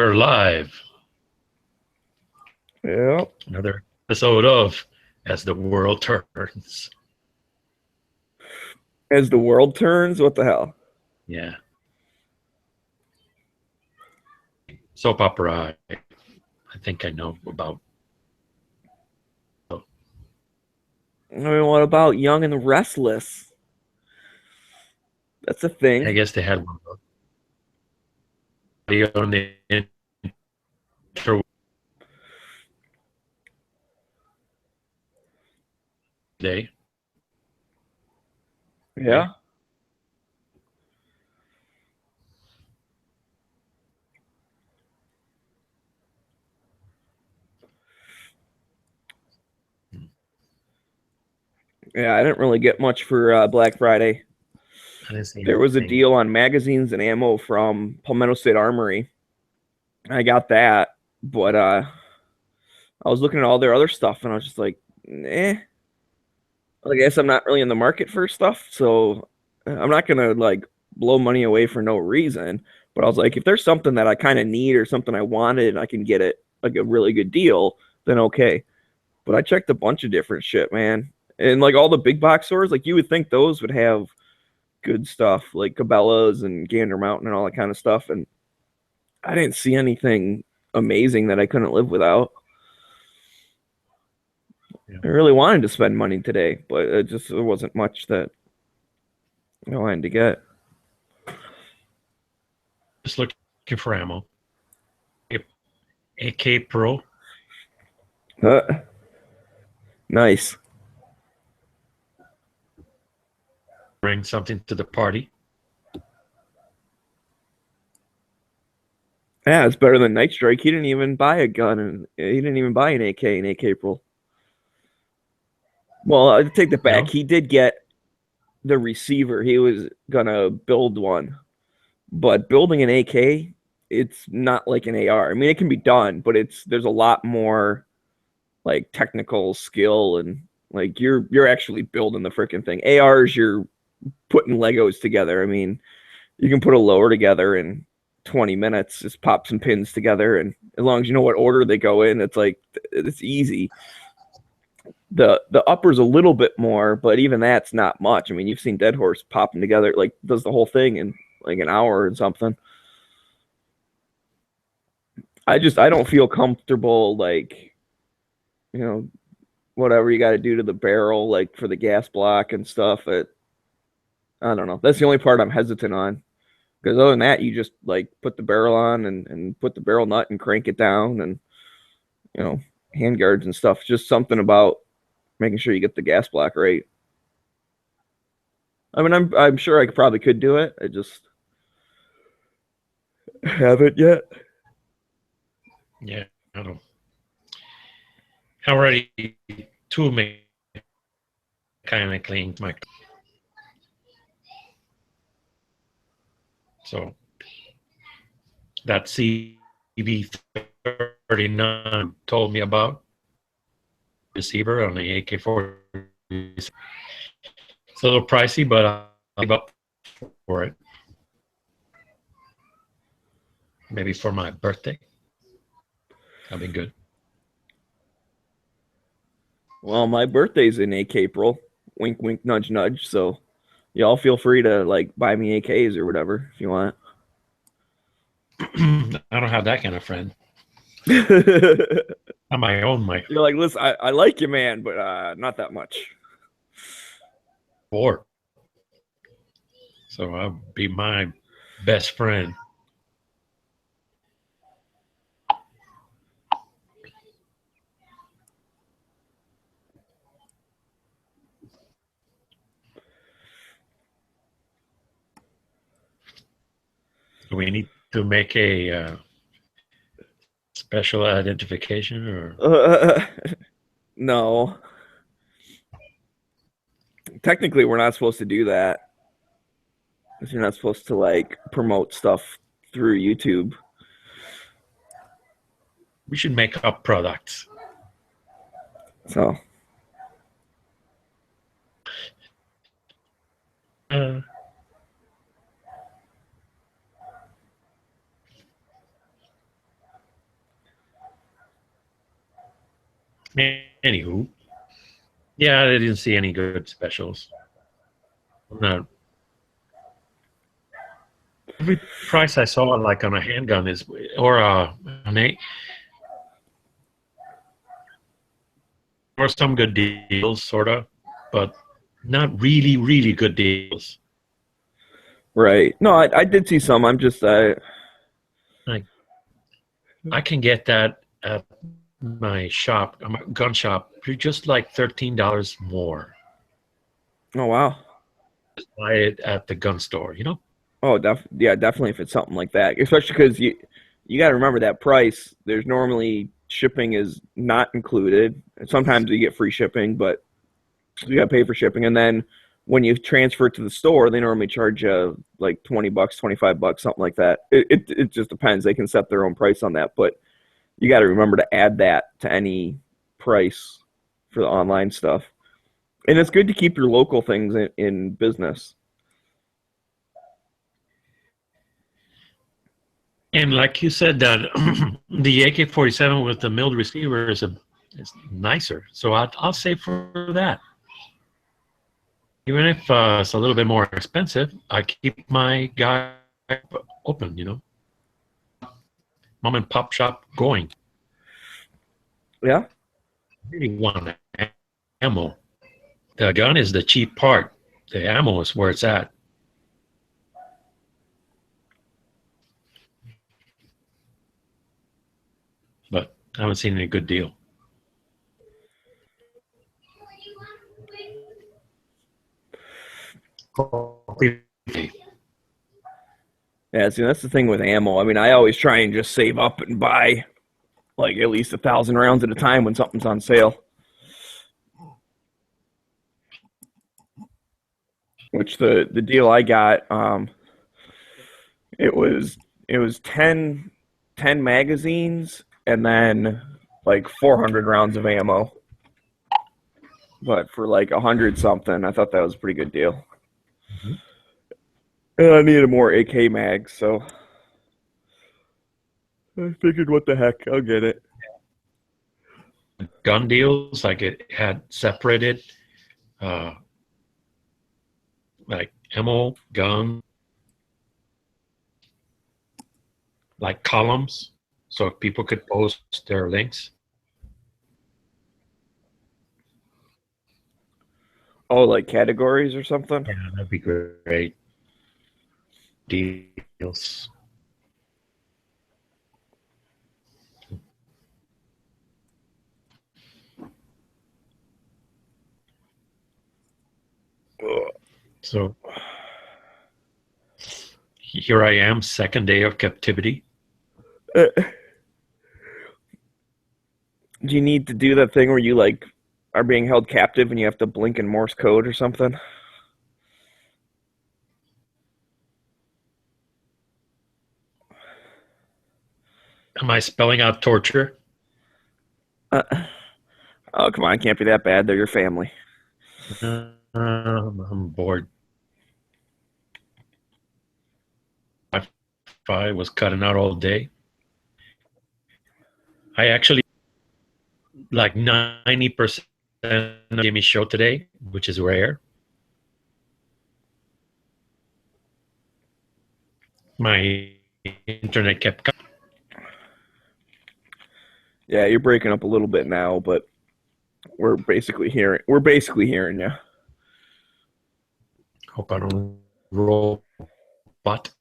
We're live. Yeah. Another episode of As the World Turns. As the world turns, what the hell? Yeah. Soap opera. I think I know about. I mean, what about Young and the Restless? That's a I thing. guess they had one of those on the intro day. Okay. Yeah. Yeah, I didn't really get much for Black Friday. I didn't see There was a anything. deal on magazines and ammo from Palmetto State Armory. I got that, but I was looking at all their other stuff and I was just like, eh. I guess I'm not really in the market for stuff, so I'm not gonna like blow money away for no reason. But I was like, if there's something that I kind of need or something I wanted and I can get it like a really good deal, then okay. But I checked a bunch of different shit, man. And like all the big box stores, like you would think those would have good stuff, like Cabela's and Gander Mountain and all that kind of stuff. And I didn't see anything amazing that I couldn't live without. Yeah. I really wanted to spend money today, but there wasn't much that I wanted to get. Just looking for ammo. AK Pro. Uh, nice. Bring something to the party. Yeah, it's better than Night Strike. He didn't even buy a gun, and he didn't even buy an AK in April. Well, I take that back. No? He did get the receiver. He was gonna build one, but building an AK, it's not like an AR. I mean, it can be done, but there's a lot more like technical skill and like you're actually building the freaking thing. ARs, you're putting Legos together. I mean, you can put a lower together in 20 minutes, just pop some pins together, and as long as you know what order they go in, it's easy. The upper's a little bit more, but even that's not much. I mean, you've seen Dead Horse popping together, like does the whole thing in like an hour or something. I don't feel comfortable like, you know, whatever you got to do to the barrel, like for the gas block and stuff. I don't know. That's the only part I'm hesitant on. Because other than that, you just like put the barrel on and put the barrel nut and crank it down and you know, hand guards and stuff. Just something about making sure you get the gas block right. I mean, I'm sure I probably could do it. I just haven't yet. Yeah. I don't. Already tool mechanically my so that CV39 told me about receiver on the AK-40. It's a little pricey, but I'll give up for it. Maybe for my birthday. That'll be good. Well, my birthday's in April. Wink, wink, nudge, nudge. So y'all feel free to like buy me AKs or whatever if you want. I don't have that kind of friend. You're On my own, my like, listen, I like you, man, but not that much. four. So I'll be my best friend. We need to make a special identification or Uh, no, technically, we're not supposed to do that. You're not supposed to like promote stuff through YouTube. we should make up products. So Uh, Anywho, yeah, I didn't see any good specials. No. Every price I saw, like on a handgun, is or an a or some good deals, sort of, but not really, really good deals. Right. No, I did see some. I'm just Like I can get that at my shop, my gun shop, for just like $13 more. oh wow. Just buy it at the gun store, you know? Oh, yeah, definitely if it's something like that, especially because you got to remember that price. There's normally shipping is not included. Sometimes you get free shipping, but you got to pay for shipping. And then when you transfer it to the store, they normally charge you like $20, $25, something like that. It just depends. They can set their own price on that, but you got to remember to add that to any price for the online stuff. And it's good to keep your local things in business. And like you said, that the AK-47 with the milled receiver is nicer. So I'll say for that. Even if it's a little bit more expensive, I keep my guy open, you know, mom and pop shop going. Yeah. I really want ammo. The gun is the cheap part. The ammo is where it's at. But I haven't seen any good deal. Yeah, see, that's the thing with ammo. I mean, I always try and just save up and buy like at least 1,000 rounds at a time when something's on sale. Which the deal I got, it was it was 10 magazines and then like 400 rounds of ammo. But for like 100 something, I thought that was a pretty good deal. Mhm. And I needed more AK mags, so I figured, what the heck, I'll get it. Gun deals, like it had separated, uh, like ammo, gun, like columns, so people could post their links. Oh, like categories or something? Yeah, that'd be great. Deals. So here I am, second day of captivity. Uh, do you need to do that thing where you like are being held captive and you have to blink in Morse code or something? Am I spelling out torture? Uh, oh, come on, it can't be that bad. They're your family. I'm bored. I was cutting out all day. I actually like 90% of Jimmy's show today, which is rare. My internet kept cutting. Yeah, you're breaking up a little bit now, but we're basically hearing you. Hope I don't roll butt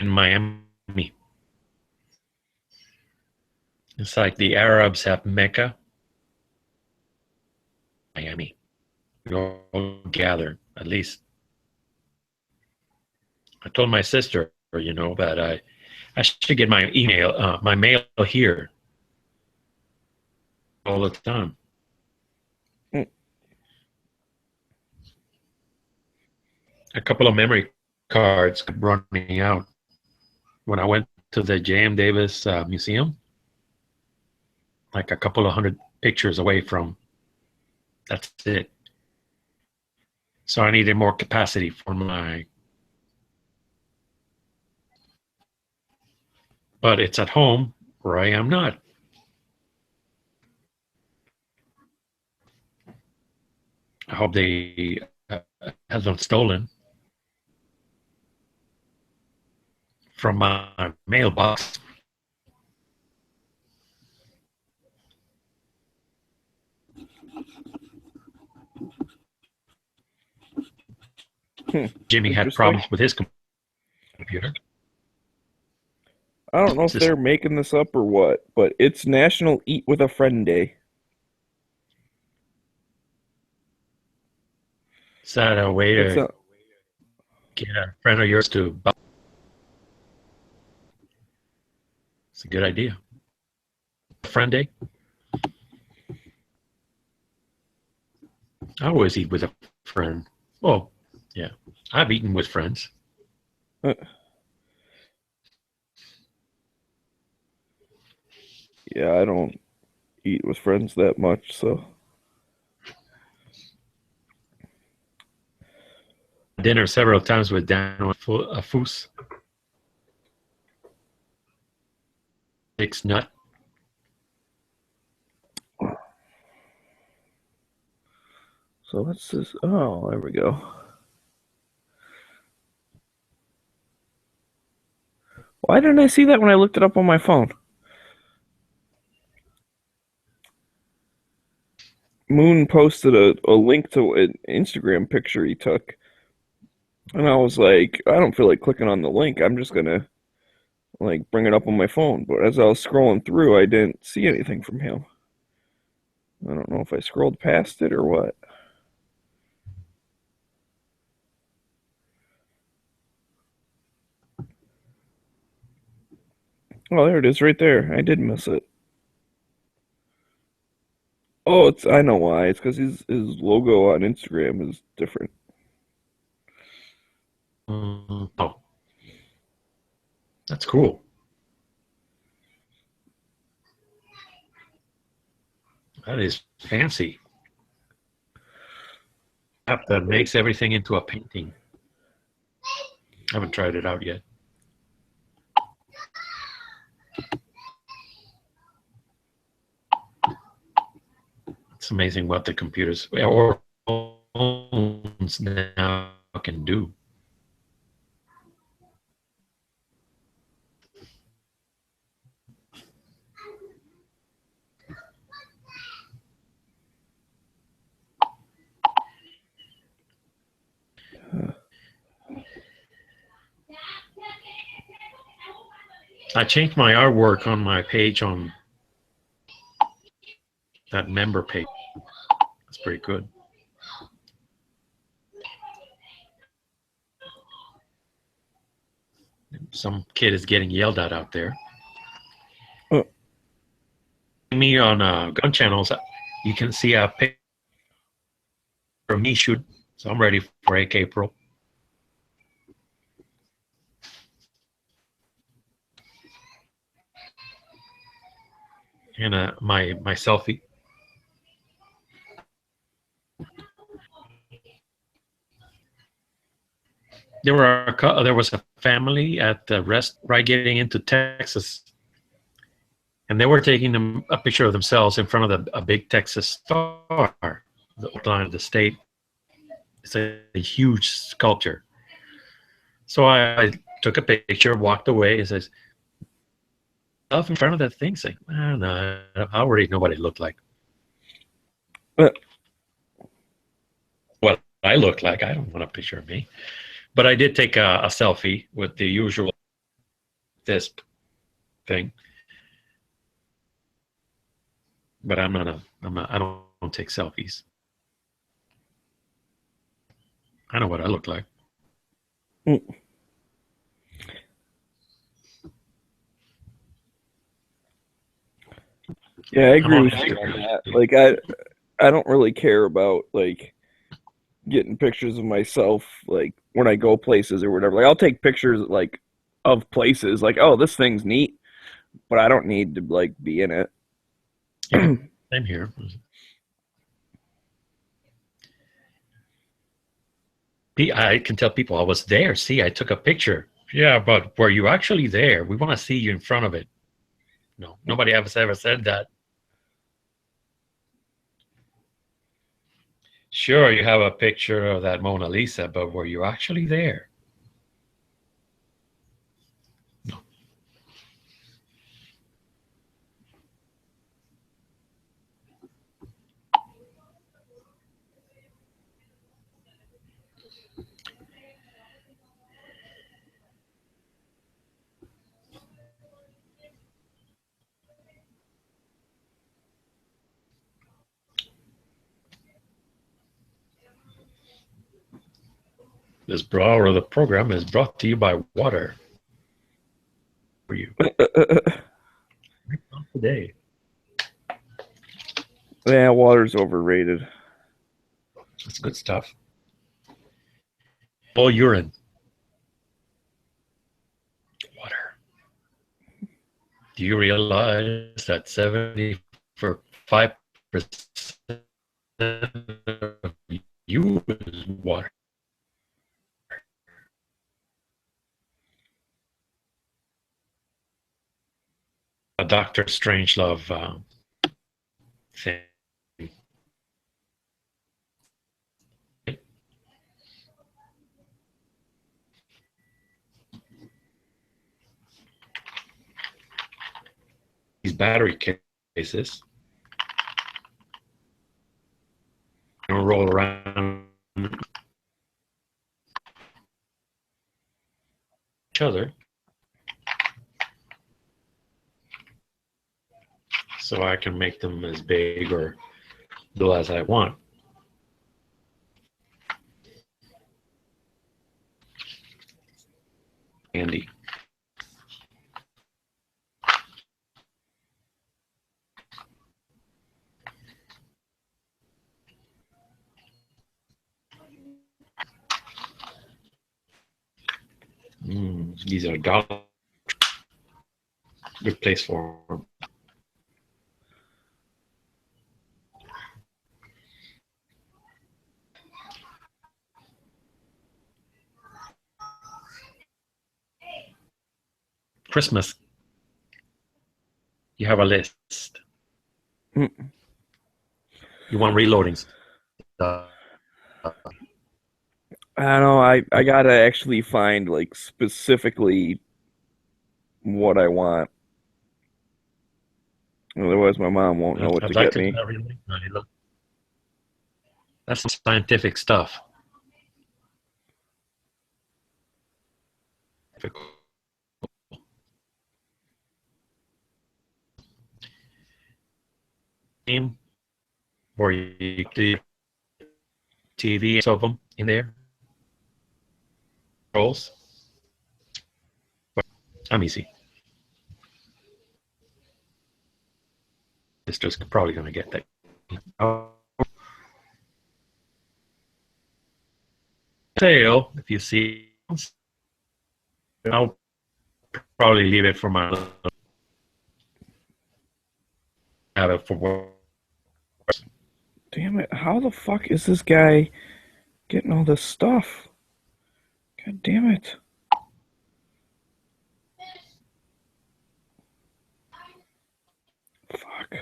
in Miami. It's like the Arabs have Mecca, Miami. We all gather, at least. I told my sister, that I should get my my mail here all the time. Mm. A couple of memory cards kept running out when I went to the J.M. Davis Museum, like a couple of hundred pictures away from. That's it. So I needed more capacity for my but it's at home where I am not. I hope they hasn't stolen from my mailbox. Jimmy had problems with his computer. I don't know if they're making this up or what, but it's National Eat with a Friend Day. Is that a way to get a friend of yours to buy? It's a good idea. Friend Day? I always eat with a friend. Oh, yeah. I've eaten with friends. Yeah, I don't eat with friends that much, so. Dinner several times with Dan Foos. Six nut. So what's this? Oh, there we go. Why didn't I see that when I looked it up on my phone? Moon posted a link to an Instagram picture he took. And I was like, I don't feel like clicking on the link. I'm just gonna like bring it up on my phone. But as I was scrolling through, I didn't see anything from him. I don't know if I scrolled past it or what. Oh, there it is right there. I did miss it. Oh, I know why. It's because his logo on Instagram is different. Oh, that's cool. That is fancy. App that makes everything into a painting. I haven't tried it out yet. It's amazing what the computers or phones now can do. I changed my artwork on my page on that member page. That's pretty good. Some kid is getting yelled at out there. Me on gun channels, you can see a picture of me shoot. So I'm ready for AK Pro. And my selfie. There was a family at the rest right getting into Texas, and they were taking a picture of themselves in front of a big Texas star, the outline of the state. It's a huge sculpture. So I took a picture, walked away, and says, "Up in front of that thing, saying, oh, no, I already know what it looked like. What I look like, I don't want a picture of me." But I did take a selfie with the usual this thing. But I don't take selfies. I know what I look like. Yeah, I agree with you on that. Like I don't really care about like getting pictures of myself like when I go places or whatever. Like I'll take pictures like of places like, oh, this thing's neat, but I don't need to like be in it. Yeah, same here. I can tell people I was there. See, I took a picture. Yeah, but were you actually there? We want to see you in front of it. No, nobody ever said that. Sure, you have a picture of that Mona Lisa, but were you actually there? No. This hour of the program is brought to you by water. For you today. Yeah, water's overrated. That's good stuff. Oh, urine. Water. Do you realize that 75% of you is water? A Doctor Strangelove thing. These battery cases roll around each other, so I can make them as big or little as I want. Andy. These are dollars. Good place for them. Christmas. You have a list. You want reloading stuff. I don't know. I gotta actually find like specifically what I want. Otherwise, my mom won't know what I'd to like get to me. That's some scientific stuff. Game where you do TV of them in there. Rolls. I'm easy. Sister's probably going to get that. Sale, if you see, I'll probably leave it for my have it for work. Damn it! How the fuck is this guy getting all this stuff? God damn it! Fuck.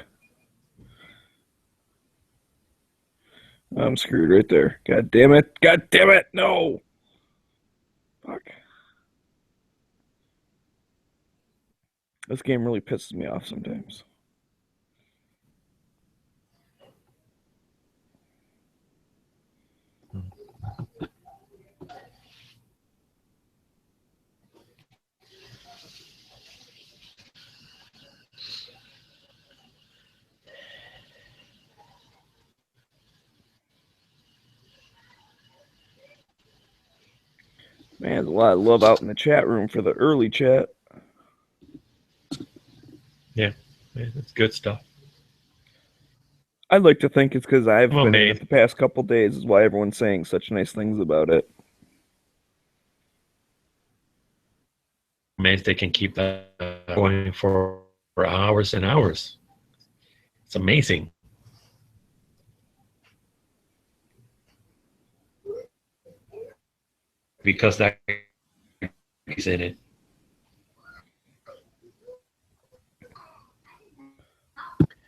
I'm screwed right there. God damn it! God damn it! No! Fuck. This game really pisses me off sometimes. Man, there's a lot of love out in the chat room for the early chat. Yeah, it's good stuff. I'd like to think it's because I've I'm been in amazed. it the past couple days, is why everyone's saying such nice things about it. Amazed they can keep that going for hours and hours. It's amazing. Because that Everybody's in it.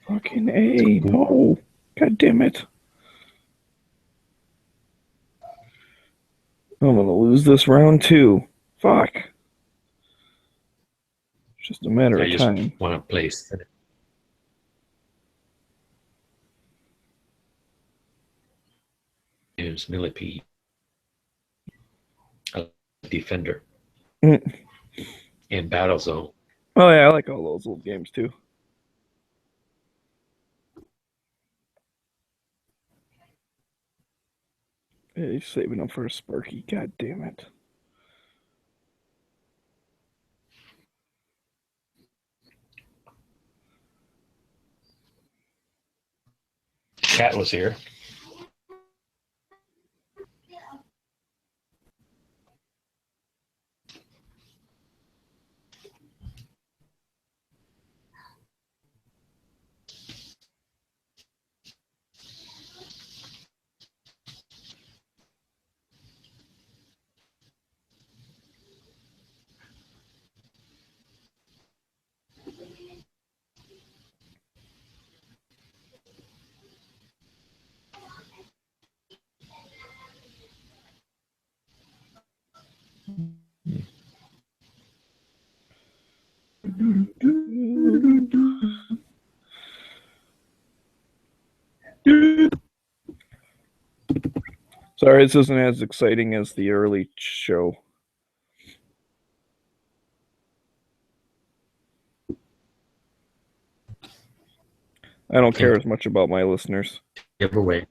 Fucking A. No. God damn it. I'm gonna lose this round too. Fuck. It's just a matter I of just time. want to place. Is Millipede a defender in Battlezone? Oh yeah, I like all those old games too. Yeah, he's saving up for a Sparky. God damn it. Cat was here. Sorry, this isn't as exciting as the early show. I don't care as much about my listeners. Giveaway.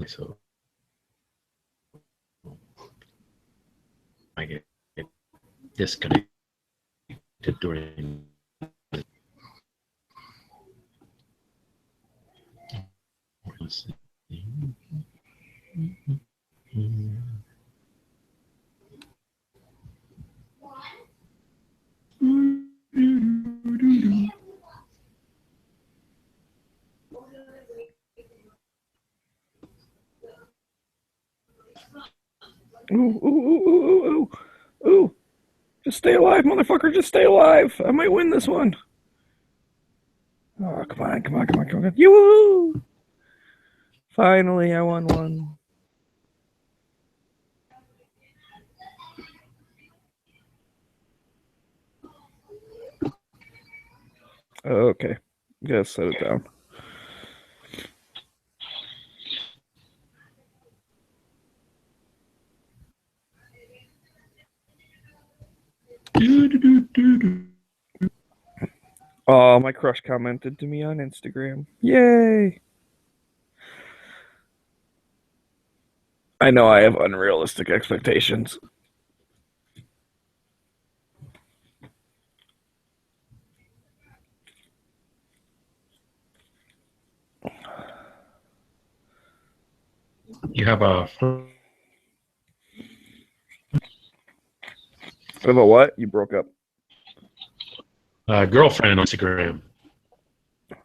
So I get disconnected during. Let's see. Ooh. Just stay alive, motherfucker. Just stay alive. I might win this one. Oh, come on. Yoo-hoo! Finally, I won one. Okay. Gotta set it down. Oh, my crush commented to me on Instagram. Yay! I know I have unrealistic expectations. You have a Of a what? You broke up. girlfriend on Instagram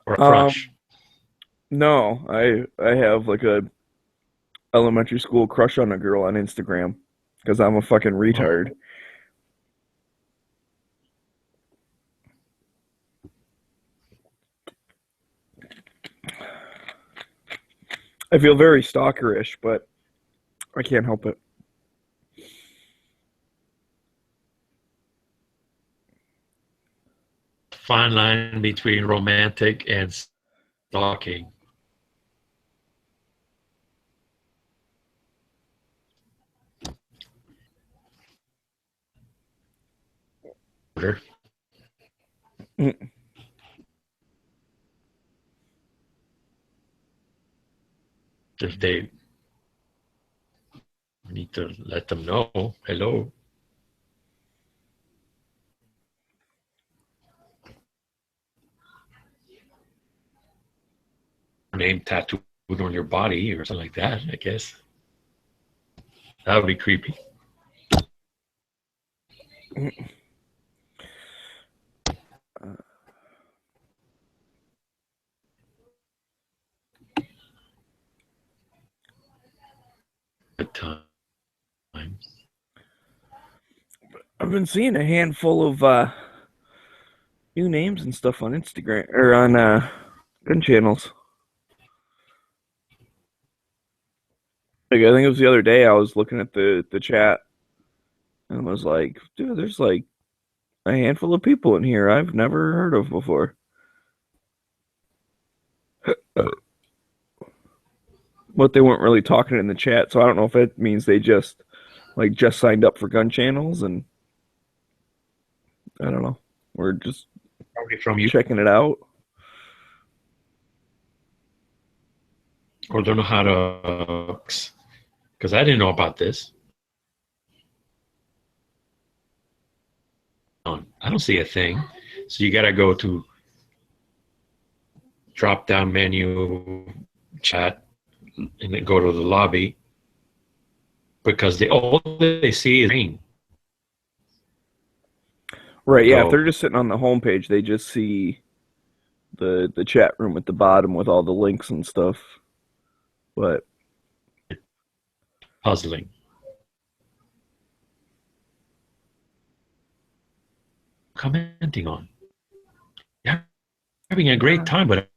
or a crush? No, I have like a elementary school crush on a girl on Instagram because I'm a fucking retard. I feel very stalkerish, but I can't help it. Fine line between romantic and stalking. If they need to let them know, hello. Name tattooed on your body or something like that, I guess. That would be creepy. Good times. I've been seeing a handful of new names and stuff on Instagram or on gun channels. Like I think it was the other day I was looking at the chat and was like, dude, there's like a handful of people in here I've never heard of before. But they weren't really talking in the chat, so I don't know if it means they just signed up for gun channels and I don't know. We're just Probably from you, checking it out. or don't know how to, because I didn't know about this. I don't see a thing. So you got to go to drop down menu, chat, and then go to the lobby, because all they see is green. Right, yeah, if So they're just sitting on the homepage, they just see the chat room at the bottom with all the links and stuff. But puzzling. Commenting on. Yeah, having a great time, but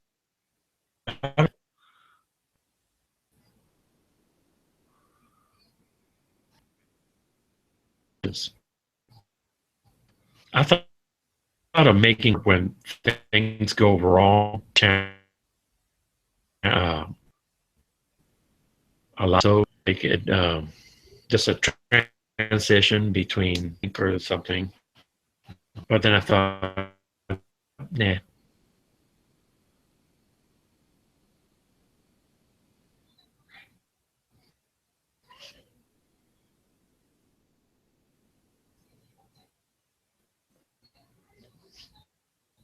I thought of making when things go wrong, a lot, so make it just a transition between or something. But then I thought, nah.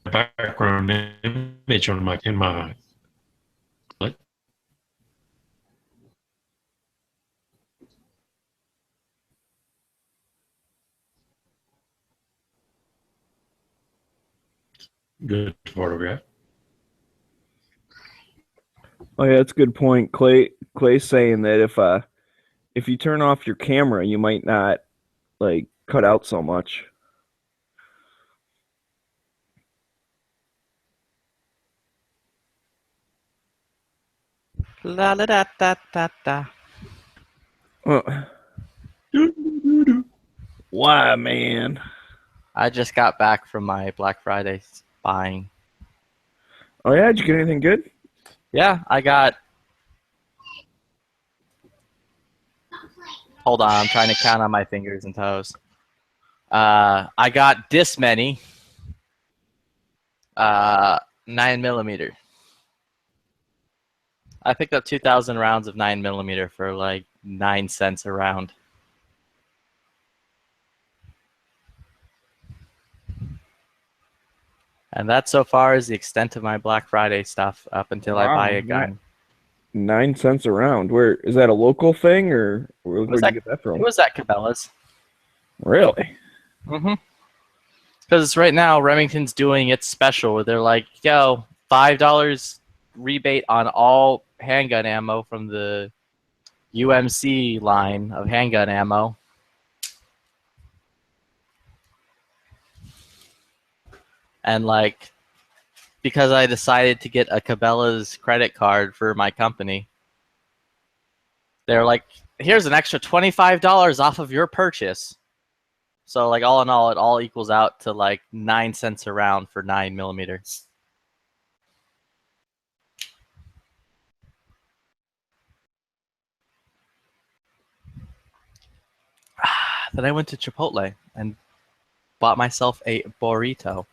Background image on my what? Good photograph. oh yeah, that's a good point. Clay's saying that if you turn off your camera, you might not like cut out so much. La la da da da da. Why, man? I just got back from my Black Friday buying. Oh yeah, did you get anything good? Yeah, I got. Hold on, I'm trying to count on my fingers and toes. I got this many. 9mm. I picked up 2,000 rounds of 9mm for like 9 cents a round. And that so far is the extent of my Black Friday stuff up until I buy a gun. 9 cents a round. Where is that, a local thing or where'd you get that from? It was at Cabela's. Really? Mm-hmm. Because right now Remington's doing its special where they're like, yo, $5 rebate on all handgun ammo from the UMC line of handgun ammo. And like, because I decided to get a Cabela's credit card for my company, they're like, here's an extra $25 off of your purchase. So like all in all, it all equals out to like 9 cents a round for 9mm. Then I went to Chipotle and bought myself a burrito.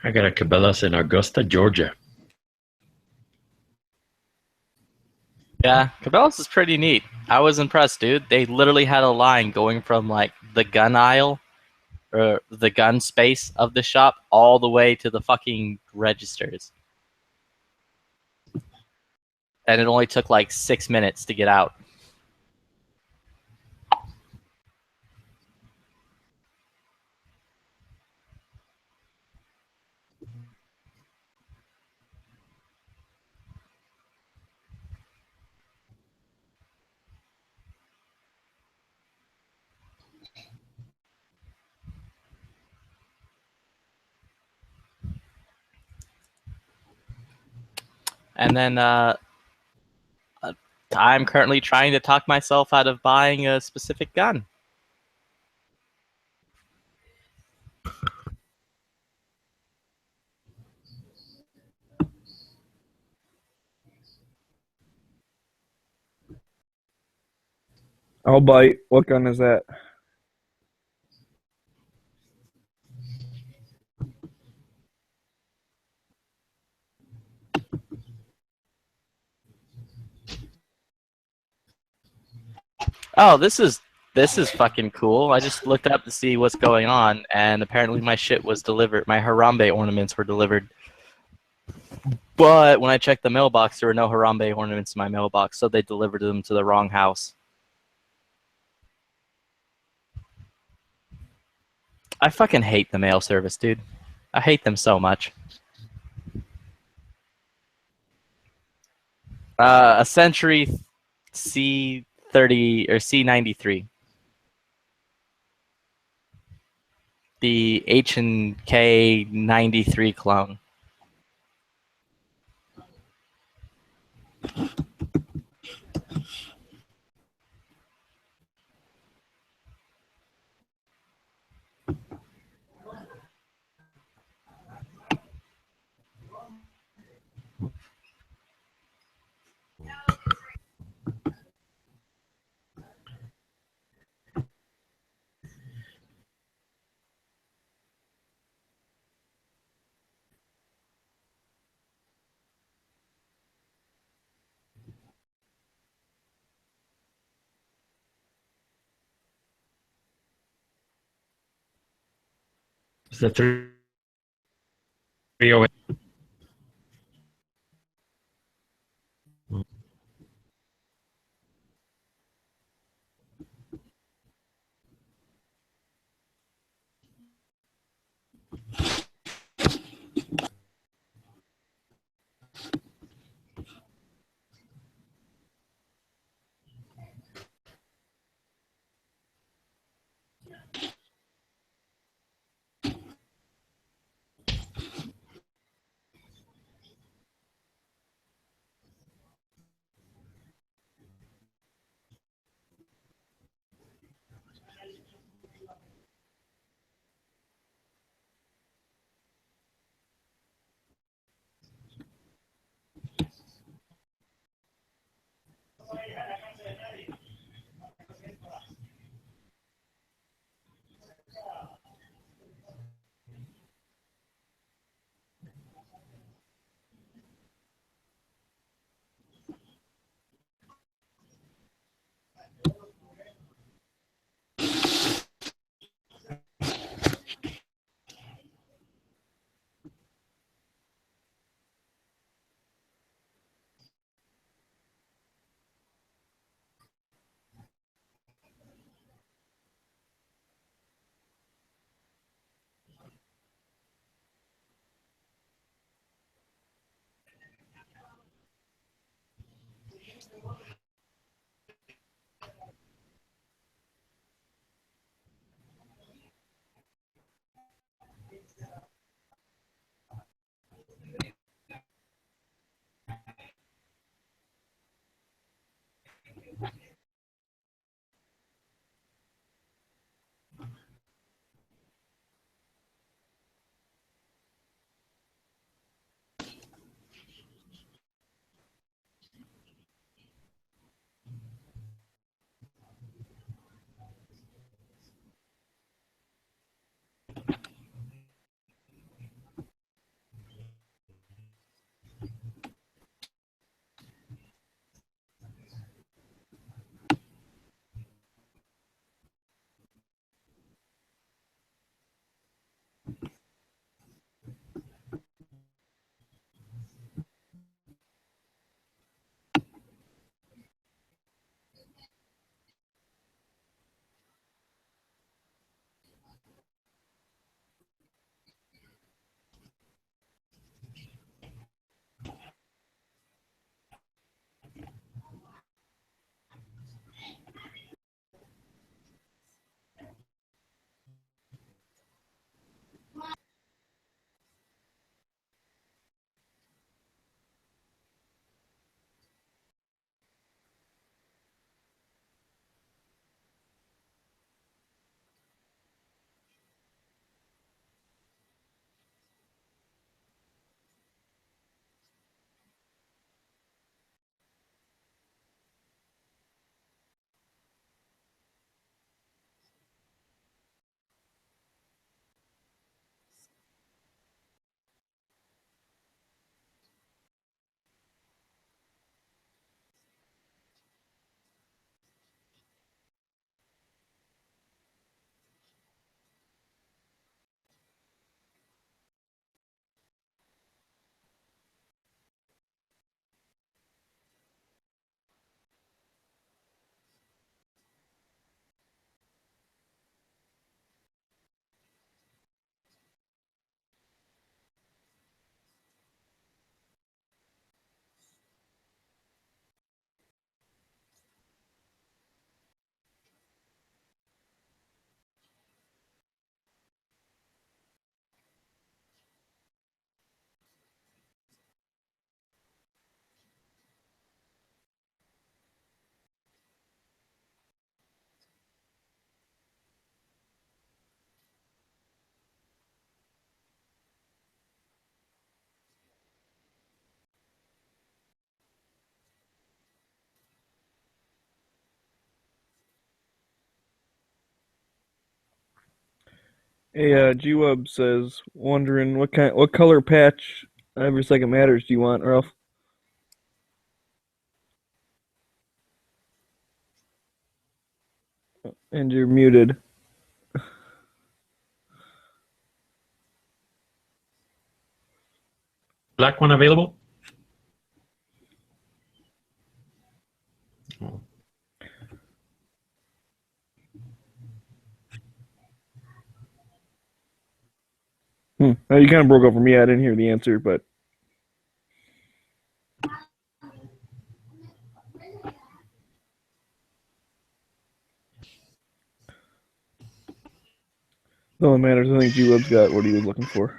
I got a Cabela's in Augusta, Georgia. Yeah, Cabela's is pretty neat. I was impressed, dude. They literally had a line going from like the gun aisle or the gun space of the shop all the way to the fucking registers. And it only took like 6 minutes to get out. And then I'm currently trying to talk myself out of buying a specific gun. I'll bite. What gun is that? Oh, this is fucking cool. I just looked up to see what's going on, and apparently my shit was delivered. My Harambe ornaments were delivered. But when I checked the mailbox, there were no Harambe ornaments in my mailbox, so they delivered them to the wrong house. I fucking hate the mail service, dude. I hate them so much. A Century C30 or C93. The H&K 93 clone. It's the 308. Hey, G-Web says, wondering what color patch every second matters do you want, Ralph? And you're muted. Black one available? You kind of broke up for me. I didn't hear the answer, but no one matters. I think G-Web's got what he was looking for.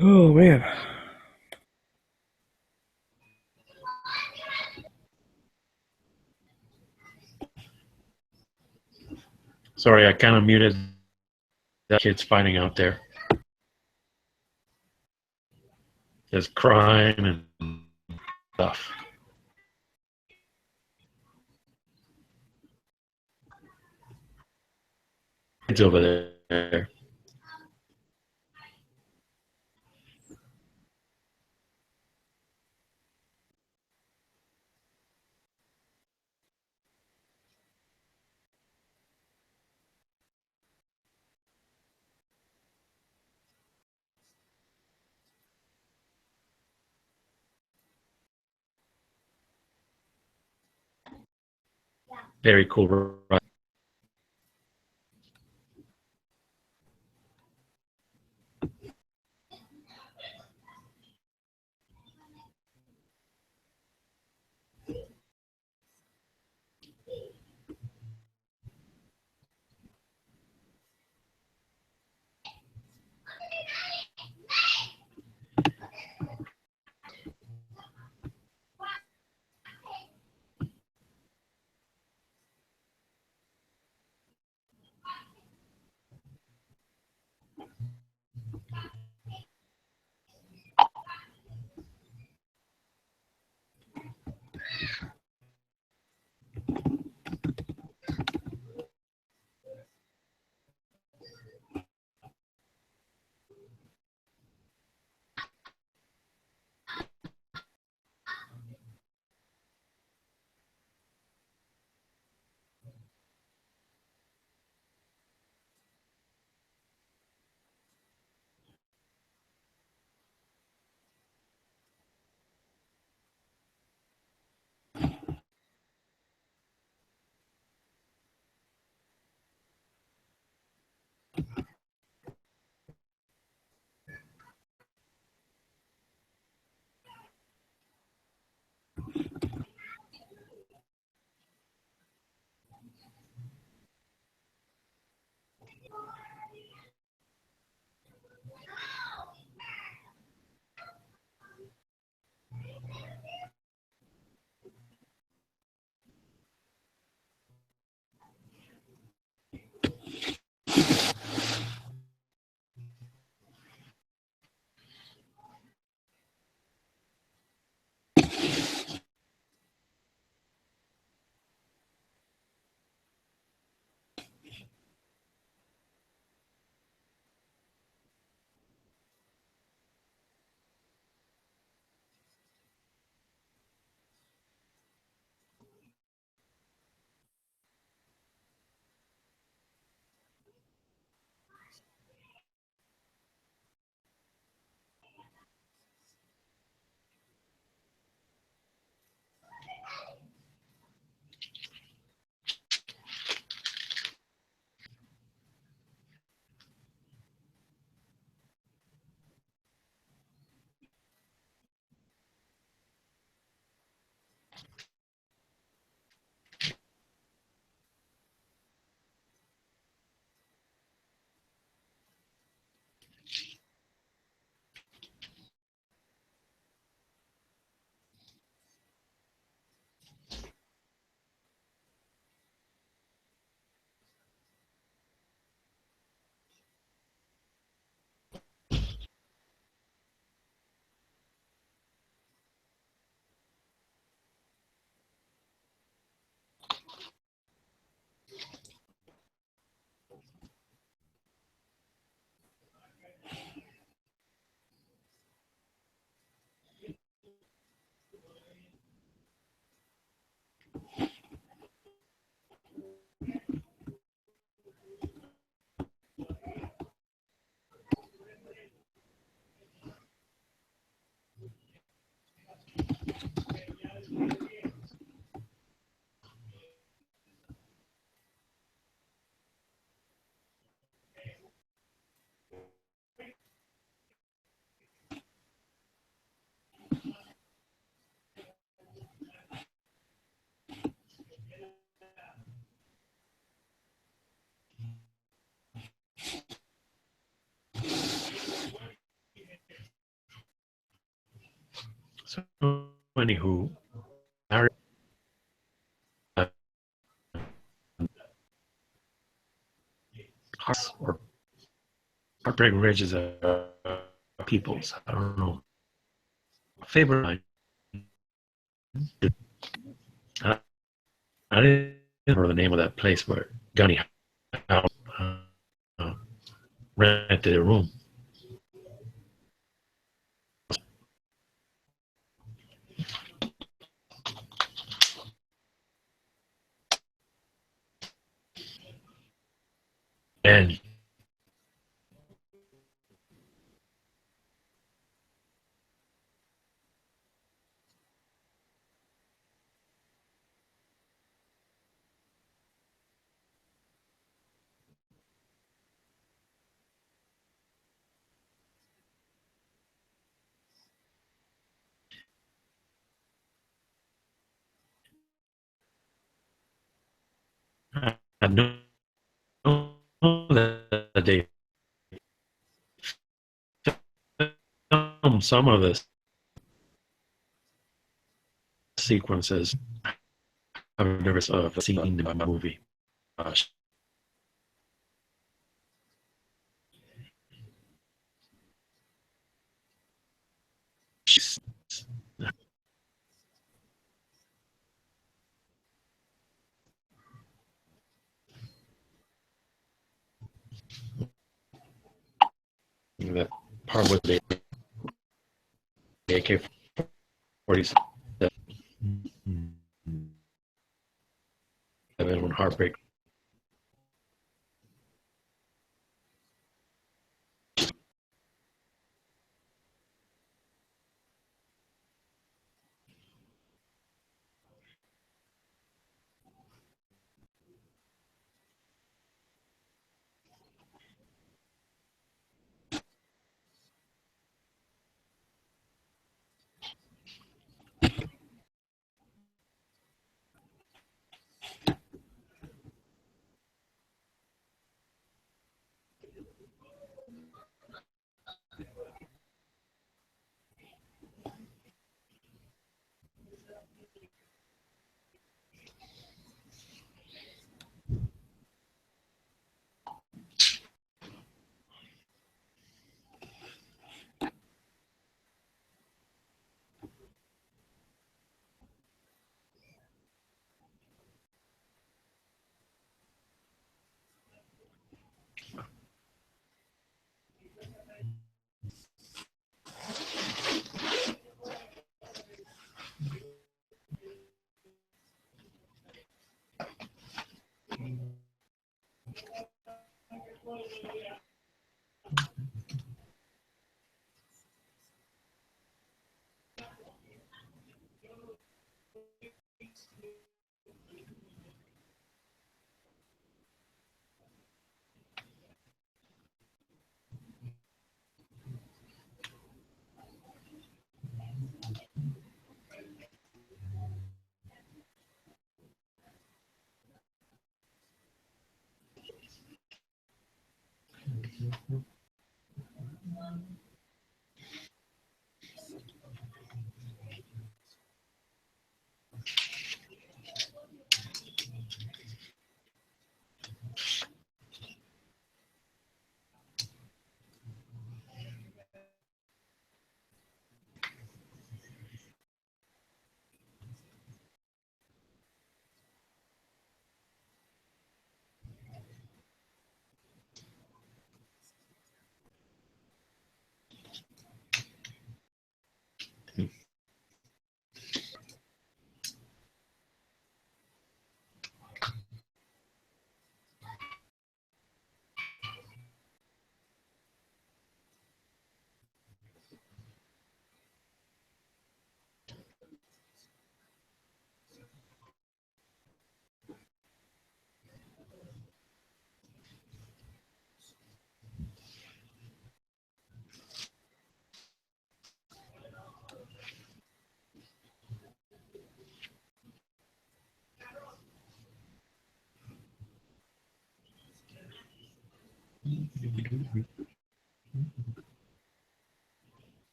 Oh man. Sorry, I kind of muted the kids fighting out there. Just crying and stuff. Kids over there. Very cool ride. So, anywho, our- or Heartbreak Ridge is a people's. I don't know. Favorite. I, I didn't remember the name of that place where Gunny House rented a room. And I know that they filmed some of the sequences I've never seen in the movie. Uh, that part with the AK-47 when Heartbreak.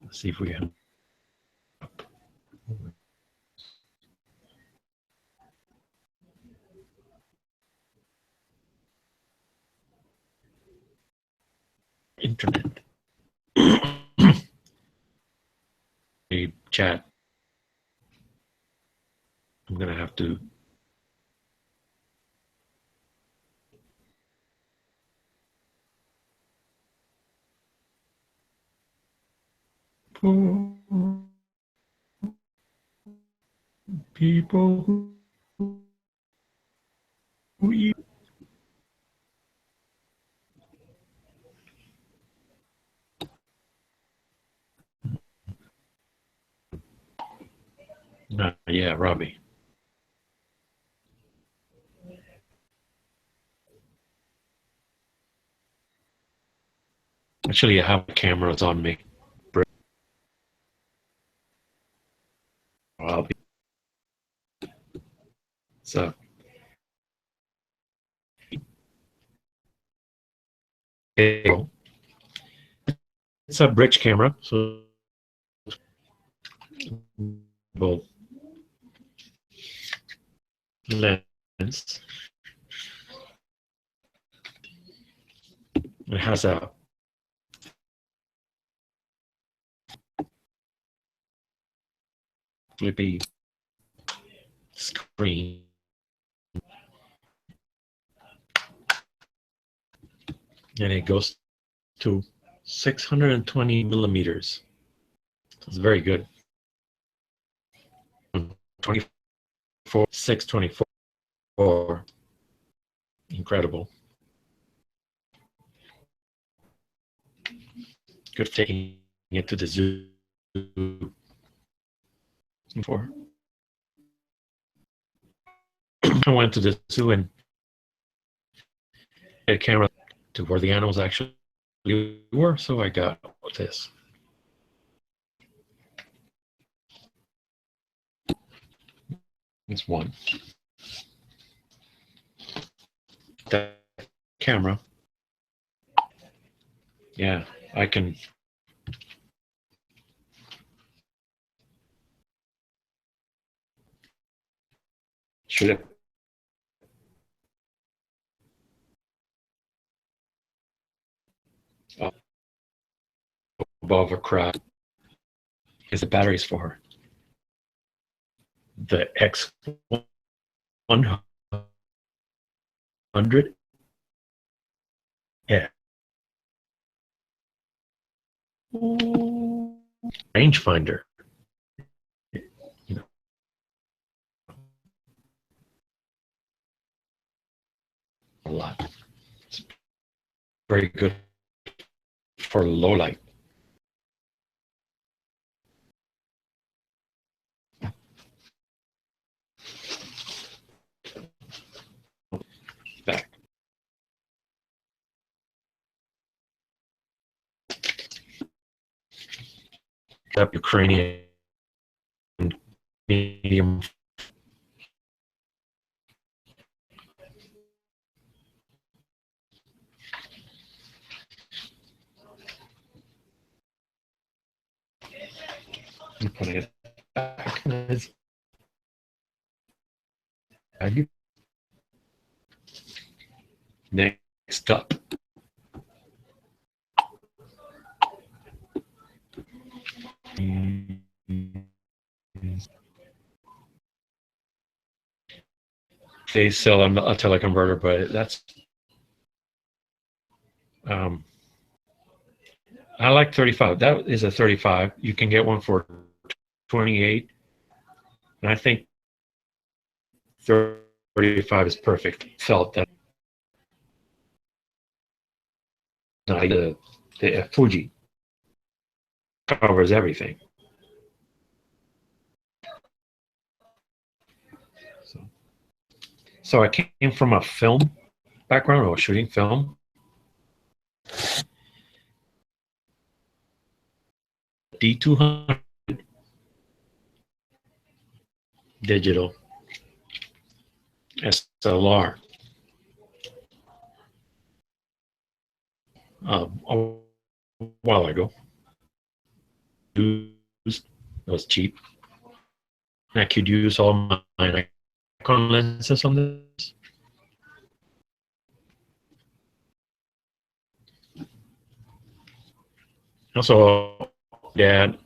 Let's see if we have. Internet. A chat. I'm gonna have to. People who eat. Yeah, Robbie. Actually, I have cameras on me. I'll be. So. It's a bridge camera, so both lens. It has a flippy screen. And it goes to 620 millimeters. It's very good. 24, 624. Incredible. Good taking it to the zoo. For I went to the zoo and had a camera to where the animals actually were, so I got this. It's one. That camera. Yeah, I can. Should it? Above a crowd. Is the batteries for the X100. Yeah. Rangefinder. You know, a lot. It's very good for low light. Back. Up Ukrainian medium. I'm putting it back. Next up. They sell a teleconverter, but that's I like 35. That is a 35. You can get one for 28, and I think 35 is perfect. Felt that the Fuji covers everything. So I came from a film background. I was shooting film. D200 digital SLR. a while ago. Used, it was cheap. I could use all my Nikon lenses on this. Also, Dad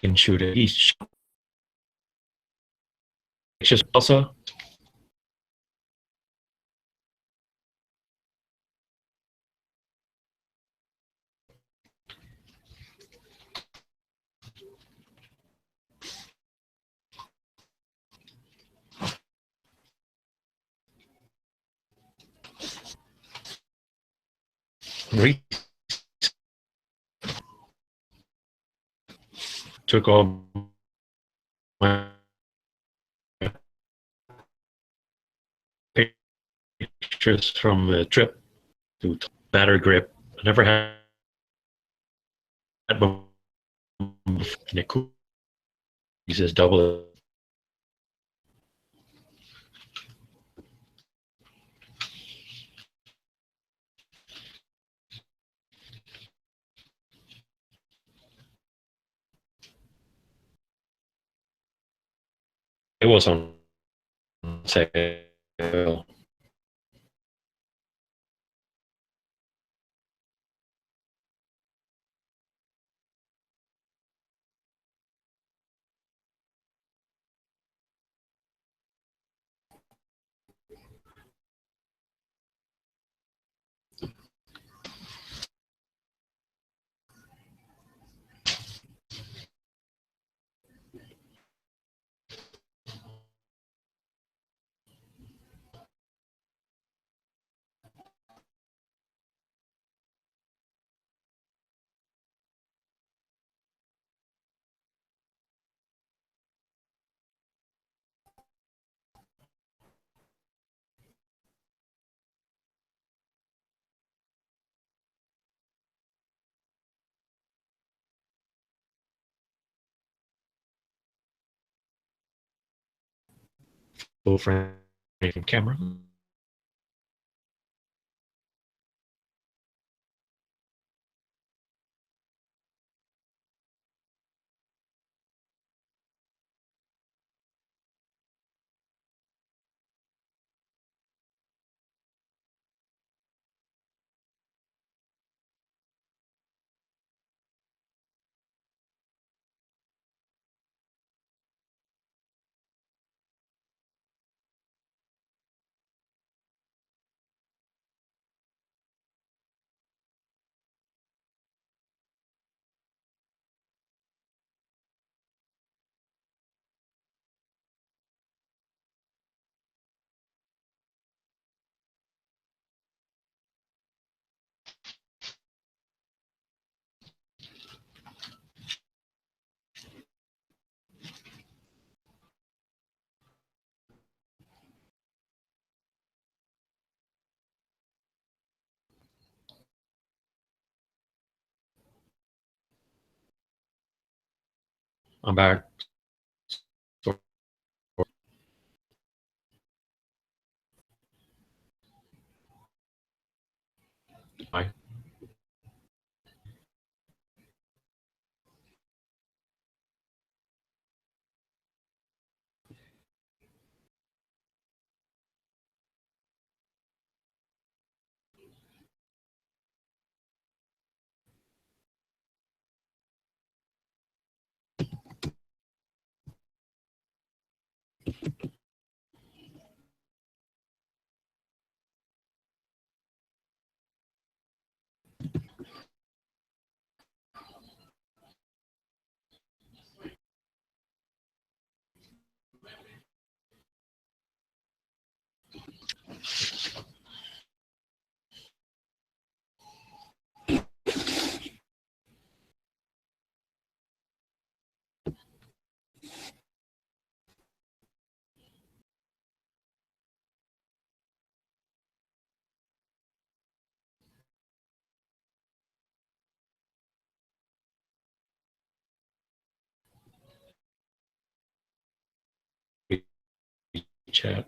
can shoot it. He's just also. Took all my pictures from the trip to battery grip. I never had that before. He says double it. It was on sale. Full frame camera. I'm back. Bye. Chat.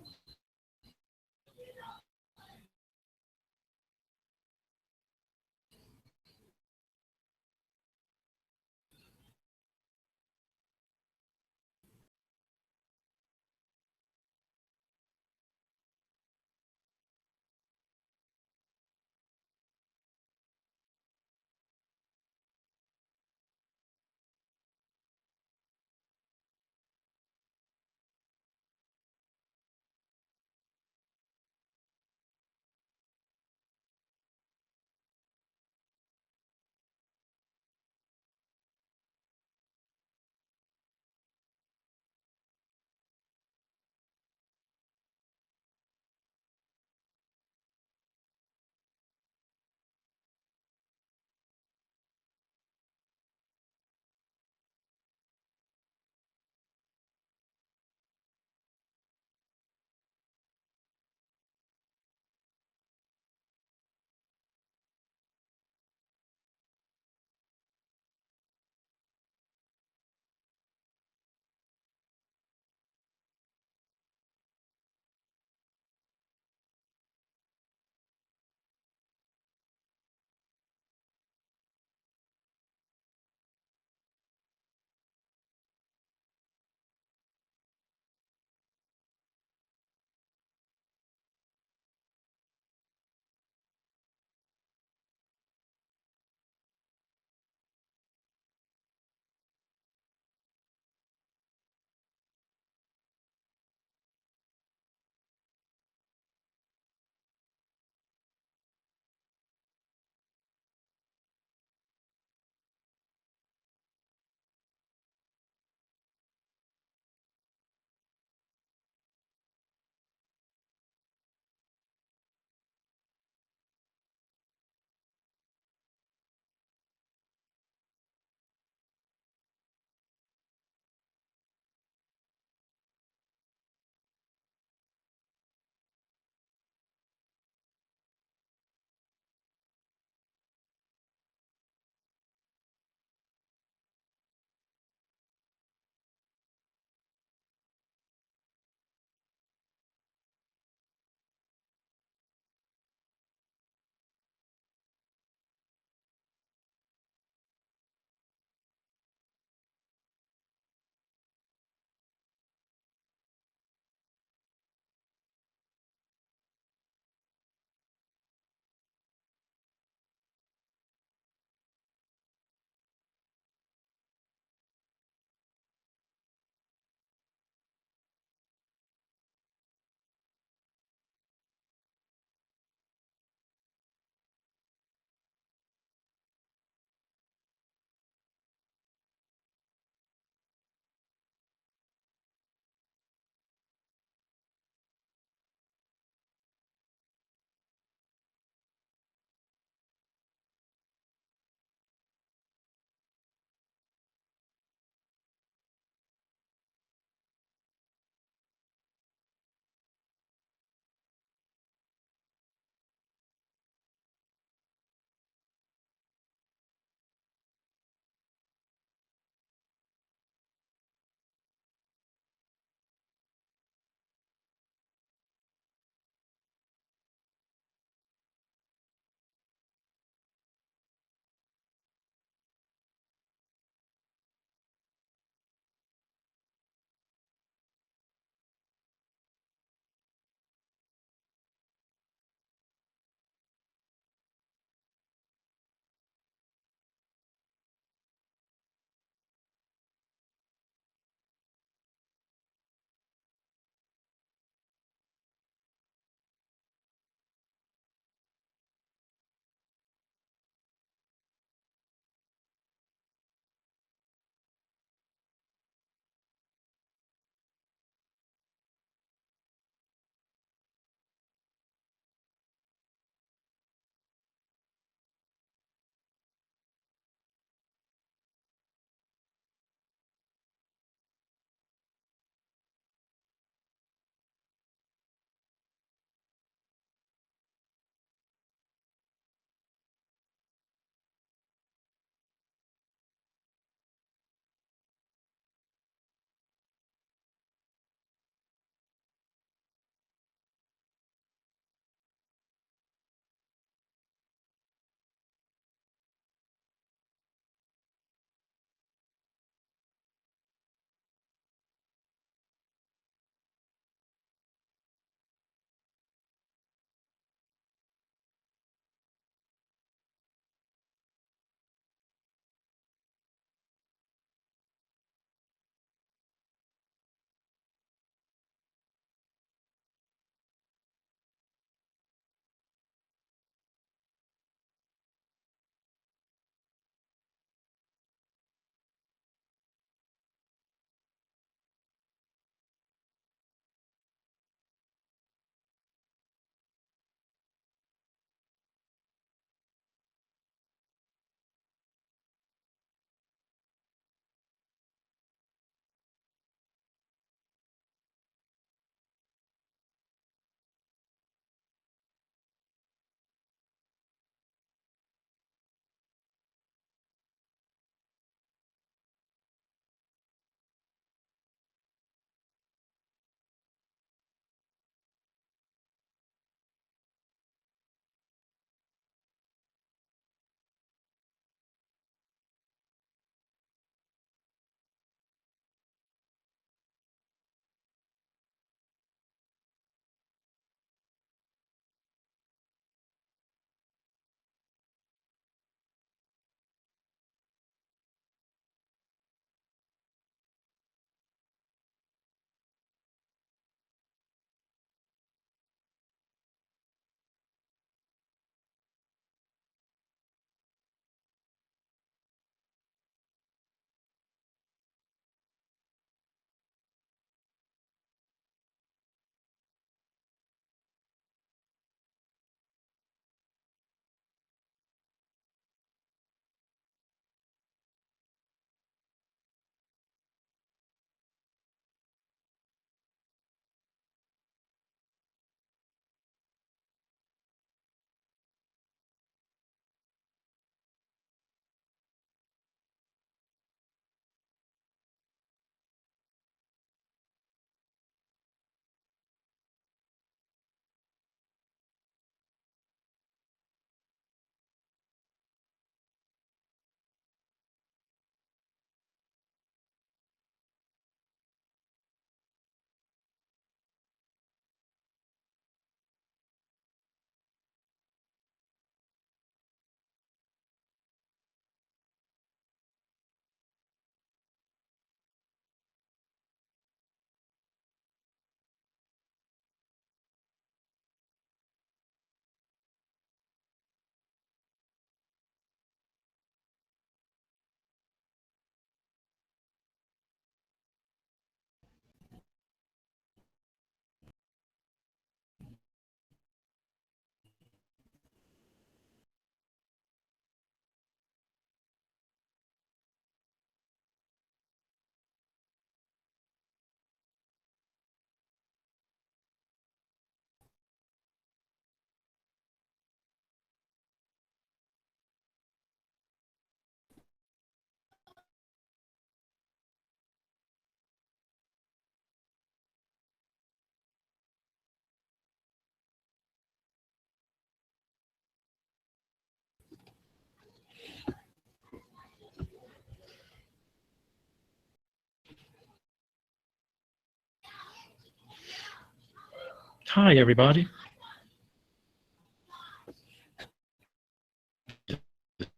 Hi, everybody.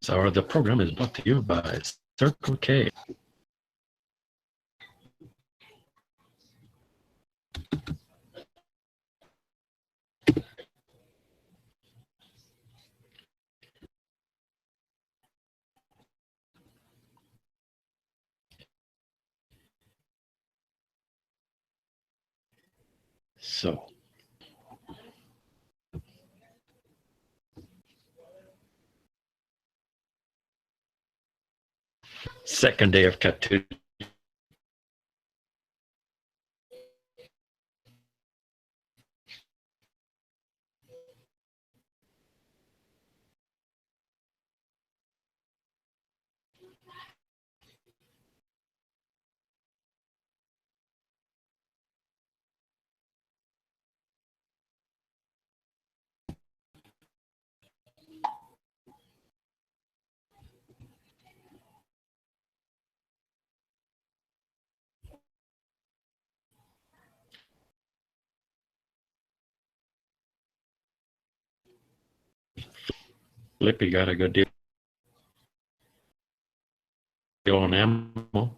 The program is brought to you by Circle K. So, second day of captivity. Flippy got a good deal on ammo.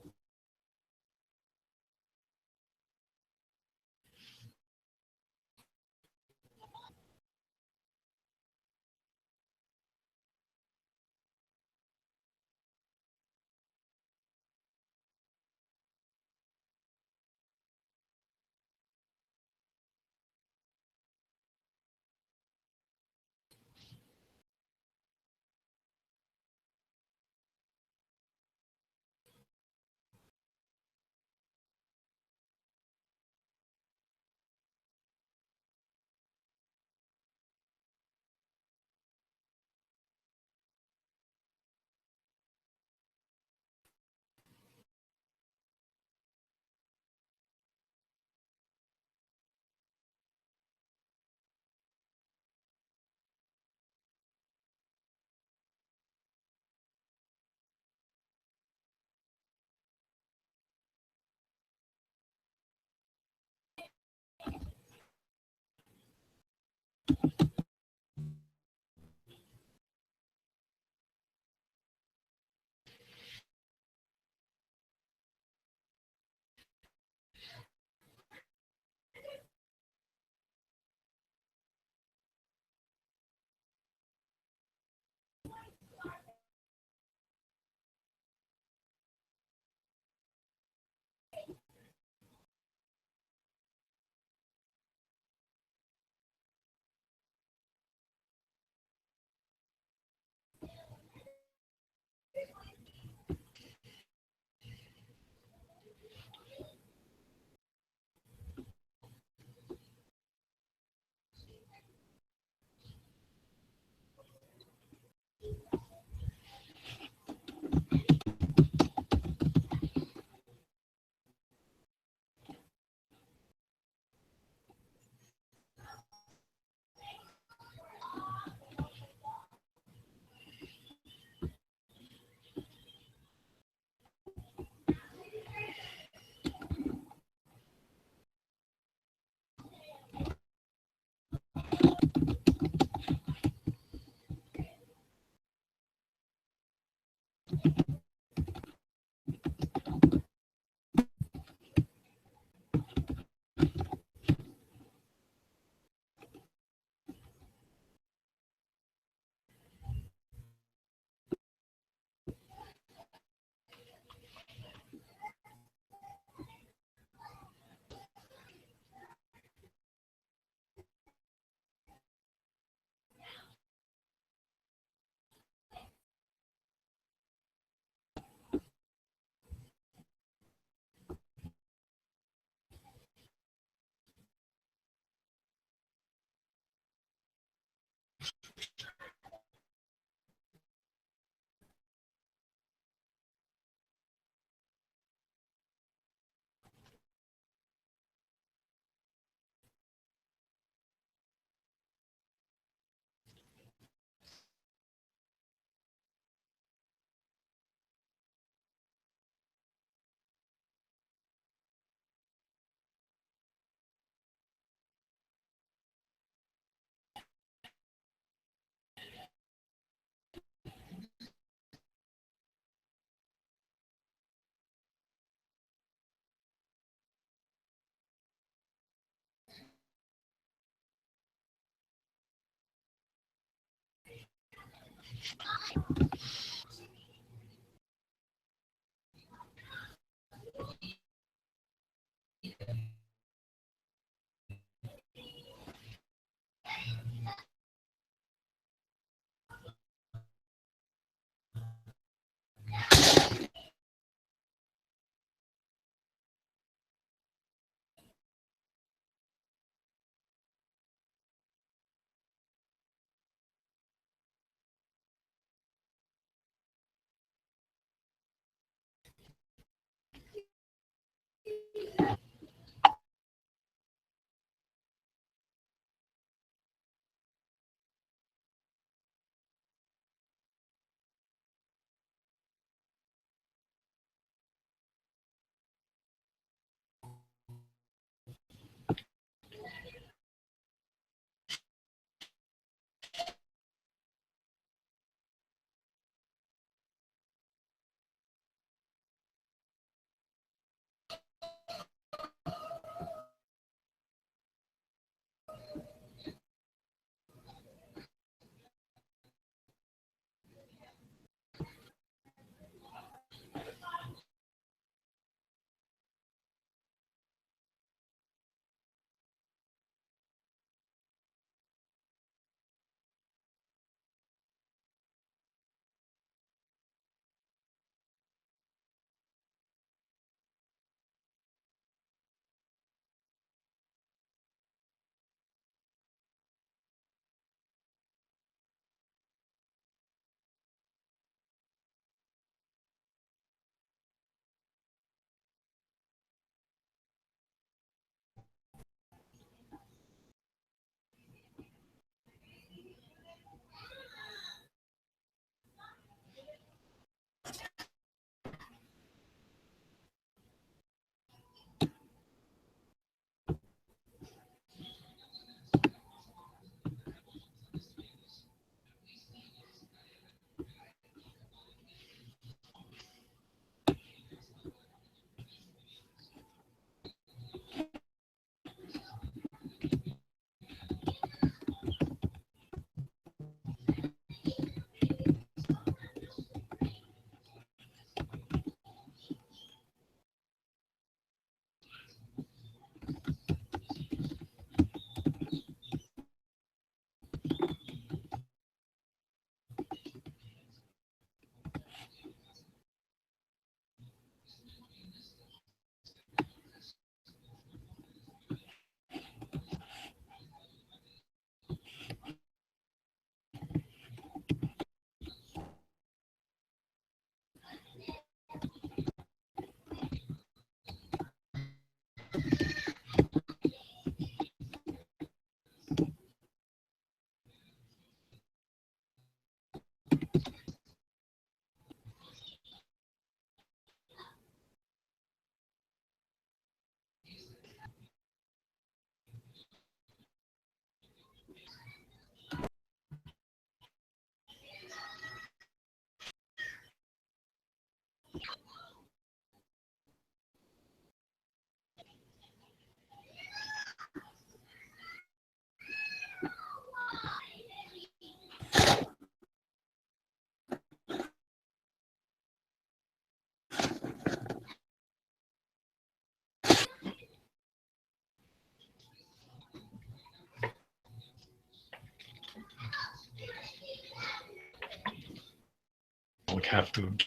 I have to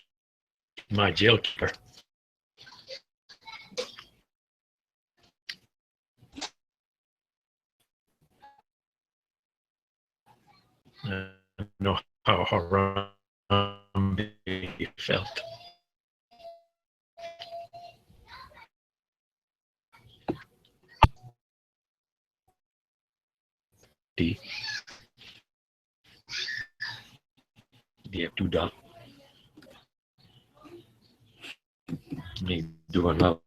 my jail keeper. I know how Harambe felt. Dia tudang ni dua laut.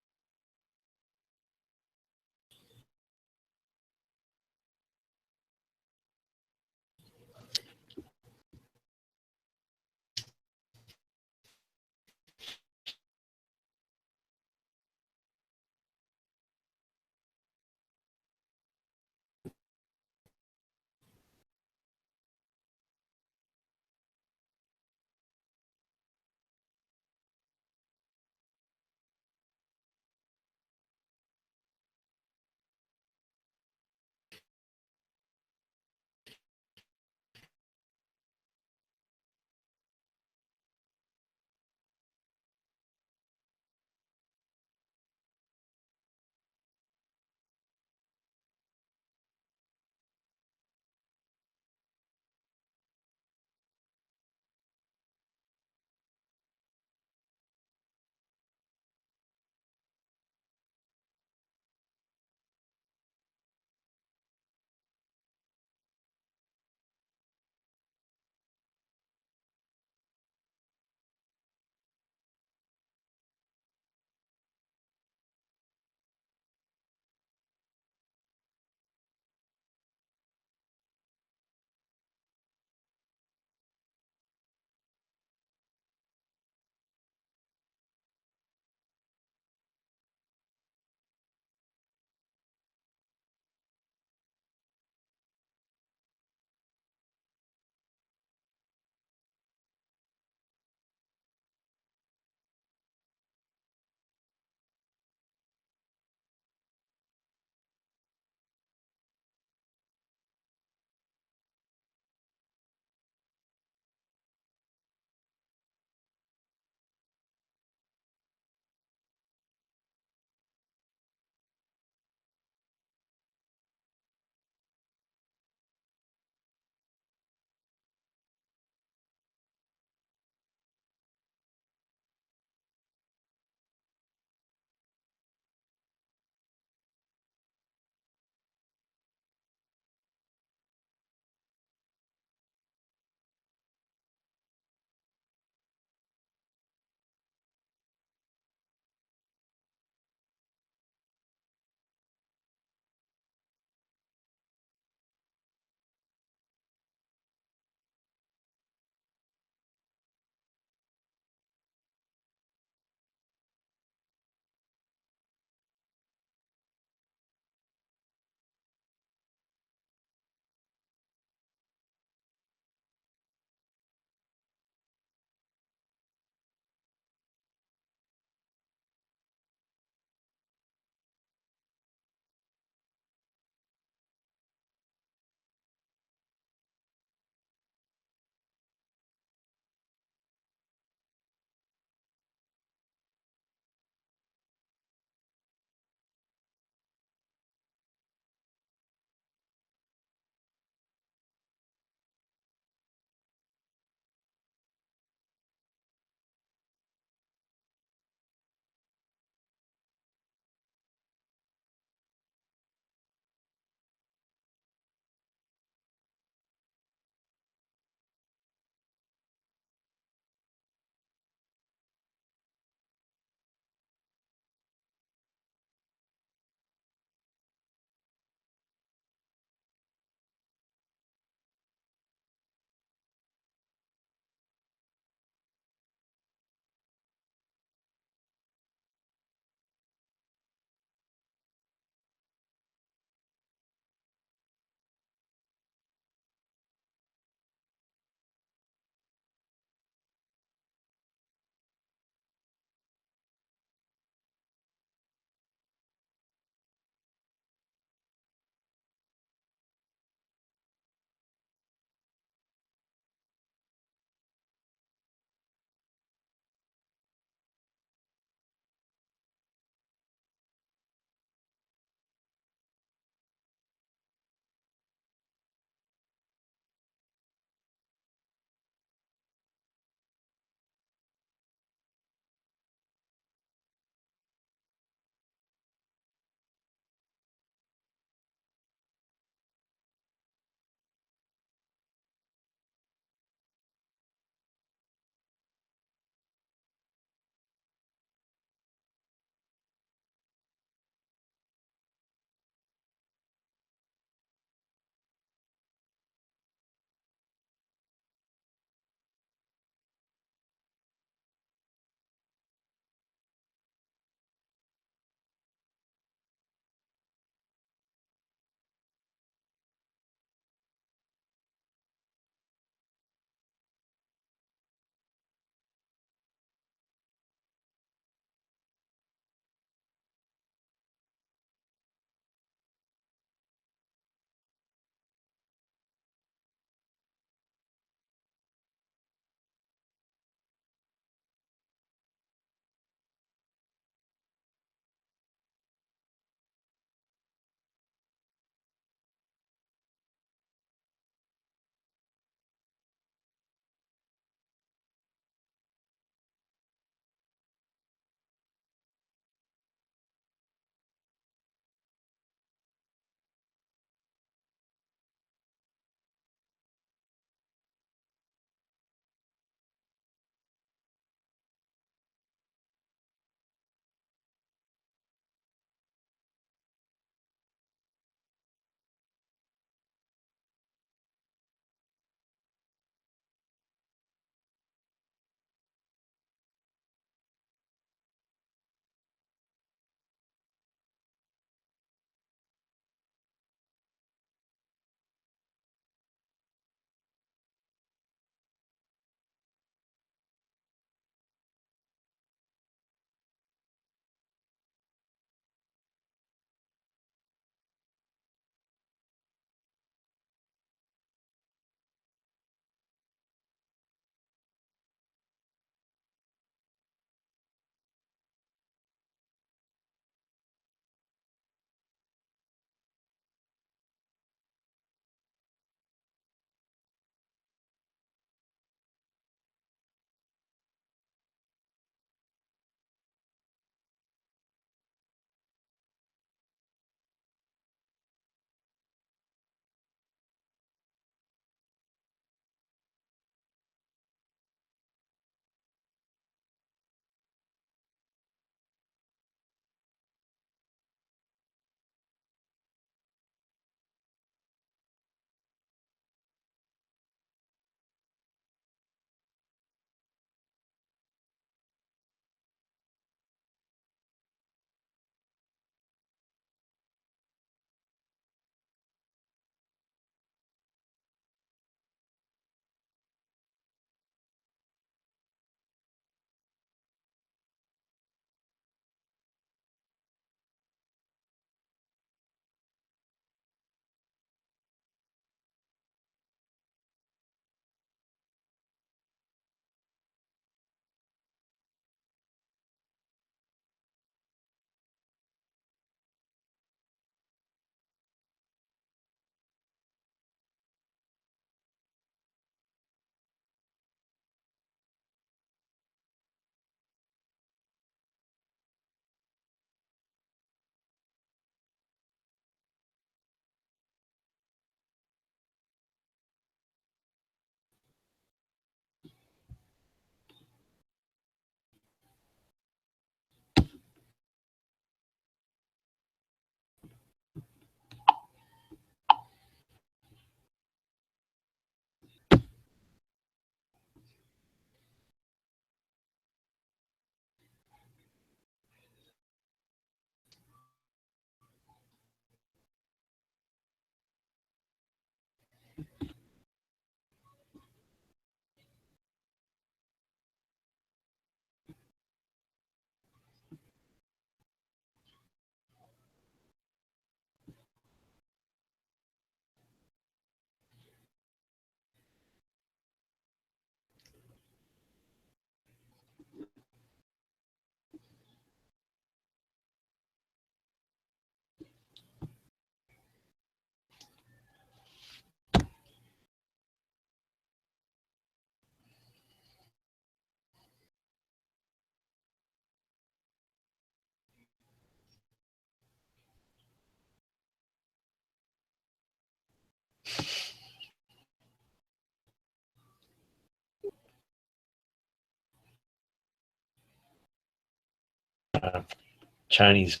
Chinese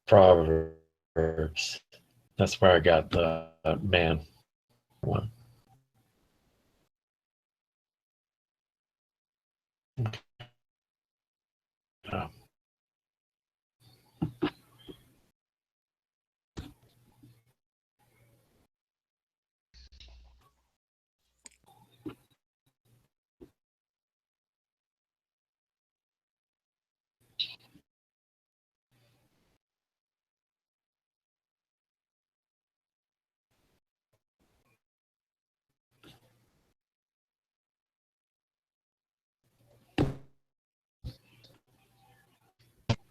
proverbs. That's where I got the man one. Uh,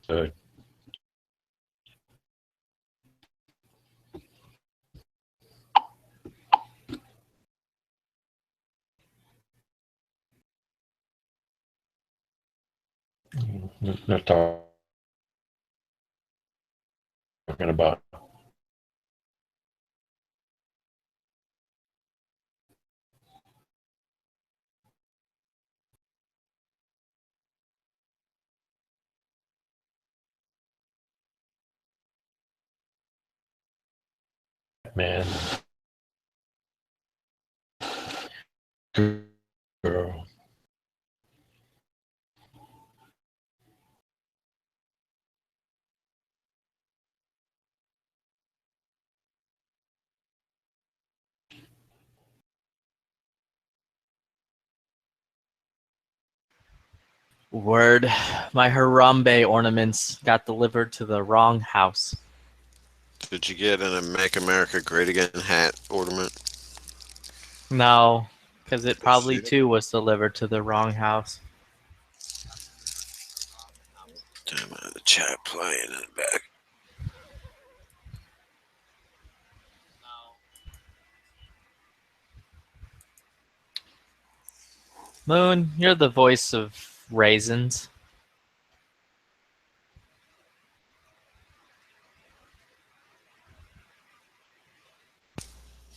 Good. Not talking about man, girl. Word. My Harambe ornaments got delivered to the wrong house. Did you get an Make America Great Again hat ornament? No, because it probably See it? too was delivered to the wrong house. Damn it, the chat playing in the back. Moon, you're the voice of raisins.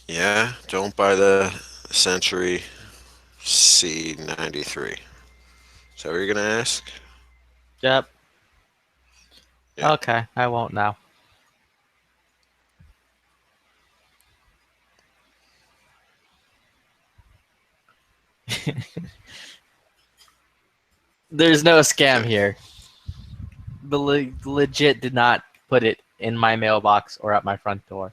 Yeah, don't buy the Century C93. Is that what you're gonna ask? Yep. Yeah. Okay, I won't now. There's no scam here. The legit did not put it in my mailbox or at my front door.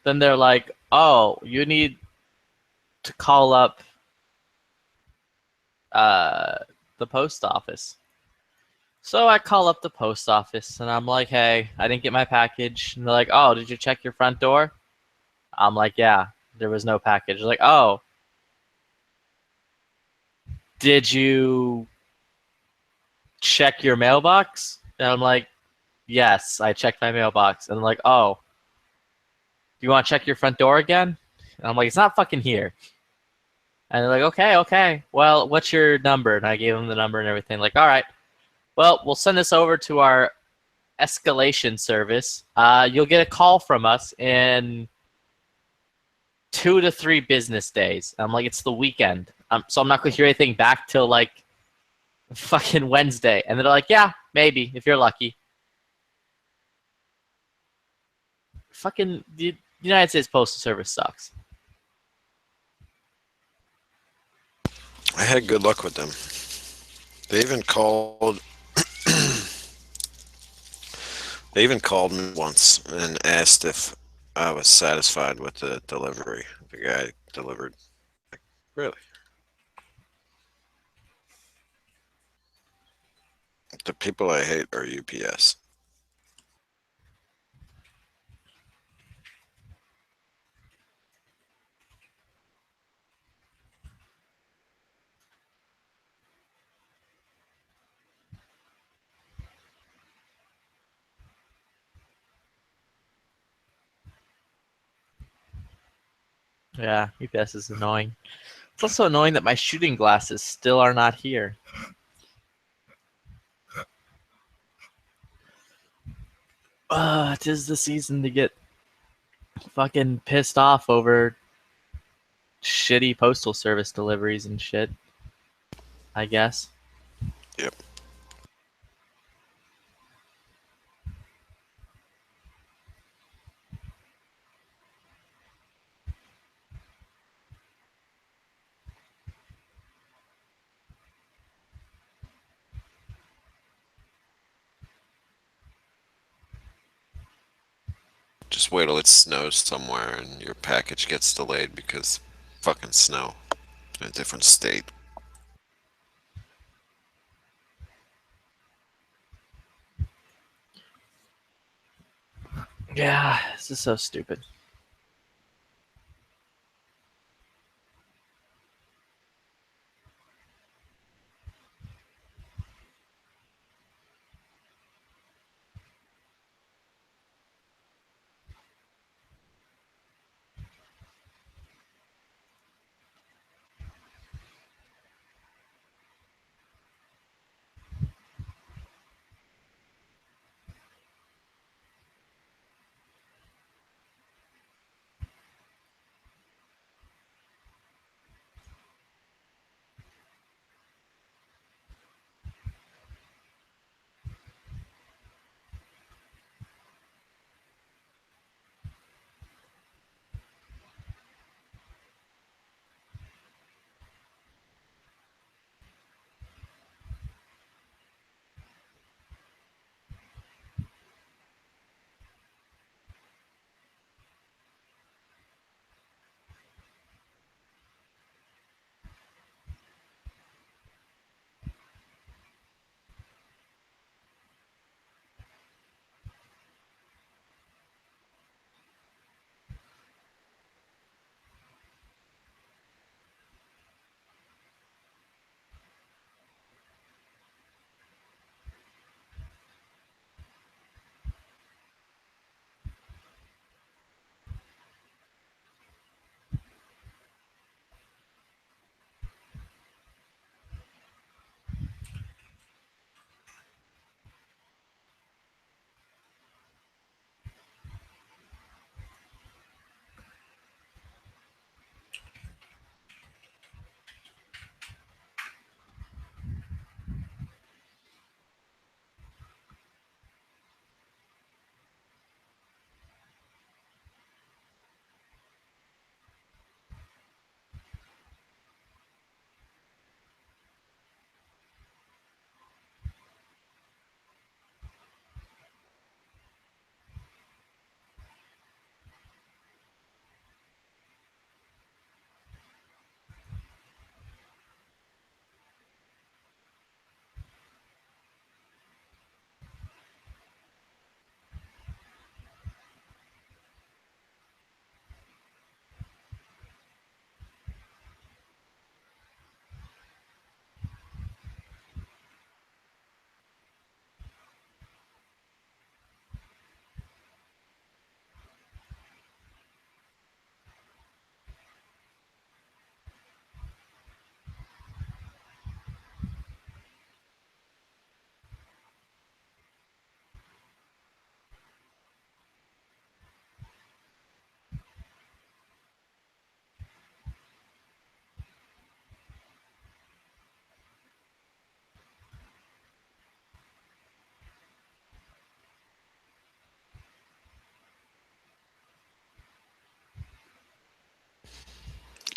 Then they're like, "Oh, you need to call up the post office." So I call up the post office and I'm like, "Hey, I didn't get my package." And they're like, "Oh, did you check your front door?" I'm like, "Yeah, there was no package." They're like, "Oh, did you check your mailbox?" And I'm like, "Yes, I checked my mailbox." And they're like, "Oh, do you want to check your front door again?" And I'm like, "It's not fucking here." And they're like, okay. Well, what's your number? And I gave them the number and everything. Like, all right. Well, we'll send this over to our escalation service. You'll get a call from us in 2 to 3 business days. I'm like, it's the weekend. So I'm not going to hear anything back till like fucking Wednesday. And they're like, yeah, maybe, if you're lucky. Fucking the United States Postal Service sucks. I had good luck with them. They even called. They even called me once and asked if I was satisfied with the delivery. The guy delivered. Like, really? The people I hate are UPS. Yeah, UPS is annoying. It's also annoying that my shooting glasses still are not here. 'Tis the season to get fucking pissed off over shitty postal service deliveries and shit, I guess. Yep. Just wait till it snows somewhere and your package gets delayed because fucking snow in a different state. Yeah, this is so stupid.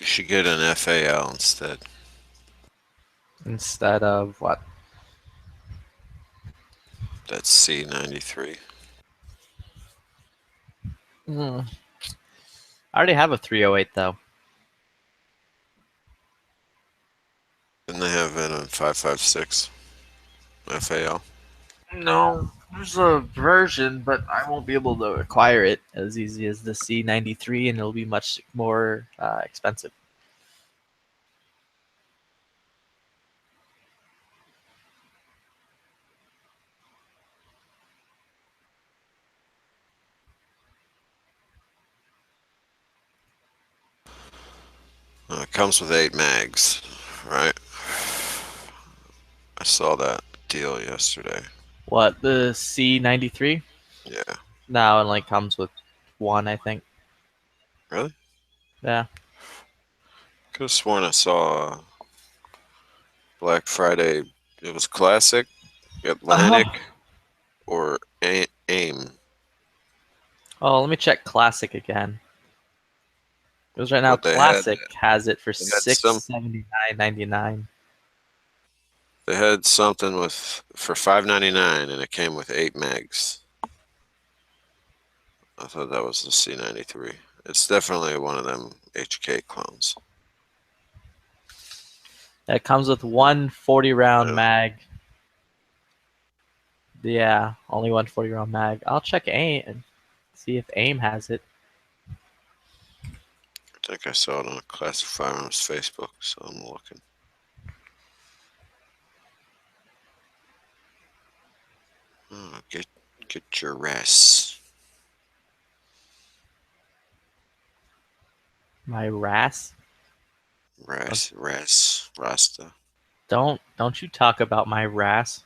You should get an FAL instead. Instead of what? That's C93. I already have a 308 though. Didn't they have it on 556 FAL? No, there's a version, but I won't be able to acquire it as easy as the C93, and it'll be much more expensive. It comes with 8 mags, right? I saw that deal yesterday. What, the C93? Yeah. No, it only comes with one, I think. Really? Yeah. Could have sworn I saw Black Friday. It was Classic, Atlantic, or AIM. Oh, let me check Classic again. Because right now But Classic has it for they had some. $679.99. They had something for $5.99, and it came with 8 megs. I thought that was the C93. It's definitely one of them HK clones. It comes with one 40-round Yeah. mag. Yeah, only one 40-round mag. I'll check AIM and see if AIM has it. I think I saw it on Classic Firearms Facebook, so I'm looking. Oh, get your rest. My RAS. Rasta. Don't you talk about my RAS.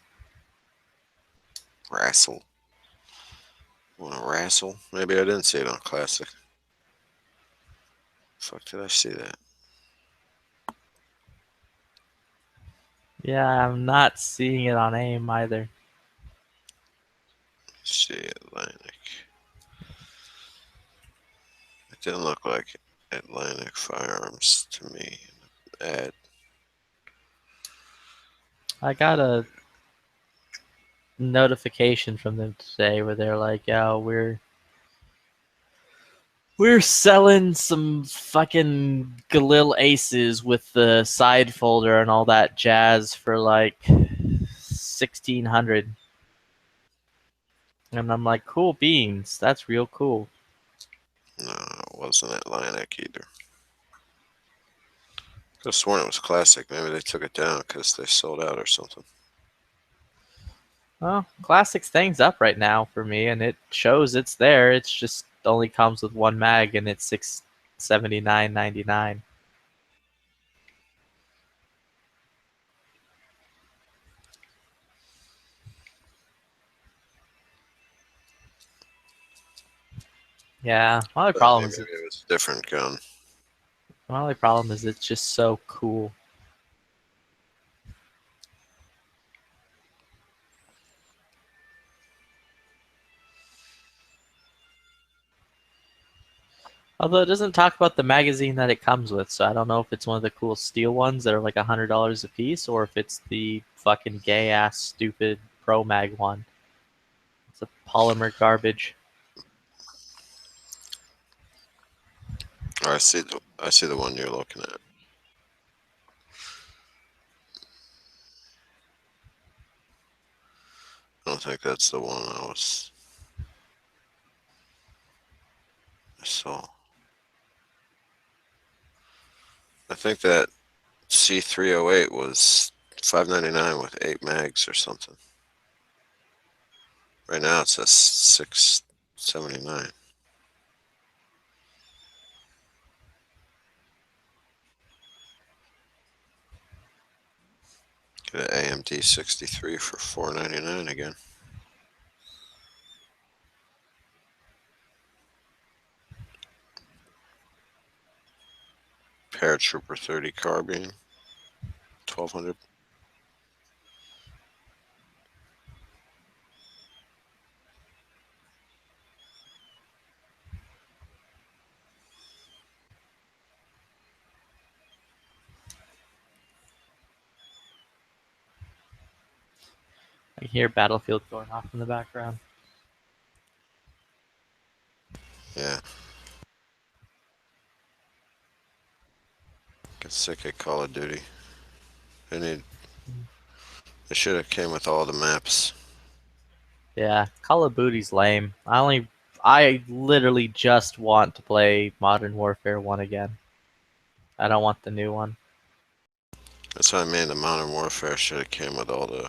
Wrestle. Wanna wrestle? Maybe I didn't see it on Classic. Fuck, did I see that? Yeah, I'm not seeing it on AIM either. See Atlantic. It didn't look like Atlantic Firearms to me. Ad. I got a notification from them today where they're like, "Yeah, we're selling some fucking Galil Aces with the side folder and all that jazz for like 1,600." And I'm like, "Cool beans. That's real cool." No, it wasn't Atlantic either. Could have sworn it was Classic. Maybe they took it down because they sold out or something. Well, Classic's thing's up right now for me, and it shows it's there. It's just only comes with one mag, and it's $679.99. Yeah, my only But problem maybe is it was a different gun. it's just so cool. Although it doesn't talk about the magazine that it comes with, so I don't know if it's one of the cool steel ones that are like $100 a piece, or if it's the fucking gay ass stupid Pro Mag one. It's a polymer garbage. Oh, I see the one you're looking at. I don't think that's the one I saw. I think that C308 was $5.99 with 8 mags or something. Right now it says $6.79. Get an AMD 63 for $4.99 again. Paratrooper 30 carbine, 1200. I can hear Battlefield going off in the background. Yeah. Get sick of Call of Duty. They should have came with all the maps. Yeah, Call of Duty's lame. I literally just want to play Modern Warfare 1 again. I don't want the new one. That's what I mean. The Modern Warfare should have came with all the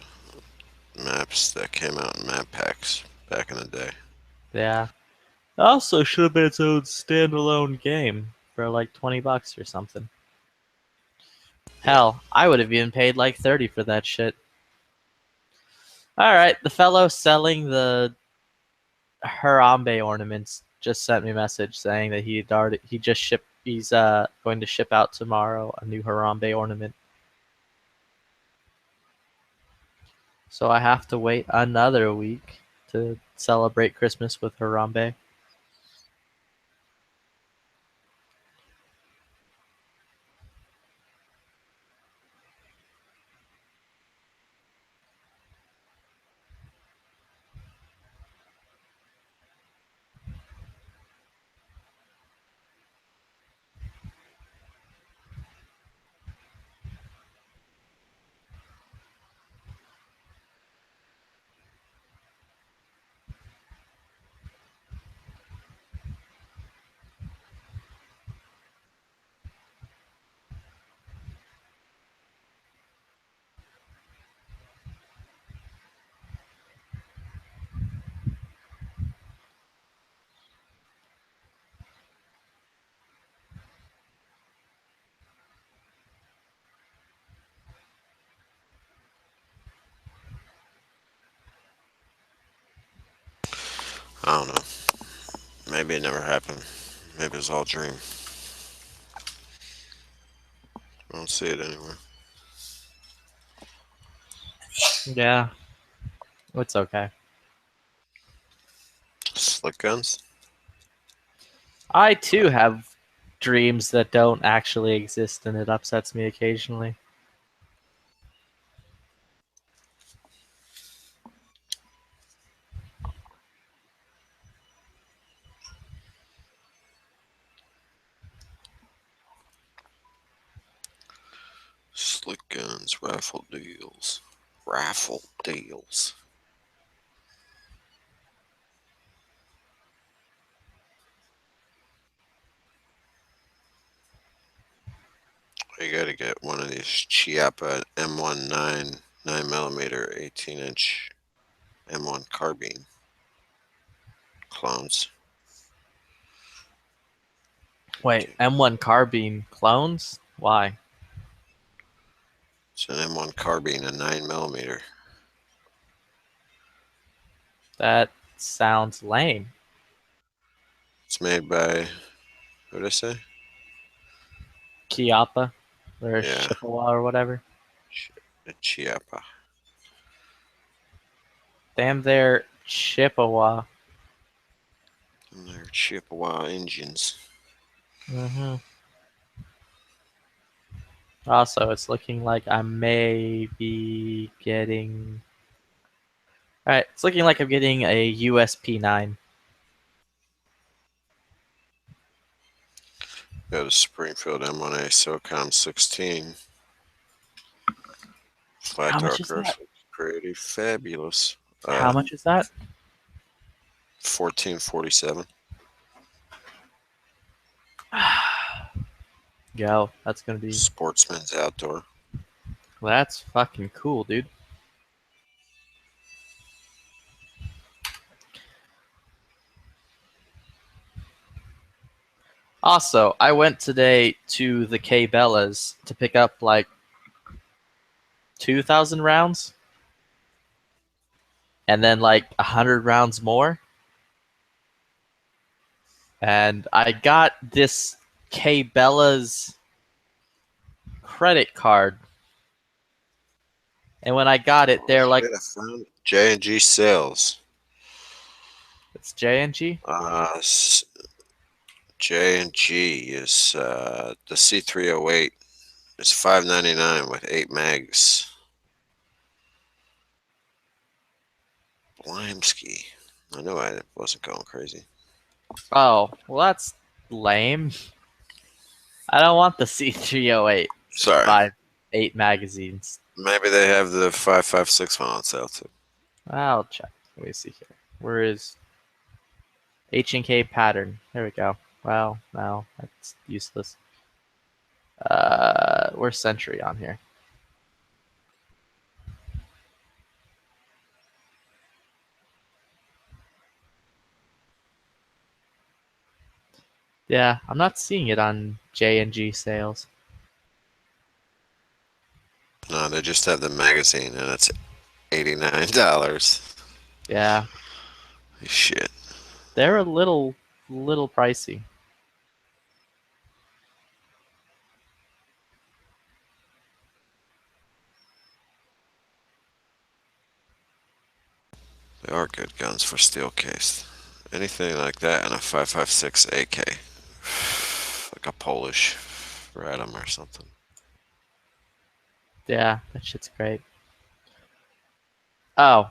maps that came out in map packs back in the day. Yeah. Also should have been its own standalone game for like $20 or something. Hell, I would have even paid like 30 for that shit. Alright, the fellow selling the Harambe Ornaments just sent me a message saying that he's going to ship out tomorrow a new Harambe ornament. So I have to wait another week to celebrate Christmas with Harambe. I don't know. Maybe it never happened. Maybe it was all a dream. I don't see it anywhere. Yeah, it's okay. Slick guns? I too have dreams that don't actually exist, and it upsets me occasionally. Slick guns, raffle deals. Raffle deals. You gotta get one of these Chiappa M19 9mm 18-inch M1 carbine clones. Wait, M1 carbine clones? Why? It's an M1 carbine, a 9mm. That sounds lame. It's made by, what did I say? Chiappa or Yeah. Chippewa or whatever. A Chiappa. Damn, they're Chippewa. And they're Chippewa engines. Mm-hmm. Also, it's looking like I may be getting... Alright, it's looking like I'm getting a USP9. Got a Springfield M1A SOCOM 16. Flat How much dark is earth. that? Pretty fabulous. How much is that? 1447. Yo, that's gonna be... Sportsman's Outdoor. That's fucking cool, dude. Also, I went today to the K Bellas to pick up like 2,000 rounds and then like 100 rounds more. And I got this K Bellas credit card. And when I got it, they're like, Shit, I found J&G sales. it's J&G? J&G is the C308 is $5.99 with 8 mags. Blimsky. I knew I wasn't going crazy. Oh, well, that's lame. I don't want the C308. Sorry. 8 magazines. Maybe they have the 5.56 one on sale too. I'll check. Let me see here. Where is H&K pattern? There we go. Well, no, that's useless. Where's Century on here? Yeah, I'm not seeing it on J&G sales. No, they just have the magazine and it's $89. Yeah. Shit. They're a little pricey. They are good guns for steel cased. Anything like that and a 5.56 AK, like a Polish Radom or something. Yeah, that shit's great. Oh,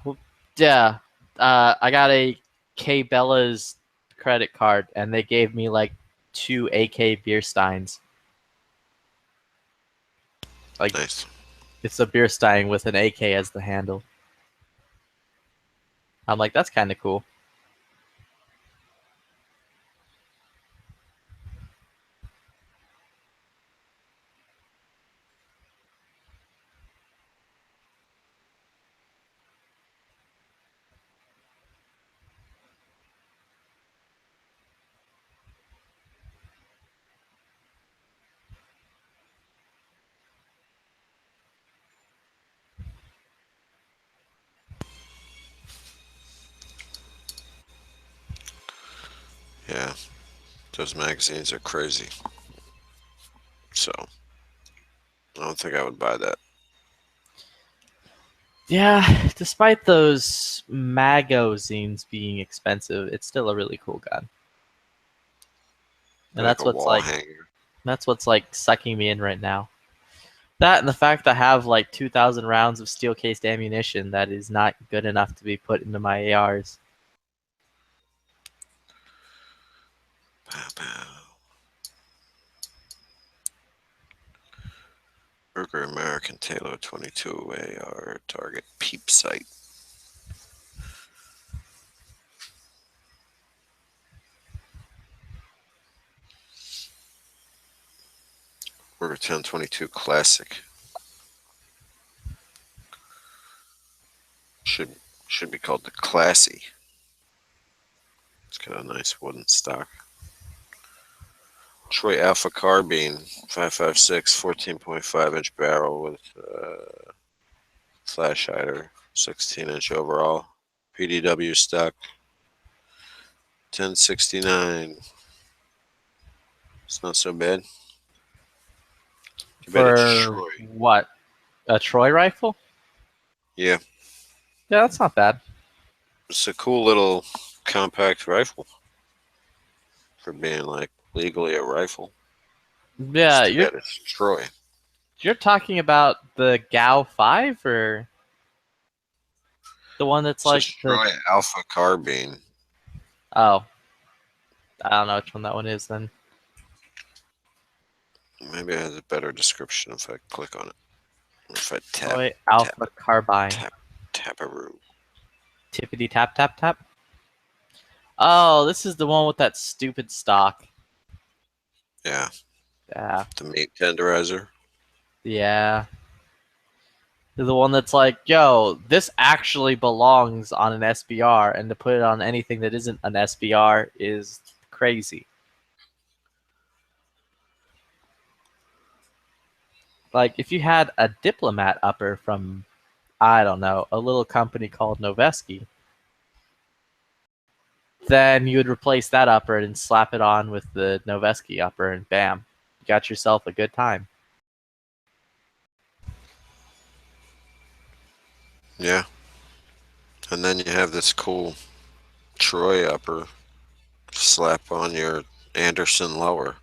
yeah. I got a K Bella's credit card, and they gave me like 2 AK beer steins. Like, Nice. it's a beer stein with an AK as the handle. I'm like, that's kind of cool. Yeah, those magazines are crazy. So, I don't think I would buy that. Yeah, despite those magazines being expensive, it's still a really cool gun. And Like that's a what's wall like hanger. that's what's like sucking me in right now. That and the fact that I have like 2,000 rounds of steel cased ammunition that is not good enough to be put into my ARs. Pow, pow. Burger American Taylor 22 AR target peep sight. Burger 1022 Classic. Should be called the Classy. It's got a nice wooden stock. Troy Alpha Carbine 5.56 14.5-inch barrel with flash hider, 16-inch overall, PDW stock, 1069. It's not so bad. You bet it's For Troy. what? A Troy rifle? Yeah, Yeah, that's not bad. it's a cool little compact rifle for being like legally a rifle. Yeah, It's too bad it's Troy. you're talking about the GAU 5 or the one that's It's like a Troy Alpha Carbine. Oh. I don't know which one that one is then. Maybe it has a better description if I click on it. Or if I tap, Troy Alpha Carbine. taparoo. Tippity tap tap tap. Oh, this is the one with that stupid stock. Yeah, Yeah. the meat tenderizer. Yeah. The one that's like, yo, this actually belongs on an SBR, and to put it on anything that isn't an SBR is crazy. Like, if you had a Diplomat upper from, I don't know, a little company called Noveski, then you would replace that upper and slap it on with the Noveski upper, and bam, you got yourself a good time. Yeah. And then you have this cool Troy upper. Slap on your Anderson lower.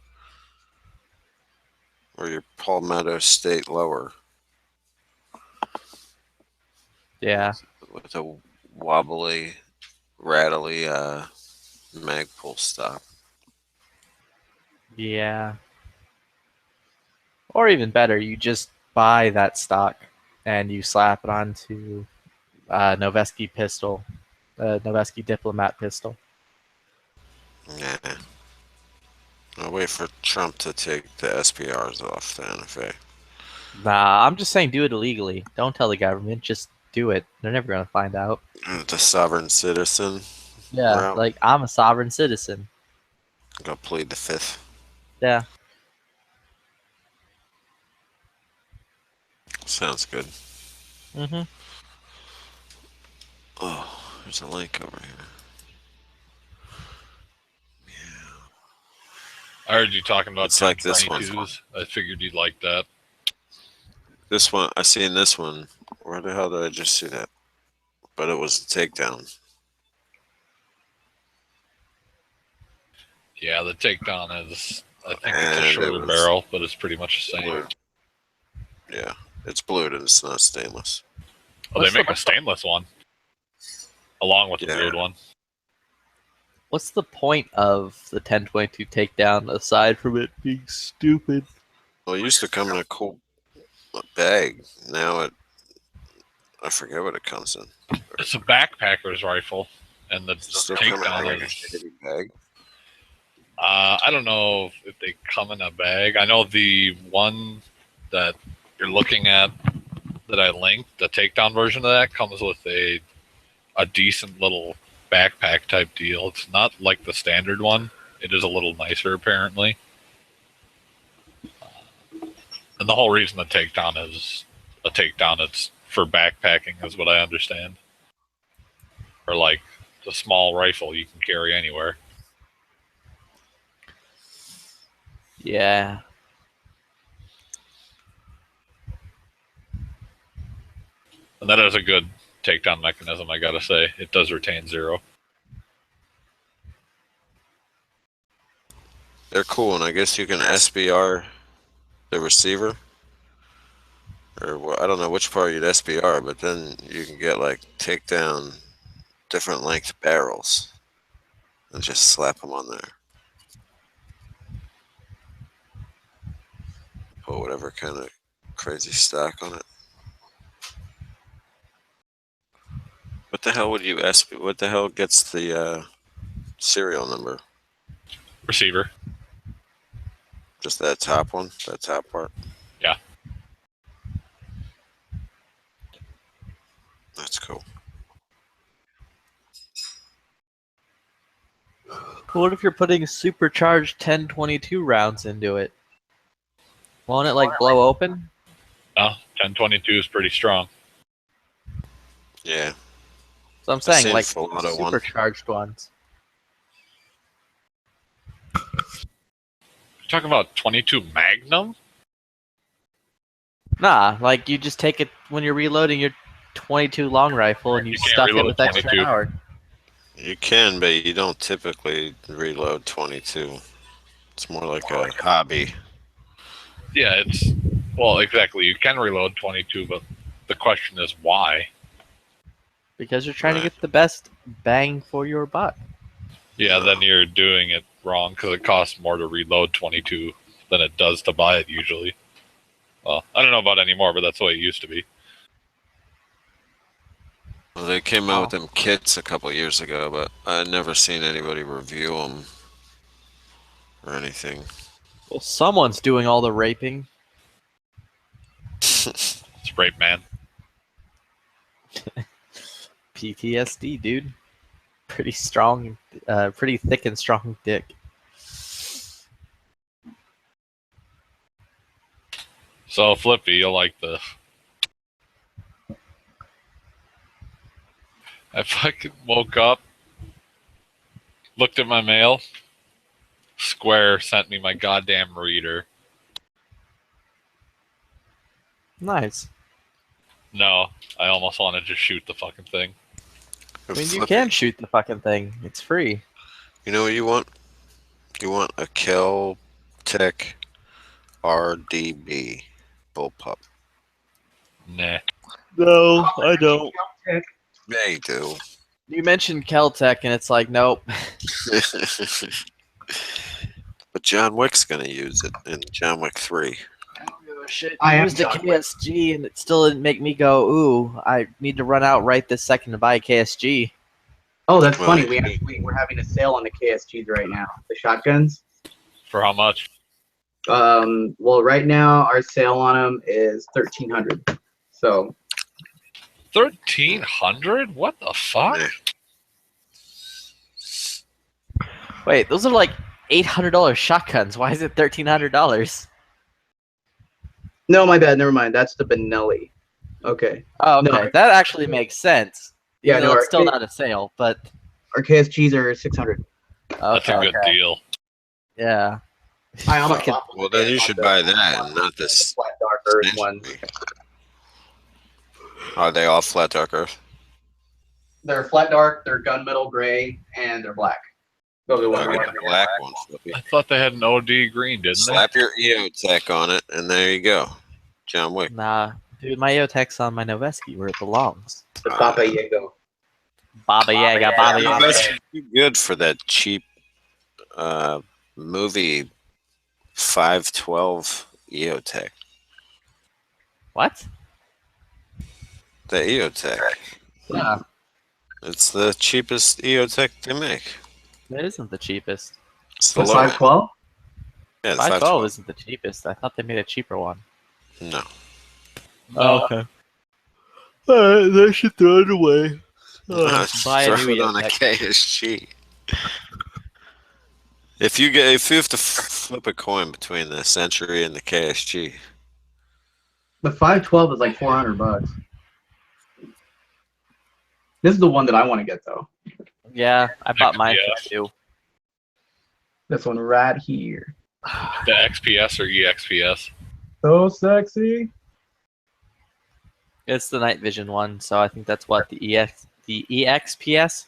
Or your Palmetto State lower. Yeah. With a wobbly, rattly Magpul stop. Yeah. Or even better, you just buy that stock and you slap it onto Noveski pistol, Noveski Diplomat pistol. Yeah. I'll wait for Trump to take the SPRs off the NFA. Nah, I'm just saying do it illegally. Don't tell the government. Just do it. They're never going to find out. The sovereign citizen Yeah, route. like I'm a sovereign citizen. Go plead the fifth. Yeah. Sounds good. Mm-hmm. Oh, there's a link over here. I heard you talking about It's like this one. 1022s. I figured you'd like that. This one, I seen this one. Where the hell did I just see that? But it was a takedown. Yeah, the takedown is, I think And it's a it shorter was barrel, but it's pretty much the same. blued. Yeah, it's blued and it's not stainless. Oh, they make a stainless one along with the Yeah. blued one. What's the point of the 1022 takedown aside from it being stupid? Well, it used to come in a cool bag. Now I forget what it comes in. It's a backpacker's rifle, and the Does it still come in takedown like a is. shitty bag? I don't know if they come in a bag. I know the one that you're looking at that I linked, the takedown version of that, comes with a decent little backpack type deal. It's not like the standard one. It is a little nicer apparently. And the whole reason the takedown is a takedown, it's for backpacking, is what I understand. Or like the small rifle you can carry anywhere. Yeah. And that is a good takedown mechanism, I gotta say. It does retain 0. They're cool, and I guess you can SBR the receiver. Or well, I don't know which part you'd SBR, but then you can get like take down different length barrels and just slap them on there. Put whatever kind of crazy stock on it. What the hell would you SB? What the hell gets the serial number? Receiver. Just that top one, that top part. Yeah. That's cool. What if you're putting supercharged 1022 rounds into it? Won't it like blow open? No, 1022 is pretty strong. Yeah. So I'm saying seen like full auto one. supercharged ones. You're talking about 22 Magnum? Nah, like you just take it when you're reloading your 22 long rifle and you, You can't stuff it reload with extra 22. power. You can, but you don't typically reload 22. It's more like a hobby. Yeah, it's well, exactly. You can reload 22, but the question is why? Because you're trying Right. to get the best bang for your buck. Yeah, then you're doing it wrong because it costs more to reload 22 than it does to buy it usually. Well, I don't know about anymore, but that's the way it used to be. Well, they came out with them kits a couple years ago, but I'd never seen anybody review them or anything. Well, someone's doing all the raping. It's Rape Man. PTSD, dude. Pretty strong, pretty thick and strong dick. So, Flippy, you'll like this. I fucking woke up, looked at my mail. Square sent me my goddamn reader. Nice. No, I almost wanted to shoot the fucking thing. I mean, you can shoot the fucking thing. It's free. You know what you want? You want a Kel-Tec RDB bullpup. Nah. No, I don't. Yeah, you do. You mentioned Kel-Tec, and it's like, nope. But John Wick's gonna use it in John Wick 3. Shit, I I am used a John KSG, and it still didn't make me go, ooh, I need to run out right this second to buy a KSG. Oh, that's Well, funny. We're having a sale on the KSGs right now. The shotguns. For how much? Well, right now our sale on them is $1,300. So 1,300? What the fuck? Yeah. Wait, those are like $800 shotguns. Why is it $1,300? no, my bad. Never mind. That's the Benelli. Okay. Oh, okay. No. That actually makes sense. Yeah, Even no, though our, it's still not a sale, but our KSGs are $600. okay. That's a good deal. Yeah. I almost Fucking- bought one Well, then again you on should the- buy that, on and not the this. Flat Dark Earth one. Are they all flat dark earth? They're flat dark, they're gunmetal gray, and they're black. Those are the ones I'll I get want. the black one. Flippy. I thought they had an OD green, didn't Slap your EOTech on it, and there you go. John Wick. Nah, dude, my EOTech's on my Noveski where it belongs. The Papa Yago. Baba Yaga, Baba Yeah, Yaga. that's too good for that cheap movie 512 EOTech. What? The EOTech. Yeah. It's the cheapest EOTech they make. That isn't the cheapest. It's the The low end. 512? Yeah, the 512 isn't the cheapest. I thought they made a cheaper one. No. No. okay. Alright, they should throw it away. Buy a Throw new it on a EOTech. KSG. If you have to flip a coin between the Century and the KSG, The 512 is like $400. This is the one that I want to get though. Yeah, I bought mine XPS. for 2. This one right here. The XPS or EXPS. So sexy. It's the night vision one, so I think that's what the EXPS.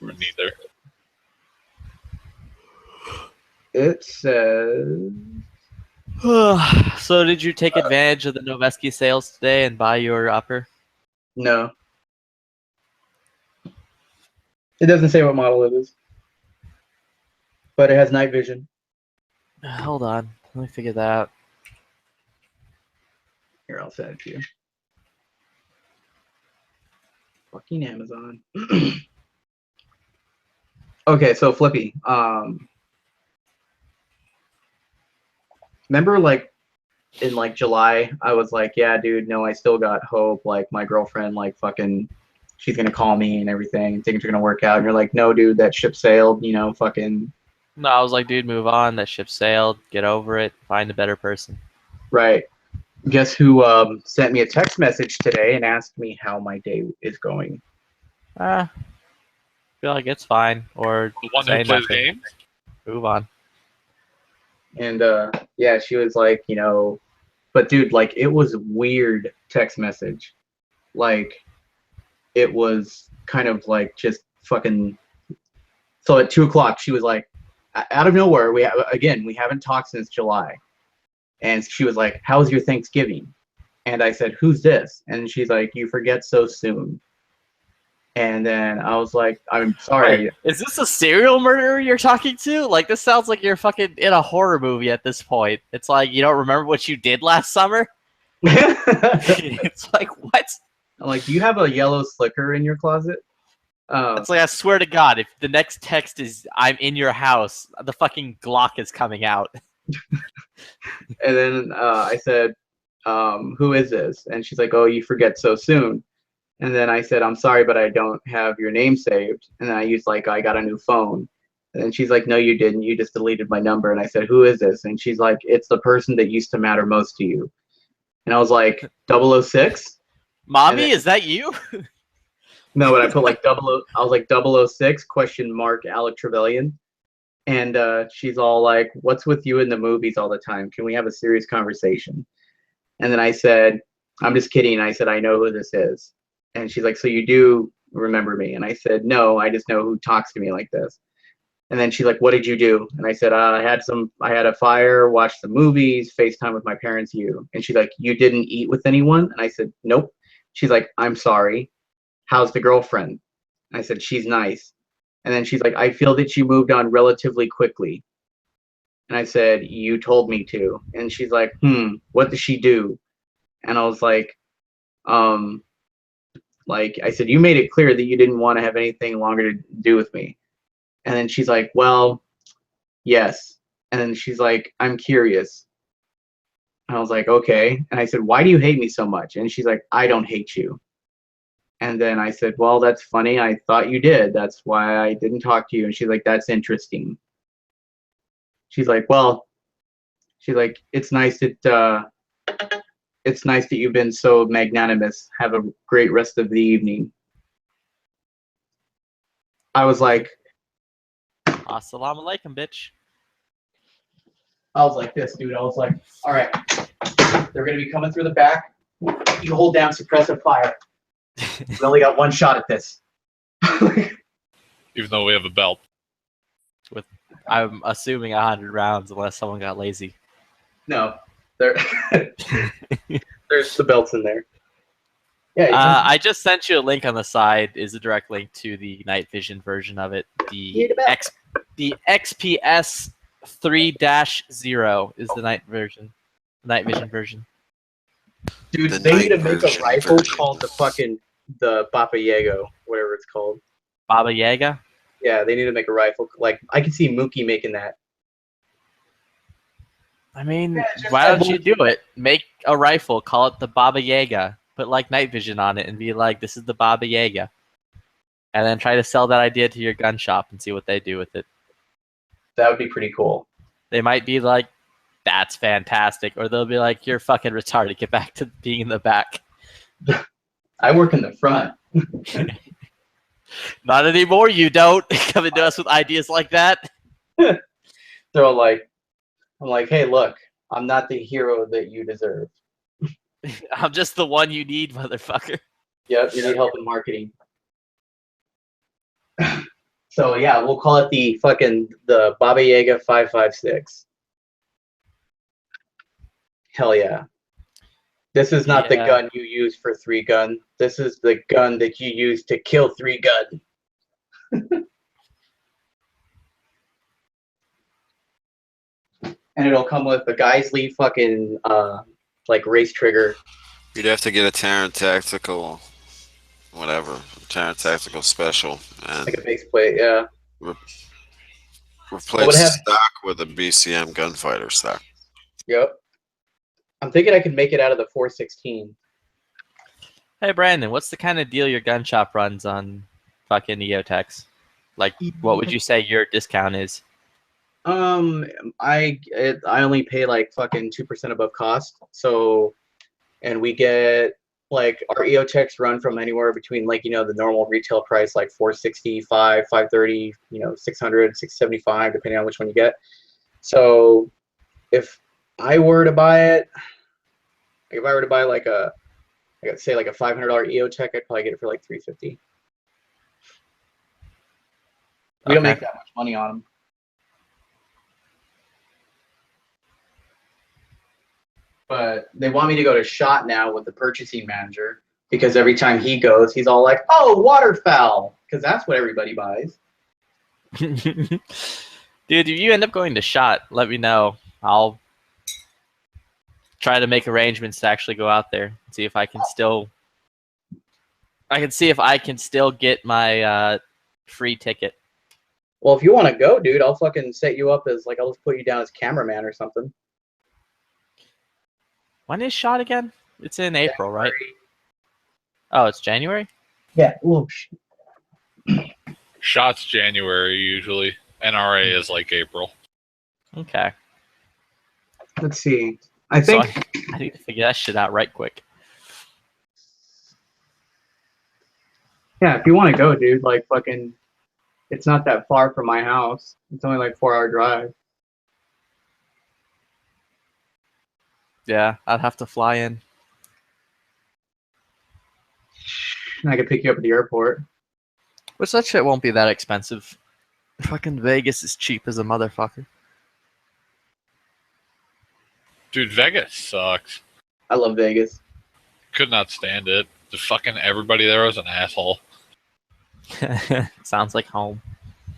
Or neither. It says So did you take advantage of the Noveski sales today and buy your upper? no. It doesn't say what model it is, but it has night vision. Hold on, let me figure that out. Here, I'll send it to you. Fucking Amazon. Okay, so Flippy. Remember, like in like July, I was like, "Yeah, dude, no, I still got hope. Like my girlfriend, like fucking, she's gonna call me and everything. Things are gonna work out." And you're like, "No, dude, that ship sailed. You know, fucking No, I was like, dude, move on. That ship sailed. Get over it. Find a better person. right." Guess who sent me a text message today and asked me how my day is going? Feel like it's fine. Or The one say who plays nothing. games? Move on. And yeah, she was like, you know, but dude, like it was weird text message. Like it was kind of like just fucking. So at 2:00, she was like, out of nowhere, we haven't talked since July, and she was like, "How's your Thanksgiving?" And I said, "Who's this?" And she's like, "You forget so soon." And then I was like, "I'm sorry." Wait, is this a serial murderer you're talking to? Like, this sounds like you're fucking in a horror movie at this point. It's like, you don't remember what you did last summer? It's like, what? I'm like, "Do you have a yellow slicker in your closet?" It's like, I swear to God, if the next text is, I'm in your house, the fucking Glock is coming out. And then I said, "Who is this?" And she's like, "Oh, you forget so soon." And then I said, "I'm sorry, but I don't have your name saved." And then I used like, "I got a new phone." And then she's like, "No, you didn't. You just deleted my number." And I said, "Who is this?" And she's like, "It's the person that used to matter most to you." And I was like, 006? Mommy, And then- is that you? No, but I put like I was like 006 ? Alec Trevelyan. And she's all like, "What's with you in the movies all the time? Can we have a serious conversation?" And then I said, "I'm just kidding." I said, "I know who this is." And she's like, "So you do remember me?" And I said, "No, I just know who talks to me like this." And then she's like, "What did you do?" And I said, I had a fire, watched some movies, FaceTime with my parents, you." And she's like, "You didn't eat with anyone?" And I said, "Nope." She's like, "I'm sorry. How's the girlfriend?" And I said, "She's nice." And then she's like, "I feel that you moved on relatively quickly." And I said, "You told me to." And she's like, "What does she do?" And I was like I said, "You made it clear that you didn't want to have anything longer to do with me." And then she's like, "Well, yes." And then she's like, "I'm curious." And I was like, "Okay." And I said, "Why do you hate me so much?" And she's like, "I don't hate you." And then I said, "Well, that's funny. I thought you did. That's why I didn't talk to you." And she's like, "That's interesting." She's like, "Well," she's like, it's nice that you've been so magnanimous. Have a great rest of the evening." I was like, Assalamu alaikum, bitch. I was like this, dude. I was like, all right, they're gonna be coming through the back. You hold down suppressive fire. We only got one shot at this. Even though we have a belt. I'm assuming 100 rounds unless someone got lazy. No, there's the belts in there. Yeah, I just sent you a link on the side. Is a direct link to the night vision version of it. The XPS 3-0 is the night vision version. dude, The they need to night make a version rifle version. called the Baba Yago, whatever it's called. Baba Yaga. Yeah, they need to make a rifle. Like, I can see Mookie making that. I mean, Yeah, just why have don't you do it? Make a rifle, call it the Baba Yaga, put like night vision on it, and be like, "This is the Baba Yaga," and then try to sell that idea to your gun shop and see what they do with it. That would be pretty cool. They might be like, "That's fantastic," or they'll be like, "You're fucking retarded. Get back to being in the back." I work in the front. Not anymore. You don't come to us with ideas like that. So like, I'm like, hey, look, I'm not the hero that you deserve. I'm just the one you need, motherfucker. Yep, you need help in marketing. So yeah, we'll call it the Baba Yaga 5.56. Hell yeah. This is not the Yeah. gun you use for 3 gun. This is the gun that you use to kill 3 gun. And it'll come with a Geisley fucking like race trigger. You'd have to get a Terran Tactical, whatever, Terran Tactical Special, and Like a base plate, yeah. replace would the have- stock with a BCM gunfighter stock. Yep. I'm thinking I could make it out of the 416. Hey, Brandon, what's the kind of deal your gun shop runs on fucking EOTechs? Like, what would you say your discount is? I only pay like fucking 2% above cost. So, and we get like our EO checks run from anywhere between like, you know, the normal retail price, like 465, 530, you know, 600, 675, depending on which one you get. So if I were to buy it, like if I were to buy like a, like say like a $500 EO check, I'd probably get it for like 350. We don't Okay. make that much money on them. But they want me to go to SHOT now with the purchasing manager because every time he goes, he's all like, "Oh, waterfowl," because that's what everybody buys. Dude, if you end up going to SHOT, let me know. I'll try to make arrangements to actually go out there and see if I can still. I can see if I can still get my free ticket. Well, if you want to go, dude, I'll fucking set you up as like I'll just put you down as cameraman or something. When is SHOT again? It's in April, right? Oh, it's January? Yeah. Ooh, Shots January usually. NRA is like April. Okay. let's see. I So think I need to figure that shit out right quick. yeah, if you want to go, dude, like fucking, it's not that far from my house. It's only like 4-hour drive. Yeah, I'd have to fly in. And I could pick you up at the airport. Which that shit won't be that expensive. Fucking Vegas is cheap as a motherfucker. Dude, Vegas sucks. I love Vegas. Could not stand it. The fucking everybody there was an asshole. Sounds like home.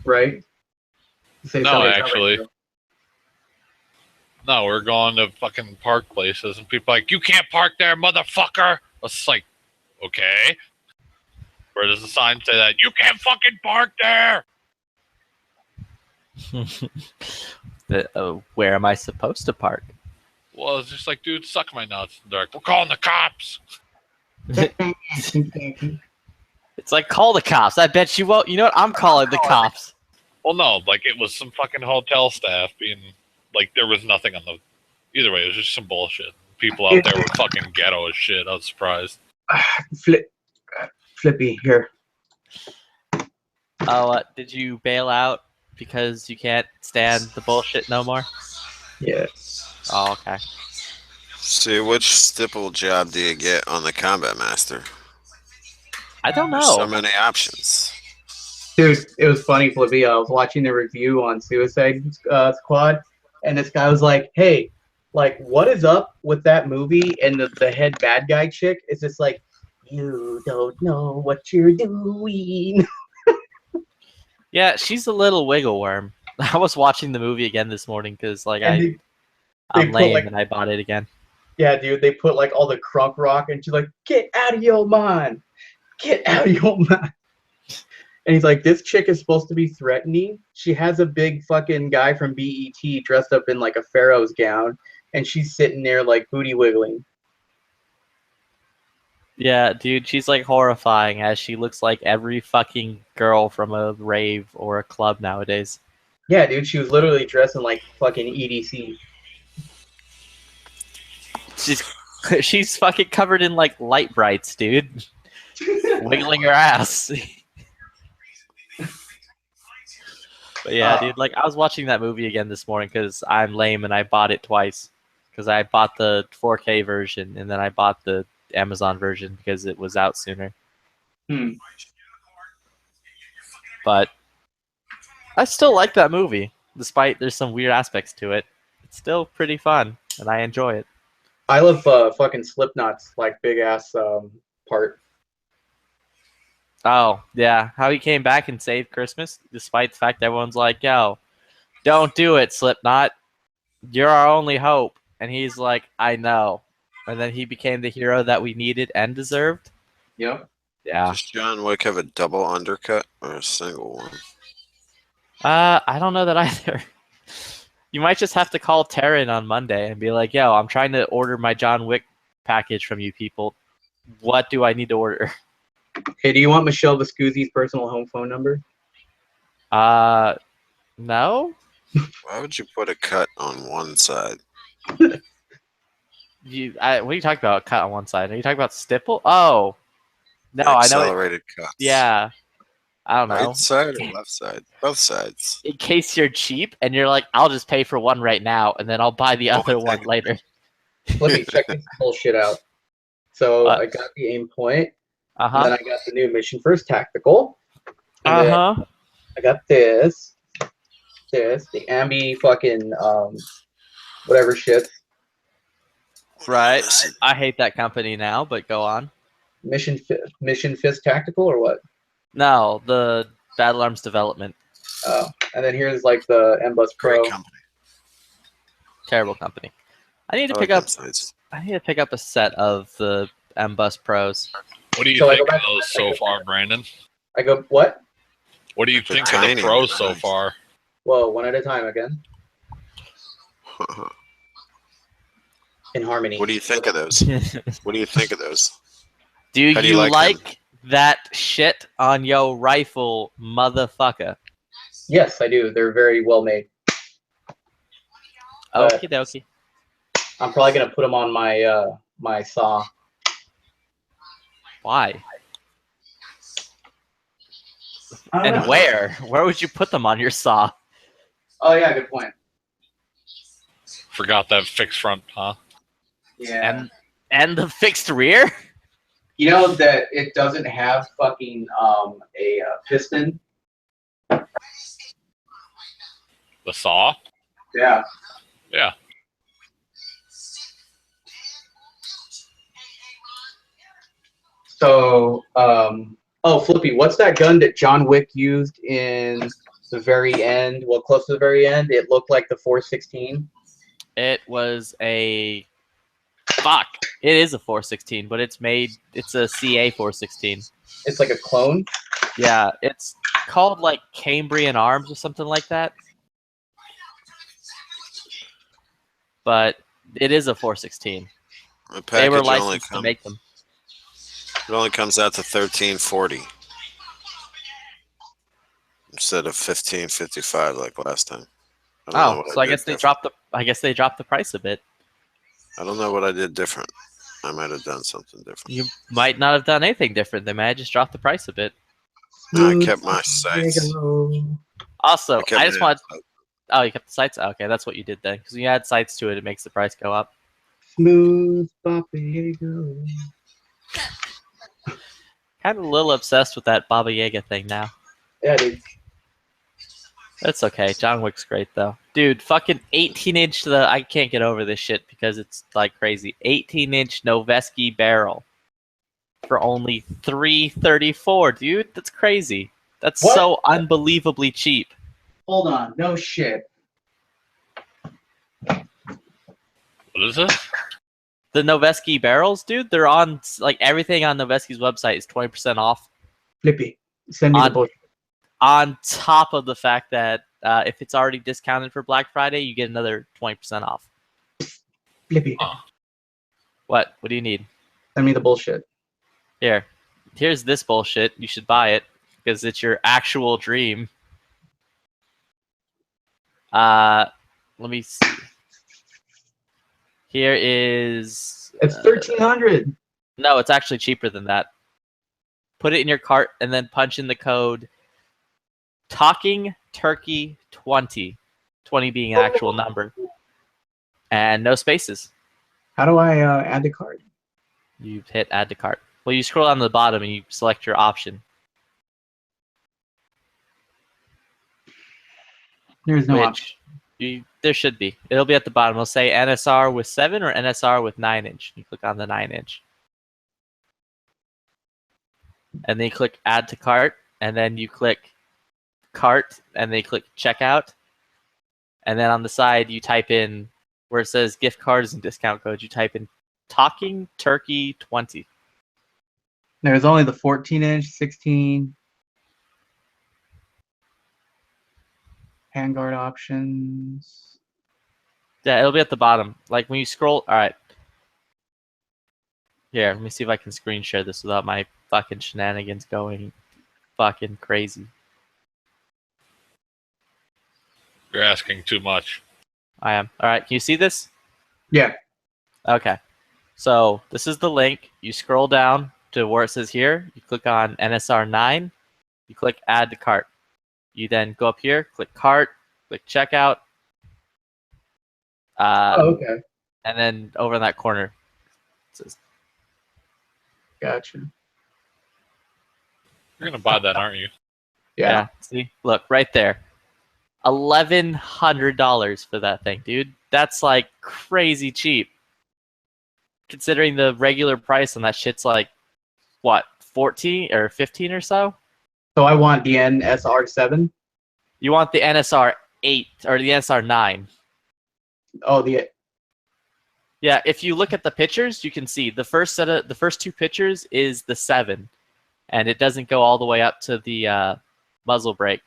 Right? Say No, somebody's not actually. ready to No, we're going to fucking park places and people like, you can't park there, motherfucker. I was like, okay. Where does the sign say that? You can't fucking park there. Where am I supposed to park? Well, it's just like, dude, suck my nuts. They're like, we're calling the cops. go. It's like, call the cops. I bet you won't. You know what? I'm calling the cops. Well, no, like it was some fucking hotel staff being like, there was nothing on the. Either way, it was just some bullshit. People out there were fucking ghetto as shit. I was surprised. Flippy, here. Oh, did you bail out because you can't stand the bullshit no more? Yeah. Oh, okay. See, which stipple job do you get on the Combat Master? I don't There's so know. many options. Dude, it was funny, Flippy. I was watching the review on Suicide Squad, and this guy was like, hey, like, what is up with that movie? And the head bad guy chick is just like, you don't know what you're doing. Yeah, she's a little wiggle worm. I was watching the movie again this morning because, like, And they I'm put, lame like- and I bought it again. Yeah, dude, they put like all the crunk rock, and she's like, get out of your mind. Get out of your mind. And he's like, this chick is supposed to be threatening. She has a big fucking guy from BET dressed up in like a pharaoh's gown, and she's sitting there like booty wiggling. Yeah, dude, she's like horrifying as she looks like every fucking girl from a rave or a club nowadays. Yeah, dude, she was literally dressing like fucking EDC. She's fucking covered in like light brights, dude. Wiggling her ass. But yeah, dude, like I was watching that movie again this morning because I'm lame and I bought it twice. Because I bought the 4K version and then I bought the Amazon version because it was out sooner. Hmm. But I still like that movie, despite there's some weird aspects to it. It's still pretty fun, and I enjoy it. I love fucking Slipknot's like big ass part. Oh, yeah. How he came back and saved Christmas, despite the fact everyone's like, yo, don't do it, Slipknot. You're our only hope. And he's like, I know. And then he became the hero that we needed and deserved. Yep. Yeah. Does John Wick have a double undercut or a single one? I don't know that either. You might just have to call Taryn on Monday and be like, yo, I'm trying to order my John Wick package from you people. What do I need to order? Hey, do you want Michelle Viscuzzi's personal home phone number? No? Why would you put a cut on one side? What are you talking about? Cut on one side. Are you talking about stipple? Oh. No, I know. Accelerated cuts. Yeah. I don't know. Right side or left side? Both sides. In case you're cheap and you're like, I'll just pay for one right now and then I'll buy the other one later. Let me check this bullshit out. So What? I got the aim point, and Uh-huh. then I got the new Mission First Tactical. And then Uh-huh. I got this, the Ambi fucking whatever shit. Right. I hate that company now, but go on. Mission Fist Tactical or what? No, the Battle Arms Development. Oh, and then here's like the MBus Pro. Great company. Terrible company. I need to I pick like up that size. a set of the M-Bus Pros. What do you So I think go of back- those so far, Brandon? I go, what? What do you They're think of the tiny. pros so far? Whoa, one at a time again. In harmony. What do you think of those? What do you think of those? Do How do you you like like that shit on your rifle, motherfucker? Yes, I do. They're very well made. Okie dokie. I'm probably gonna put them on my my saw. Why? I don't And know. where? Where would you put them on your saw? Oh yeah, good point. Forgot that fixed front, huh? Yeah. And the fixed rear? You know that it doesn't have fucking a piston. The saw? Yeah. Yeah. So, oh, Flippy, what's that gun that John Wick used in the very end? Well, close to the very end, it looked like the 416. It was a... Fuck. It is a 416, but it's a CA 416. It's like a clone. Yeah, it's called like Cambrian Arms or something like that. But it is a 416. The They package were only licensed to make them. it only comes out to $13.40 instead of $15.55 like last time. I don't know Oh, what so I did guess they different. dropped the price a bit. I don't know what I did different. I might have done something different. You might not have done anything different. They might have just dropped the price a bit. No, I kept my sights. Also, I kept I it just in. want. Oh, you kept the sites. Okay, that's what you did then. Because when you add sites to it, it makes the price go up. Smooth Papago. Kind of a little obsessed with that Baba Yaga thing now. Yeah, dude. That's okay. John Wick's great though. Dude, fucking 18-inch I can't get over this shit because it's like crazy. 18-inch Noveski barrel for only $334, dude. That's crazy. That's What? so unbelievably cheap. Hold on. No shit. What is this? The Noveski barrels, dude, they're on like everything on Noveski's website is 20% off. Flippy. Send me the On- bullshit. On top of the fact that if it's already discounted for Black Friday, you get another 20% off. Flippy. What? What do you need? Send me the bullshit. Here's this bullshit. You should buy it because it's your actual dream. Let me see. Here is. It's 1,300. No, it's actually cheaper than that. Put it in your cart and then punch in the code Talking Turkey 20. 20 being an actual number. And no spaces. How do I add the card? You hit add to cart. Well, you scroll down to the bottom and you select your option. There's no option. There should be. It'll be at the bottom. It'll say NSR with 7 or NSR with 9-inch. You click on the 9-inch. And then you click add to cart. And then you click cart. And then you click checkout. And then on the side, you type in where it says gift cards and discount codes. You type in Talking Turkey 20. There's only the 14-inch, 16. Handguard options. Yeah, it'll be at the bottom. Like when you scroll. All right. Here, let me see if I can screen share this without my fucking shenanigans going fucking crazy. You're asking too much. I am. All right. Can you see this? Yeah. Okay. So this is the link. You scroll down to where it says here. You click on NSR 9. You click add to cart. You then go up here, click cart, click checkout. Okay. And then over in that corner, it says, Gotcha. You're gonna buy that, aren't you? Yeah. see, look right there. $1,100 for that thing, dude. That's like crazy cheap. Considering the regular price on that shit's like, what, 14 or 15 or so? So I want the NSR7. You want the NSR 8 or the NSR 9. Oh, the Yeah, if you look at the pictures, you can see the first two pictures is the 7, and it doesn't go all the way up to the muzzle brake.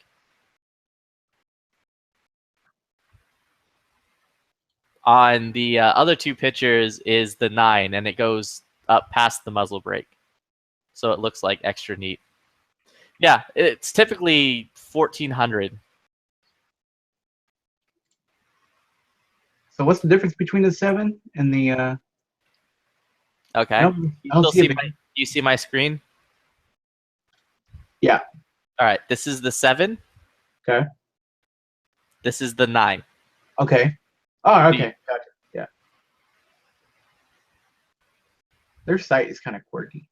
On the other two pictures is the 9, and it goes up past the muzzle brake, so it looks like extra neat. Yeah, it's typically 1,400. So what's the difference between the 7 and the? Okay. I don't see it. You see my screen? Yeah. All right. This is the 7. Okay. This is the 9. Okay. Oh, okay. Gotcha. Yeah. Their site is kind of quirky.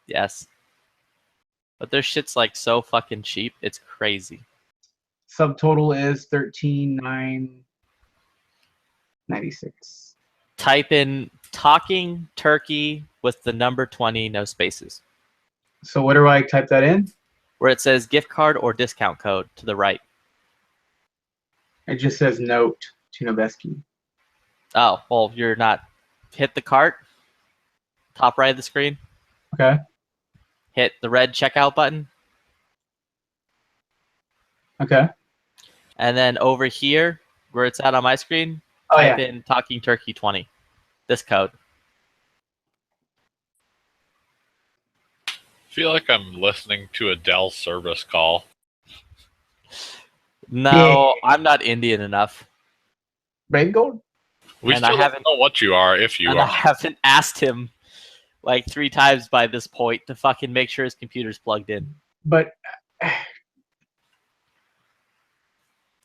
Yes. But their shit's like so fucking cheap. It's crazy. Subtotal is 13,996. Type in Talking Turkey with the number 20, no spaces. So what do I type that in? Where it says gift card or discount code to the right. It just says note to Noveski. Oh, well, you're not. Hit the cart. Top right of the screen. Okay. Hit the red checkout button. Okay. And then over here, where it's at on my screen, Oh, type yeah. in Talking Turkey 20. This code. I feel like I'm listening to a Dell service call. No, I'm not Indian enough. Brave Gold? We And still I don't haven't- know what you are, if you And I are. haven't asked him like 3 times by this point to fucking make sure his computer's plugged in. But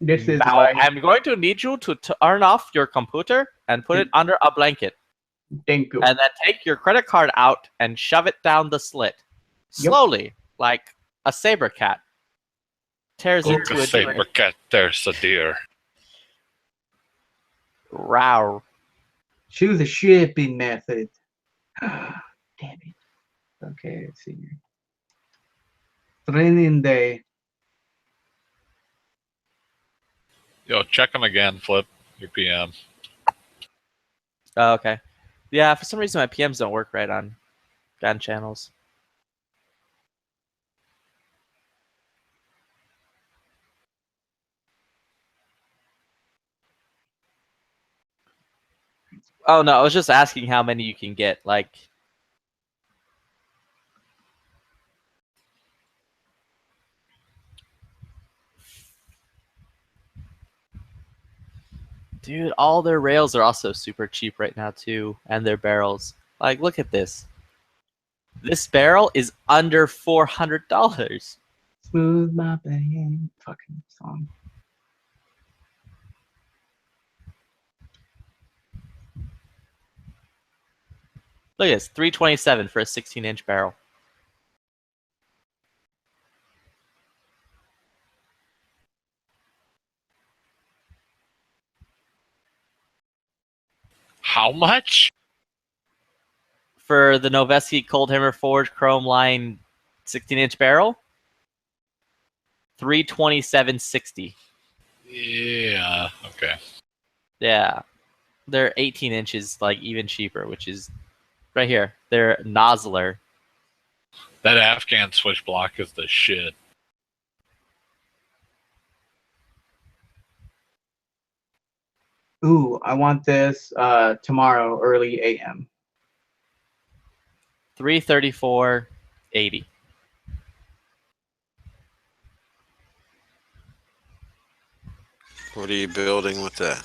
This is Now, why. I'm going to need you to turn off your computer and put it under a blanket. Thank you. And then take your credit card out and shove it down the slit. Yep. Slowly, like a saber cat. Tears Look, into a a saber deer. cat, there's a deer. Row. Choose a shipping method. Damn it. Okay, let's see here. Training day. Yo, check them again, Flip. Your PM. Oh, okay. Yeah, for some reason my PMs don't work right on gun channels. Oh no, I was just asking how many you can get. Like, dude, all their rails are also super cheap right now too, and their barrels. Like, look at this. This barrel is under $400. Smooth my bang. Fucking song. Look at this, $327 for a 16-inch barrel. How much? For the Noveski Cold Hammer Forge Chrome Line 16-inch barrel, $327.60. Yeah, okay. Yeah, they're 18 inches, like even cheaper, which is right here. They're Nosler. That Afghan switch block is the shit. Ooh, I want this tomorrow, early AM. $334.80. What are you building with that?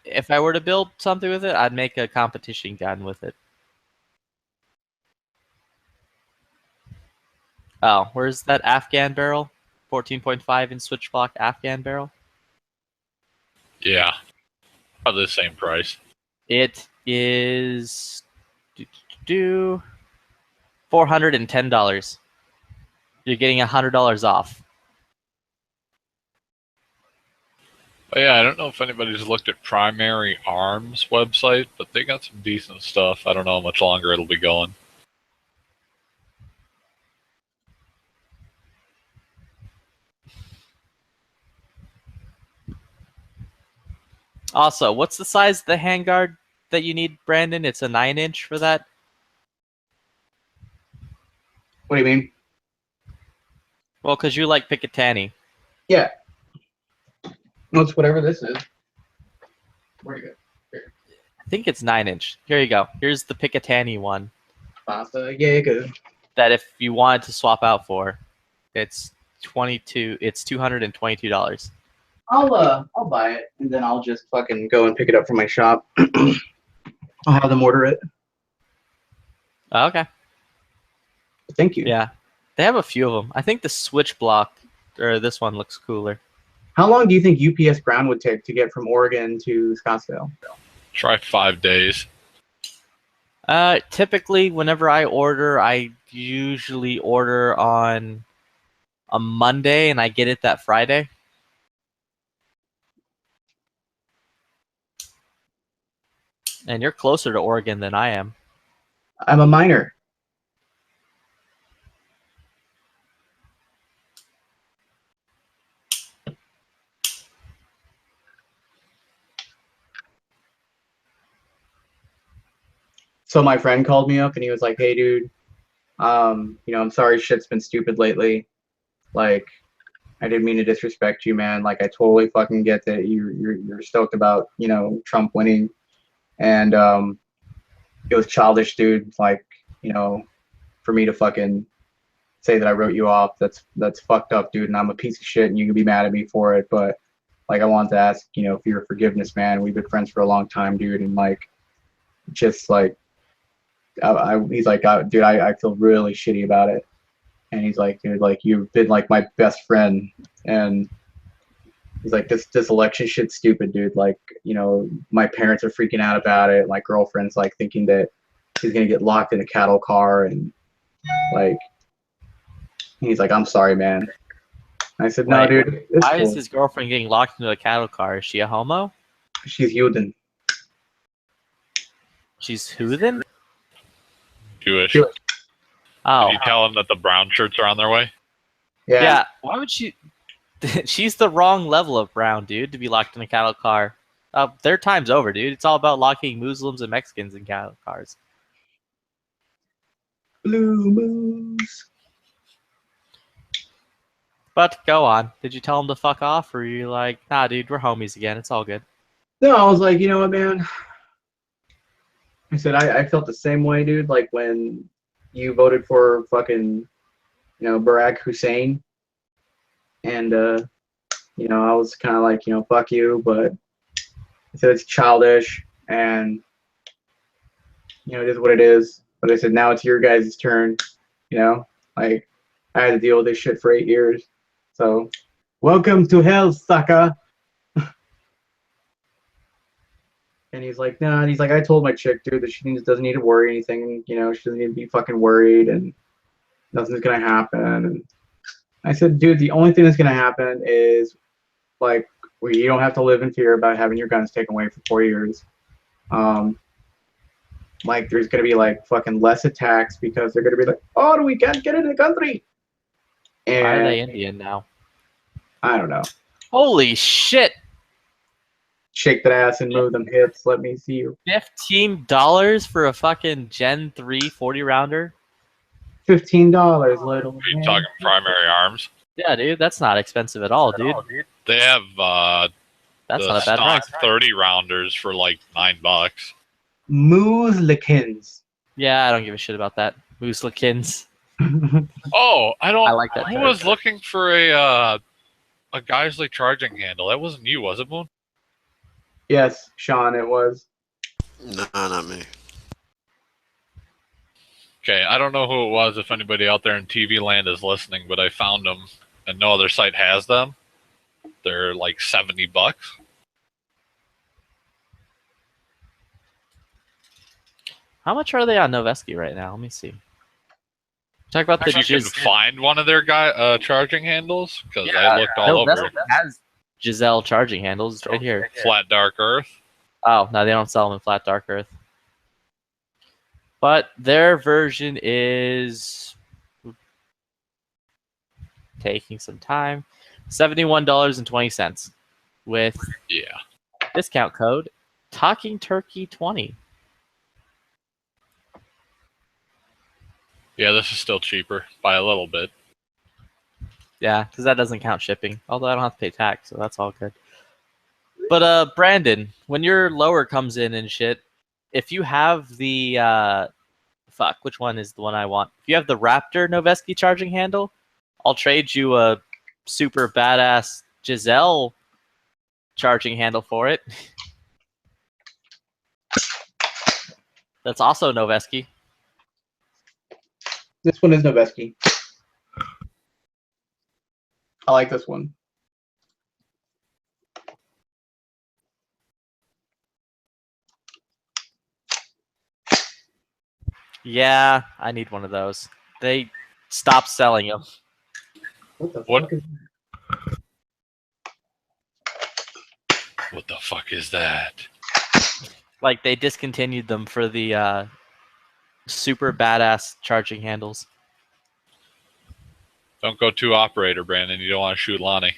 If I were to build something with it, I'd make a competition gun with it. Oh, where's that Afghan barrel? 14.5 inch switch block Afghan barrel. Yeah. Probably the same price. It is $410. You're getting $100 off. But yeah, I don't know if anybody's looked at Primary Arms website, but they got some decent stuff. I don't know how much longer it'll be going. Also, what's the size of the handguard that you need, Brandon? It's a 9-inch for that? What do you mean? Well, because you like Picatinny. Yeah. Well, it's whatever this is. Where you go? I think it's 9-inch. Here you go. Here's the Picatinny one Papa Yaga. that if you wanted to swap out for, it's $222. I'll buy it and then I'll just fucking go and pick it up from my shop. I'll have them order it. Oh, okay. Thank you. Yeah. They have a few of them. I think the switch block, or this one looks cooler. How long do you think UPS ground would take to get from Oregon to Scottsdale? Try 5 days. Typically, whenever I order, I usually order on a Monday and I get it that Friday. And you're closer to Oregon than I am. I'm a minor. So my friend called me up and he was like, "Hey, dude, I'm sorry shit's been stupid lately. Like, I didn't mean to disrespect you, man. Like, I totally fucking get that you're stoked about, Trump winning. And it was childish, dude. Like, for me to fucking say that I wrote you off, that's fucked up, dude. And I'm a piece of shit and you can be mad at me for it. But like, I wanted to ask, for your forgiveness, man. We've been friends for a long time, dude. And like, just like, he's like, dude, I feel really shitty about it. And he's like, dude, like you've been like my best friend, and he's like, this election shit's stupid, dude. Like, you know, my parents are freaking out about it. My girlfriend's like thinking that he's gonna get locked in a cattle car, and like, he's like, I'm sorry, man. I said, no, Wait, dude. It's Why cool. is his girlfriend getting locked into a cattle car? Is she a homo? She's Yuden. She's who then? Jewish. Jewish. Oh, Did you tell him that the brown shirts are on their way? yeah. Why would she? She's the wrong level of brown, dude, to be locked in a cattle car. Their time's over, dude. It's all about locking Muslims and Mexicans in cattle cars. Blue moons. But go on. Did you tell him to fuck off, or are you like, nah, dude, we're homies again. It's all good. No, I was like, you know what, man? I said, I felt the same way, dude. Like when you voted for fucking, you know, Barack Hussein. And, you know, I was kind of like, you know, fuck you. But I said, it's childish. And, you know, it is what it is. But I said, now it's your guys' turn. You know, like, I had to deal with this shit for 8 years. So, welcome to hell, sucker. And he's like, nah. And he's like, I told my chick, dude, that she doesn't need to worry anything. You know, she doesn't need to be fucking worried, and nothing's gonna happen. And I said, dude, the only thing that's gonna happen is, like, you don't have to live in fear about having your guns taken away for 4 years. Like, there's gonna be like fucking less attacks because they're gonna be like, oh, we can't get into the country. And Why are they Indian now? I don't know. Holy shit! Shake that ass and move them hips. Let me see you. $15 for a fucking Gen 3 40 rounder? $15, little. Are you man. talking primary arms? Yeah, dude, that's not expensive at all, dude. They have That's the not a bad stock price. 30 rounders for like $9. Mooslikins. Yeah, I don't give a shit about that. Mooselikins. Oh, I don't. I like that I term. was looking for a Geisley charging handle. That wasn't you, was it, Moon? Yes, Sean, it was. No, not me. Okay, I don't know who it was. If anybody out there in TV land is listening, but I found them, and no other site has them. They're like $70. How much are they on Noveski right now? Let me see. Talk about the Actually, you can find one of their charging handles because I looked all over. Noveski has Giselle charging handles right here. Flat Dark Earth. Oh, no, they don't sell them in Flat Dark Earth. But their version is taking some time. $71.20 with Yeah. discount code Talking Turkey 20. Yeah, this is still cheaper by a little bit. Yeah, because that doesn't count shipping. Although I don't have to pay tax, so that's all good. But Brandon, when your lower comes in and shit, if you have the which one is the one I want? If you have the Raptor Noveski charging handle, I'll trade you a super badass Giselle charging handle for it. That's also Noveski. This one is Noveski. I like this one. Yeah, I need one of those. They stopped selling them. What the What? fuck is What the fuck is that? Like, they discontinued them for the super badass charging handles. Don't go to operator, Brandon. You don't want to shoot Lonnie.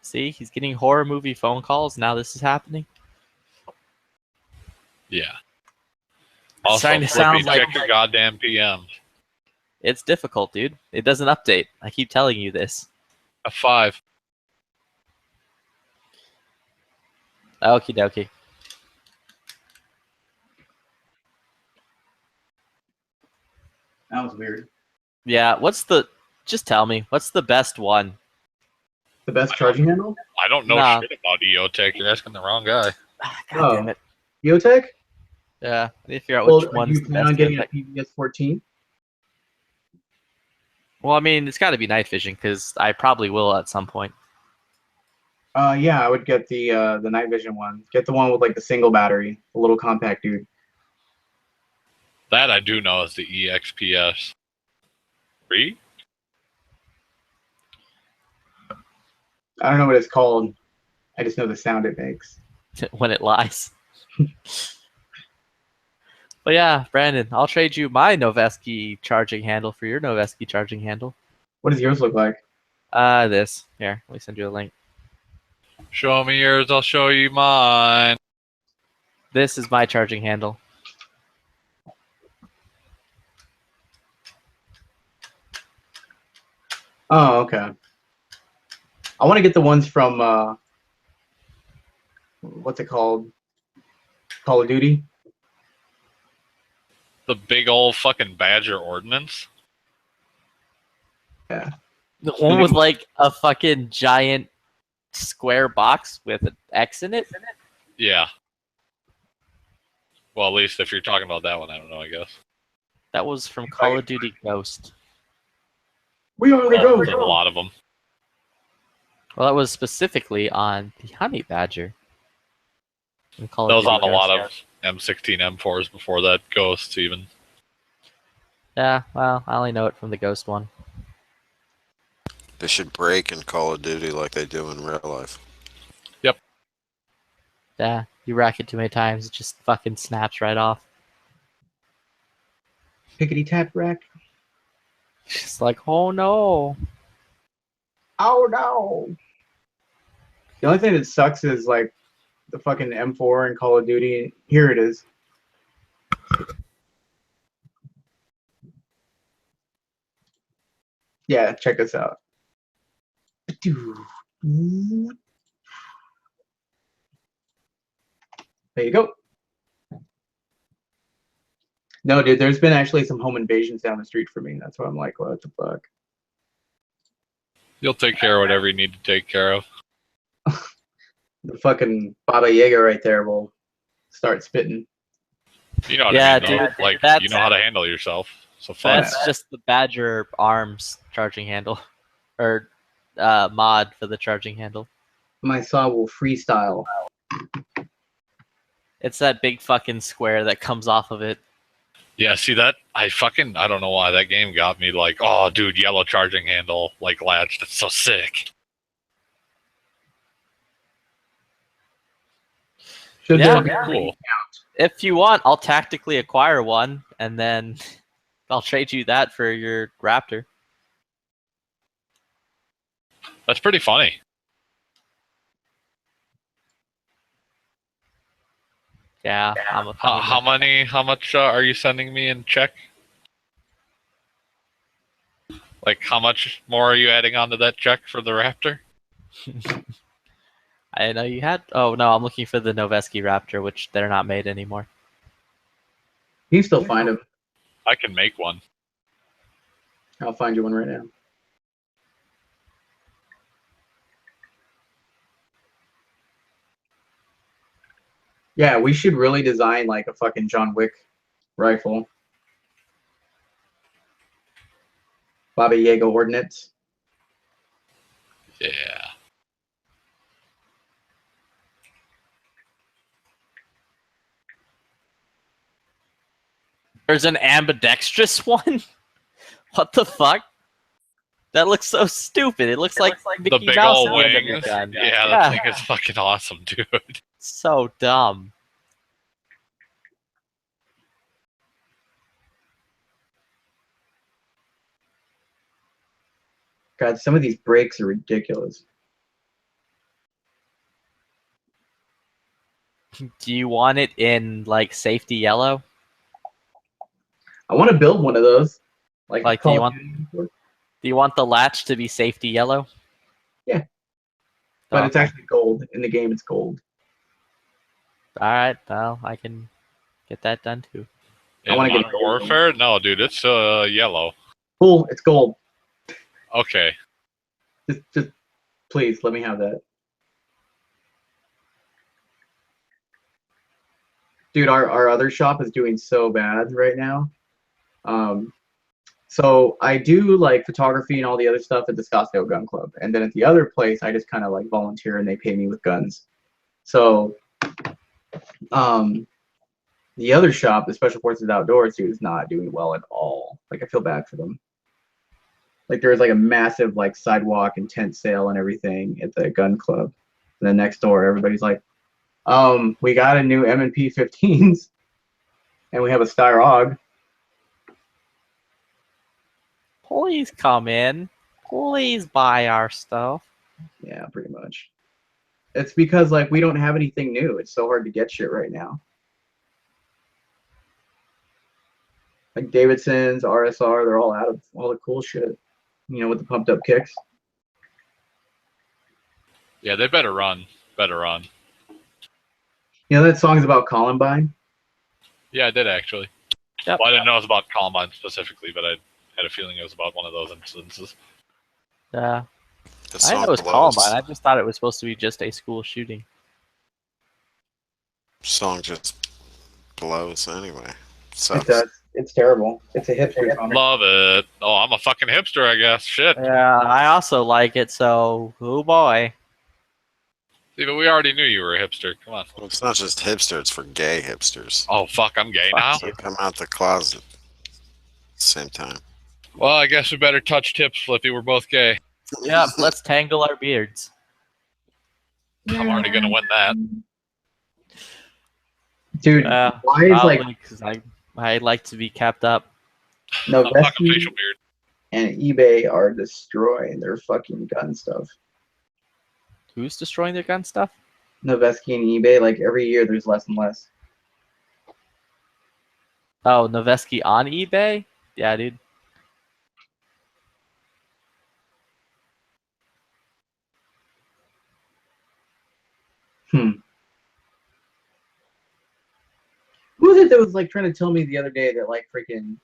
See, he's getting horror movie phone calls. Now this is happening. Yeah. It's Also, starting to Flippy, sound like check your goddamn PMs. it's difficult, dude. It doesn't update. I keep telling you this. F5. Okie dokie. that? Was weird. Yeah, just tell me, what's the best one? The best charging handle? I don't know Nah. shit about EOTech. You're asking the wrong guy. God Oh. damn it. Geotech? Yeah, I need to figure out Well, which are one's you the planning on best. getting a PVS 14? Well, I mean, it's got to be night vision because I probably will at some point. Yeah, I would get the night vision one. Get the one with like the single battery, the little compact dude. That I do know is the EXPS 3. I don't know what it's called. I just know the sound it makes. When it lies. But yeah, Brandon, I'll trade you my Noveski charging handle for your Noveski charging handle. What does yours look like? This. Here, let me send you a link. Show me yours, I'll show you mine. This is my charging handle. Oh, okay. I want to get the ones from what's it called? Call of Duty. The big old fucking Badger ordnance. Yeah. The one with like a fucking giant square box with an X in it. Yeah. Well, at least if you're talking about that one, I don't know, I guess. That was from Call of Duty Ghost. We are the Oh, there's a ghost. lot of them. Well, that was specifically on the Honey Badger. in Call That of was on Duty a lot Ghost. of M16 M4s before that Ghost even. Yeah, well, I only know it from the Ghost one. They should break in Call of Duty like they do in real life. Yeah, you rack it too many times, it just fucking snaps right off. Pickety tap rack. Just like, oh no. Oh no. The only thing that sucks is like the fucking M4 in Call of Duty. Here it is. Yeah, check this out. There you go. No, dude, there's been actually some home invasions down the street for me. That's why I'm like, what the fuck? You'll take care of whatever you need to take care of. The fucking Baba Yaga right there will start spitting. You know what Yeah, I mean, though. dude, Like, that's- you know how to handle yourself. So fun. That's just the Badger Arms charging handle. Or mod for the charging handle. My saw will freestyle. It's that big fucking square that comes off of it. Yeah, see that? I don't know why that game got me like, oh, dude, yellow charging handle, like latch. That's so sick. Should Yeah, there- Cool. If you want, I'll tactically acquire one, and then I'll trade you that for your Raptor. That's pretty funny. Yeah, I'm a How much are you sending me in check? Like, how much more are you adding onto that check for the Raptor? I know you had. Oh no, I'm looking for the Noveski Raptor, which they're not made anymore. You can still find them. I can make one. I'll find you one right now. Yeah, we should really design like a fucking John Wick rifle. Baba Yaga ordnance. Yeah. There's an ambidextrous one. What the fuck? That looks so stupid. It looks like The Mickey big Mouse old hand on wings. your gun. Yeah, that thing is fucking awesome, dude. So dumb. God, some of these brakes are ridiculous. Do you want it in like safety yellow? I want to build one of those. Like, Call do you of want- Duty. Do you want the latch to be safety yellow? Yeah. But it's Okay. actually gold. In the game, it's gold. All right. Well, I can get that done too. I In wanna get Modern gold. Warfare? No, dude, it's yellow. Cool, it's gold. Okay. Just please let me have that. Dude, our other shop is doing so bad right now. So I do like photography and all the other stuff at the Scottsdale Gun Club, and then at the other place, I just kind of like volunteer and they pay me with guns. So, the other shop, the Special Forces Outdoors, dude, is not doing well at all. Like I feel bad for them. Like there's like a massive like sidewalk and tent sale and everything at the gun club. And then next door, everybody's like, we got a new M&P 15s and we have a Steyr. Please come in. Please buy our stuff. Yeah, pretty much. It's because like we don't have anything new. It's so hard to get shit right now. Like Davidson's, RSR, they're all out of all the cool shit. You know, with the pumped up kicks. Yeah, they better run. Better run. You know that song's about Columbine? Yeah, I did actually. Yep. Well, I didn't know it was about Columbine specifically, but I had a feeling it was about one of those instances. Yeah. The I song didn't know it was blows. Columbine. I just thought it was supposed to be just a school shooting. Song just blows anyway. It Sucks. does. It's terrible. It's a hipster song. Love it. Oh, I'm a fucking hipster, I guess. Shit. Yeah, I also like it, so oh boy. See, but we already knew you were a hipster. Come on. Well, it's not just hipster, it's for gay hipsters. Oh, fuck, I'm gay Fuck now? you. Come out the closet at the same time. Well, I guess we better touch tips, Flippy. We're both gay. Yep, let's tangle our beards. I'm already going to win that. Dude, Yeah, why is like probably because I like to be kept up. no I'm fucking Vesky facial beard. and eBay are destroying their fucking gun stuff. Who's destroying their gun stuff? Noveski and eBay, like every year there's less and less. Oh, Noveski on eBay? Yeah, dude. Who was it that was like trying to tell me the other day that like freaking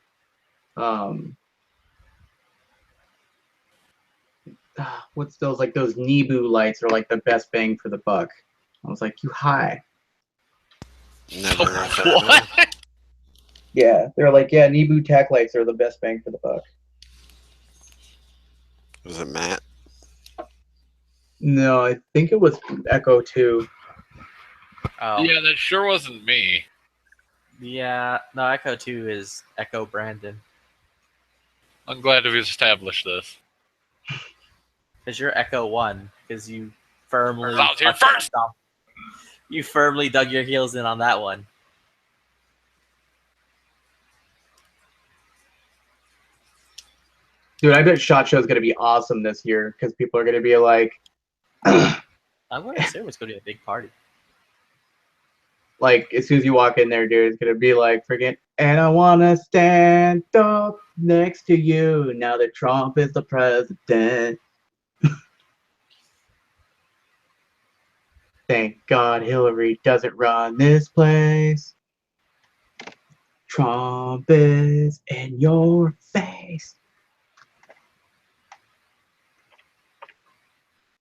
what's those like those Nebu lights are like the best bang for the buck? I was like, you high. Never heard that. What? Yeah, they're like, yeah, Nebu tack lights are the best bang for the buck. Was it Matt? No, I think it was Echo 2. Oh. Yeah, that sure wasn't me. Yeah, no, Echo 2 is Echo Brandon. I'm glad we've established this. Because you're Echo 1, because you firmly... I was here first! You firmly dug your heels in on that one. Dude, I bet SHOT Show is going to be awesome this year because people are going to be like, I'm going to assume it's going to be a big party. like, as soon as you walk in there, dude, it's going to be like, freaking, and I want to stand up next to you now that Trump is the president. Thank God Hillary doesn't run this place. Trump is in your face.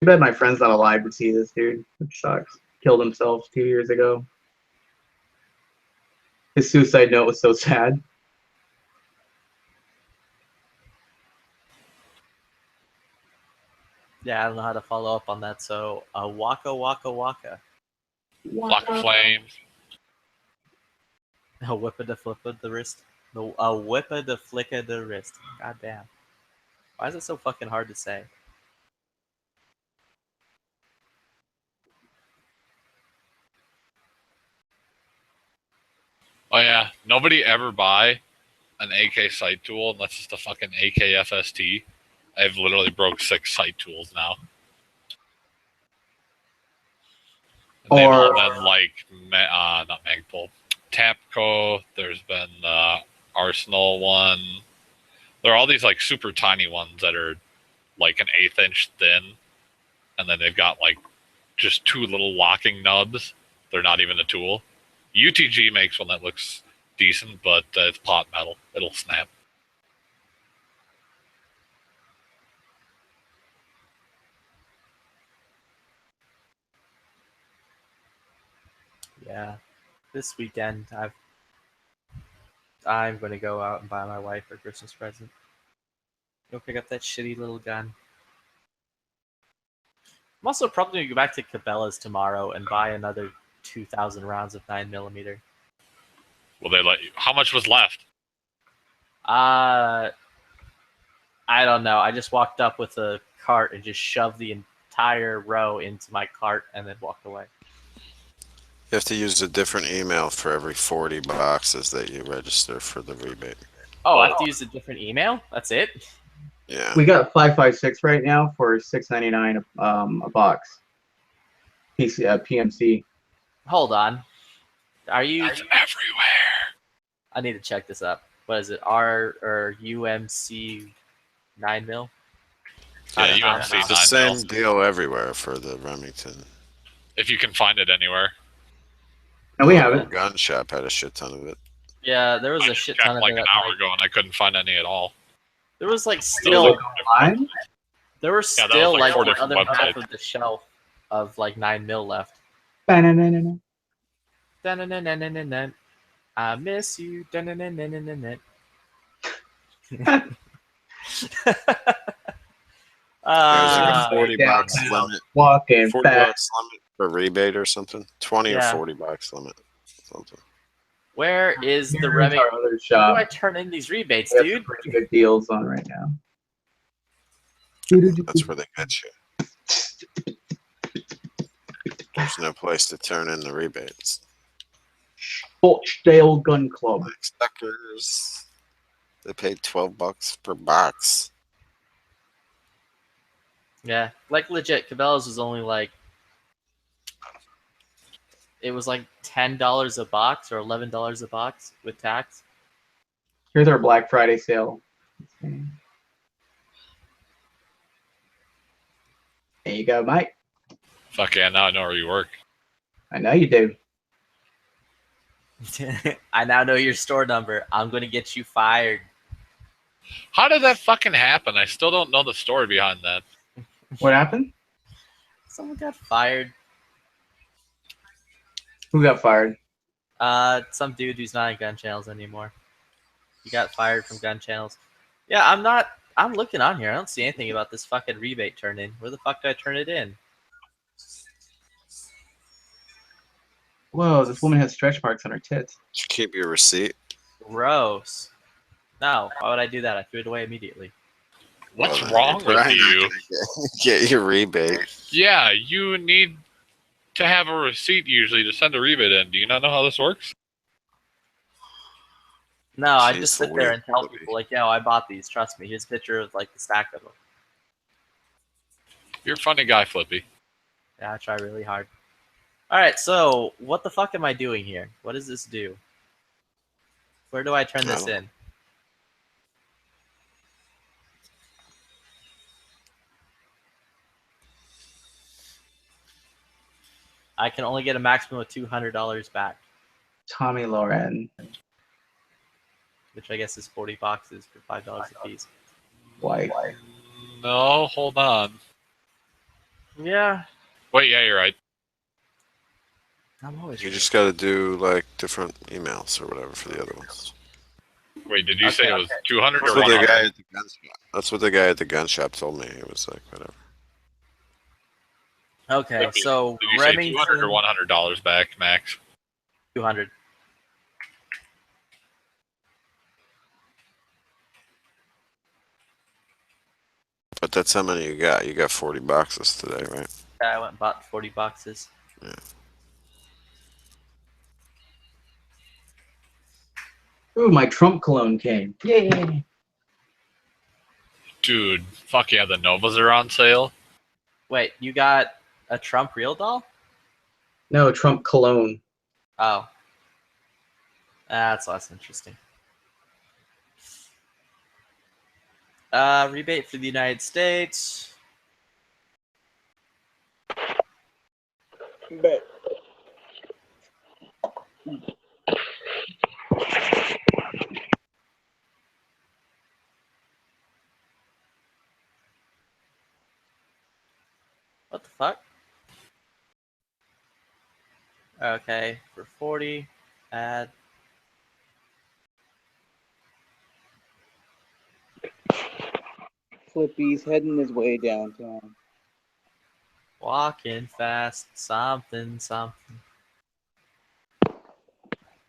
I bet my friend's not alive to see this, dude. Which sucks. Killed himself 2 years ago. His suicide note was so sad. Yeah, I don't know how to follow up on that, so waka waka waka. Block of flames. A whippa the flippa the wrist. A whippa the flicka the wrist. God damn. Why is it so fucking hard to say? Oh yeah, nobody ever buy an AK sight tool unless it's the fucking AK FST. I've literally broke 6 sight tools now. And they've all been like, not Magpul, Tapco. There's been Arsenal one. There are all these like super tiny ones that are like an 1/8 inch thin, and then they've got like just 2 little locking nubs. They're not even a tool. UTG makes one that looks decent, but it's pot metal. It'll snap. Yeah. this weekend I'm gonna go out and buy my wife her Christmas present. Go pick up that shitty little gun. I'm also probably gonna go back to Cabela's tomorrow and buy another 2,000 rounds of 9mm. Will they let you? How much was left? I don't know. I just walked up with a cart and just shoved the entire row into my cart and then walked away. You have to use a different email for every 40 boxes that you register for the rebate. Oh, I have to use a different email? That's it? Yeah. We got 556 right now for $6.99 a box. PMC. Hold on. Are you... It's everywhere. I need to check this up. What is it? R or UMC 9mm? Yeah, you don't UMC see It's the 9 same mil. deal everywhere for the Remington. If you can find it anywhere. And we have it. Gun shop had a shit ton of it. Yeah, there was I a just shit checked ton of like it. an hour ago and I couldn't find any at all. There was like Like still... online? There were Yeah, that was, still like, like 4 the different other half websites. of the shelf of like 9mm left. Ba-na-na-na-na. Dun-dun-dun-dun-dun-dun. I miss you. Dun-dun-dun-dun-dun-dun. There's like a 40 down box now. limit. Walking 40 fast. bucks limit for rebate or something. 20 Yeah. or 40 bucks limit. Something. Where is the Here's Remington? our other Where do shop. I turn in these rebates, We have dude? some pretty good deals on right now. That's where they get you. There's no place to turn in the rebates. Scottsdale Gun Club. Like suckers. They paid 12 bucks per box. Yeah, like legit. Cabela's was only like, it was like $10 a box or $11 a box with tax. Here's our Black Friday sale. There you go, Mike. Fuck yeah, now I know where you work. I know you do. I now know your store number. I'm gonna get you fired. How did that fucking happen? I still don't know the story behind that. What happened? Someone got fired. Who got fired? Some dude who's not in gun channels anymore. He got fired from gun channels. Yeah, I'm looking on here. I don't see anything about this fucking rebate turn in. Where the fuck do I turn it in? Whoa, this woman has stretch marks on her tits. Did you keep your receipt? Gross. No, why would I do that? I threw it away immediately. What's Well, wrong you're with probably you? not gonna get your rebate. Yeah, you need to have a receipt usually to send a rebate in. Do you not know how this works? No, I Jeez just sit there and tell Louise. people like, yo, I bought these. Trust me. Here's a picture of like the stack of them. You're a funny guy, Flippy. Yeah, I try really hard. All right, so what the fuck am I doing here? What does this do? Where do I turn this in? I can only get a maximum of $200 back, Tommy Lauren. which I guess is 40 boxes for $5 a piece. Wife. No, hold on. Yeah, Wait, yeah, you're right. I'm always You right. just got to do like different emails or whatever for the other ones. Wait, did you say it was 200 That's or what the 100? guy at the gun shop. That's what the guy at the gun shop told me. It was like whatever. Okay, Flippy, so Did you say 200 or Remington $100 back, Max? 200. But that's how many you got. You got 40 boxes today, right? Yeah, I went and bought 40 boxes. Yeah. Ooh, my Trump cologne came. Yay! Dude, fuck yeah, the Novas are on sale. Wait, you got a Trump real doll? No, Trump cologne. Oh. That's less interesting. Rebate for the United States. What the fuck? Okay, for 40. Add. Flippy's heading his way downtown. Walking fast. Something.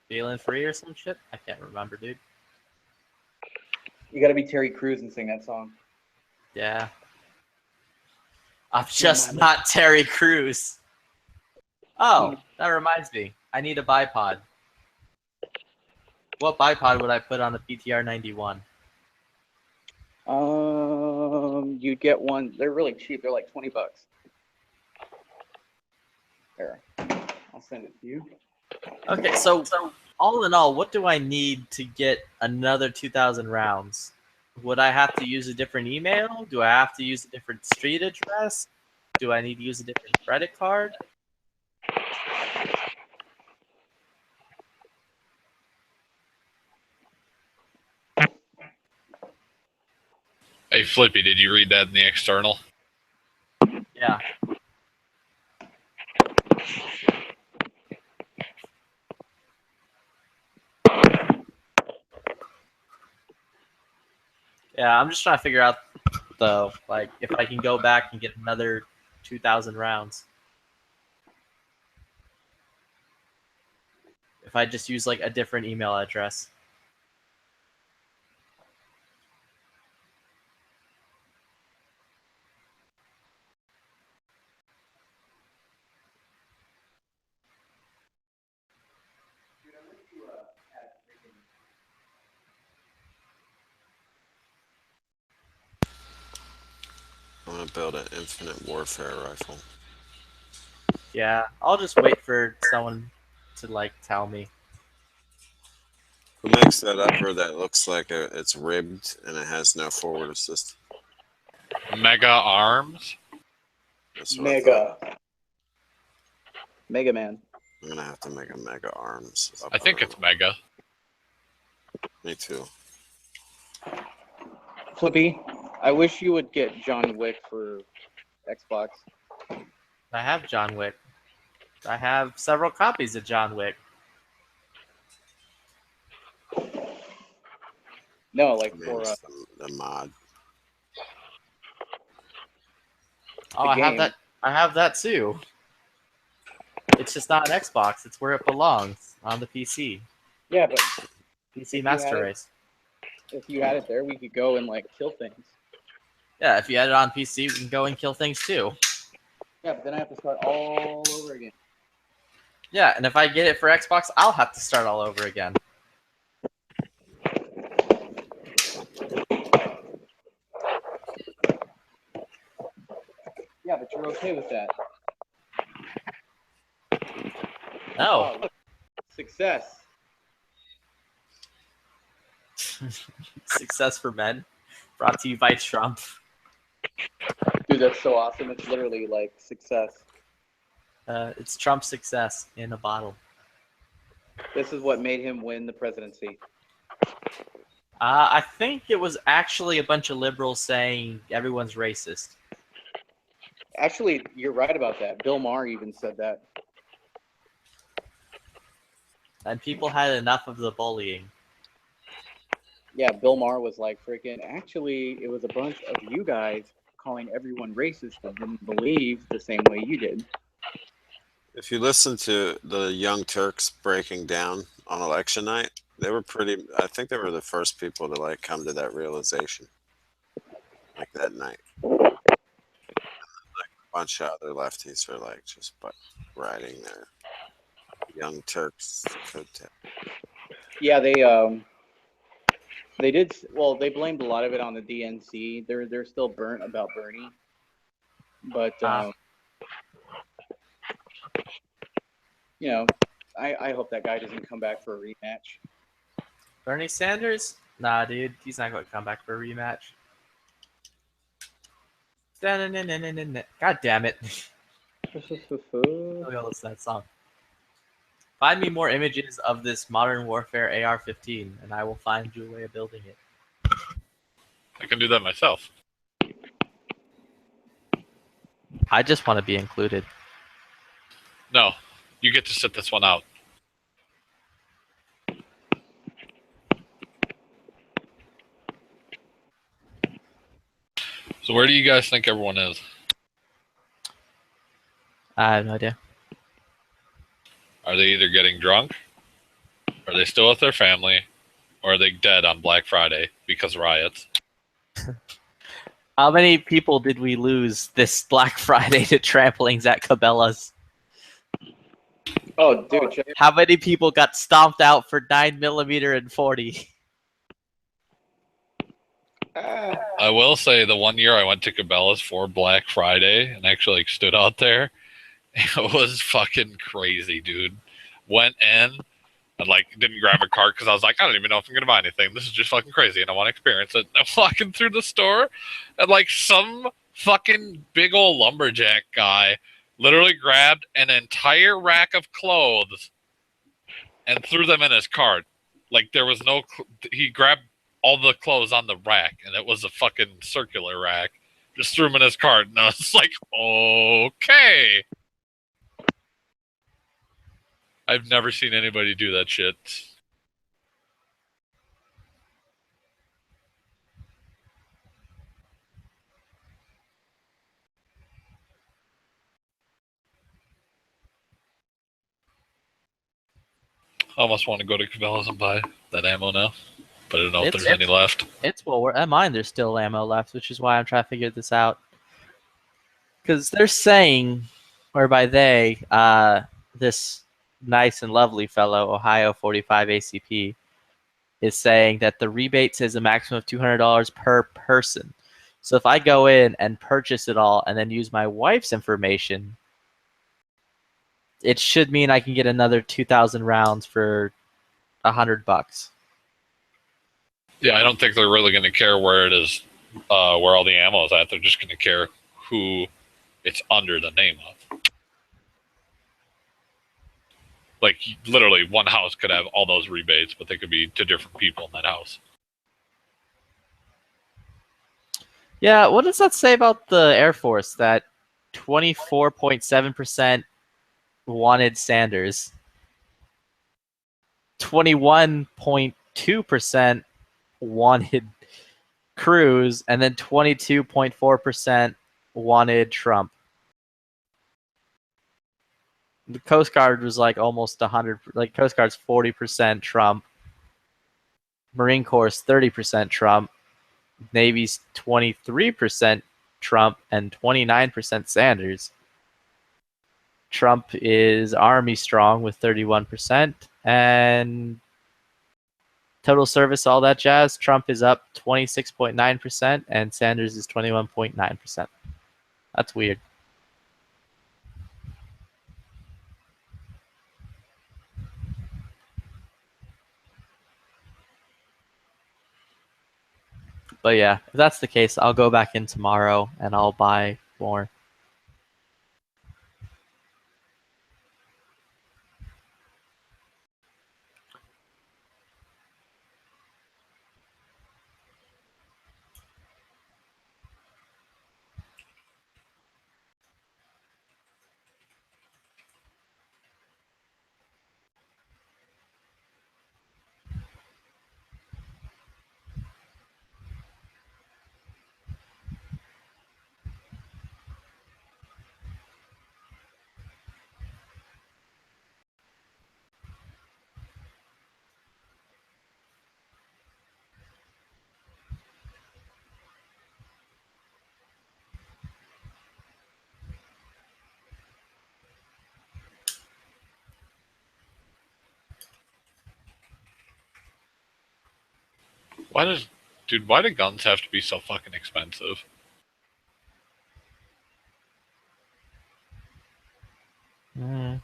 Feeling free or some shit? I can't remember, dude. You gotta be Terry Crews and sing that song. Yeah. I'm just not Terry Crews. Oh, that reminds me. I need a bipod. What bipod would I put on the PTR 91? You get one. They're really cheap. They're like $20. There, I'll send it to you. Okay, so all in all, what do I need to get another 2,000 rounds? Would I have to use a different email? Do I have to use a different street address? Do I need to use a different credit card? Hey, Flippy, did you read that in the external? Yeah. Yeah, I'm just trying to figure out, though, like, if I can go back and get another 2,000 rounds. If I just use, like, a different email address. I'm gonna build an infinite warfare rifle. Yeah, I'll just wait for someone to, like, tell me. Who makes that upper that looks like it's ribbed and it has no forward assist? Mega Arms? That's what I thought. Mega Man. I'm gonna have to make a Mega Arms. I think it's Mega. Me too. Flippy, I wish you would get John Wick for Xbox. I have John Wick. I have several copies of John Wick. No, like I mean, for it's the mod. Oh, The I have game. that. I have that too. It's just not an Xbox. It's where it belongs, on the PC. Yeah, but PC you Master had it- Race. if you had it there, we could go and like kill things. Yeah, if you had it on PC, we can go and kill things too. Yeah, but then I have to start all over again. Yeah, and if I get it for Xbox, I'll have to start all over again. Yeah, but you're okay with that. No. Oh, look. Success. Success for Men. Brought to you by Trump. Dude, that's so awesome. It's literally like success. It's Trump's success in a bottle. This is what made him win the presidency. I think it was actually a bunch of liberals saying everyone's racist. Actually, you're right about that. Bill Maher even said that. And people had enough of the bullying. Yeah, Bill Maher was like, freaking, actually, it was a bunch of you guys calling everyone racist that didn't believe the same way you did. If you listen to the Young Turks breaking down on election night, they were pretty. I think they were the first people to like come to that realization, like that night. Like a bunch of other lefties are like just riding their Young Turks coattail. Yeah, they did. Well, they blamed a lot of it on the DNC. They're still burnt about Bernie, but you know, I hope that guy doesn't come back for a rematch. Bernie Sanders? Nah, dude. He's not going to come back for a rematch. God damn it. I'll go listen to that song. Find me more images of this Modern Warfare AR-15, and I will find you a way of building it. I can do that myself. I just want to be included. No, you get to sit this one out. So where do you guys think everyone is? I have no idea. Are they either getting drunk? Are they still with their family? Or are they dead on Black Friday because of riots? How many people did we lose this Black Friday to tramplings at Cabela's? Oh, dude, check. How many people got stomped out for 9mm and 40? I will say the one year I went to Cabela's for Black Friday and actually like, stood out there, it was fucking crazy, dude. Went in and like didn't grab a cart because I was like, I don't even know if I'm gonna buy anything. This is just fucking crazy, and I want to experience it. And I'm walking through the store, and like some fucking big old lumberjack guy literally grabbed an entire rack of clothes and threw them in his cart. Like there was no, he grabbed all the clothes on the rack, and it was a fucking circular rack. Just threw them in his cart, and I was like, okay. I've never seen anybody do that shit. I almost want to go to Cabela's and buy that ammo now, but I don't know if there's any left. At mine there's still ammo left, which is why I'm trying to figure this out. Because they're saying, or by they, this nice and lovely fellow, Ohio 45 ACP, is saying that the rebate says a maximum of $200 per person. So if I go in and purchase it all and then use my wife's information, it should mean I can get another 2,000 rounds for $100. Yeah, I don't think they're really going to care where it is, where all the ammo is at. They're just going to care who it's under the name of. Like, literally, one house could have all those rebates, but they could be to different people in that house. Yeah, what does that say about the Air Force? That 24.7% wanted Sanders, 21.2% wanted Cruz, and then 22.4% wanted Trump. The Coast Guard was like almost 100. Like Coast Guard's 40% Trump. Marine Corps 30% Trump. Navy's 23% Trump and 29% Sanders. Trump is Army strong with 31%, and total service, all that jazz. Trump is up 26.9%, and Sanders is 21.9%. That's weird. But yeah, if that's the case, I'll go back in tomorrow and I'll buy more. Why do guns have to be so fucking expensive? Mm.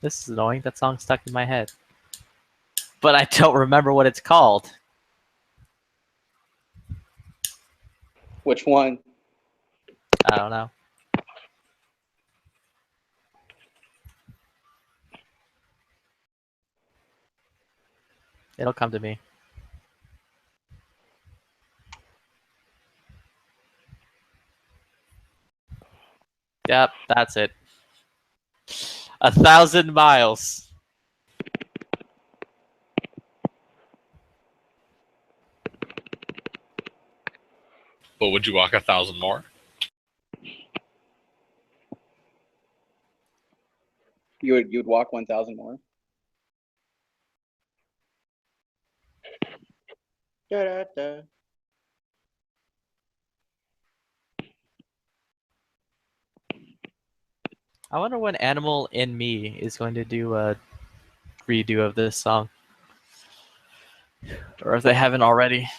This is annoying. That song's stuck in my head. But I don't remember what it's called. Which one? I don't know. It'll come to me. Yep, that's it. 1,000 miles. But would you walk 1,000 more? You'd walk 1,000 more. Da-da-da. I wonder when Animal in Me is going to do a redo of this song. Or if they haven't already.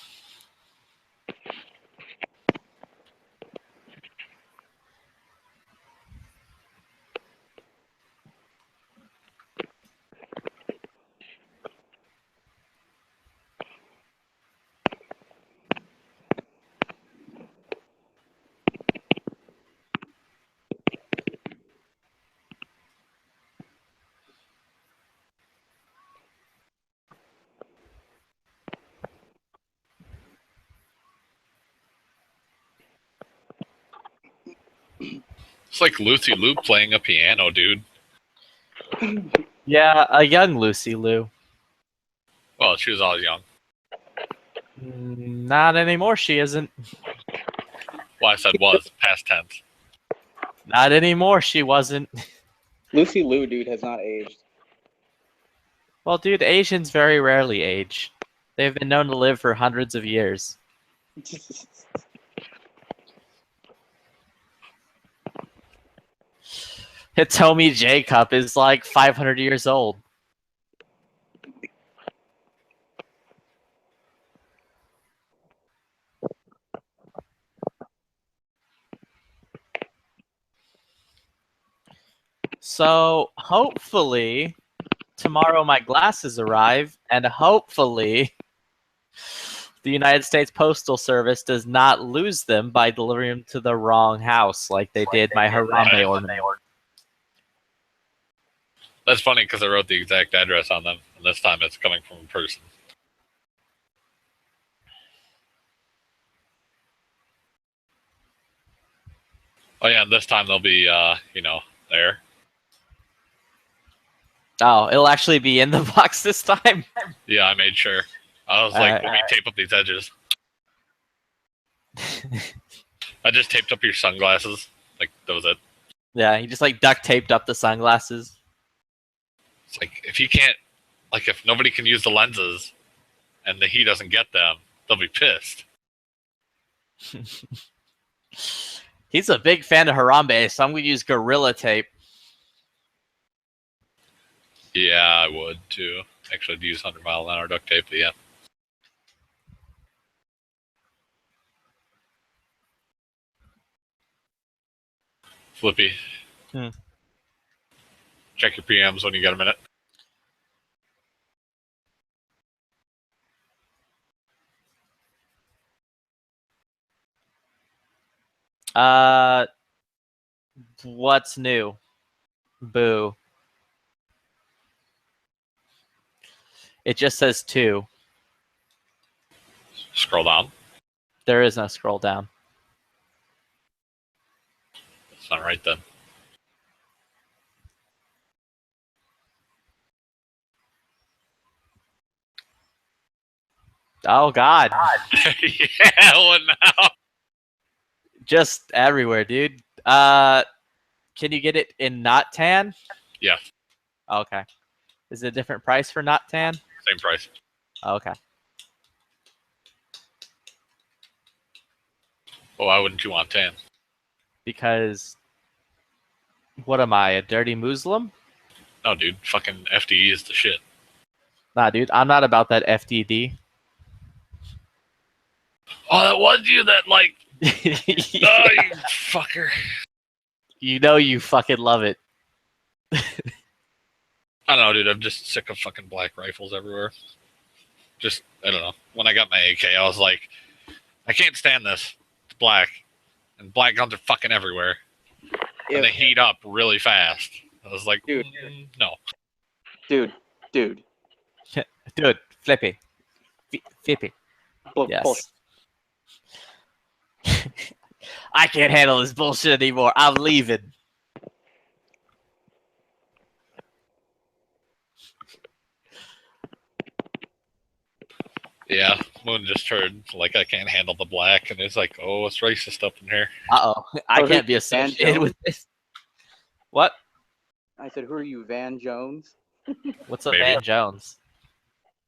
It's like Lucy Liu playing a piano, dude. Yeah, a young Lucy Liu. Well, she was always young. Not anymore, she isn't. Well, I said was, past tense. Not anymore, she wasn't. Lucy Liu, dude, has not aged. Well, dude, Asians very rarely age. They've been known to live for hundreds of years. Hitomi Jacob is like 500 years old. So hopefully tomorrow my glasses arrive, and hopefully the United States Postal Service does not lose them by delivering them to the wrong house like they did my Harambe ornament. That's funny because I wrote the exact address on them, and this time it's coming from a person. Oh yeah, and this time they'll be, there. Oh, it'll actually be in the box this time? Yeah, I made sure. I was like, let me tape up these edges. I just taped up your sunglasses. Like, that was it. Yeah, he just like duct taped up the sunglasses. It's like, if you can't, like, if nobody can use the lenses and the he doesn't get them, they'll be pissed. He's a big fan of Harambe, so I'm going to use Gorilla Tape. Yeah, I would too. Actually, I'd use 100-mile-an-hour duct tape, but yeah. Flippy. Check your PMs when you get a minute. What's new? Boo. It just says 2. Scroll down. There is no scroll down. It's not right then. Oh, God. Yeah, what now? Just everywhere, dude. Can you get it in not tan? Yeah, Okay. Is it a different price for not tan? same price. Okay. Well, why wouldn't you want tan? Because what am I, a dirty Muslim? No, dude. Fucking FDE is the shit. Nah, dude, I'm not about that FDD. Oh, that was you that, like... Yeah. Oh, you fucker. You know you fucking love it. I don't know, dude. I'm just sick of fucking black rifles everywhere. Just, I don't know. When I got my AK, I was like, I can't stand this. It's black. And black guns are fucking everywhere. And they heat up really fast. I was like, Dude. No. Dude. Dude, Flippy. Flippy. Yes. Bullshit. I can't handle this bullshit anymore. I'm leaving. Yeah, Moon just heard like I can't handle the black, and it's like, oh, it's racist up in here. Uh-oh. I Oh, can't be Van associated Jones? with this. What? I said, who are you, Van Jones? What's up, Maybe. Van Jones?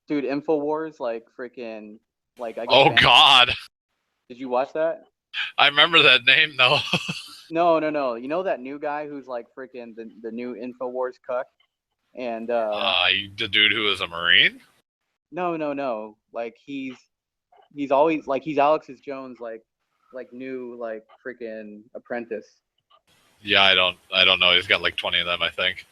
Dude, Infowars, like freaking, like I guess. Oh Van- God, Did you watch that? I remember that name though. No. You know that new guy who's like freaking the new Infowars cuck? And The dude who was a Marine. no. Like he's always like he's Alexis Jones like new like freaking apprentice. Yeah, I don't know. He's got like 20 of them, I think.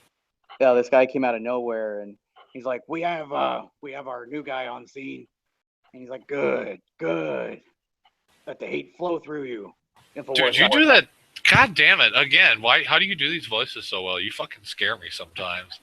Yeah, this guy came out of nowhere and he's like, we have our new guy on scene. And he's like, good. Let the hate flow through you. Infowars, Dude, you do that. God damn it! Again, why? How do you do these voices so well? You fucking scare me sometimes.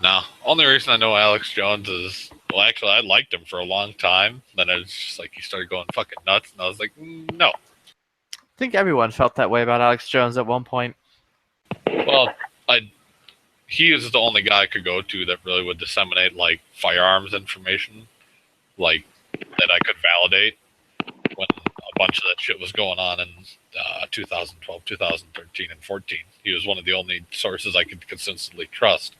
No, only reason I know Alex Jones is, well, actually, I liked him for a long time. Then it's just like he started going fucking nuts, and I was like, no. I think everyone felt that way about Alex Jones at one point. Well, he is the only guy I could go to that really would disseminate like firearms information, like that I could validate when a bunch of that shit was going on in 2012, 2013, and 14. He was one of the only sources I could consistently trust.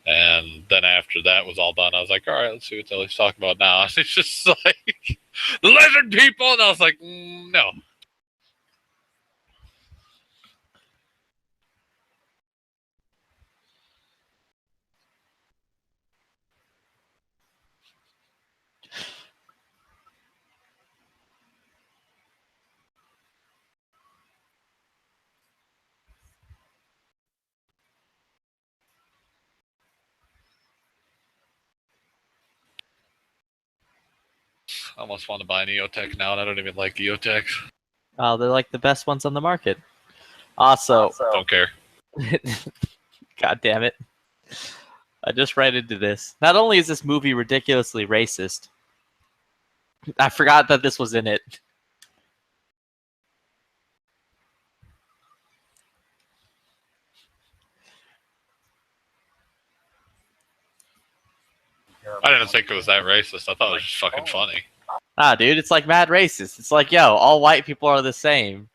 And then after that was all done, I was like, all right, let's see what Ellie's talking about now. It's just like the lizard people, and I was like, no. I almost want to buy an EOTech now, and I don't even like EOTechs. They're like the best ones on the market. Also, Don't care. God damn it. I just read into this. Not only is this movie ridiculously racist, I forgot that this was in it. I didn't think it was that racist. I thought it was just fucking funny. Ah, dude, it's like mad racist. It's like, yo, all white people are the same.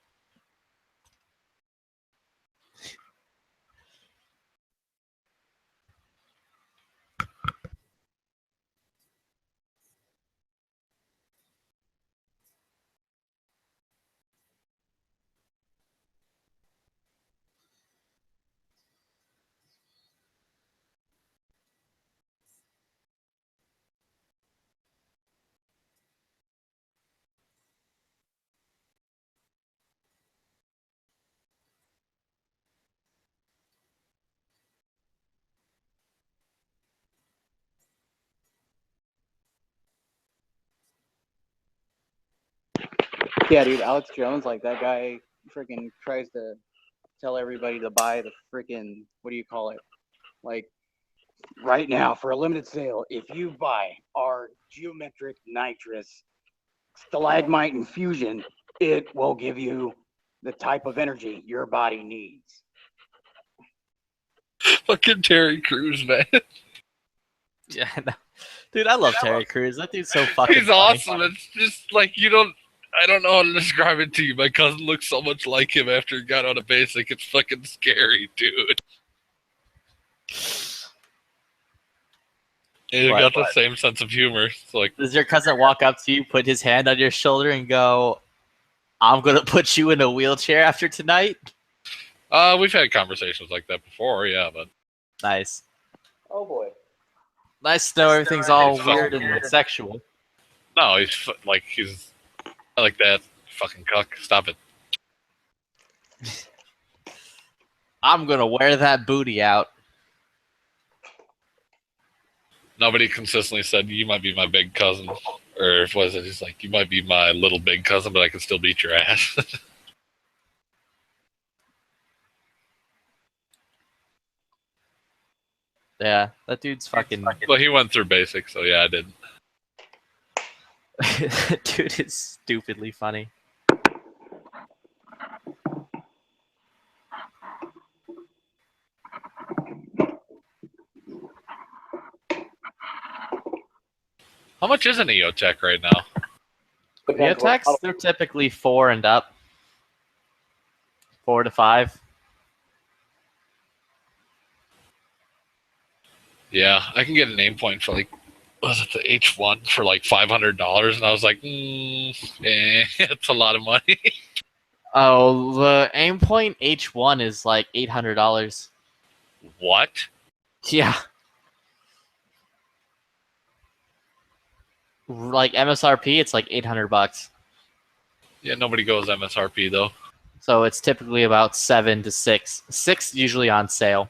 Yeah, dude, Alex Jones, like that guy freaking tries to tell everybody to buy the freaking, what do you call it? Like right now for a limited sale, if you buy our geometric nitrous stalagmite infusion, it will give you the type of energy your body needs. Fucking Terry Crews, man. Yeah, no. Dude, I love Terry Crews. That dude's so fucking He's funny. awesome. It's just like I don't know how to describe it to you. My cousin looks so much like him after he got out of basic. It's fucking scary, dude. He's got the same sense of humor. It's like, Does your cousin walk up to you, put his hand on your shoulder, and go, I'm going to put you in a wheelchair after tonight? we've had conversations like that before, yeah, but Nice. Oh boy. Nice to know everything's all It's weird fucking and weird. sexual. no, I like that fucking cuck. Stop it. I'm going to wear that booty out. Nobody consistently said, you might be my big cousin. Or was it, he's like, you might be my little big cousin, but I can still beat your ass. Yeah, that dude's fucking. Well, he went through basic, so yeah, I didn't. Dude is stupidly funny. How much is an EOTech right now? Depends what Neotex, they're typically 4 and up. 4 to 5. Yeah, I can get an aim point for like, was it the H1 for like $500? And I was like, it's a lot of money. Oh, the Aimpoint H1 is like $800. What? Yeah. Like MSRP, it's like $800. Yeah, nobody goes MSRP though. So it's typically about 7 to 6. 6 usually on sale.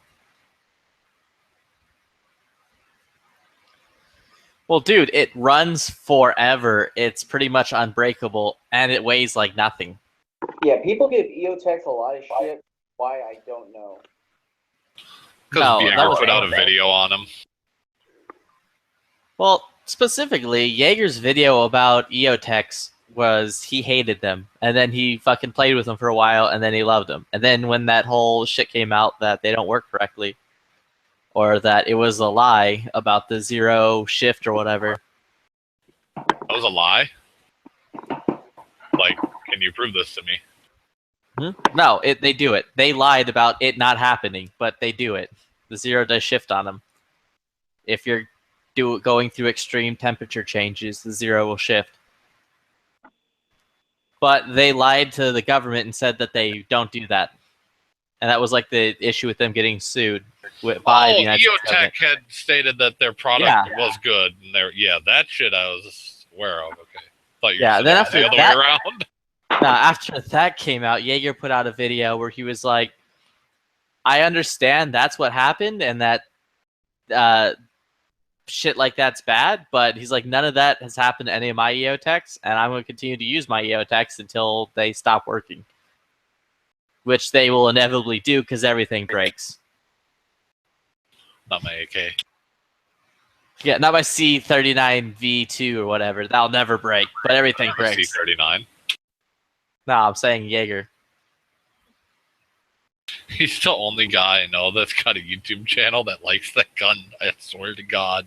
Well, dude, it runs forever. It's pretty much unbreakable, and it weighs like nothing. Yeah, people give EOTech a lot of shit. Why, I don't know. Because No, Jaeger that was put out a anime. video on him. Well, specifically, Jaeger's video about EOTechs was he hated them, and then he fucking played with them for a while, and then he loved them. And then when that whole shit came out that they don't work correctly, or that it was a lie about the zero shift or whatever. That was a lie? Like, can you prove this to me? No, they do it. They lied about it not happening, but they do it. The zero does shift on them. If you're going through extreme temperature changes, the zero will shift. But they lied to the government and said that they don't do that. And that was like the issue with them getting sued by the United States government. EOTech had stated that their product was good. And that shit I was aware of. Okay. Thought you Yeah, said then it was after the other that- way around. Now, after that came out, Jaeger put out a video where he was like, I understand that's what happened and that shit like that's bad, but he's like, none of that has happened to any of my EOTechs, and I'm going to continue to use my EOTechs until they stop working. Which they will inevitably do because everything breaks. Not my AK. Yeah, not my C39V2 or whatever. That'll never break, but everything breaks. C39. No, I'm saying Jaeger. He's the only guy I know that's got a YouTube channel that likes that gun. I swear to God.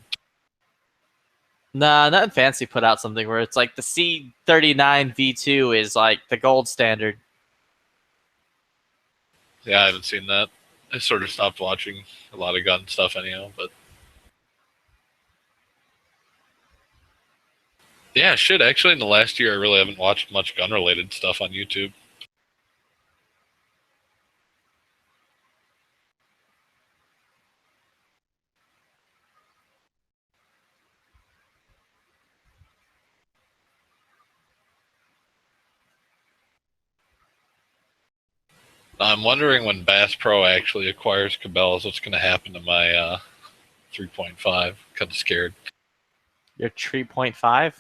Nah, Nothing Fancy put out something where it's like the C39V2 is like the gold standard. Yeah, I haven't seen that. I sort of stopped watching a lot of gun stuff anyhow, but yeah, shit. Actually, in the last year, I really haven't watched much gun-related stuff on YouTube. I'm wondering when Bass Pro actually acquires Cabela's, what's going to happen to my 3.5. Kind of scared. Your 3.5?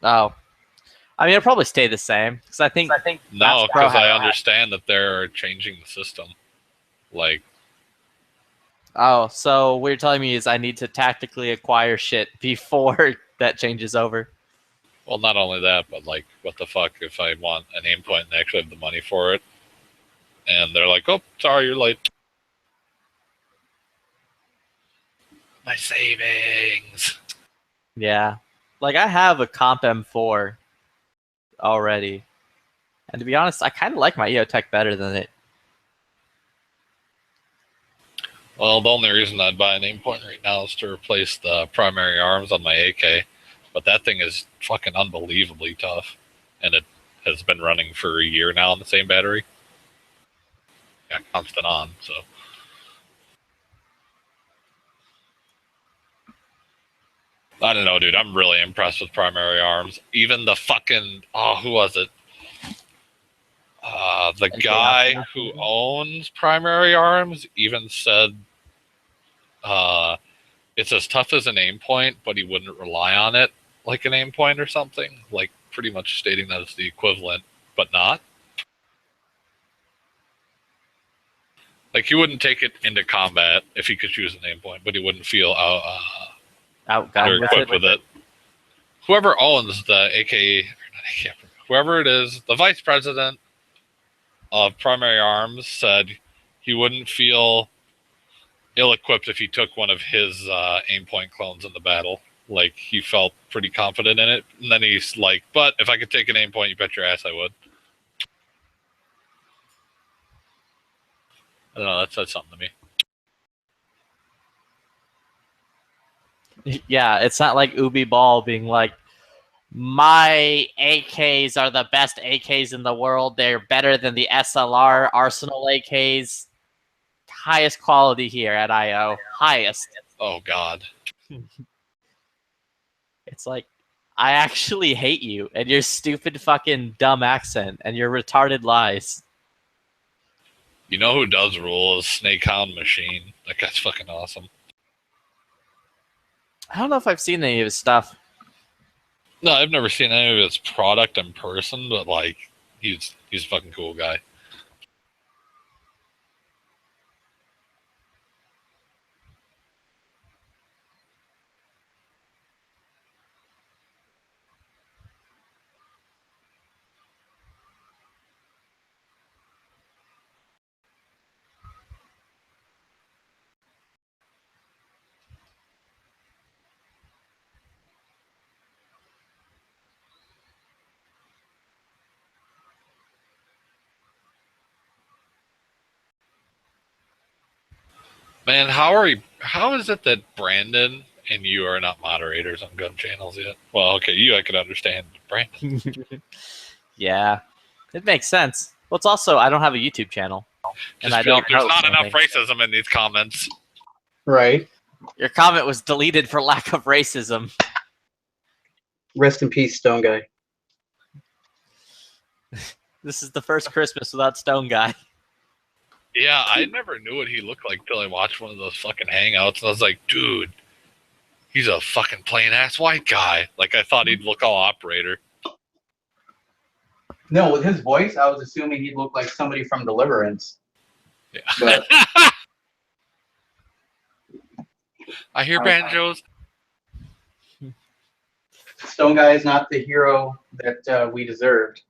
Oh. I mean, it'll probably stay the same. Because I think No, Bass Pro because I had- understand that they're changing the system. Like, Oh, so what you're telling me is I need to tactically acquire shit before that changes over. well, not only that, but like, what the fuck if I want an aim point and actually have the money for it? And they're like, oh, sorry, you're late. My savings. Yeah. Like, I have a Comp M4 already. And to be honest, I kind of like my EOTech better than it. Well, the only reason I'd buy an aim point right now is to replace the primary arms on my AK. But that thing is fucking unbelievably tough. And it has been running for a year now on the same battery. Yeah, constant on, so. I don't know, dude. I'm really impressed with primary arms. Even the fucking who was it? The guy who owns primary arms even said it's as tough as an aim point, but he wouldn't rely on it like an aim point or something. Like pretty much stating that it's the equivalent, but not. Like he wouldn't take it into combat if he could choose an aim point, but he wouldn't feel Outgunned with equipped it. with it. Whoever owns the AK, whoever it is, the vice president of Primary Arms said he wouldn't feel ill-equipped if he took one of his aim point clones in the battle. Like he felt pretty confident in it, and then he's like, "But if I could take an aim point, you bet your ass I would." I don't know. That said something to me. Yeah, it's not like Ubi Ball being like, my AKs are the best AKs in the world. They're better than the SLR Arsenal AKs. Highest quality here at IO. Highest. Oh God. It's like, I actually hate you and your stupid fucking dumb accent and your retarded lies. You know who does rule is Snakehound Machine. That guy's fucking awesome. I don't know if I've seen any of his stuff. No, I've never seen any of his product in person, but like he's a fucking cool guy. Man, how is it that Brandon and you are not moderators on gun channels yet? Well, okay, you I could understand. Brandon. Yeah, it makes sense. Well, it's also, I don't have a YouTube channel. Just I feel like don't there's not know enough something. racism in these comments. Right. Your comment was deleted for lack of racism. Rest in peace, Stone Guy. This is the first Christmas without Stone Guy. Yeah, I never knew what he looked like till I watched one of those fucking hangouts, and I was like, dude, he's a fucking plain ass white guy. Like I thought he'd look all operator. No, with his voice, I was assuming he'd look like somebody from Deliverance. Yeah. But I hear banjos. Stone Guy is not the hero that we deserved.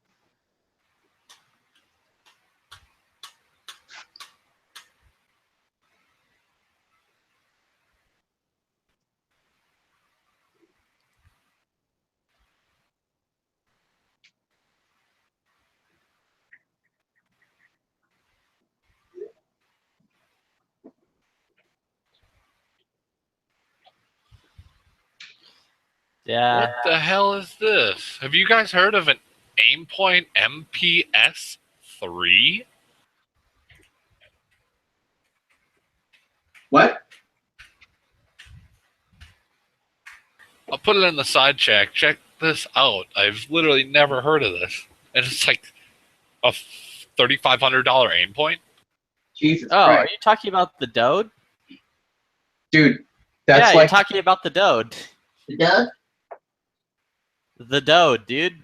Yeah. What the hell is this? Have you guys heard of an Aimpoint MPS 3? What? I'll put it in the side check. Check this out. I've literally never heard of this. And it's like a $3,500 Aimpoint. Jesus Oh, are Christ. you talking about the Dode? Dude, that's Yeah, like you're talking about the Dode. the dude? The Dode, dude.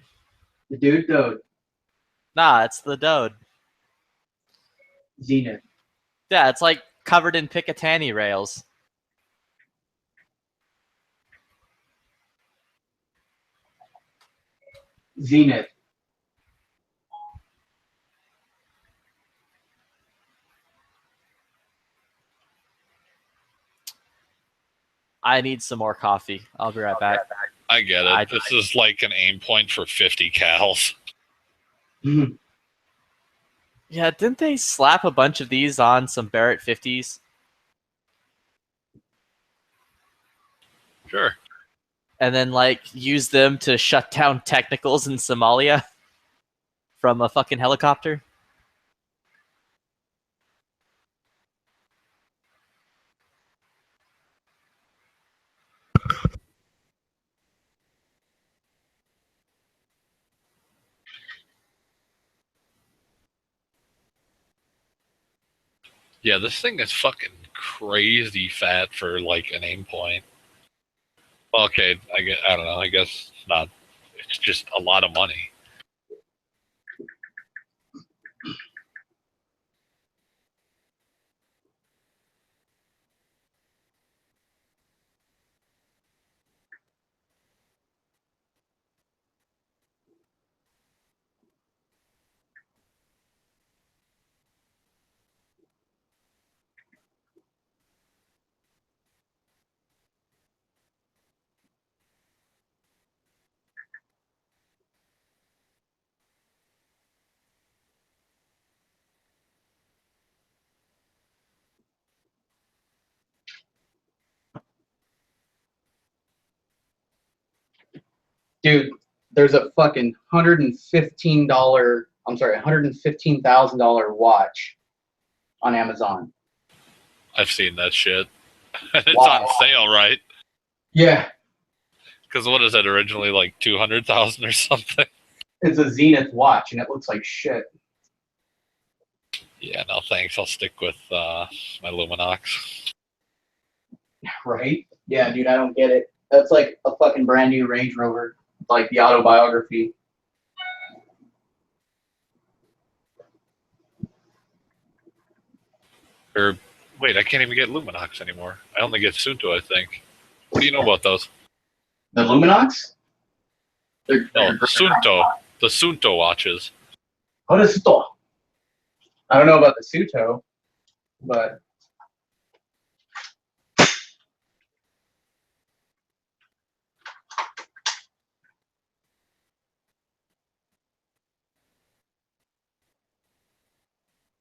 The dude. Nah, it's the Dode. Zenith. Yeah, it's like covered in Picatinny rails. Zenith. I need some more coffee. I'll be right back. I get it. This is like an Aimpoint for 50 cals. Mhm. Yeah, didn't they slap a bunch of these on some Barrett 50s? Sure. And then, like, use them to shut down technicals in Somalia from a fucking helicopter? Yeah, this thing is fucking crazy fat for like an Aimpoint. Okay, I don't know. I guess it's not. It's just a lot of money. Dude, there's a fucking $115,000 watch on Amazon. I've seen that shit. It's Wow. on sale, right? Yeah, Because what is it originally, like 200,000 or something? it's a Zenith watch, and it looks like shit. Yeah, no thanks. I'll stick with my Luminox. Right? Yeah, dude, I don't get it. That's like a fucking brand new Range Rover, like the autobiography. Or wait, I can't even get Luminox anymore. I only get Sunto, I think. What do you know about those? The Luminox? No, Sunto. The Sunto watches. What is it? I don't know about the Suto, but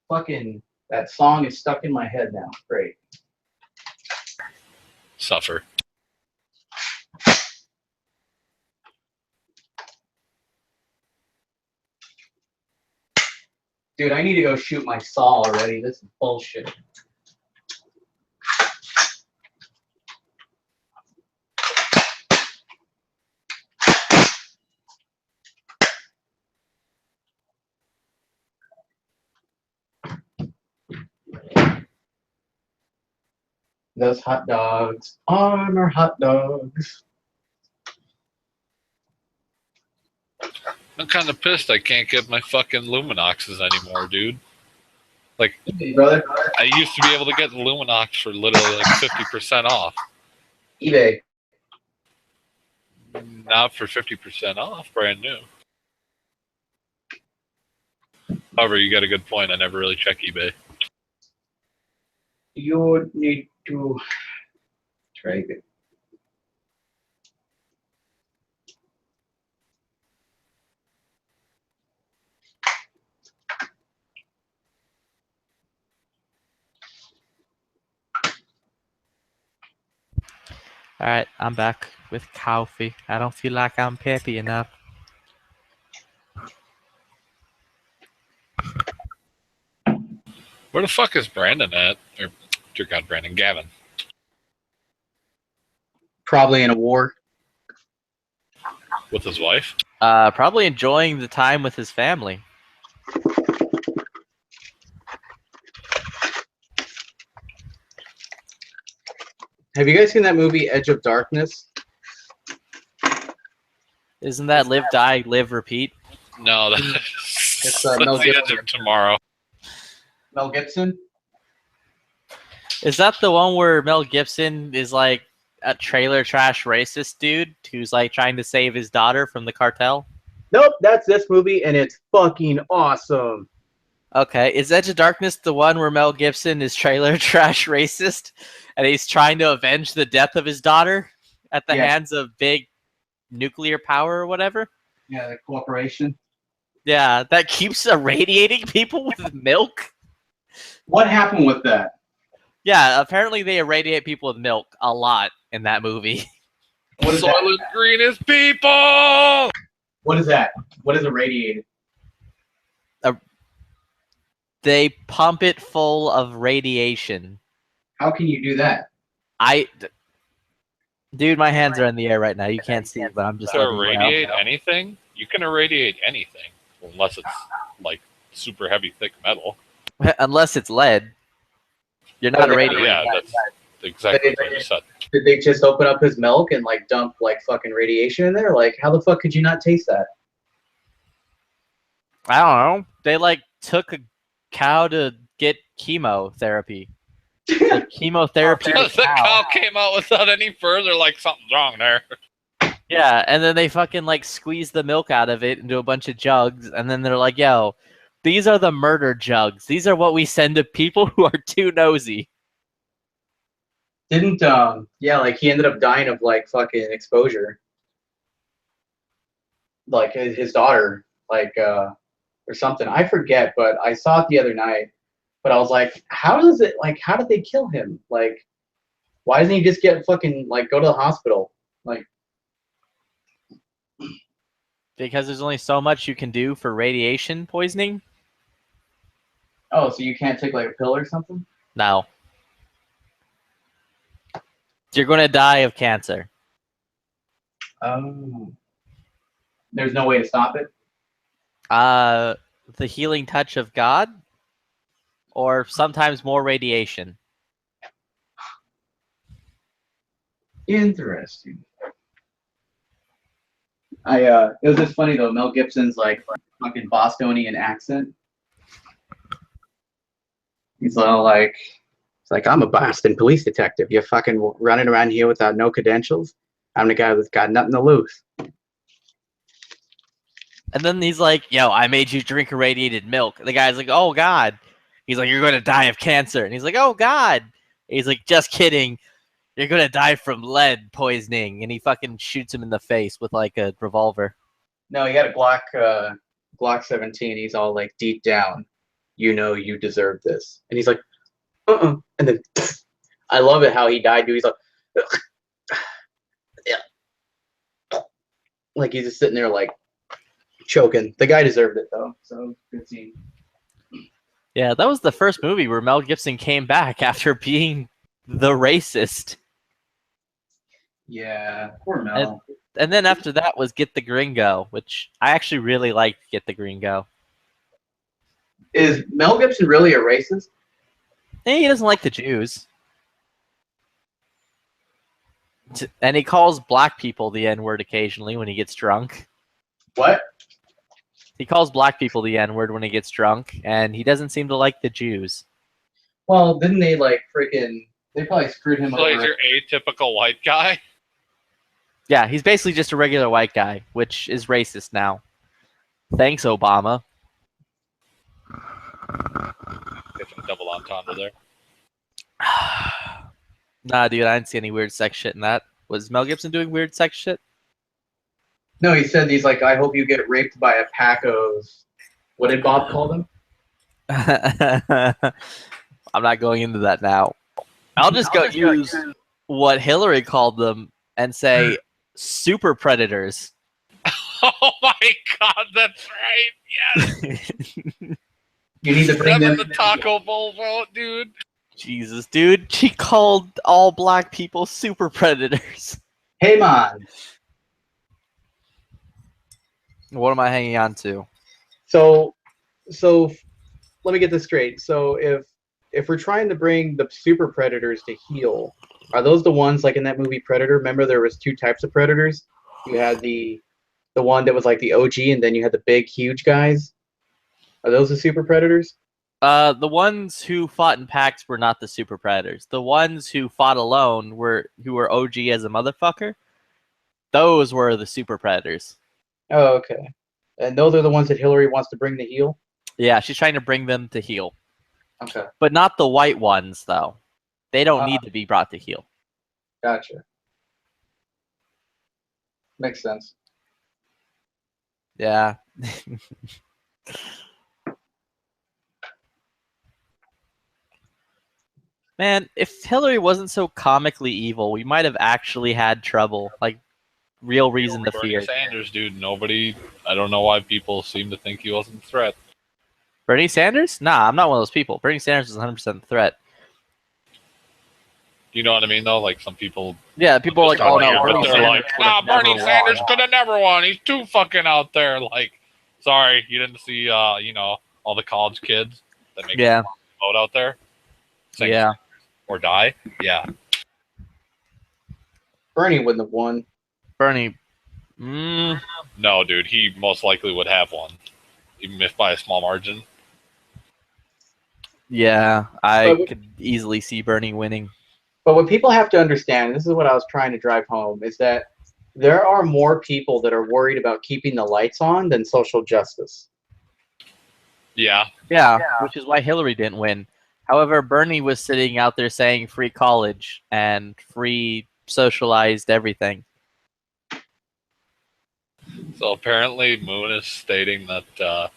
fucking that song is stuck in my head now. Great. Suffer. Dude, I need to go shoot my saw already. This is bullshit. Those hot dogs, Armor hot dogs. I'm kind of pissed I can't get my fucking Luminoxes anymore, dude. Like, Hey, brother. I used to be able to get the Luminox for literally like 50% off. eBay. Not for 50% off, brand new. However, you got a good point. I never really check eBay. You need to try it. All right, I'm back with coffee. I don't feel like I'm peppy enough. Where the fuck is Brandon at? Or, dear God, Brandon, Gavin. Probably in a war. With his wife? Probably enjoying the time with his family. Have you guys seen that movie Edge of Darkness? Isn't that live, die, live, repeat? No, that's It's, that's Mel the end Gibson. of tomorrow. Mel Gibson? Is that the one where Mel Gibson is like a trailer trash racist dude who's like trying to save his daughter from the cartel? Nope, that's this movie, and it's fucking awesome. Okay, is Edge of Darkness the one where Mel Gibson is trailer trash racist and he's trying to avenge the death of his daughter at the Yeah. hands of big nuclear power or whatever? Yeah, the corporation. Yeah, that keeps irradiating people with milk. What happened with that? Yeah, apparently they irradiate people with milk a lot in that movie. What is that? Soylent Green is people! What is that? What is irradiated? They pump it full of radiation. How can you do that? Dude, my hands are in the air right now. You can't see, but I'm just To letting you know. irradiate anything? You can irradiate anything. Unless it's like super heavy, thick metal. Unless it's lead. You're not But irradiating. Yeah, that. that's exactly what you said. Did they just open up his milk and like dump like fucking radiation in there? Like, how the fuck could you not taste that? I don't know. They like took a cow to get chemotherapy. Like, chemotherapy. The cow came out without any further, like something's wrong there. Yeah, and then they fucking like squeeze the milk out of it into a bunch of jugs, and then they're like, yo, these are the murder jugs. These are what we send to people who are too nosy. Didn't yeah, like he ended up dying of like fucking exposure. Like his daughter, like or something. I forget, but I saw it the other night. But I was like, how does it like how did they kill him? Like why doesn't he just get fucking like go to the hospital? Like Because there's only so much you can do for radiation poisoning. Oh, so you can't take like a pill or something? No. You're going to die of cancer. Oh. There's no way to stop it? The healing touch of God, or sometimes more radiation. Interesting. It was just funny though, Mel Gibson's like fucking Bostonian accent. He's all like, it's like, I'm a Boston police detective. You're fucking running around here without no credentials. I'm the guy that's got nothing to lose. And then he's like, yo, I made you drink irradiated milk. The guy's like, oh, God. He's like, you're going to die of cancer. And he's like, oh, God. He's like, just kidding. You're going to die from lead poisoning. And he fucking shoots him in the face with like a revolver. No, he had a Glock 17. He's all like, deep down, you know you deserve this. And he's like, uh-uh. And then I love it how he died, dude. He's like, ugh. Yeah. Like he's just sitting there like choking. The guy deserved it though. So good scene. Yeah, that was the first movie where Mel Gibson came back after being the racist. Yeah, poor Mel. And then after that was Get the Gringo, which I actually really liked Get the Gringo. Is Mel Gibson really a racist? He doesn't like the Jews. And he calls black people the N-word occasionally when he gets drunk. What? He calls black people the N-word when he gets drunk, and he doesn't seem to like the Jews. Well, didn't they like freaking... They probably screwed him So over. he's your atypical white guy? Yeah, he's basically just a regular white guy, which is racist now. Thanks, Obama. Get some double entendre there. Nah, dude, I didn't see any weird sex shit in that. Was Mel Gibson doing weird sex shit? No, he said he's like, I hope you get raped by a pack of... What did Bob call them? I'm not going into that now. I'll just go use what Hillary called them and say super predators. Oh my god, that's right. Yes. You need to bring That's them... the Taco Bowl vote, dude. Jesus, dude. She called all black people super predators. Hey, man. What am I hanging on to? So let me get this straight. So if we're trying to bring the super predators to heel, are those the ones like in that movie Predator? Remember there was two types of predators? You had the one that was like the OG, and then you had the big, huge guys. Are those the super predators? The ones who fought in packs were not the super predators. The ones who fought alone who were OG as a motherfucker. Those were the super predators. Oh, okay. And those are the ones that Hillary wants to bring to heel? Yeah, she's trying to bring them to heel. Okay, But not the white ones, though. They don't need to be brought to heel. gotcha. Makes sense. Yeah. Man, if Hillary wasn't so comically evil, we might have actually had trouble. Like, real reason to Bernie fear. Sanders, dude. Nobody. I don't know why people seem to think he wasn't a threat. Bernie Sanders? Nah, I'm not one of those people. Bernie Sanders is 100% a threat. You know what I mean, though? Like some people. Yeah, people are like, oh no, but Bernie they're Sanders like, would nah, have never Bernie Sanders won. could have never won. He's too fucking out there. Like, sorry, you didn't see, you know, all the college kids that make Yeah, vote out there. Saying yeah. Or die. Yeah. Bernie wouldn't have won. Bernie. No, dude, he most likely would have one, even if by a small margin. Yeah, I But- could easily see Bernie winning. But what people have to understand, this is what I was trying to drive home, is that there are more people that are worried about keeping the lights on than social justice. Yeah. Yeah, which is why Hillary didn't win. However, Bernie was sitting out there saying free college and free socialized everything. So apparently, Moon is stating that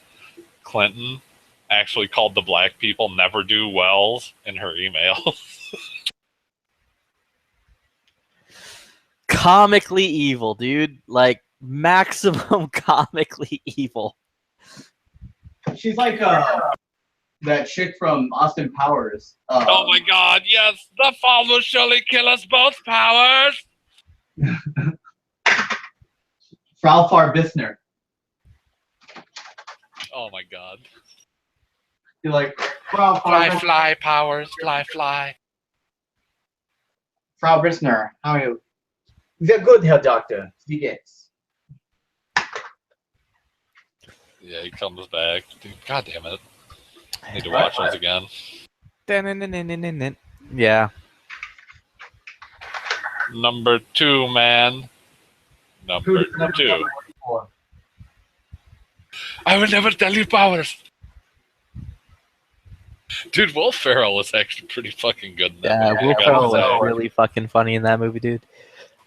Clinton actually called the black people never do wells in her email. Comically evil, dude. Like, maximum comically evil. She's like that chick from Austin Powers. Oh my god, yes! The fall will surely kill us both, Powers! Frau Farbissner. Oh my god. You're like, Frau Fly, Farbissner. fly, Powers, fly, fly. Frau Bissner, how are you? Sehr good, Herr Doctor. Wie geht's? Yeah, he comes back. Dude, god damn it. I need to watch those again. Yeah. Number 2, man. Number 2. I will never tell you, Powers. Dude, Will Ferrell was actually pretty fucking good in that Yeah, movie. Will I gotta Ferrell say. was really fucking funny in that movie, dude.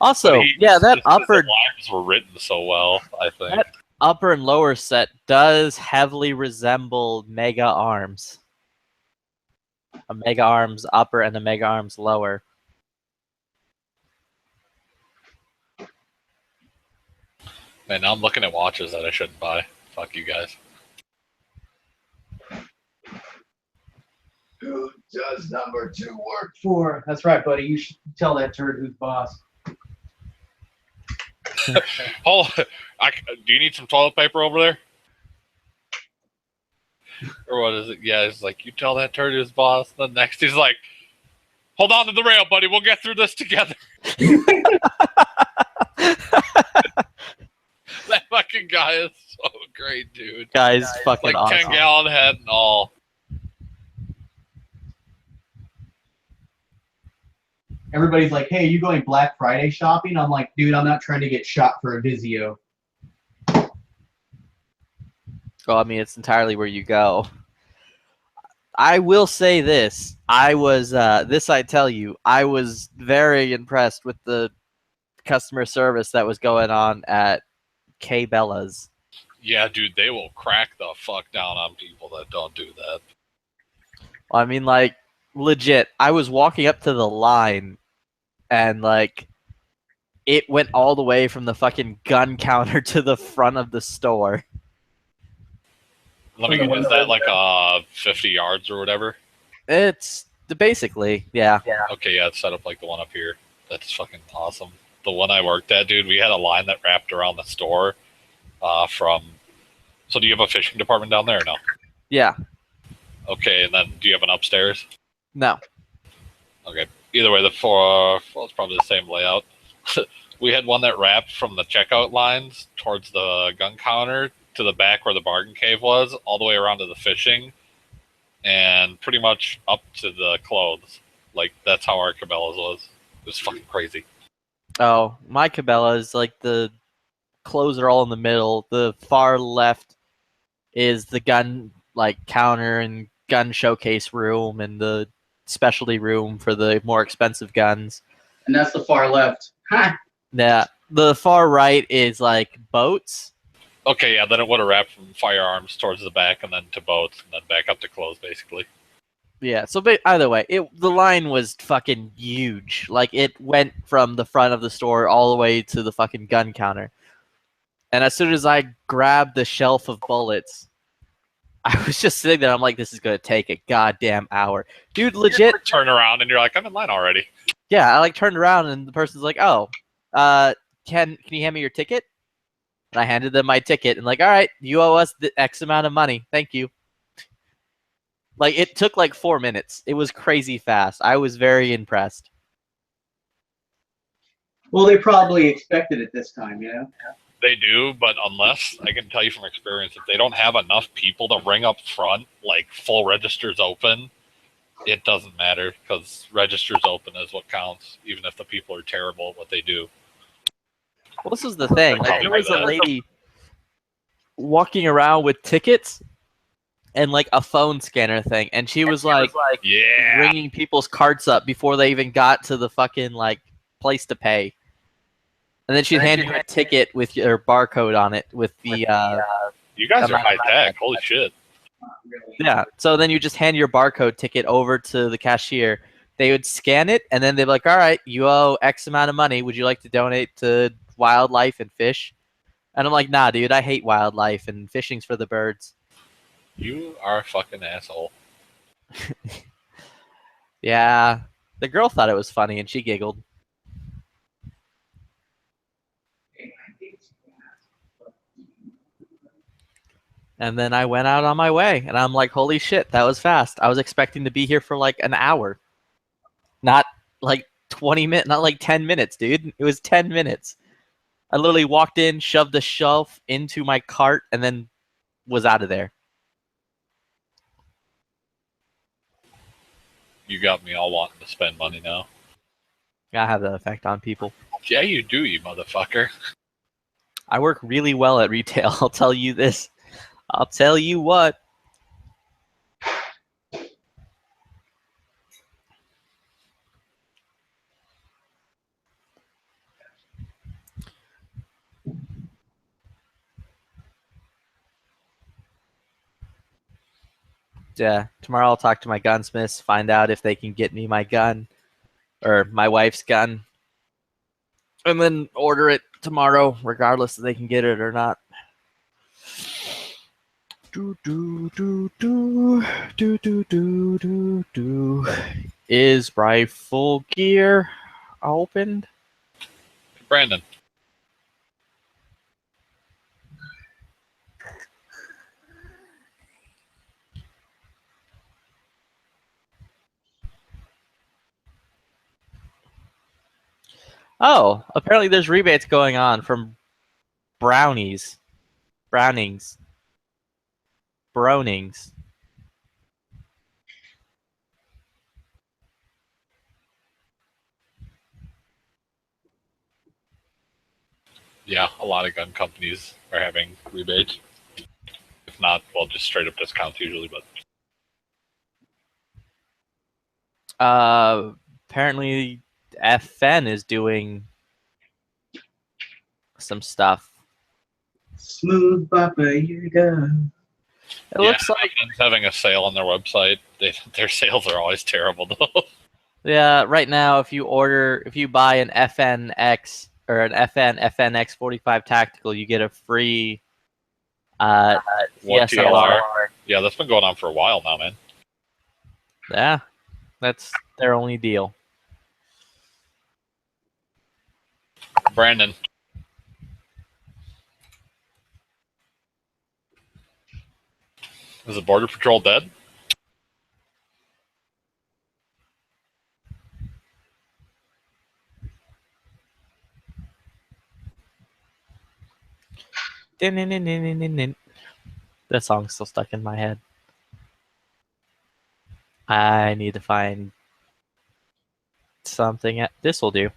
Also, But yeah, that his upper lines were written so well, I think. That- upper and lower set does heavily resemble Mega Arms. A Mega Arms upper and a Mega Arms lower. Man, now I'm looking at watches that I shouldn't buy. Fuck you guys. Who does number 2 work for? That's right, buddy. You should tell that turd who's boss. Oh, do you need some toilet paper over there? Or what is it? Yeah, it's like, you tell that turd his boss. The next he's like, hold on to the rail, buddy. We'll get through this together. That fucking guy is so great, dude. Guy's fucking Like awesome. 10 gallon head and all. Everybody's like, hey, you going Black Friday shopping? I'm like, dude, I'm not trying to get shot for a Vizio. Well, I mean, it's entirely where you go. I will say this. I was, this I tell you, I was very impressed with the customer service that was going on at K Bella's. Yeah, dude, they will crack the fuck down on people that don't do that. I mean, like, legit, I was walking up to the line, and, like, it went all the way from the fucking gun counter to the front of the store. Let me get, is that like 50 yards or whatever? It's basically, yeah. Okay, yeah, it's set up like the one up here. That's fucking awesome. The one I worked at, dude, we had a line that wrapped around the store from... So do you have a fishing department down there or no? Yeah. Okay, and then do you have an upstairs? No. Okay. Either way, well, it's probably the same layout. We had one that wrapped from the checkout lines towards the gun counter to the back where the bargain cave was, all the way around to the fishing, and pretty much up to the clothes. Like, that's how our Cabela's was. It was fucking crazy. Oh, my Cabela's, like, the clothes are all in the middle. The far left is the gun, like, counter and gun showcase room and the specialty room for the more expensive guns. And that's the far left. Ha! Yeah. The far right is, like, boats. Okay, yeah, then it would have wrapped from firearms towards the back and then to boats and then back up to clothes, basically. Yeah, so either way, the line was fucking huge. Like, it went from the front of the store all the way to the fucking gun counter. And as soon as I grabbed the shelf of bullets, I was just sitting there. I'm like, this is going to take a goddamn hour. Dude, legit. Turn around and you're like, I'm in line already. Yeah, I, like, turned around and the person's like, oh, can you hand me your ticket? And I handed them my ticket and like, all right, you owe us the X amount of money. Thank you. Like, it took like 4 minutes. It was crazy fast. I was very impressed. Well, they probably expected it this time, you know? They do, but unless, I can tell you from experience, if they don't have enough people to ring up front, like full registers open, it doesn't matter because registers open is what counts, even if the people are terrible at what they do. Well, this was the thing. Like, there was a lady walking around with tickets and like a phone scanner thing, and she was like Yeah. ringing people's carts up before they even got to the fucking like place to pay. And then she'd hand you a ticket with your barcode on it with the You guys are high tech. Holy shit. yeah. So then you just hand your barcode ticket over to the cashier. They would scan it, and then they'd be like, all right, you owe X amount of money. Would you like to donate to wildlife and fish? And I'm like, nah, dude, I hate wildlife and fishing's for the birds. You are a fucking asshole. Yeah, the girl thought it was funny and she giggled. And then I went out on my way, and I'm like, holy shit, that was fast. I was expecting to be here for like an hour, not like 20 minutes, not like 10 minutes, dude. It was 10 minutes. I literally walked in, shoved the shelf into my cart, and then was out of there. You got me all wanting to spend money now. I have that effect on people. Yeah, you do, you motherfucker. I work really well at retail. I'll tell you this. I'll tell you what. Yeah, tomorrow I'll talk to my gunsmiths, find out if they can get me my gun or my wife's gun, and then order it tomorrow, regardless if they can get it or not. Is rifle gear opened? Brandon. Oh, apparently there's rebates going on from Brownings. Brownings. Yeah, a lot of gun companies are having rebates. If not, well, just straight up discounts usually, but Apparently FN is doing some stuff. Smooth Papa, you go. It looks like FN's having a sale on their website. Their sales are always terrible though. yeah, right now if you buy an FNX or an FNX 45 tactical, you get a free What DSLR. Yeah, that's been going on for a while now, man. Yeah. That's their only deal. Brandon. Is the Border Patrol dead? That song's still stuck in my head. I need to find something. This will do.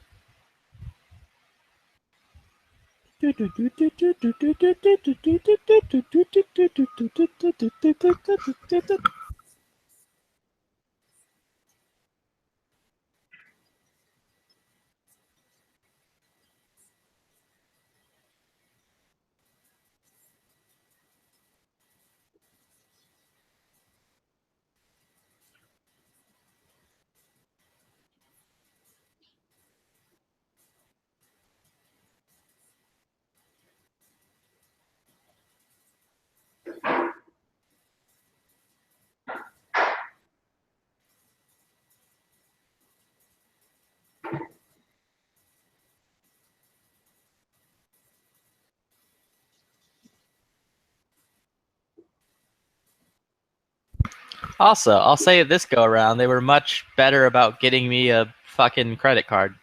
Also, I'll say this go around, they were much better about getting me a fucking credit card.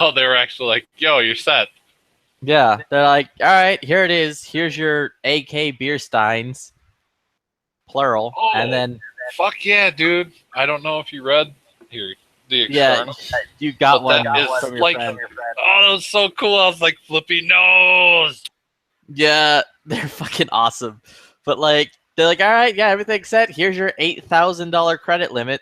Oh, they were actually like, yo, you're set. Yeah, they're like, all right, here it is. Here's your AK beer steins, plural, Oh, and then fuck yeah, dude. I don't know if you read here the yeah, external. you got But one that is from your like, friend. oh, that was so cool. I was like, flippy nose. Yeah, they're fucking awesome. But like, they're like, all right, yeah, everything's set. Here's your $8,000 credit limit.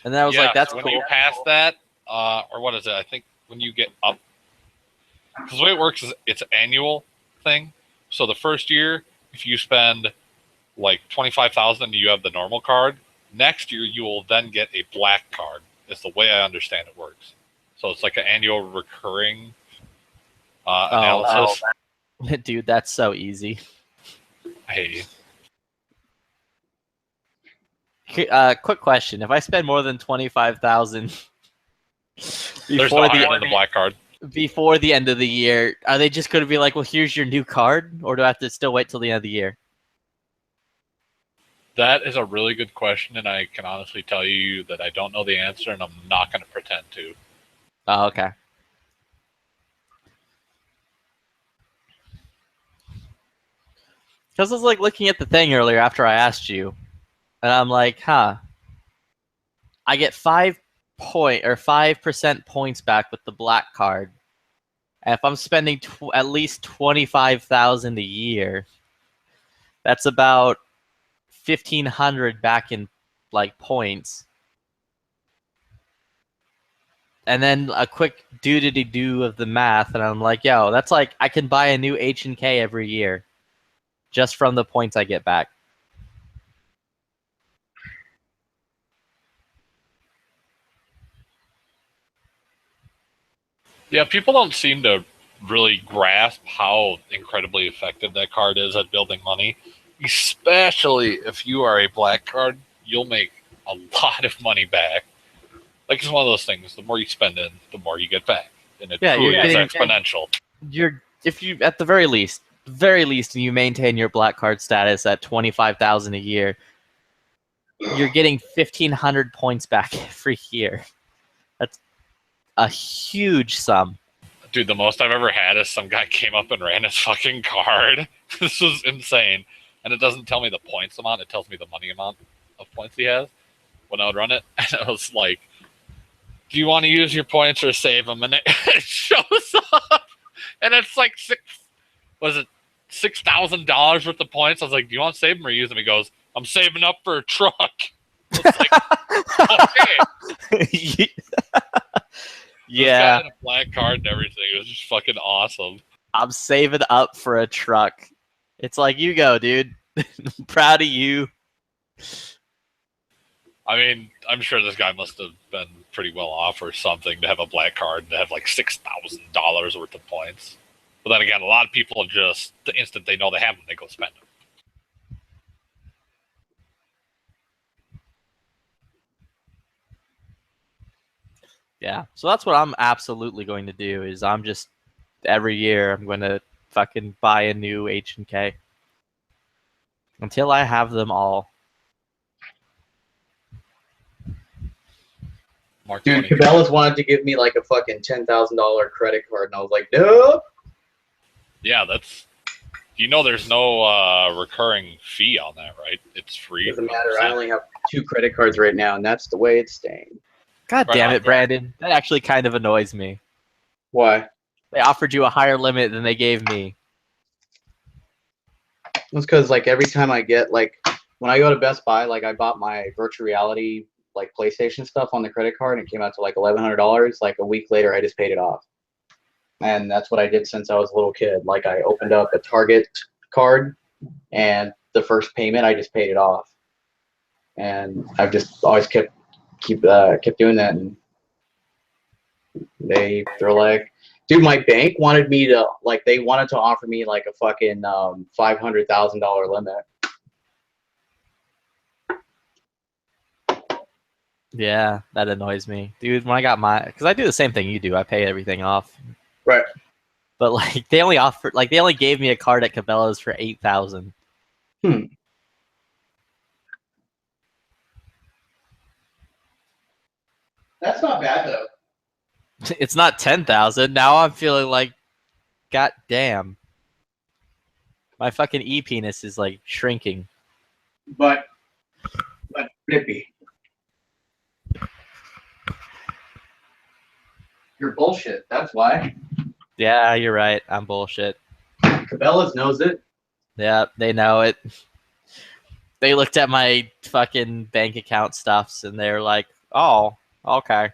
And then I was like, that's so when cool. you pass that, or what is it? I think when you get up, because the way it works is it's an annual thing. So the first year, if you spend like 25,000, you have the normal card. Next year, you will then get a black card. Is the way I understand it works. So it's like an annual recurring Oh, analysis. dude, that's so easy. Hey, Quick question: if I spend more than 25,000 there's no before iron in the the black card. before the end of the year, are they just going to be like, "Well, here's your new card," or do I have to still wait till the end of the year? That is a really good question, and I can honestly tell you that I don't know the answer, and I'm not going to pretend to. Oh, okay. Because I was like looking at the thing earlier after I asked you, and I'm like, huh. I get 5% points back with the black card. And if I'm spending at least 25,000 a year, that's about 1,500 back in like points. And then a quick do of the math, and I'm like, yo, that's like I can buy a new H&K every year just from the points I get back. Yeah, people don't seem to really grasp how incredibly effective that card is at building money. Especially if you are a black card, you'll make a lot of money back. Like it's one of those things. The more you spend in, the more you get back, and it Yeah, truly you're is getting- exponential. If you at the very least, you maintain your black card status at 25,000 a year, you're getting 1,500 points back every year. That's a huge sum. Dude, the most I've ever had is some guy came up and ran his fucking card. This was insane. And it doesn't tell me the points amount, it tells me the money amount of points he has when I would run it. And it was like, do you want to use your points or save them? And it shows up. And it's like $6,000 worth of points. I was like, do you want to save them or use them? He goes, I'm saving up for a truck. I was like, okay. Yeah, This guy had a black card and everything. It was just fucking awesome. I'm saving up for a truck. It's like, you go, dude. I'm proud of you. I mean, I'm sure this guy must have been pretty well off or something to have a black card and to have like $6,000 worth of points. But then again, a lot of people just, the instant they know they have them, they go spend them. Yeah, so that's what I'm absolutely going to do. Is I'm just every year I'm going to fucking buy a new H&K until I have them all. Mark Dude, 20. Cabela's wanted to give me like a fucking $10,000 credit card, and I was like, no. Yeah, that's. You know, there's no recurring fee on that, right? It's free. Doesn't matter. I only have 2 credit cards right now, and that's the way it's staying. God Right damn on. it, Brandon. That actually kind of annoys me. Why? They offered you a higher limit than they gave me. It's because like every time I get like when I go to Best Buy, like I bought my virtual reality like PlayStation stuff on the credit card, and it came out to like $1,100. Like a week later, I just paid it off, and that's what I did since I was a little kid. Like I opened up a Target card, and the first payment I just paid it off, and I've just always kept doing that. And they're like, dude, my bank wanted me to like they wanted to offer me like a fucking $500,000 limit. Yeah, that annoys me. Dude, when I got because I do the same thing you do. I pay everything off. Right. But like they only gave me a card at Cabela's for 8,000. That's not bad though. It's not 10,000. Now I'm feeling like, god damn. My fucking e-penis is like shrinking. But Flippy. You're bullshit. That's why. Yeah, you're right. I'm bullshit. Cabela's knows it. Yeah, they know it. They looked at my fucking bank account stuffs and they're like, oh, okay.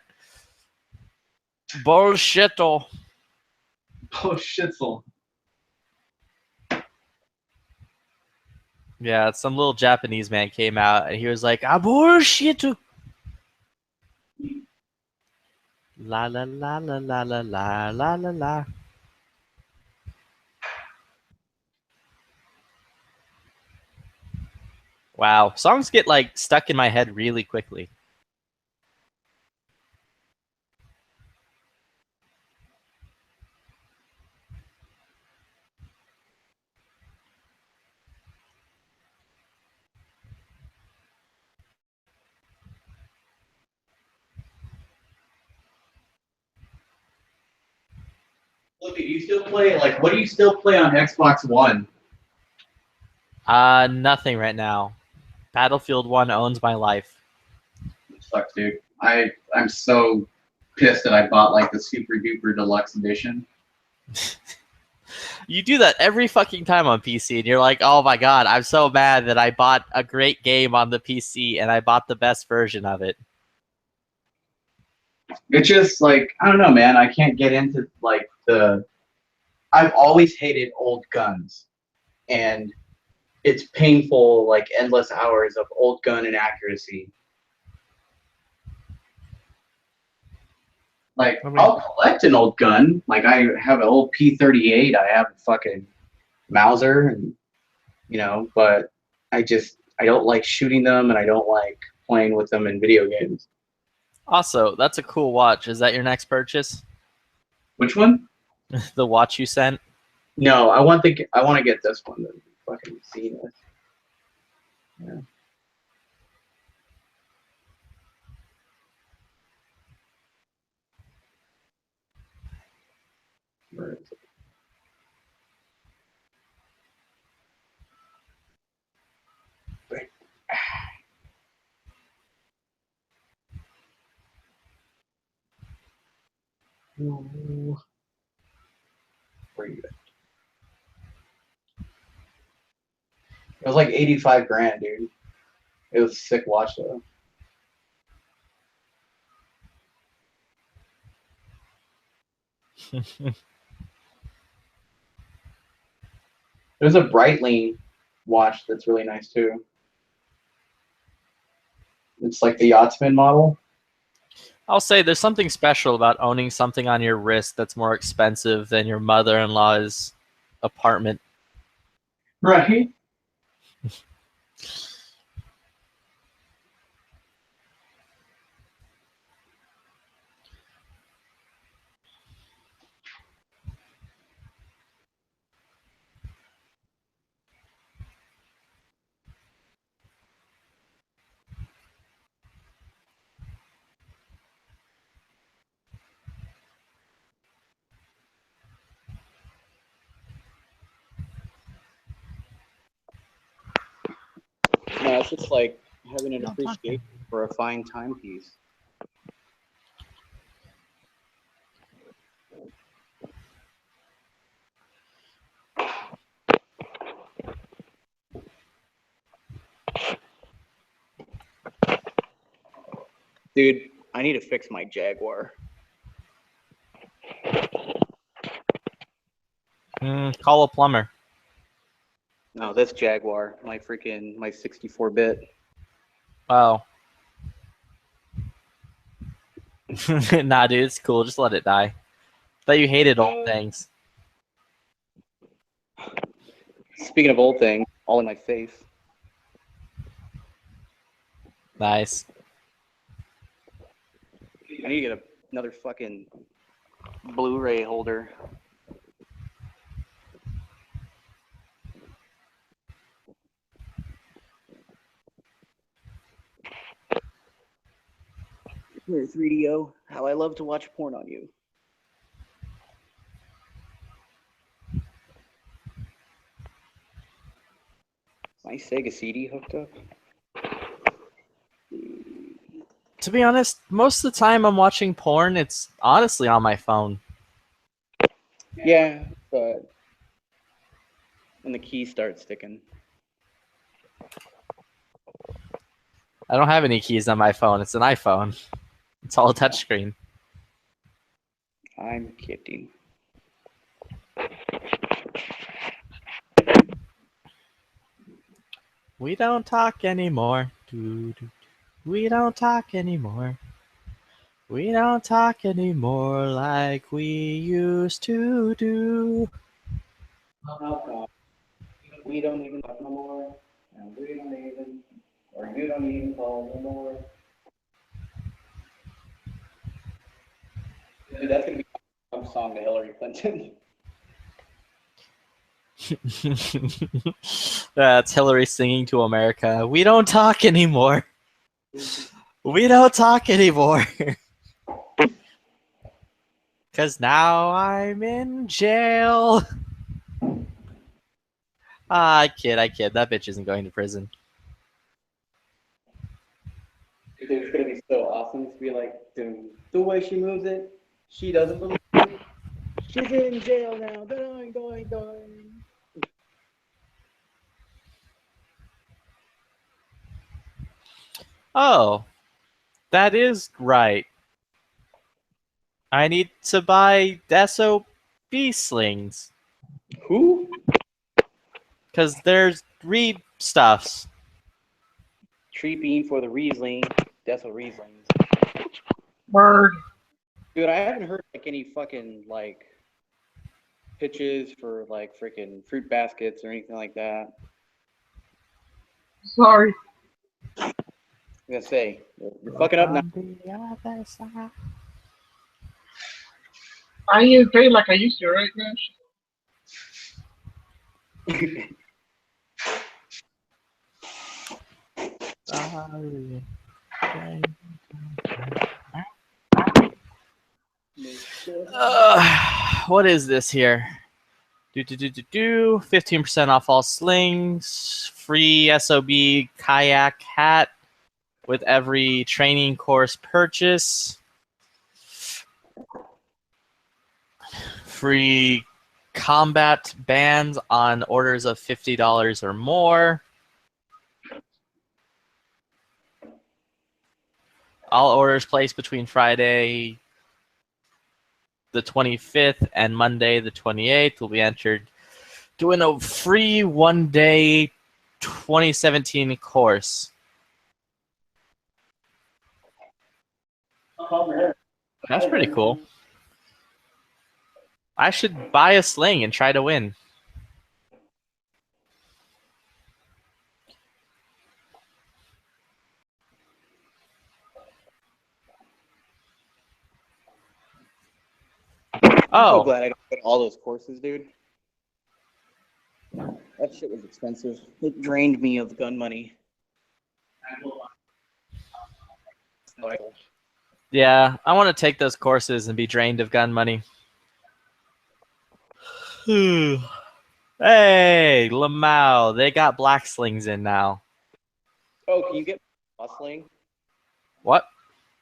Bullshit. Oh, shitzel. Yeah, some little Japanese man came out and he was like, ah, bullshit. La la la la la la la la la la. Wow, songs get like stuck in my head really quickly. Look, do you still play? Like, what do you still play on Xbox One? Nothing right now. Battlefield 1 owns my life. Sucks, dude. I'm so pissed that I bought like the super duper deluxe edition. You do that every fucking time on PC, and you're like, oh my god, I'm so mad that I bought a great game on the PC and I bought the best version of it. It's just like, I don't know, man. I can't get into like the. I've always hated old guns, and it's painful, like endless hours of old gun inaccuracy. Like, I mean- I'll collect an old gun. Like, I have an old P38. I have a fucking Mauser, and you know, but I don't like shooting them, and I don't like playing with them in video games. Also, that's a cool watch. Is that your next purchase? Which one? The watch you sent? No, I want to get this one. The fucking Zenith. Yeah. Where is it? Wait. No. Where are you at? It was like 85 grand, dude. It was a sick watch though. There's a Breitling watch that's really nice too. It's like the Yachtsman model. I'll say there's something special about owning something on your wrist that's more expensive than your mother-in-law's apartment. Right. No, it's just like having an No, appreciation for a fine timepiece. Dude, I need to fix my Jaguar. Call a plumber. No, this Jaguar, my 64-bit. Wow. Nah, dude, it's cool. Just let it die. Thought you hated old things. Speaking of old things, all in my face. Nice. I need to get another fucking Blu-ray holder. Here, 3DO, how I love to watch porn on you. My Sega CD hooked up? To be honest, most of the time I'm watching porn, it's honestly on my phone. Yeah, but when the keys start sticking. I don't have any keys on my phone. It's an iPhone. It's all a touchscreen. I'm kidding. We don't talk anymore. Doo-doo. We don't talk anymore. We don't talk anymore like we used to do. Oh God. We don't even talk no more, and we don't even, or you don't even call no more. Dude, that's gonna be a Trump song to Hillary Clinton. That's Hillary singing to America. We don't talk anymore. We don't talk anymore. Cause now I'm in jail. I kid. That bitch isn't going to prison. Dude, it's gonna be so awesome to be like, dude, the way she moves it, she doesn't believe it. She's in jail now. Doing, going, going. Oh, that is right. I need to buy SOB slings. Who? Cause there's Reed stuffs. Tree bean for the Riesling. That's what Rieslings. Word. Dude, I haven't heard like any fucking like pitches for like freaking fruit baskets or anything like that. Sorry. I'm gonna say you're fucking up now. I ain't getting paid like I used to, right, man? What is this here? 15% off all slings, free SOB kayak hat with every training course purchase, free combat bands on orders of $50 or more. All orders placed between Friday the 25th and Monday the 28th will be entered to win a free one-day 2017 course. That's pretty cool. I should buy a sling and try to win. I'm so Oh, glad I don't get all those courses, dude. That shit was expensive. It drained me of gun money. yeah. I want to take those courses and be drained of gun money. Hey, Lamau, they got black slings in now. Oh, can you get bustling? What?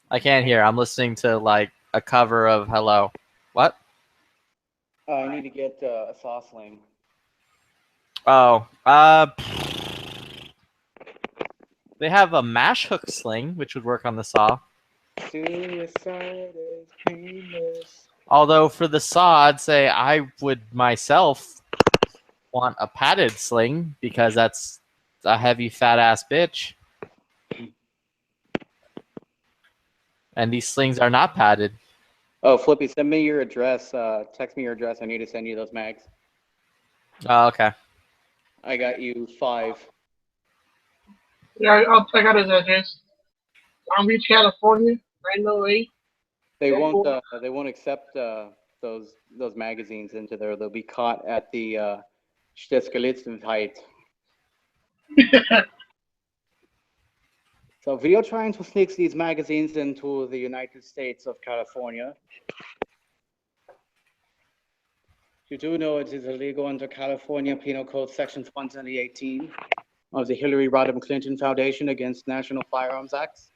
I can't hear. I'm listening to like a cover of Hello. What? I need to get a saw sling. Oh, they have a mash hook sling, which would work on the saw. Suicide is painless. Although for the saw, I'd say I would myself want a padded sling because that's a heavy fat ass bitch. And these slings are not padded. Oh, Flippy, send me your address. Text me your address. I need to send you those mags. Oh, okay. I got you 5. Yeah, I got his address. Long Beach, California, 908. They won't accept those magazines into there. They'll be caught at the Stetsgelitztenheit. So Videotrans will sneak these magazines into the United States of California. You do know it is illegal under California Penal Code Sections 118 of the Hillary Rodham Clinton Foundation against National Firearms Acts.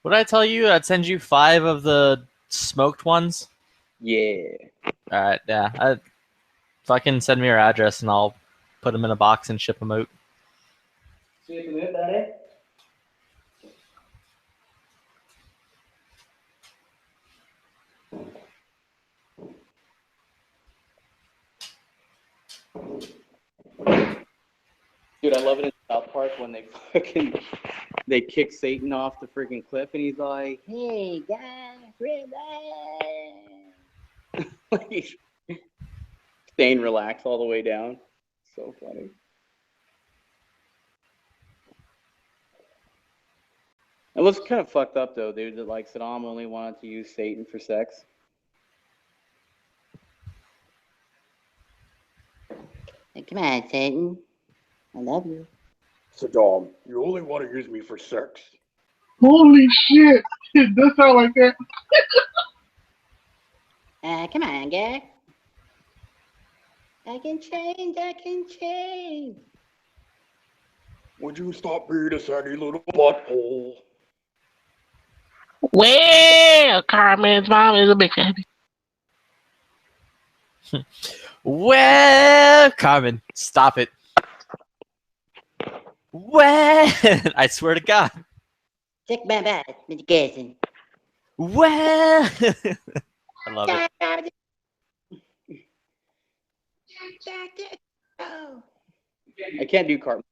Would I tell you I'd send you 5 of the smoked ones? Yeah. All right, yeah. Fucking send me your address and I'll put them in a box and ship them out. Dude, I love it in South Park when they fucking they kick Satan off the freaking cliff, and he's like, "Hey guys, relax." Like, he's staying relaxed all the way down. So funny. It was kind of fucked up though, dude. That like Saddam only wanted to use Satan for sex. Hey, come on, Satan. I love you. Saddam, you only want to use me for sex. Holy shit! It does sound like that. Come on, guy. I can change. I can change. Would you stop being a saggy little butthole? Well, Carmen's mom is a big fan. Well, Carmen, stop it. Well, I swear to God. Check my butt, Mr. Garrison. Well, I love it. I can't do Cartman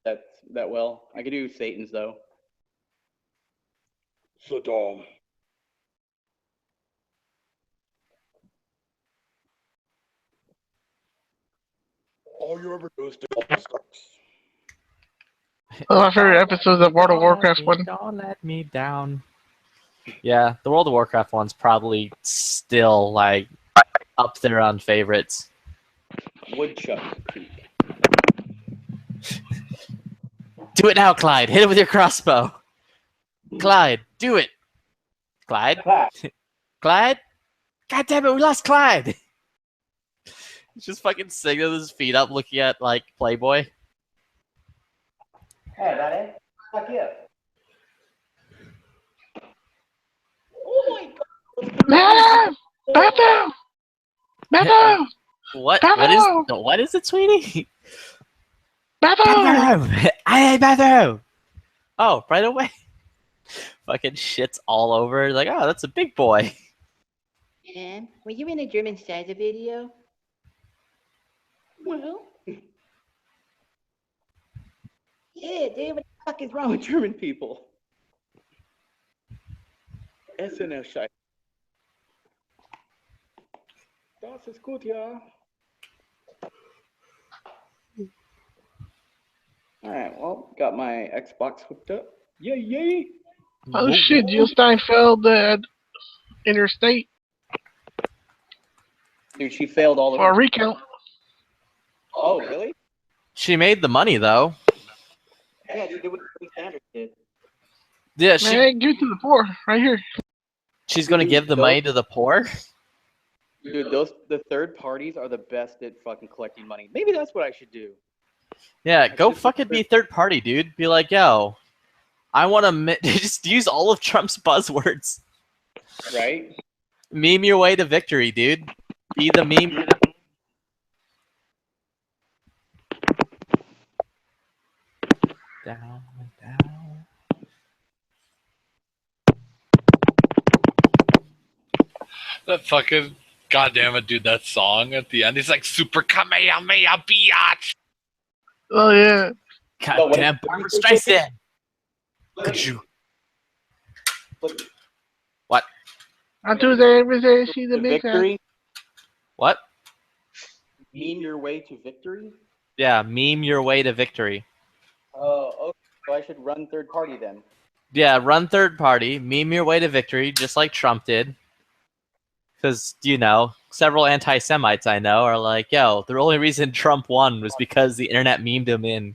that well. I can do Satan's though. Saddam. All you ever do is take off the sex. One of my favorite episodes of World of Warcraft one. Don't let me down. Yeah, the World of Warcraft one's probably still like up there on favorites. Woodchuck. Do it now, Clyde. Hit it with your crossbow. Clyde, do it. Clyde? Clyde? God damn it, we lost Clyde. He's just fucking sitting with his feet up looking at, like, Playboy. Hey, buddy. Fuck you. Oh my god. Beto! Beto! What is it, sweetie? Beto! Beto! Hey, Beto! Oh, right away. Fucking shit's all over. Like, oh, that's a big boy. Were you in a German Steiger video? Well. Yeah, dude, what the fuck is wrong with German people? SNL Scheiße. Das ist gut, ja. Alright, well, got my Xbox hooked up. Yay, yay! Oh shit, Jill Steinfeld interstate Dude, she failed all for a the recount. Oh, really? She made the money, though. Yeah, dude, did what Bernie Sanders did. Yeah, Man, give it to the poor, right here. she's going to give the money to the poor? Dude, the third parties are the best at fucking collecting money. Maybe that's what I should do. Yeah, go fucking be third party, dude. Be like, yo, I want to just use all of Trump's buzzwords. Right? Meme your way to victory, dude. Be the meme. Down, down. That fucking goddamn it, dude! That song at the end, he's like super kamehameha biatch. Oh yeah. Goddamn, Barbara Streisand. Look at you. What? On Tuesday, every day, she's a To big fan. victory? What? Meme your way to victory? Yeah, meme your way to victory. Oh, okay. So I should run third party then. Yeah, run third party, meme your way to victory, just like Trump did. Because, you know, several anti-Semites I know are like, yo, the only reason Trump won was because the internet memed him in.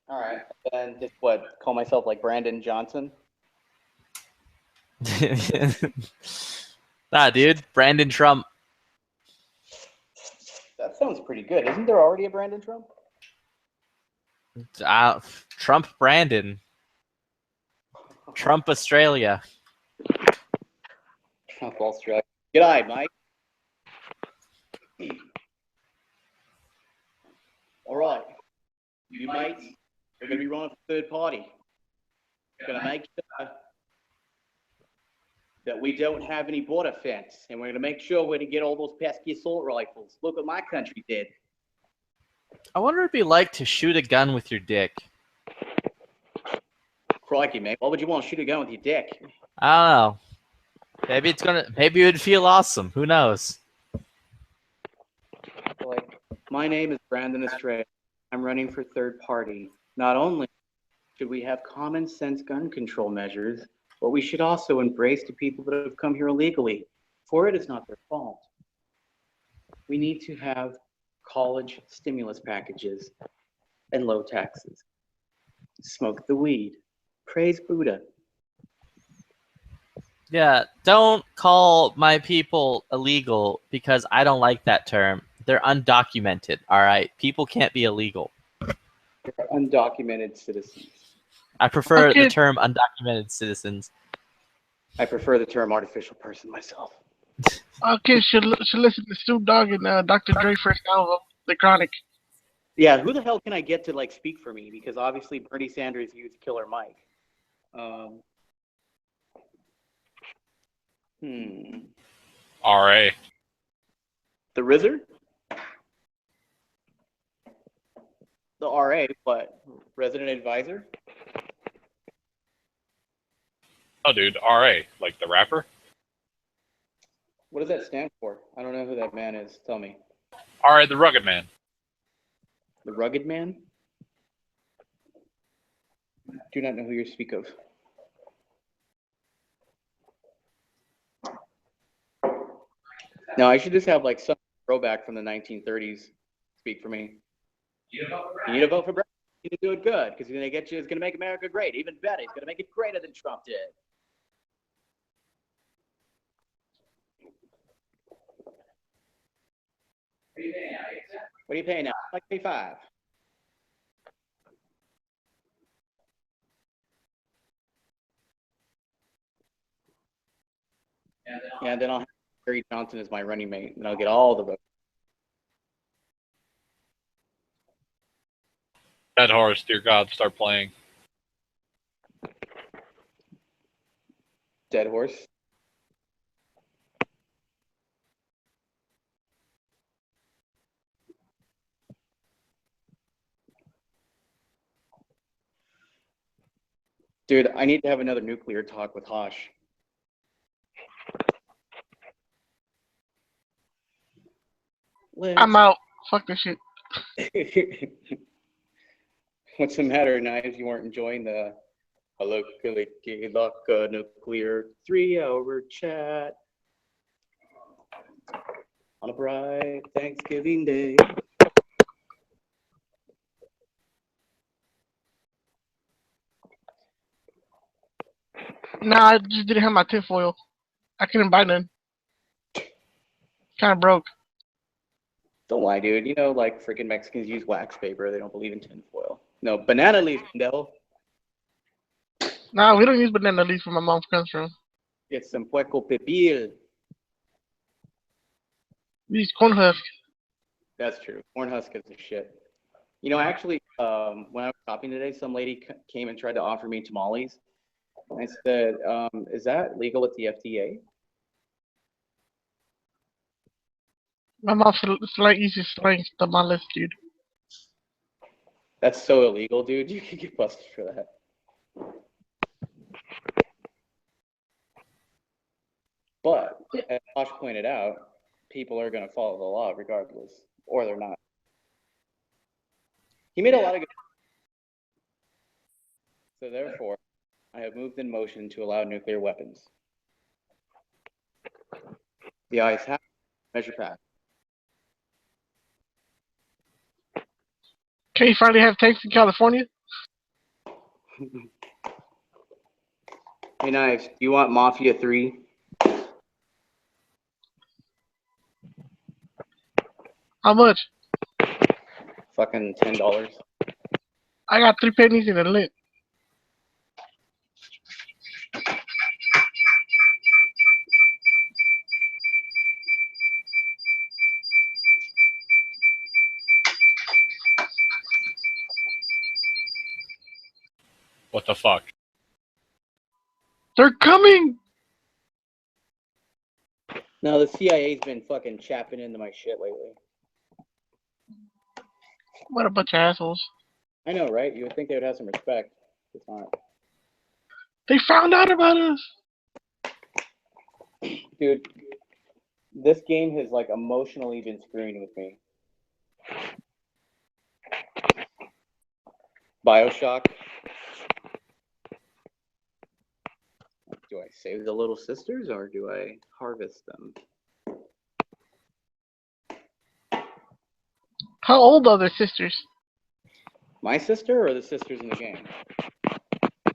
All right. And just what? Call myself like Brandon Johnson? Nah, dude, Brandon Trump. That sounds pretty good. Isn't there already a Brandon Trump? Trump Brandon. Trump Australia. Trump Australia. G'day, mate. All right. You mates are going to be running for third party. Going to make sure that we don't have any border fence. And we're going to make sure we're going to get all those pesky assault rifles. Look what my country did. I wonder what it'd be like to shoot a gun with your dick. Crikey, mate. Why would you want to shoot a gun with your dick? I don't know. Maybe it would feel awesome. Who knows? Like, my name is Brandon Estrella. I'm running for third party. Not only should we have common sense gun control measures, but we should also embrace the people that have come here illegally, for it is not their fault. We need to have college stimulus packages and low taxes. Smoke the weed. Praise Buddha. Yeah, don't call my people illegal because I don't like that term. They're undocumented, all right? People can't be illegal. They're undocumented citizens. I prefer Okay. the term undocumented citizens. I prefer the term artificial person myself. Okay, should listen to Snoop Dogg and Dr. Dre first album, The Chronic. Yeah, who the hell can I get to like speak for me? Because obviously Bernie Sanders used Killer Mike. RA. The RZR? The RA, what? Resident Advisor? Oh, dude, RA, like the rapper. What does that stand for? I don't know who that man is. Tell me. RA, the Rugged Man. The Rugged Man? Do not know who you speak of. No, I should just have like some throwback from the 1930s speak for me. You need to vote for Brad. You need to do it good because he's gonna get you. It's gonna make America great, even better. He's gonna make it greater than Trump did. What are you paying now? Like pay $5. Yeah, and then I'll have Gary Johnson as my running mate, and I'll get all the votes. Dead Horse, dear God, start playing. Dead Horse. Dude, I need to have another nuclear talk with Hosh. I'm out. Fuck this shit. What's the matter, Knives? You weren't enjoying the nuclear 3-hour chat on a bright Thanksgiving day. Nah, I just didn't have my tinfoil. I couldn't buy none. Kind of broke. Don't lie, dude. You know, like freaking Mexicans use wax paper. They don't believe in tinfoil. No, banana leaf, devil. Nah, we don't use banana leaves where my mom comes from. Get some puerco pipil. We use corn husk. That's true. Corn husk is the shit. You know, actually, when I was shopping today, some lady came and tried to offer me tamales. I said, is that legal with the FDA? My mom's like easy slang to my list, dude. That's so illegal, dude. You could get busted for that. But, as Josh pointed out, people are going to follow the law regardless, or they're not. He made a lot of good. So therefore, I have moved in motion to allow nuclear weapons. The ayes have measure passed. Can you finally have tanks in California? Hey, Knives, do you want Mafia 3? How much? Fucking $10. I got 3 pennies in a lint. What the fuck? They're coming! No, the CIA's been fucking chapping into my shit lately. What a bunch of assholes. I know, right? You would think they would have some respect. It's not. They found out about us. Dude, this game has like emotionally been screwing with me. BioShock. Do I save the little sisters or do I harvest them? How old are their sisters? My sister or the sisters in the game?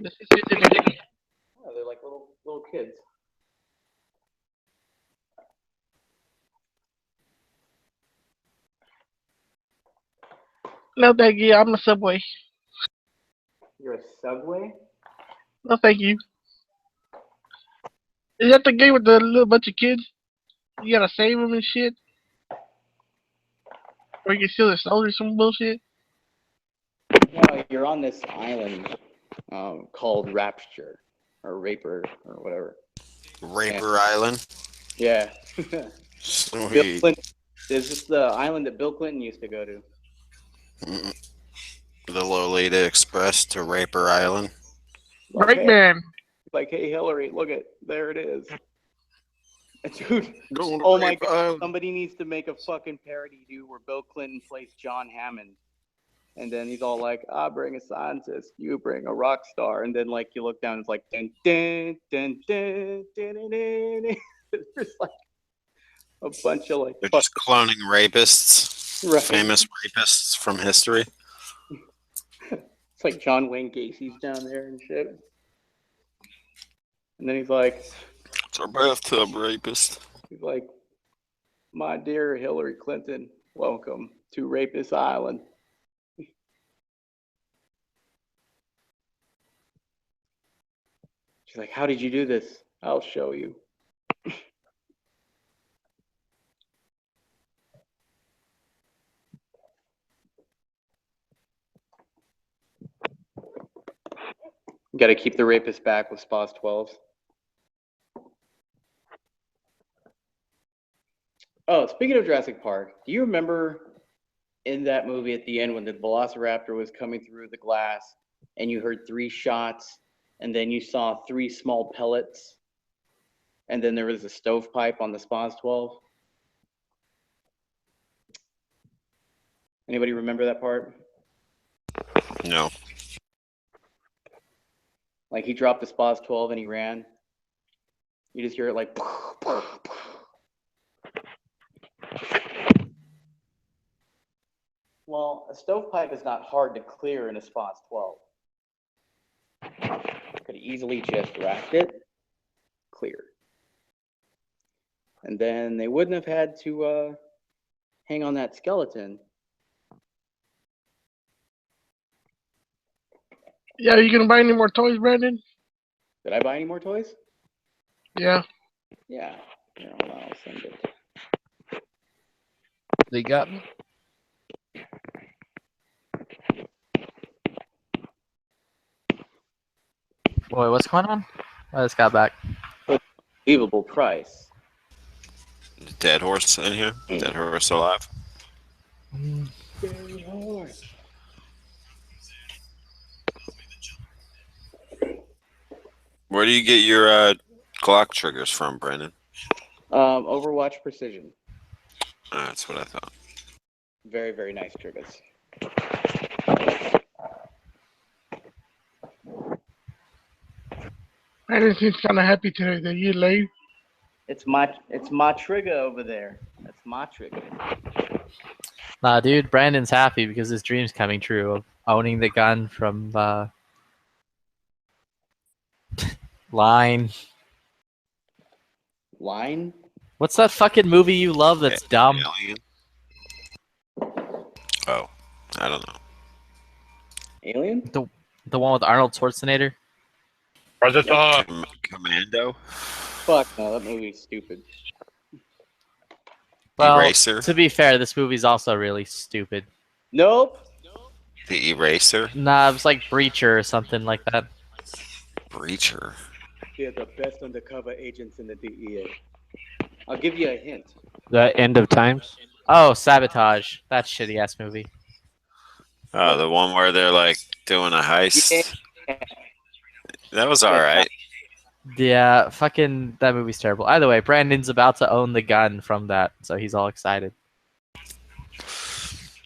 The sisters in the game. Oh, they're like little kids. No, thank you. I'm a Subway. You're a Subway? No, thank you. Is that the game with the little bunch of kids? You gotta save them and shit? Or you can steal their souls or some bullshit? No, you're on this island called Rapture or Raper or whatever. Raper Island. Yeah. Bill Sweet. Clinton. Is this the island that Bill Clinton used to go to? The Lolita Express to Raper Island. Right, Okay. man. Like, hey Hillary, look at there it is. Dude, Going to oh my Raper god, Island. somebody needs to make a fucking parody, dude, where Bill Clinton plays John Hammond. And then he's all like, I bring a scientist, you bring a rock star. And then like you look down, it's like dun dun dun dun dun dun dun. There's like a bunch of like They're just cloning rapists, Right. famous rapists from history. It's like John Wayne Gacy's down there and shit. And then he's like, It's our bathtub rapist. my dear Hillary Clinton, welcome to Rapist Island. She's like, how did you do this? I'll show you. Got to keep the rapist back with SPOS 12s. Oh, speaking of Jurassic Park, do you remember in that movie at the end when the Velociraptor was coming through the glass and you heard 3 shots and then you saw 3 small pellets and then there was a stovepipe on the SPOS 12? Anybody remember that part? No. Like he dropped the SPOS 12 and he ran. You just hear it like. Well, a stovepipe is not hard to clear in a SPOS 12. Could easily just racked it, clear. And then they wouldn't have had to hang on that skeleton. Yeah, are you gonna buy any more toys, Brandon? Did I buy any more toys? Yeah. Yeah. Yeah, well, I'll send it. They got me. Boy, what's going on? I just got back. Unbelievable price. Dead horse in here? Dead horse alive? Very hard. Where do you get your Glock triggers from, Brandon? Overwatch Precision. That's what I thought. Very, very nice triggers. Brandon seems kind of happy today that you late. It's my trigger over there. That's my trigger. Nah, dude, Brandon's happy because his dream's coming true of owning the gun from Line. Line? What's that fucking movie you love that's dumb? Alien? Oh, I don't know. Alien? The one with Arnold Schwarzenegger? Predator. Commando? Fuck no, that movie's stupid. Well, Eraser? to be fair, this movie's also really stupid. Nope. The Eraser? Nah, it was like Breacher or something like that. Breacher? They're the best undercover agents in the DEA. I'll give you a hint. The End of Times. Oh, Sabotage. That shitty ass movie. Oh, the one where they're like doing a heist? That was all right. Yeah, fucking that movie's terrible. Either way, Brandon's about to own the gun from that, so he's all excited.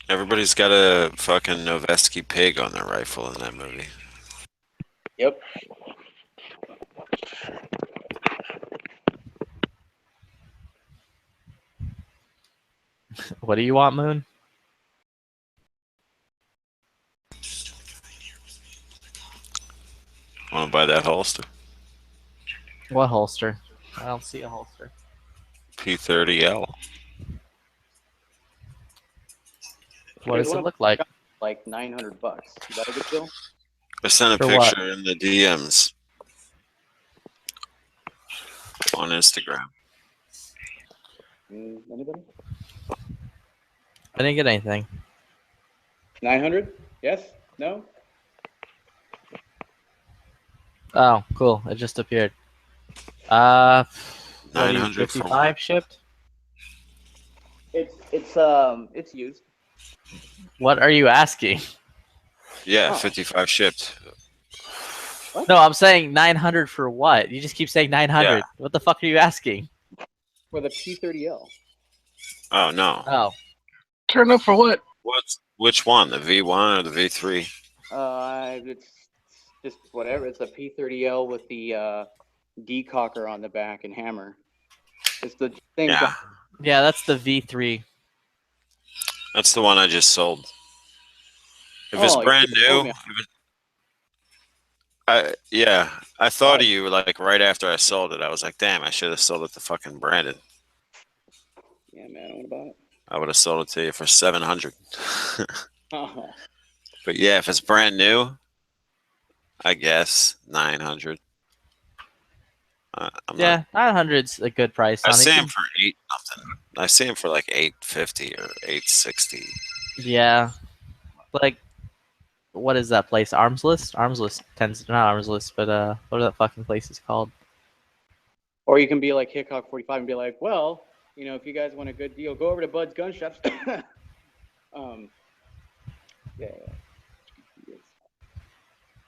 Everybody's got a fucking Noveski pig on their rifle in that movie. Yep. What do you want, Moon? Want to buy that holster? What holster? I don't see a holster. P30L. What does it look like? Like $900. Is that a good deal? I sent a For what? picture in the DMs on Instagram. Anybody? I didn't get anything. 900? Yes? No? Oh, cool. It just appeared. What are you, 900 for 55 shipped? It's used. What are you asking? Yeah, Oh. 55 shipped. No, I'm saying 900 for what? You just keep saying 900. Yeah. What the fuck are you asking? For the P30L. Oh no. Oh. Turn up for what? Which one? The V1 or the V3? It's just whatever. It's a P30L with the decocker on the back and hammer. It's the thing. Yeah. Yeah, that's the V3. That's the one I just sold. If it's Oh, you brand just told new, me. I thought of you like right after I sold it. I was like, damn, I should have sold it to fucking Brandon. Yeah, man. What about it? I would have sold it to you for 700. Oh. But yeah, if it's brand new, I guess 900. Yeah, 900's a good price. I on it. see You him for 8 something. I see him for like 850 or 860. Yeah. Like, what is that place? Arms List? Arms List tends not Arms List, but what are that fucking place is called? Or you can be like Hickok 45 and be like, well, you know, if you guys want a good deal, go over to Bud's Gun Shops. Yeah.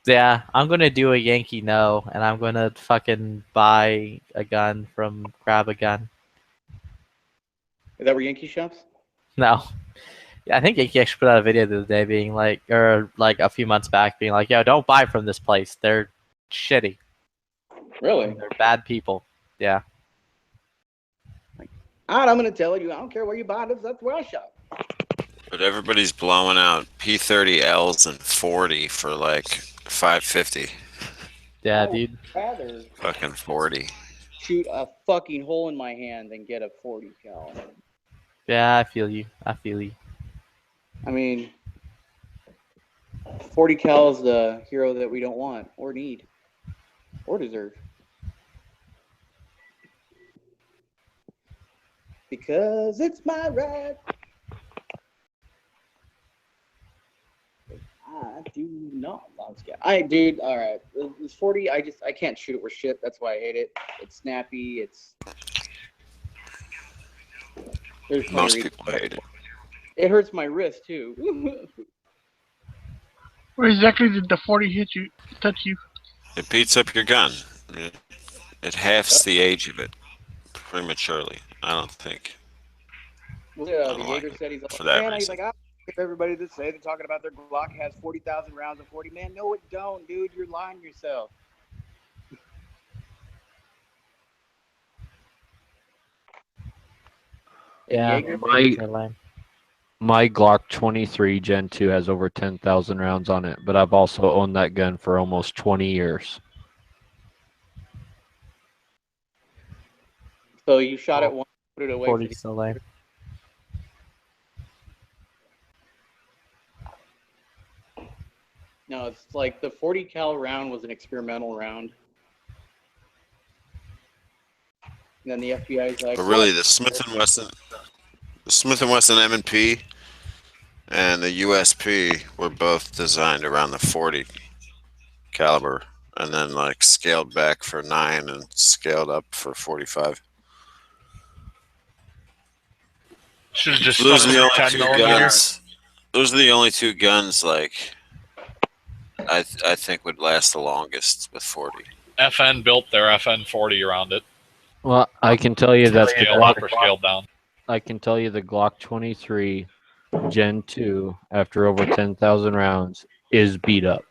Yeah, I'm gonna do a Yankee no, and I'm gonna fucking buy a gun from Grab a Gun. Is that where Yankee shops? No. Yeah, I think Yankee actually put out a video the other day being like, or like a few months back being like, yo, don't buy from this place. They're shitty. Really? They're bad people. Yeah. All right, I'm gonna tell you. I don't care where you buy this. That's where I shop. But everybody's blowing out P30Ls and 40 for like 550. Yeah, I would dude. rather Fucking 40. shoot a fucking hole in my hand than get a 40 cal. Yeah, I feel you. I feel you. I mean, 40 cal is the hero that we don't want or need or deserve. Because it's my right. I do not love scat. Dude, all right. This 40, I can't shoot it with shit. That's why I hate it. It's snappy. There's no Most reason. people hate it. It hurts my wrist too. Where exactly did the 40 hit you? Touch you? It beats up your gun. It halves the age of it prematurely, I don't think. Yeah, the Jaeger said he's like, for that man, he's reason. like, if everybody that say they're talking about their Glock has 40,000 rounds of 40. Man, no, it don't, dude. You're lying to yourself. Yeah. Jaeger- they're lame. My Glock 23 Gen 2 has over 10,000 rounds on it, but I've also owned that gun for almost 20 years. So you shot it once, put it away. 40 so lame. No, it's like the 40 cal round was an experimental round. And then the FBI's like, But really, the Smith & Wesson M&P and the USP were both designed around the 40 caliber, and then like scaled back for 9 and scaled up for 45. Should have just Those stuck are the with only 10 two millimeter. guns. Those are the only two guns like I think would last the longest with 40. FN built their FN40 around it. Well, I can tell you that the Scaled up or scaled down. I can tell you the Glock 23 Gen 2 after over 10,000 rounds is beat up.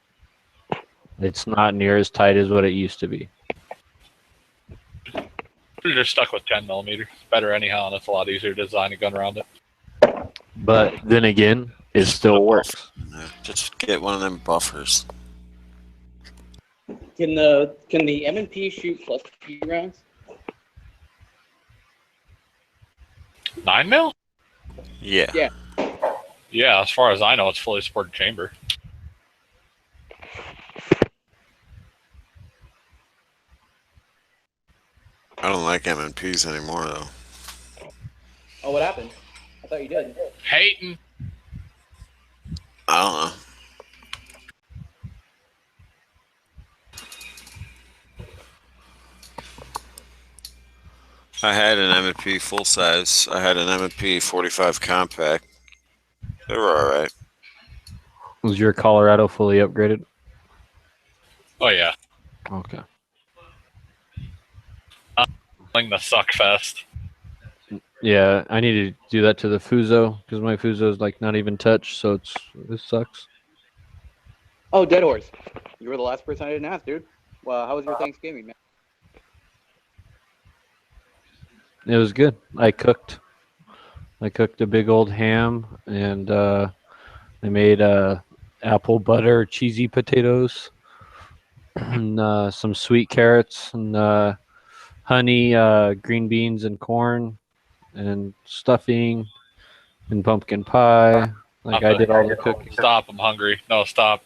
It's not near as tight as what it used to be. You're just stuck with 10 millimeter. It's better anyhow, and it's a lot easier to design a gun around it. But then again, it still works. Yeah, just get one of them buffers. Can the M&P shoot plus P rounds? 9 mil? Yeah. Yeah. Yeah, as far as I know, it's fully supported chamber. I don't like M&Ps anymore though. Oh, what happened? I thought you did. Hating. I don't know. I had an M&P full size. I had an M&P 45 compact. They were all right. Was your Colorado fully upgraded? Oh, yeah. Okay. The suck fest. Yeah, I need to do that to the Fuso because my Fuso is like not even touched, so this sucks. Oh, Dead Horse. You were the last person I didn't ask, dude. Well, how was your Thanksgiving, man? It was good. I cooked a big old ham, and I made apple butter cheesy potatoes, and some sweet carrots, and honey, green beans, and corn, and stuffing, and pumpkin pie. Like I did all the cooking. Stop! I'm hungry. No, stop.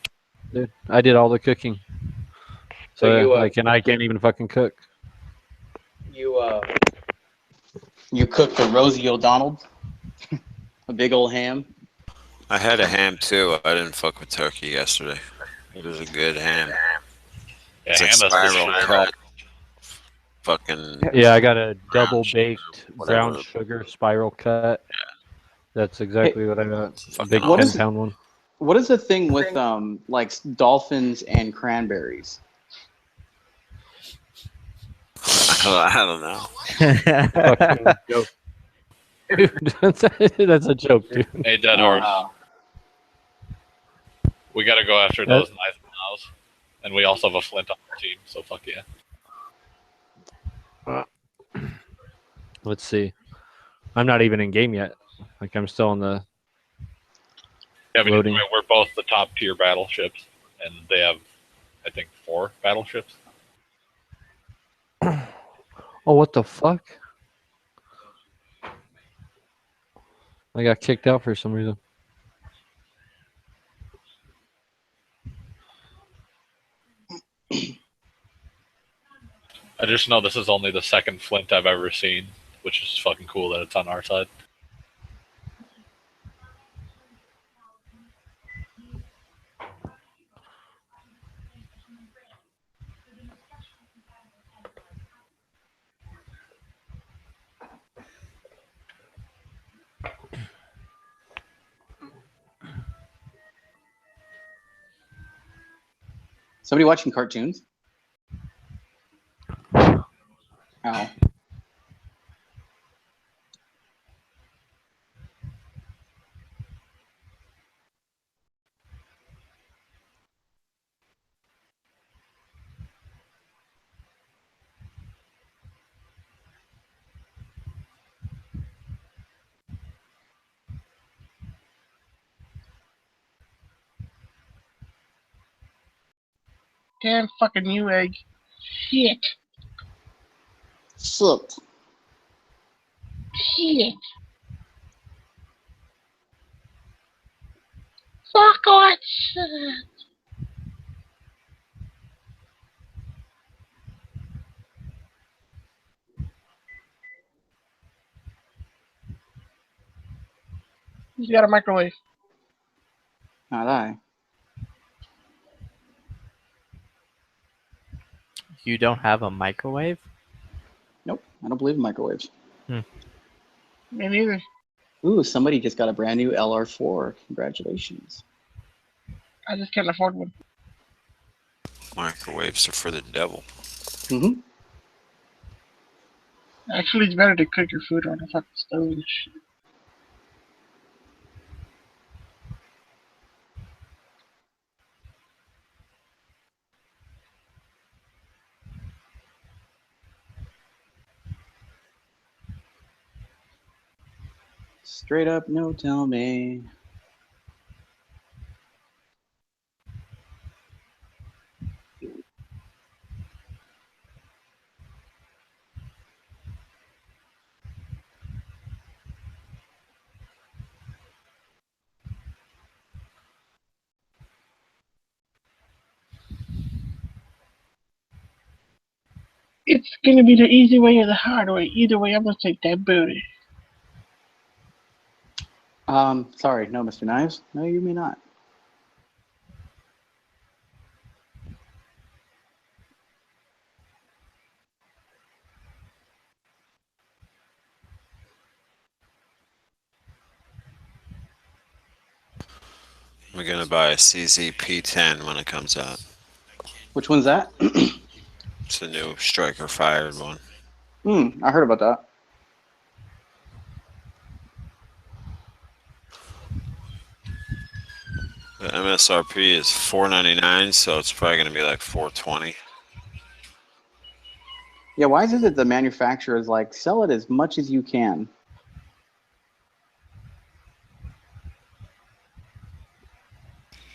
Dude, I did all the cooking. So you, I can't even fucking cook. You cooked a Rosie O'Donnell, a big old ham. I had a ham too. I didn't fuck with turkey yesterday. It was a good ham. Yeah, It's like ham, that's the spiral shit. cut. Fucking. Yeah, I got a double baked whatever. brown sugar spiral cut. That's exactly what I got. A big What is- 10-pound one. What is the thing with like dolphins and cranberries? I don't know. Fucking joke. Dude, that's a joke, dude. Hey, Dead Horse. We gotta go after those nice mouse. And we also have a Flint on our team, so fuck yeah. Let's see. I'm not even in game yet. Like I'm still on the Yeah, I mean, loading. we're both the top tier battleships, and they have, I think, 4 battleships. Oh, what the fuck? I got kicked out for some reason. I just know this is only the second Flint I've ever seen, which is fucking cool that it's on our side. Somebody watching cartoons? Ow. Damn fucking Newegg. Shit. Shit. Shit. Fuck on shit. He's got a microwave. Not I. You don't have a microwave? Nope. I don't believe in microwaves. Me neither. Ooh, somebody just got a brand new LR4. Congratulations. I just can't afford one. Microwaves are for the devil. Mm-hmm. Actually, it's better to cook your food on a fucking stove and shit. Straight up, no tell me. It's gonna be the easy way or the hard way. Either way, I'm gonna take that booty. Sorry, no, Mr. Knives. No, you may not. We're gonna buy a CZP-10 when it comes out. Which one's that? It's a new striker fired one. I heard about that. The MSRP is $499, so it's probably gonna be like $420. Yeah, why is it that the manufacturer is like, sell it as much as you can?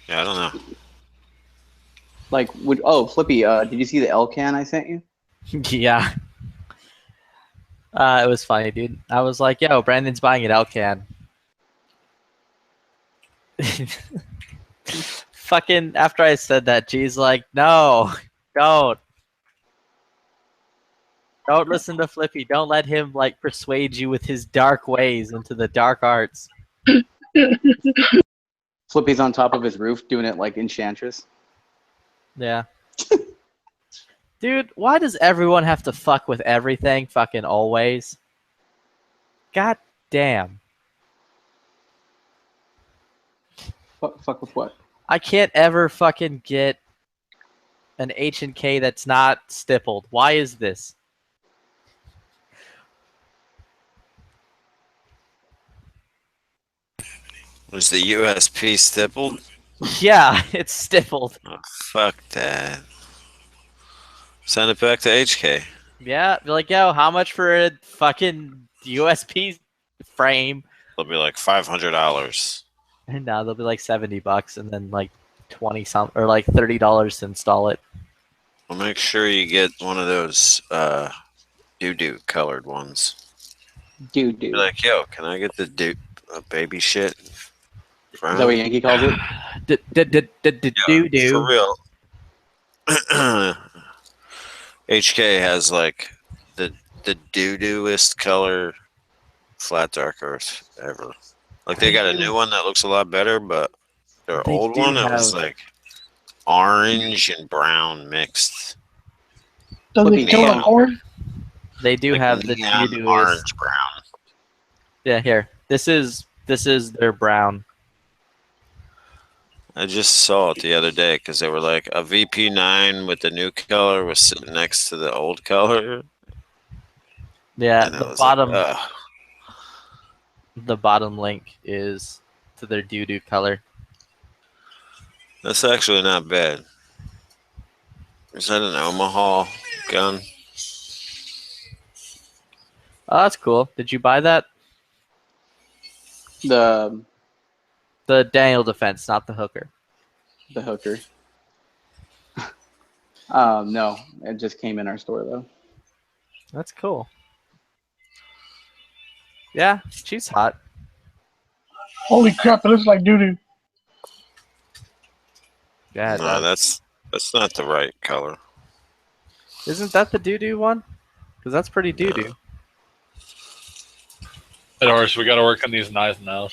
Yeah, I don't know. Like, Flippy, did you see the L-can I sent you? Yeah. It was funny, dude. I was like, yo, Brandon's buying an L-can. Fucking, after I said that, G's like, no, don't. Don't listen to Flippy. Don't let him, like, persuade you with his dark ways into the dark arts. Flippy's on top of his roof doing it like Enchantress. Yeah. Dude, why does everyone have to fuck with everything fucking always? God damn. Fuck with what? I can't ever fucking get an H&K that's not stippled. Why is this? Was the USP stippled? Yeah, it's stippled. Oh, fuck that. Send it back to HK. Yeah, be like, yo, how much for a fucking USP frame? It'll be like $500. And now they'll be like $70 and then like 20 some or like $30 to install it. Well, make sure you get one of those doo-doo colored ones. Doo-doo. Be like, yo, can I get the baby shit? Is that what Yankee calls it? Doo-doo. For real. HK has like the doo-dooest color flat dark earth ever. Like they got a new one that looks a lot better, but their old one that was like orange and brown mixed. Does it kill an orange? They do Like have the neon doo-doo orange brown. Yeah, here. This is their brown. I just saw it the other day because they were like a VP9 with the new color was sitting next to the old color. Yeah, And I the was bottom like, ugh. the bottom link is to their doo-doo color. That's actually not bad. Is that an Omaha gun? Oh, that's cool. Did you buy that? The Daniel Defense, not the hooker. The hooker. No, it just came in our store though. That's cool. Yeah, she's hot. Holy crap! It looks like doo doo. Yeah, it No, does. that's not the right color. Isn't that the doo-doo one? Because that's pretty doo-doo. Hey, Doris, we got to work on these knives now.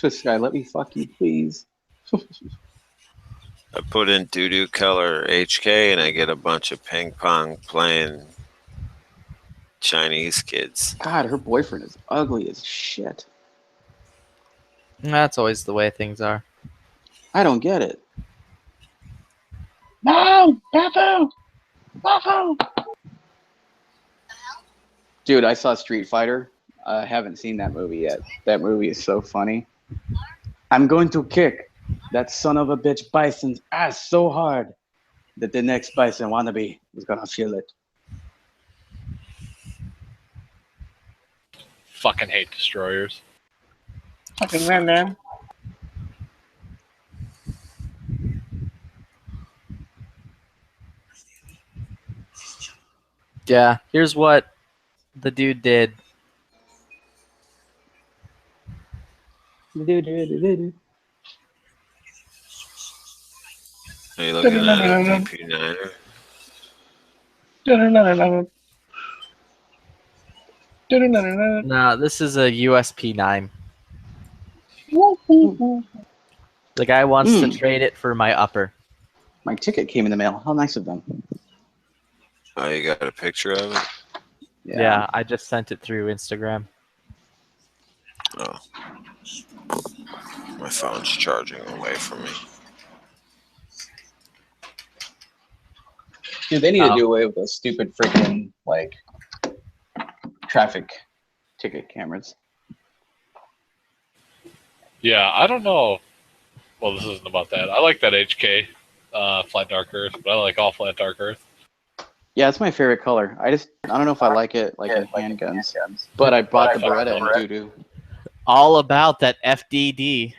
This guy, let me fuck you, please. I put in doo-doo color HK and I get a bunch of ping pong playing Chinese kids. God, her boyfriend is ugly as shit. That's always the way things are. I don't get it. No, Bafu! Bafu! Dude, I saw Street Fighter. I haven't seen that movie yet. That movie is so funny. I'm going to kick that son of a bitch Bison's ass so hard that the next Bison wannabe is gonna feel it. Fucking hate destroyers. Fucking Van Damme. Yeah, here's what the dude did. Are you looking at a VP9er? No, this is a USP9. The guy wants to trade it for my upper. My ticket came in the mail. How nice of them. Oh, you got a picture of it? Yeah, I just sent it through Instagram. Oh. My phone's charging away from me. Dude, they need to do away with those stupid freaking, like, traffic ticket cameras. Yeah, I don't know. Well, this isn't about that. I like that HK, Flat Dark Earth, but I like all Flat Dark Earth. Yeah, it's my favorite color. I don't know if I like it like in handguns, but I bought the Beretta in doo-doo. All about that FDD.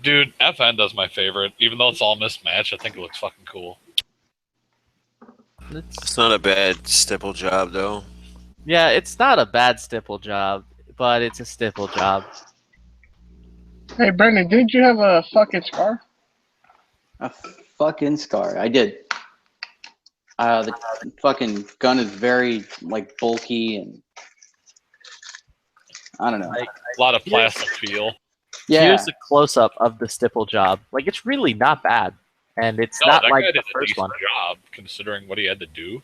Dude, FN does my favorite. Even though it's all mismatched, I think it looks fucking cool. It's not a bad stipple job, though. Yeah, it's not a bad stipple job, but it's a stipple job. Hey, Brendan, didn't you have a fucking scar? A fucking scar. I did. The fucking gun is very, like, bulky and I don't know. Like, a lot of plastic feel. Yeah. Here's a close-up of the stipple job. Like, it's really not bad. And it's not that like guy the did a first decent one. job considering what he had to do.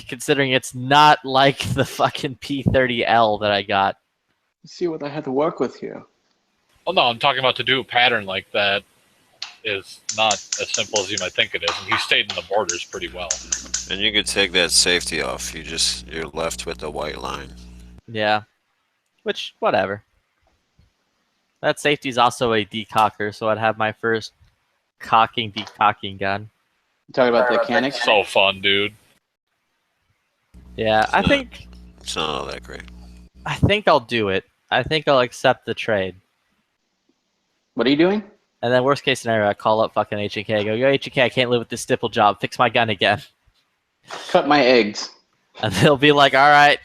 Considering it's not like the fucking P30L that I got. See what I had to work with here. Oh no, I'm talking about to do a pattern like that is not as simple as you might think it is, and he stayed in the borders pretty well. And you could take that safety off. You're left with the white line. Yeah. Which, whatever. That safety is also a decocker, so I'd have my first decocking gun. You talking about the mechanics? So fun, dude. Yeah, I think It's not all that great. I'll do it. I think I'll accept the trade. What are you doing? And then worst case scenario, I call up fucking H&K. Go, yo, H&K, I can't live with this stipple job. Fix my gun again. Cut my eggs. And they'll be like, all right.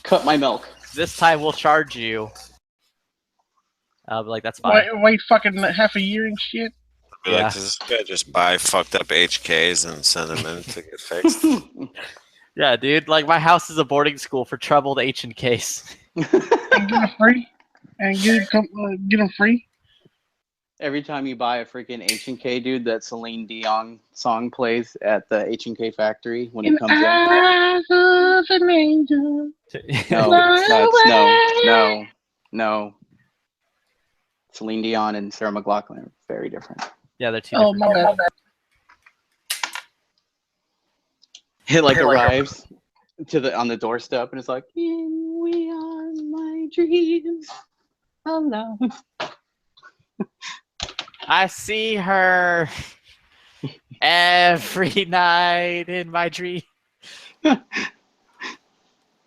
Cut my milk. This time we'll charge you. I'll be like, that's fine. Wait fucking half a year and shit? Be like, does this guy just buy fucked up HKs and send them in to get fixed? Yeah, dude. Like, my house is a boarding school for troubled H&Ks. And get them free? And get them free? Every time you buy a freaking H&K, dude, that Celine Dion song plays at the H&K factory when it comes in. Eyes of an angel. No. Celine Dion and Sarah McLachlan are very different. Yeah, they're two Oh, different. my bad. It like arrives on the doorstep and it's like, in we are my dreams alone. I see her every night in my dream.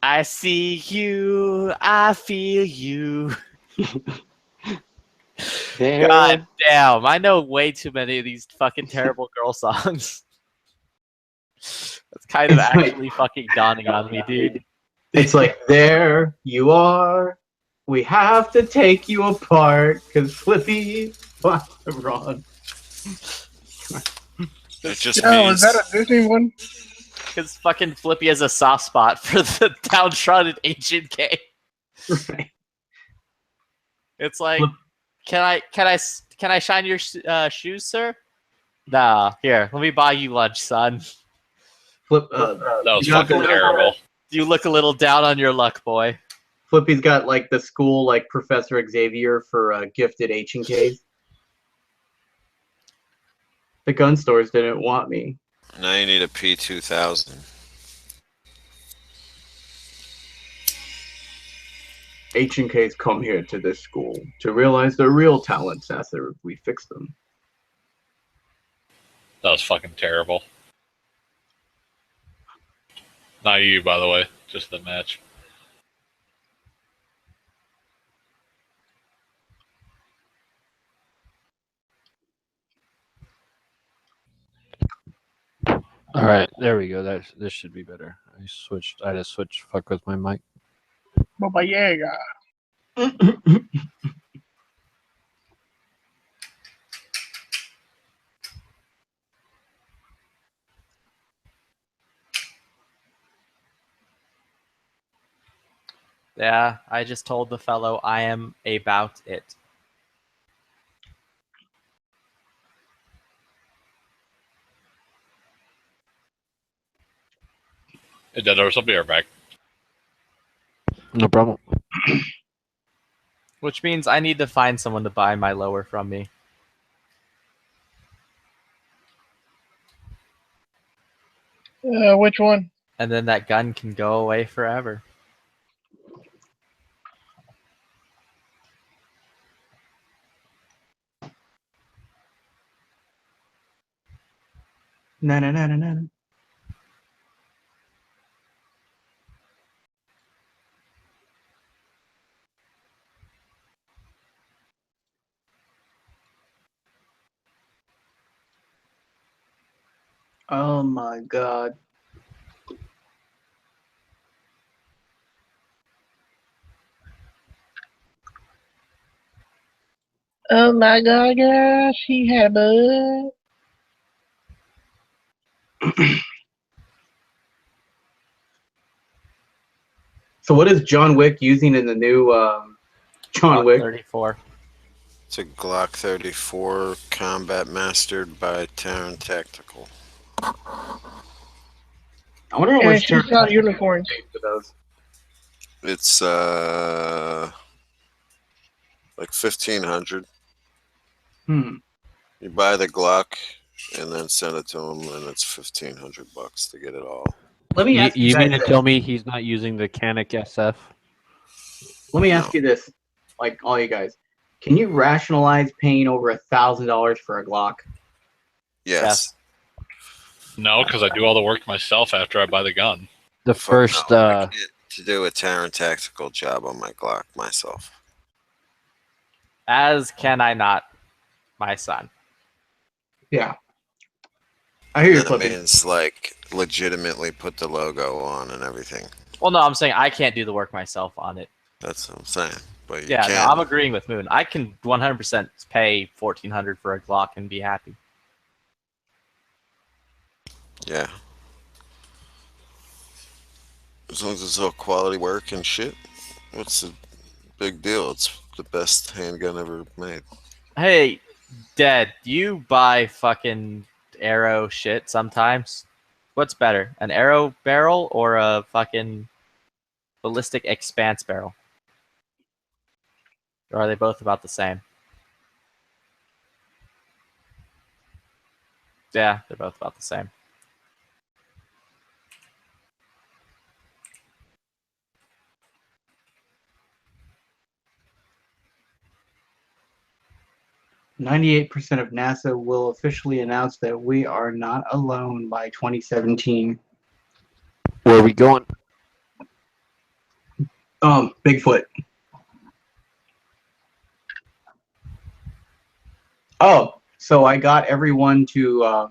I see you, I feel you. God damn, I know way too many of these fucking terrible girl songs. That's kind of actually fucking dawning on me, dude. It's like, there you are. We have to take you apart because Flippy won. It just Oh, means is that a Disney one? Because fucking Flippy has a soft spot for the downtrodden H&K. Right. It's like, can I shine your shoes, sir? Nah, here, let me buy you lunch, son. Flip. That was you got fucking the- terrible. You look a little down on your luck, boy. Flippy's got like the school like Professor Xavier for gifted H&Ks. The gun stores didn't want me. Now you need a P2000. H&Ks come here to this school to realize their real talents after we fix them. That was fucking terrible. Not you, by the way. Just the match. All right, there we go. This should be better. I just switched. Fuck with my mic. Baba Yaga. Yeah, I just told the fellow I am about it. Hey, Dead Horse, I'll be right back. No problem. Which means I need to find someone to buy my lower from me. Which one? And then that gun can go away forever. Na. Oh my god. Oh my god, girl, she had a bud. So what is John Wick using in the new John Wick? 34. It's a Glock 34 combat mastered by Terran Tactical. I wonder how And much she saw unicorns. for those. It's like 1,500. You buy the Glock and then send it to him, and it's $1,500 to get it all. Let me ask You you mean guys to tell me he's not using the Canic SF? Let me ask you this, like all you guys. Can you rationalize paying over $1,000 for a Glock? Yes. No, because I do all the work myself after I buy the gun. The first, I get to do a Terran Tactical job on my Glock myself. As can I not, my son. Yeah. I hear you And the flipping. man's like legitimately put the logo on and everything. Well, no, I'm saying I can't do the work myself on it. That's what I'm saying. But you Yeah, can. no, I'm agreeing with Moon. I can 100% pay $1,400 for a Glock and be happy. Yeah. As long as it's all quality work and shit, what's the big deal? It's the best handgun ever made. Hey, Dad, you buy fucking arrow shit sometimes. What's better, an arrow barrel or a fucking ballistic expanse barrel? Or are they both about the same? Yeah, they're both about the same. %98 of NASA will officially announce that we are not alone by 2017. Where are we going? Bigfoot. Oh, so I got everyone to,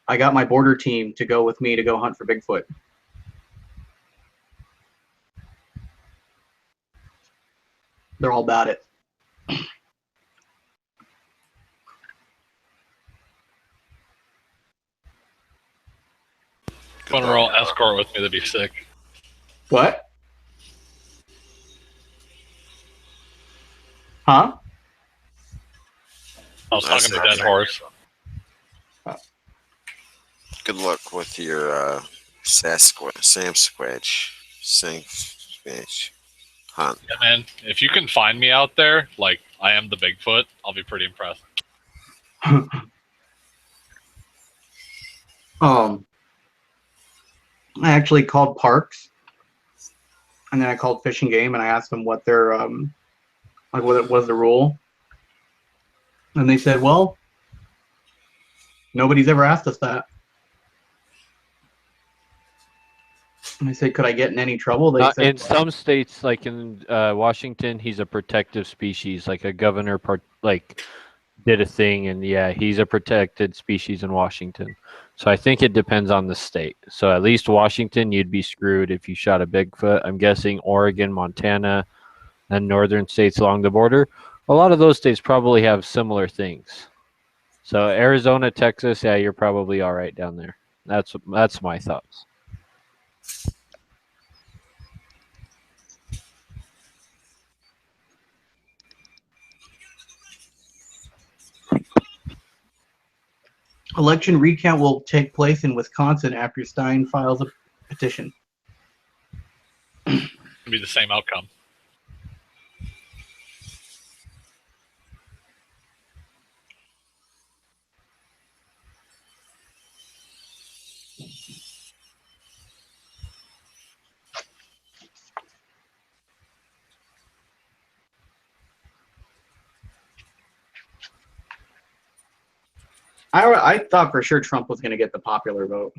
I got my border team to go with me to go hunt for Bigfoot. They're all about it. Want to roll escort with me? That'd be sick. What? Huh? I was talking to Dead Horse. Good luck with your Sasquatch hunt. Yeah, man. If you can find me out there, like I am the Bigfoot, I'll be pretty impressed. I actually called Parks, and then I called Fish and Game, and I asked them what their like what was the rule, and they said, well, nobody's ever asked us that. And I said, could I get in any trouble? They said, in some states, like in Washington, he's a protective species. Like a governor, did a thing, and yeah, he's a protected species in Washington. So I think it depends on the state. So at least Washington, you'd be screwed if you shot a Bigfoot. I'm guessing Oregon, Montana, and northern states along the border. A lot of those states probably have similar things. So Arizona, Texas, yeah, you're probably all right down there. That's my thoughts. election recount will take place in Wisconsin after Stein files a petition. It'll be the same outcome. I thought for sure Trump was going to get the popular vote.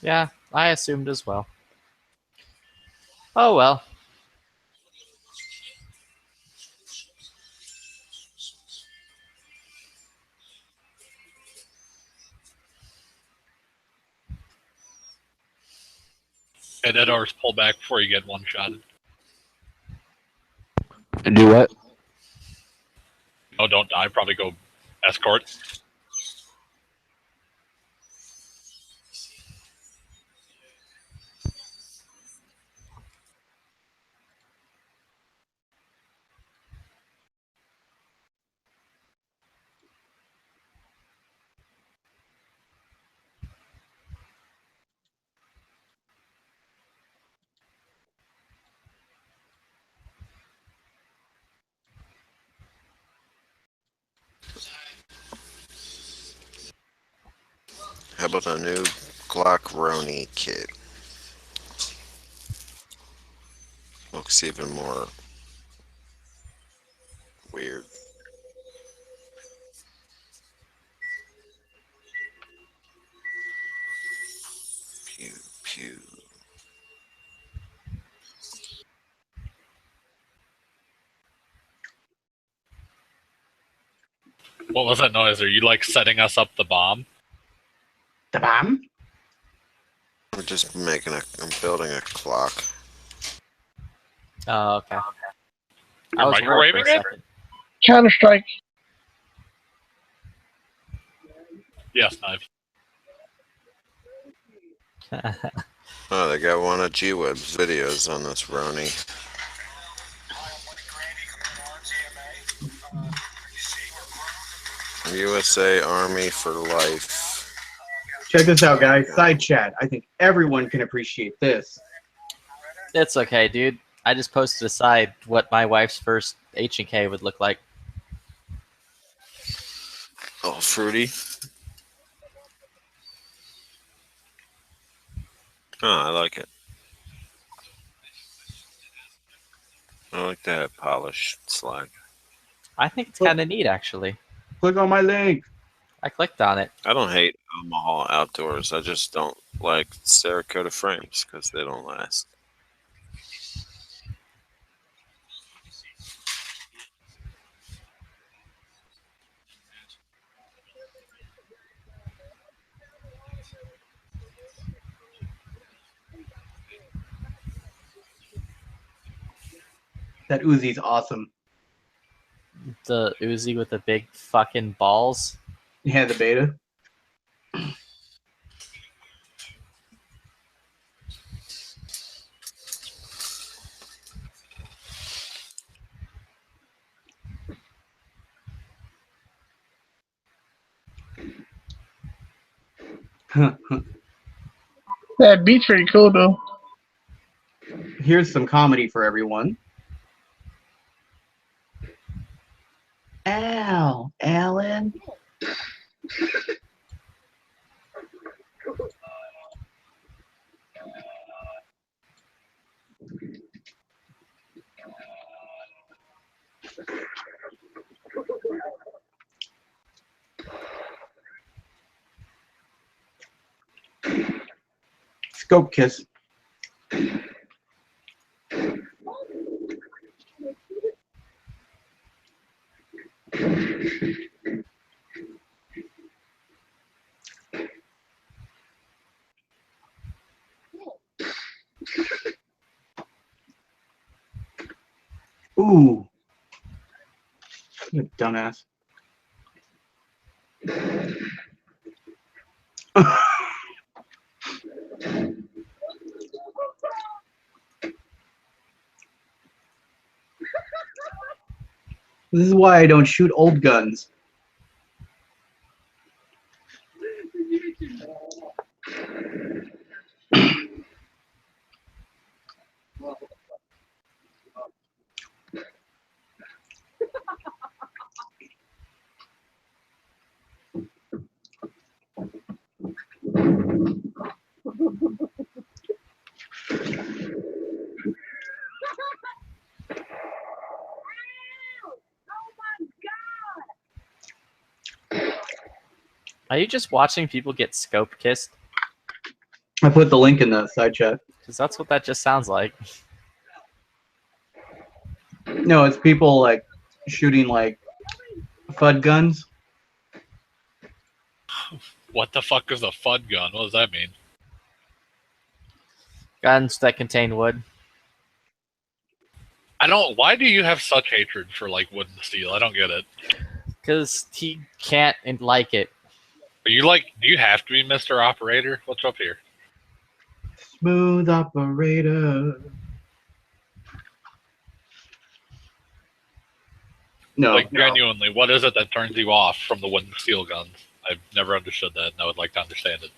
Yeah, I assumed as well. Oh well. Hey, that oars pull back before you get one shotted. And do what? Oh, don't die. Probably go escort. How about a new Glock Roni kit? Looks even more weird. Pew, pew. What was that noise? Are you like setting us up the bomb? The bomb? I'm just I'm building a clock. Oh, okay. You're was worried for a microwaving it? second. Counter-Strike. Yes, knife. Oh, they got one of G-Web's videos on this Roni. USA Army for life. Check this out, guys. Side chat. I think everyone can appreciate this. It's okay, dude. I just posted aside what my wife's first H&K would look like. All fruity. Oh, I like it. I like that polished slide. I think it's kind of neat, actually. Click on my link. I clicked on it. I don't hate Omaha Outdoors. I just don't like Cerakote frames because they don't last. That Uzi's awesome. The Uzi with the big fucking balls. Yeah, the beta. That beat's pretty cool though. Here's some comedy for everyone. Ow, Alan. Scope kiss. Ooh. You dumbass. This is why I don't shoot old guns. Are you just watching people get scope kissed? I put the link in the side chat. Because that's what that just sounds like. No, it's people like shooting like FUD guns. What the fuck is a FUD gun? What does that mean? Guns that contain wood. I don't. Why do you have such hatred for like wood and steel? I don't get it. Because he can't like it. Are you like? Do you have to be Mr. Operator? What's up here? Smooth operator. No, Like genuinely, what is it that turns you off from the wood and steel guns? I've never understood that, and I would like to understand it.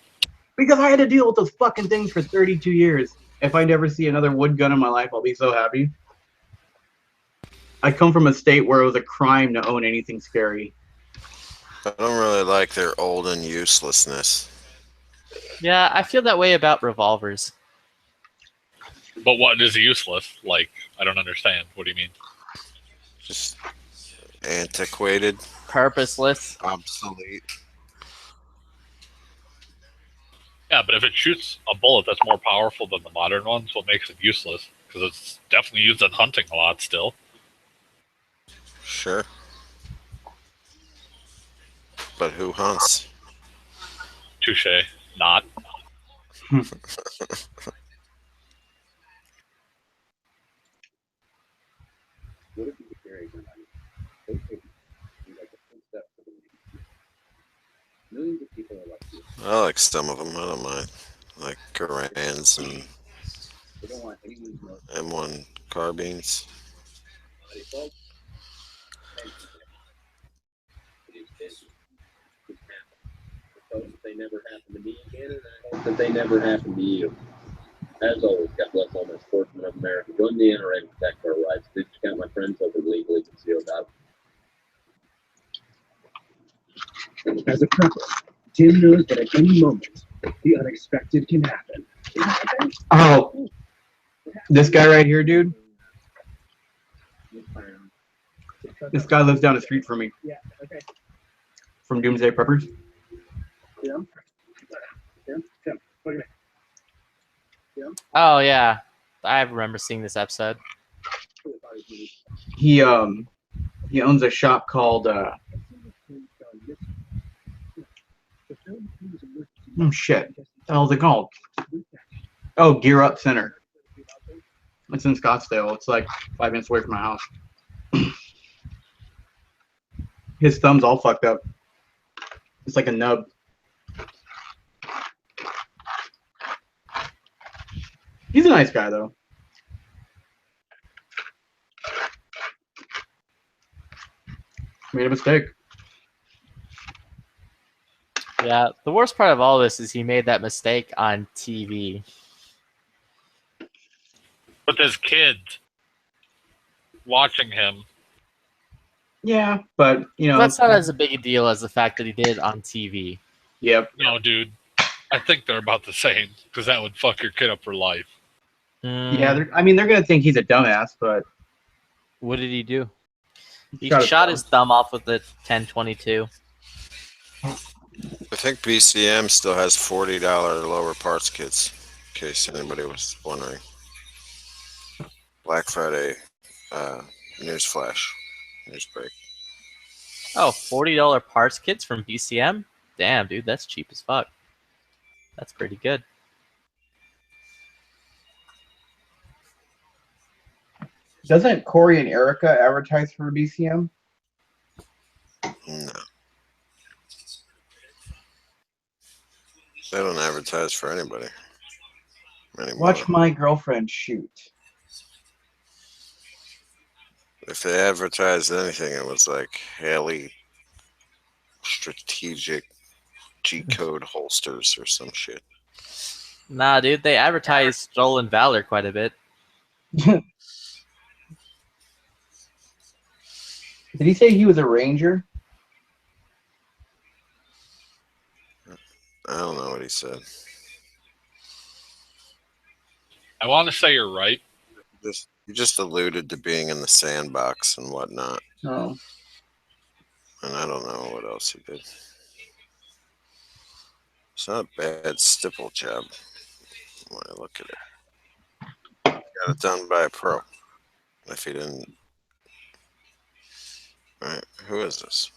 because I had to deal with those fucking things for 32 years. If I never see another wood gun in my life, I'll be so happy. I come from a state where it was a crime to own anything scary. I don't really like their old and uselessness. Yeah, I feel that way about revolvers. But what is useless? Like, I don't understand. What do you mean? Just antiquated, Purposeless. obsolete. Yeah, but if it shoots a bullet that's more powerful than the modern ones, what makes it useless? Because it's definitely used in hunting a lot still. Sure. But who hunts? Touche. Not. I like some of them. I don't mind. Like Garand's and M1 carbines. They never happen to me again, and I hope that they never happen to you. As always, God bless all my sportsmen of America. Join the NRA to protect our rights. Please check out my friends over legally concealed out. As a prepper, Tim knows that at any moment, the unexpected can happen. Oh, this guy right here, dude. This guy lives down the street from me. Yeah, okay. From Doomsday Preppers. Tim? What do you mean? Oh yeah, I remember seeing this episode. He owns a shop called oh shit, what the hell's it called? Oh, Gear Up Center. It's in Scottsdale. It's like 5 minutes away from my house. His thumb's all fucked up. It's like a nub. He's a nice guy, though. Made a mistake. Yeah, the worst part of all this is he made that mistake on TV. With his kids watching him. Yeah, but you know That's not as a big a deal as the fact that he did it on TV. Yep. No, dude. I think they're about the same because that would fuck your kid up for life. Yeah, I mean they're gonna think he's a dumbass, but What did he do? He Shot his shot thumb. his thumb off with the 1022. I think BCM still has $40 lower parts kits, in case anybody was wondering. Black Friday news flash, news break. Oh, $40 parts kits from BCM? Damn, dude, that's cheap as fuck. That's pretty good. doesn't Corey and Erica advertise for BCM? No. They don't advertise for anybody anymore. Watch my girlfriend shoot. If they advertised anything, it was like Haley Strategic G-Code holsters or some shit. Nah, dude, they advertise Stolen Valor quite a bit. Did he say he was a ranger? I don't know what he said. I want to say you're right. He just alluded to being in the sandbox and whatnot. No. And I don't know what else he did. It's not a bad stipple job when I look at it. Got it done by a pro. If he didn't. Alright, who is this?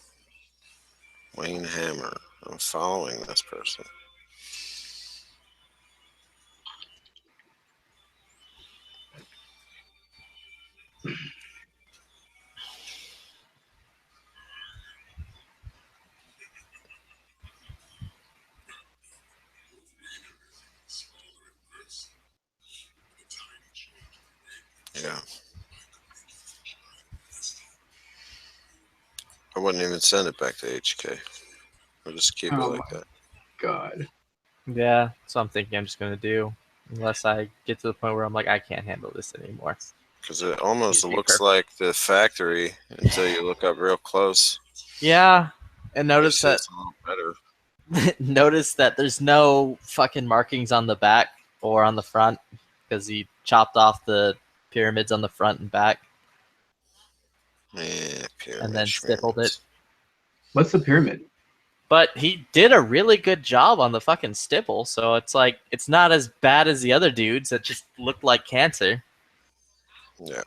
Wayne Hammer. I'm following this person. Yeah. I wouldn't even send it back to HK. I'll just keep it like that. God. Yeah, that's what I'm thinking I'm just going to do. Unless I get to the point where I'm like, I can't handle this anymore. Because it almost Easy, looks perfect. like the factory until you look up real close. Yeah, and notice that It's a little better. notice that there's no fucking markings on the back or on the front because he chopped off the pyramids on the front and back Yeah, and then stippled it. What's the pyramid? But he did a really good job on the fucking stipple, so it's like it's not as bad as the other dudes that just looked like cancer. Yeah.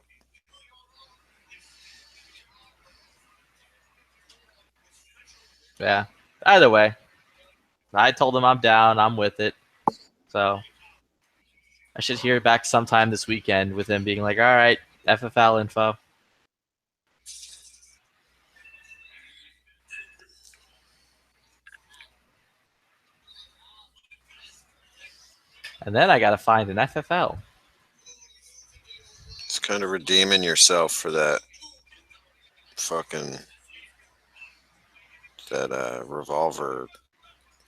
Yeah. Either way, I told him I'm down. I'm with it. So I should hear back sometime this weekend with him being like, all right, FFL info. And then I got to find an FFL. It's kind of redeeming yourself for that fucking revolver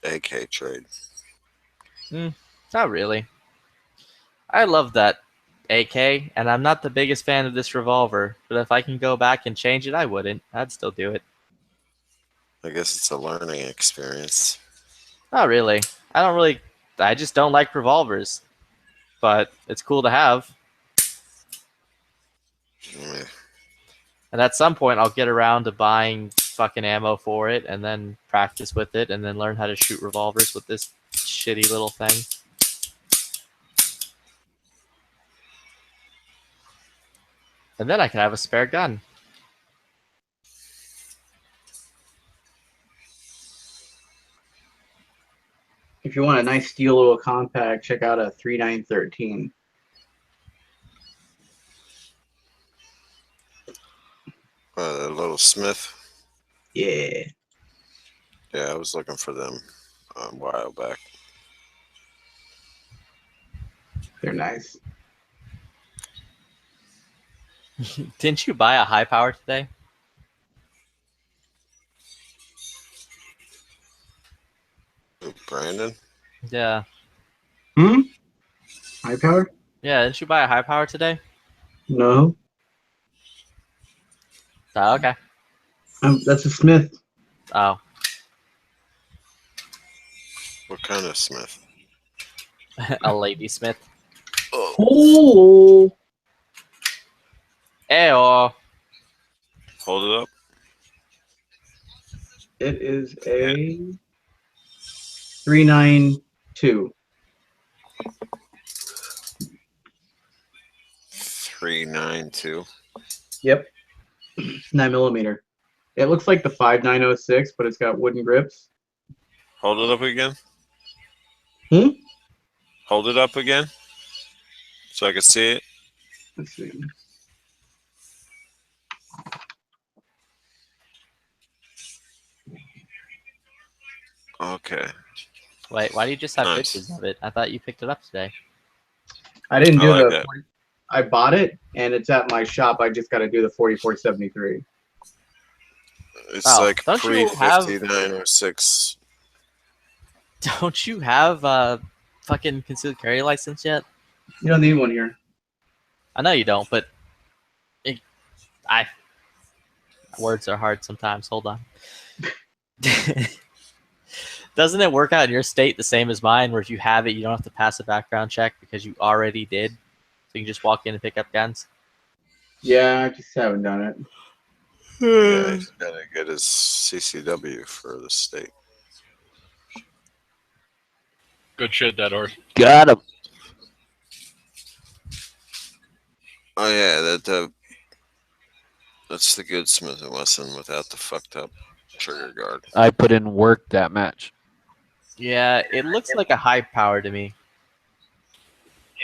AK trade. Not really. I love that AK, and I'm not the biggest fan of this revolver, but if I can go back and change it, I wouldn't. I'd still do it. I guess it's a learning experience. Not really. I just don't like revolvers, but it's cool to have. Yeah. And at some point, I'll get around to buying fucking ammo for it and then practice with it and then learn how to shoot revolvers with this shitty little thing. And then I can have a spare gun. If you want a nice steel little compact, check out a 3913. A little Smith. Yeah. Yeah, I was looking for them a while back. They're nice. Didn't you buy a high power today? Ooh, Brandon? Yeah. High power? Yeah, didn't you buy a high power today? No. Oh, okay. That's a Smith. Oh. What kind of Smith? A Lady Smith. Oh. Ayo. Hold it up. It is a 392. 392. Yep. 9mm. It looks like the 5906, but it's got wooden grips. Hold it up again. Hmm? Hold it up again. So I can see it. Let's see. Okay. Wait, why do you just have Nice. pictures of it? I thought you picked it up today. I didn't do I like the. that. I bought it and it's at my shop. I just got to do the 4473. It's Oh, like don't pre you have- 5906. Don't you have a fucking concealed carry license yet? You don't need one here. I know you don't, but words are hard sometimes. Hold on. Doesn't it work out in your state the same as mine, where if you have it, you don't have to pass a background check because you already did? So you can just walk in and pick up guns? Yeah, I just haven't done it. Yeah, he's gotta get his CCW for the state. Good shit, that horse. Got him. Oh yeah, that's the good Smith & Wesson without the fucked up trigger guard. I put in work that match. Yeah, it looks like a high power to me.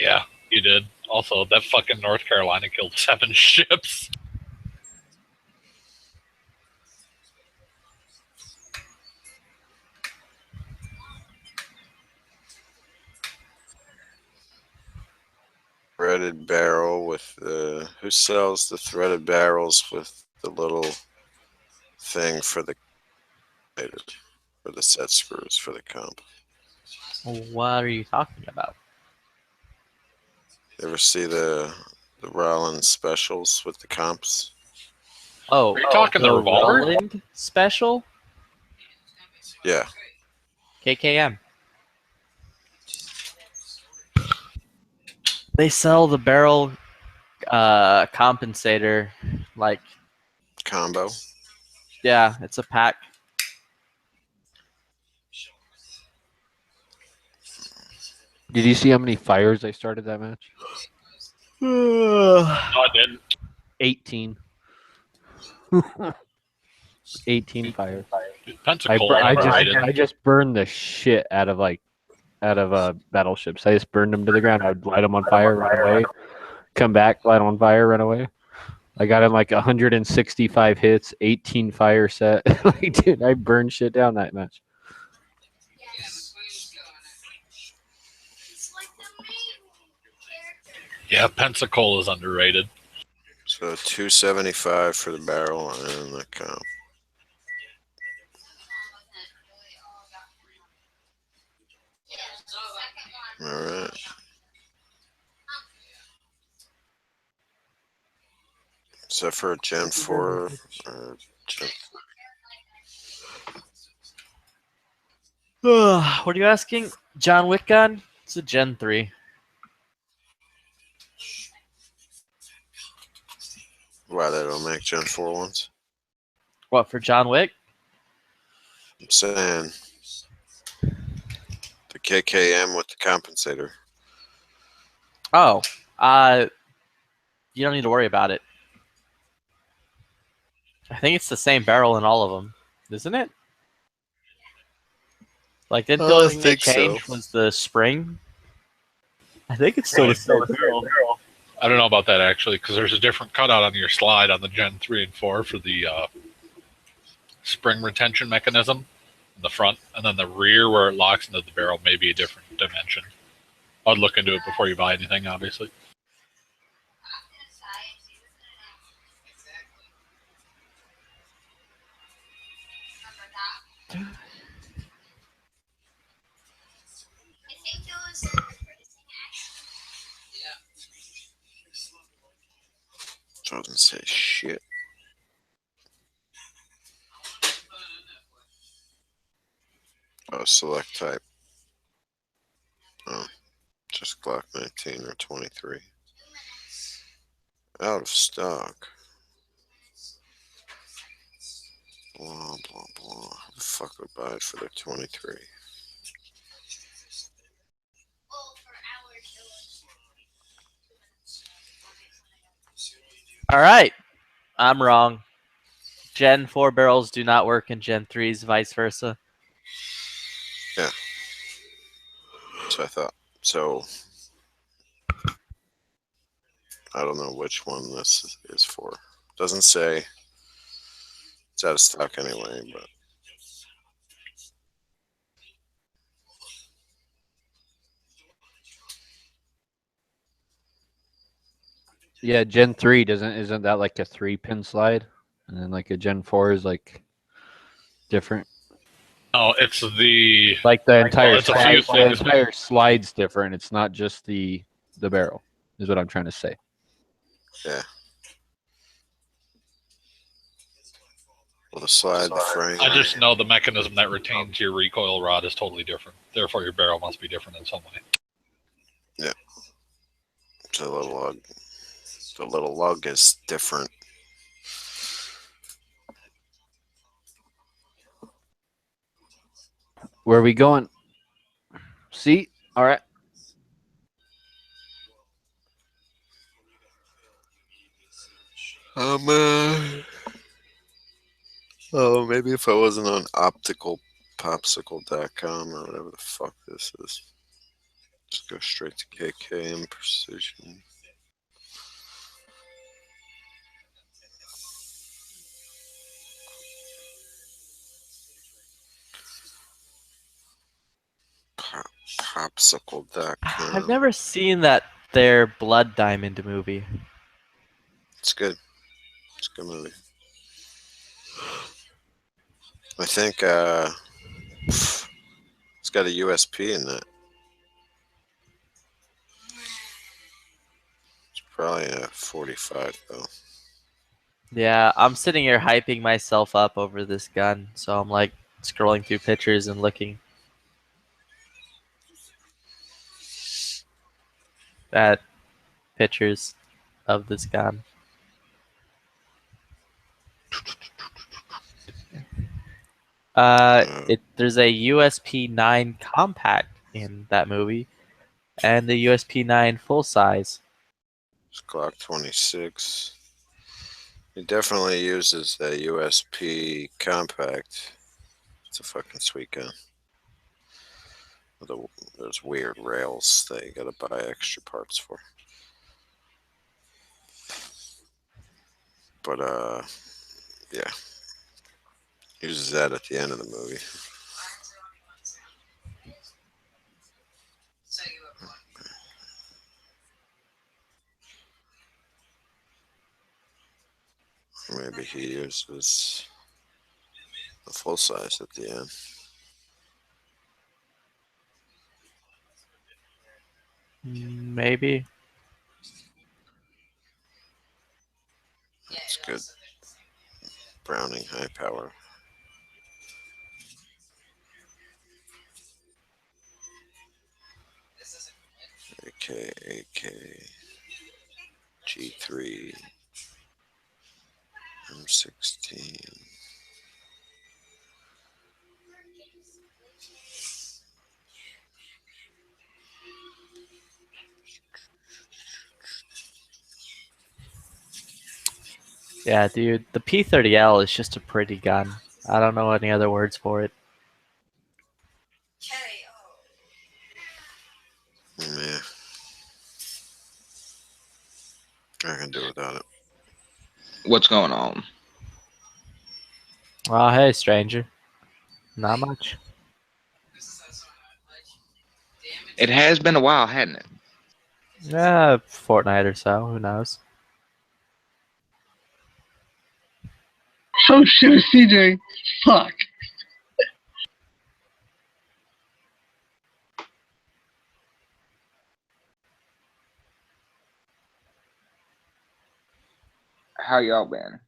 Yeah, you did. Also, that fucking North Carolina killed 7 ships. Threaded barrel with the who sells the threaded barrels with the little thing for the set screws for the comp. What are you talking about? You ever see the Rollins specials with the comps? Oh, Are you talking the revolver? Roland special? Yeah. KKM. They sell the barrel compensator, like, Combo. yeah, it's a pack. Did you see how many fires I started that match? No, I didn't. 18. 18 fires. Pensacola, I just burned the shit out of battleships. I just burned them to the ground. I would light them on fire, run away, come back, light them on fire, run away. I got in like 165 hits, 18 fire set. Like, dude, I burned shit down that match. Yeah, Pensacola is underrated. So 275 for the barrel and the comp. All right. So for a Gen 4 or Gen What are you asking? John Wick gun? It's a Gen 3. Why they don't make Gen 4 ones? What, for John Wick? I'm saying the KKM with the compensator. Oh, you don't need to worry about it. I think it's the same barrel in all of them, isn't it? Like, the I only thing they think so. changed was the spring. I think it's still the same barrel. I don't know about that actually, because there's a different cutout on your slide on the Gen 3 and 4 for the spring retention mechanism in the front, and then the rear where it locks into the barrel may be a different dimension. I'd look into it before you buy anything, obviously. Doesn't say shit. Oh, select type. Oh, just Glock 19 or 23. Out of stock. Blah, blah, blah. How the fuck would I buy it for the 23? All right, I'm wrong. Gen 4 barrels do not work in Gen 3s, vice versa. Yeah. So I thought. So I don't know which one this is for. Doesn't say. It's out of stock anyway, but. Yeah, Gen 3 isn't that like a 3-pin slide? And then like a Gen 4 is like different. Oh, it's the Like the entire it's a few slide, the things. entire slide's different. It's not just the barrel, is what I'm trying to say. Yeah. Well, the slide, the frame. I just know the mechanism that retains your recoil rod is totally different. Therefore, your barrel must be different in some way. Yeah. So the little lug is different. Where are we going? See? All right. Oh, maybe if I wasn't on opticalpopsicle.com or whatever the fuck this is. Just go straight to KK and Precision. Popsicle.com. I've never seen their Blood Diamond movie. It's good. It's a good movie. I think it's got a USP in it. It's probably a 45 though. Yeah, I'm sitting here hyping myself up over this gun, so I'm like scrolling through pictures and looking at pictures of this gun. There's a USP-9 compact in that movie, and the USP-9 full size. It's Glock 26. He definitely uses a USP compact. It's a fucking sweet gun. Those weird rails that you gotta buy extra parts for. But yeah. Uses that at the end of the movie. Maybe he uses the full size at the end. Maybe. That's good. Browning high power. AK, G3, M16. Yeah, dude, the P30L is just a pretty gun. I don't know any other words for it. Yeah. I can do without it. What's going on? Oh, hey, stranger. Not much. It has been a while, hadn't it? Yeah, fortnight or so. Who knows? Oh shit, CJ. Fuck. How y'all been?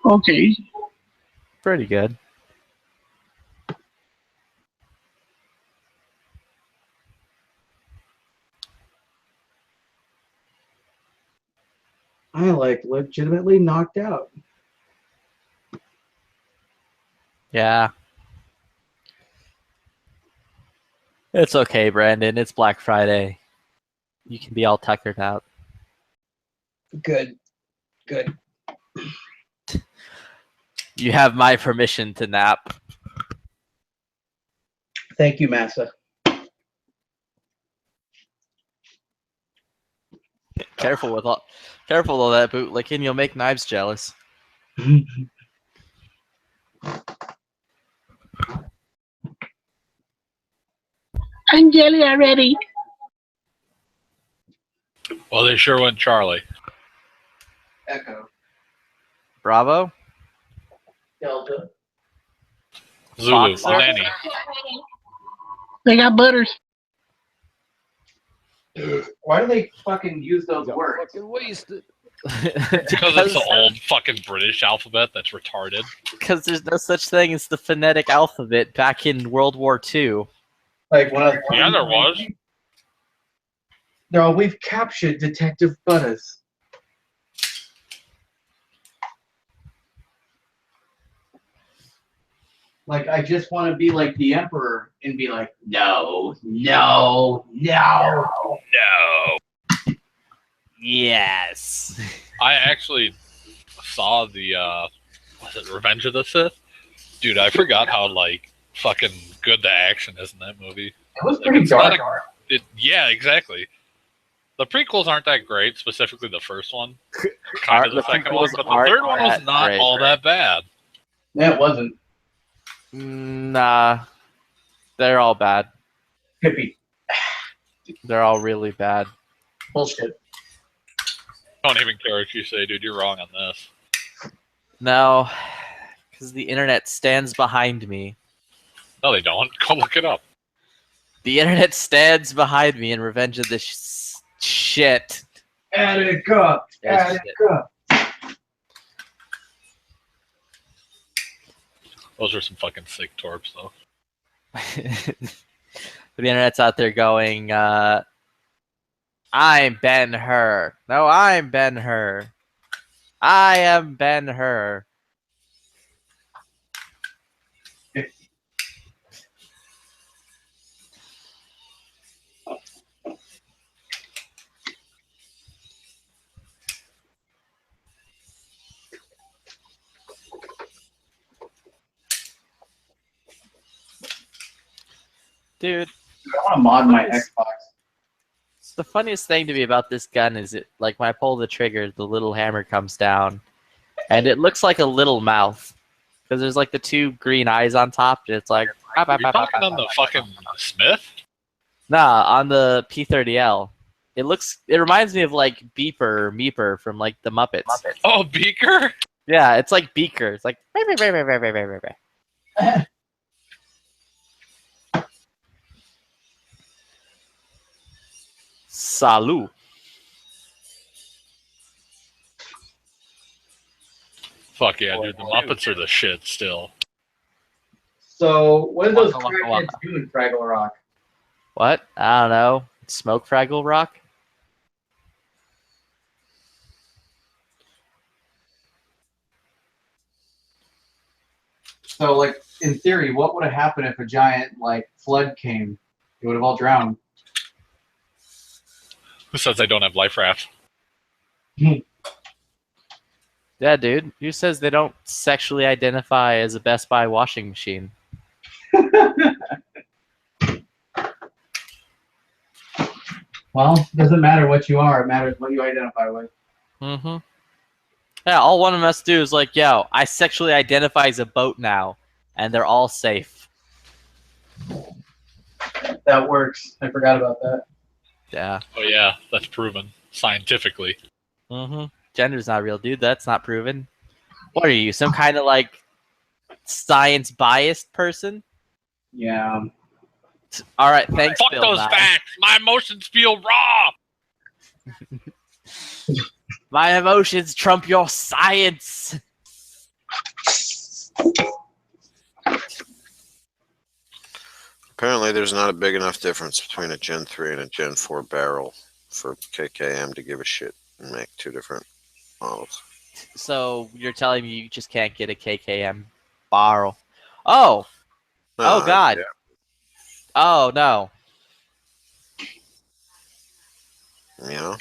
Okay. Pretty good. I like legitimately knocked out. Yeah. It's okay, Brandon. It's Black Friday. You can be all tuckered out. Good. Good. You have my permission to nap. Thank you, Massa. Careful with that bootlicking. You'll make Knives jealous. I'm jelly already. Well, they sure went Charlie. Echo. Bravo. Delta. Zulu. Foxer? Lenny. They got butters. Why do they fucking use those words? Fucking wasted. Because it's the old fucking British alphabet that's retarded. Because there's no such thing as the phonetic alphabet back in World War II. Like Yeah, there was. No, we've captured Detective Butters. Like, I just want to be like the Emperor and be like, no, no, no. No. Yes. I actually saw the was it Revenge of the Sith? Dude, I forgot how like fucking good the action is in that movie. It was pretty It's not dark. yeah, exactly. The prequels aren't that great, specifically the first one. Kind of the second one, but the third one was not all that bad. Yeah, it wasn't. Nah. They're all bad. Hippie. They're all really bad. Bullshit. Don't even care what you say, dude. You're wrong on this. No. Because the internet stands behind me. No, they don't. Go look it up. The internet stands behind me in Revenge of the shit. Attica. Yes, Attica. Those are some fucking sick torps, though. The internet's out there going, I'm Ben-Hur. No, I'm Ben-Hur. I am Ben-Hur. Dude, I want to mod my Xbox. the funniest thing to me about this gun is it, like, when I pull the trigger, the little hammer comes down, and it looks like a little mouth because there's like the two green eyes on top. And it's like, Are you talking on the fucking Smith? nah, on the P30L. It reminds me of like Beeper or Meeper from like the Muppets. Oh, Beaker? Yeah, it's like Beaker. It's like Salut. Fuck yeah, dude. The Muppets are the shit still. So, what do those Waka, waka, crackheads waka. do in Fraggle Rock? What? I don't know. Smoke Fraggle Rock? So, like, in theory, what would have happened if a giant, like, flood came? It would have all drowned. Who says they don't have life rafts? Yeah, dude. Who says they don't sexually identify as a Best Buy washing machine? Well, it doesn't matter what you are. It matters what you identify with. Mm-hmm. Yeah, all one of them has to do is like, yo, I sexually identify as a boat now, and they're all safe. That works. I forgot about that. Yeah. Oh yeah, that's proven scientifically. Mm-hmm. Gender's not real, dude. That's not proven. What are you, some kind of like science biased person? Yeah. All right, thanks, Fuck Bill those Nye. facts. My emotions feel raw. My emotions trump your science. Apparently, there's not a big enough difference between a Gen 3 and a Gen 4 barrel for KKM to give a shit and make two different models. So you're telling me you just can't get a KKM barrel? Oh, No, God. yeah. Oh no. You know?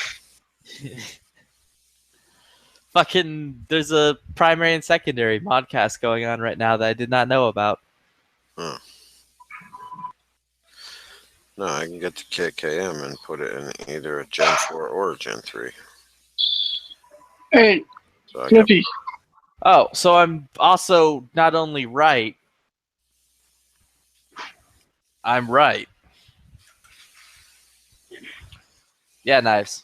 Fucking, there's a primary and secondary modcast going on right now that I did not know about. Huh. No, I can get the KKM and put it in either a Gen 4 or a Gen 3. Hey, So I got, Snippy. Oh, so I'm also not only right, I'm right. Yeah, Knives.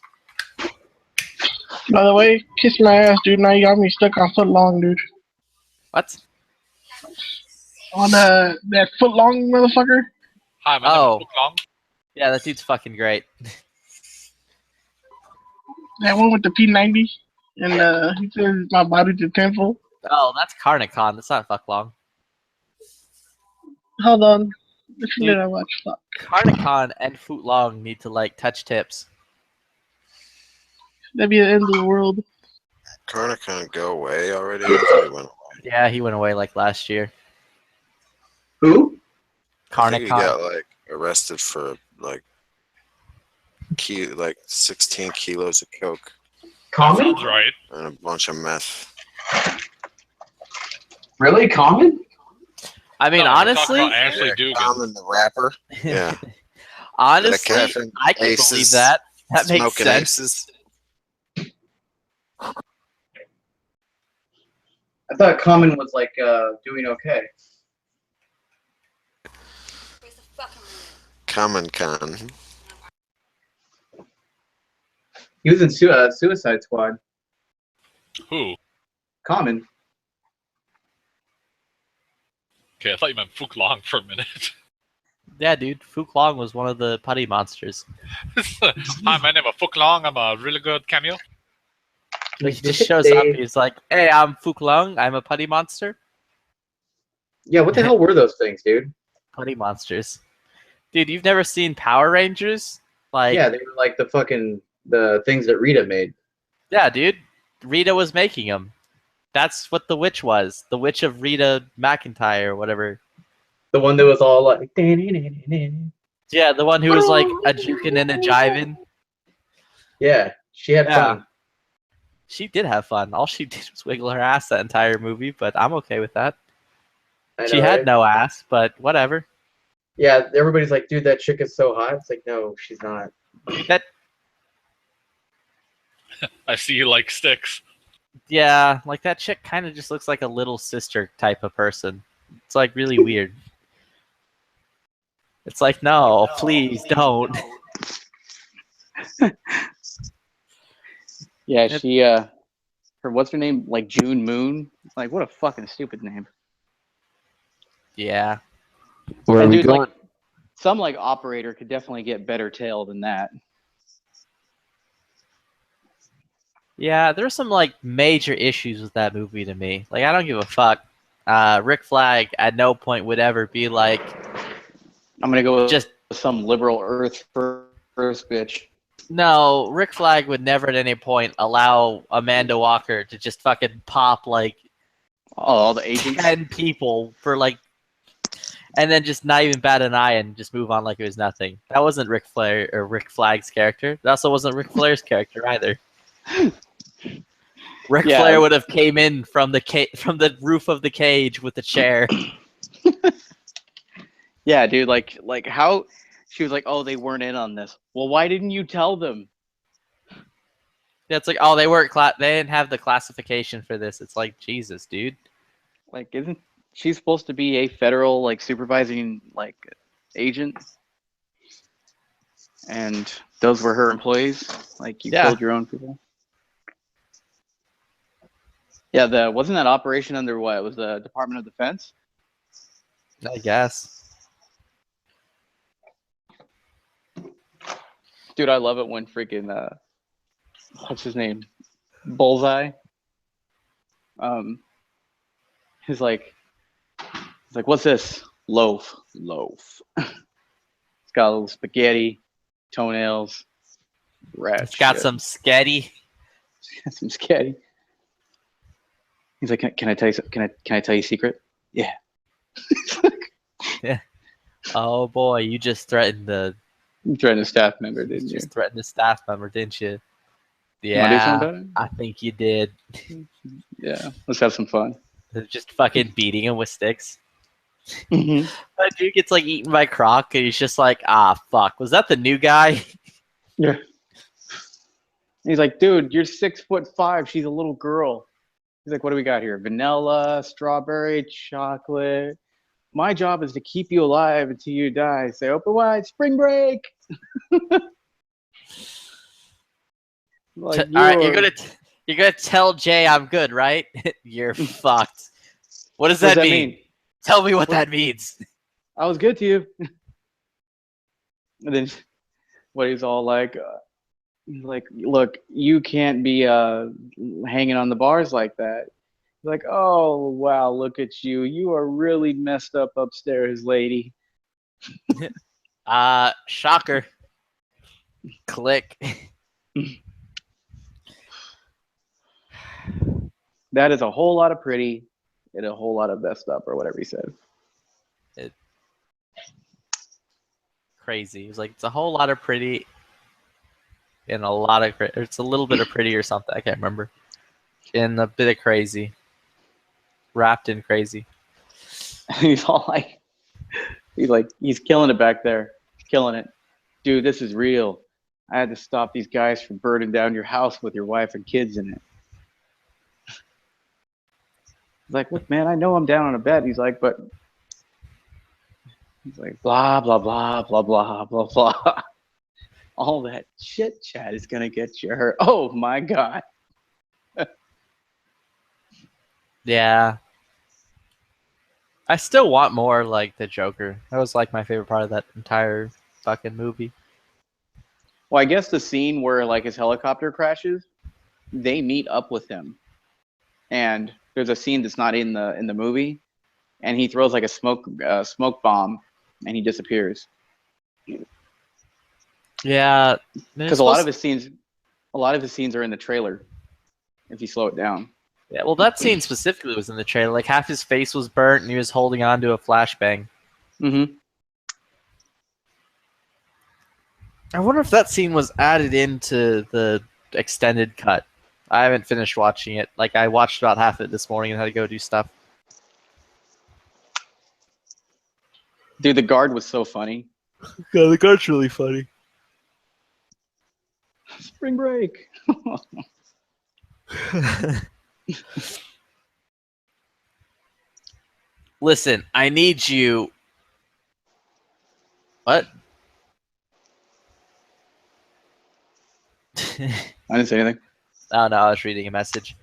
By the way, kiss my ass, dude. Now you got me stuck on foot long, dude. What? On that foot long motherfucker. Hi, my Oh. name is Long. Yeah, that dude's fucking great. That one with the P90. And he says my body to tenfold. Oh, that's Carnicon. That's not fuck long. Hold on. Which one Dude. did I watch? Fuck. Carnicon and Foot Long need to like touch tips. That'd be the end of the world. Carnicon go away already? I thought he went away. Yeah, he went away like last year. Who? I think he Carnicon. got like arrested for like 16 kilos of coke Common? Sounds right. and a bunch of meth. Really? Common? I mean, No, we're talking honestly, about Ashley Dugan. Common the rapper. Yeah. honestly, Kevin I can Aces, believe that. That makes Smoking sense. Aces. I thought Common was like doing okay. Common Con. He was in Suicide Squad. Who? Common. Okay, I thought you meant Fook Long for a minute. Yeah, dude, Fook Long was one of the putty monsters. Hi, my name is Fook Long. I'm a really good cameo. He just shows up. He's like, "Hey, I'm Fook Long. I'm a putty monster." Yeah, what the hell were those things, dude? Putty monsters, dude. You've never seen Power Rangers? Like, Yeah, they were like the things that Rita made. yeah, dude. Rita was making them. That's what the witch was. The witch of Rita McIntyre or whatever. The one that was all like. Yeah, the one who was like a juking and a jiving. Yeah, she had Yeah. fun. She did have fun. All she did was wiggle her ass that entire movie, but I'm okay with that. I She know, had right? no ass, but whatever. Yeah, everybody's like, dude, that chick is so hot. It's like, no, she's not. That I see you like sticks. Yeah, like that chick kind of just looks like a little sister type of person. It's like really weird. It's like, no, please don't. Yeah, she her what's her name? Like June Moon. Like what a fucking stupid name. Yeah. Where are And we dude, going? like some like operator could definitely get better tail than that. Yeah, there's some like major issues with that movie to me. Like, I don't give a fuck. Rick Flag at no point would ever be like, I'm gonna go with just some liberal Earth first bitch. no. Rick Flag would never at any point allow Amanda Walker to just fucking pop like all the agents. 10 people for like, and then just not even bat an eye and just move on like it was nothing. That wasn't Rick Flair or Rick Flag's character. That also wasn't Ric Flair's character either. Ric Yeah. Flair would have came in from the roof of the cage with the chair. Yeah, dude, like how she was like, oh, they weren't in on this. Well, why didn't you tell them? Yeah, it's like, oh, they weren't they didn't have the classification for this. It's like, Jesus, dude. Like, isn't she supposed to be a federal like supervising like agent? And those were her employees. Like, you Yeah. killed your own people. Yeah, wasn't that operation under what? It was the Department of Defense? I guess. Dude, I love it when freaking what's his name? Bullseye. He's like, what's this? Loaf. It's got a little spaghetti, toenails, rat. It's got shit. some sketty. Some sketty. He's like, can I tell you? Can I tell you a secret? Yeah. Yeah. Oh boy, you just threatened the. You threatened a staff member, didn't you? Just threatened a staff member, didn't you? You wanna do Yeah, something about it? I think you did. Yeah. Let's have some fun. They're just fucking beating him with sticks. Mhm. That dude gets like eaten by Croc, and he's just like, ah, fuck. Was that the new guy? Yeah. He's like, dude, you're 6'5". She's a little girl. He's like, what do we got here? Vanilla, strawberry, chocolate. My job is to keep you alive until you die. Say, open wide, spring break. Like, All right, you're gonna tell Jay I'm good, right? You're fucked. What does that mean? Tell me what that means. I was good to you. And then what he's all like, look, you can't be hanging on the bars like that. He's like, oh, wow, look at you. You are really messed up upstairs, lady. Shocker. Click. That is a whole lot of pretty and a whole lot of messed up, or whatever he said. Crazy. He was like, it's a whole lot of pretty and a lot of it's a little bit of pretty or something. I can't remember. And a bit of crazy. Wrapped in crazy. He's all like, he's killing it back there. He's killing it. Dude, this is real. I had to stop these guys from burning down your house with your wife and kids in it. He's like, look, man, I know I'm down on a bet. He's like, but he's like, blah, blah, blah, blah, blah, blah, blah. All that chit chat is gonna get you hurt. Oh my God. Yeah. I still want more like the Joker. That was like my favorite part of that entire fucking movie. Well, I guess the scene where like his helicopter crashes, they meet up with him, and there's a scene that's not in the movie, and he throws like a smoke bomb, and he disappears. Yeah, because a lot of his scenes are in the trailer. If you slow it down. Yeah, well, that scene specifically was in the trailer. Like half his face was burnt, and he was holding on to a flashbang. Mm-hmm. I wonder if that scene was added into the extended cut. I haven't finished watching it. Like I watched about half of it this morning and had to go do stuff. Dude, the guard was so funny. Yeah, the guard's really funny. Spring break. Listen, I need you. What? I didn't say anything. Oh no, I was reading a message.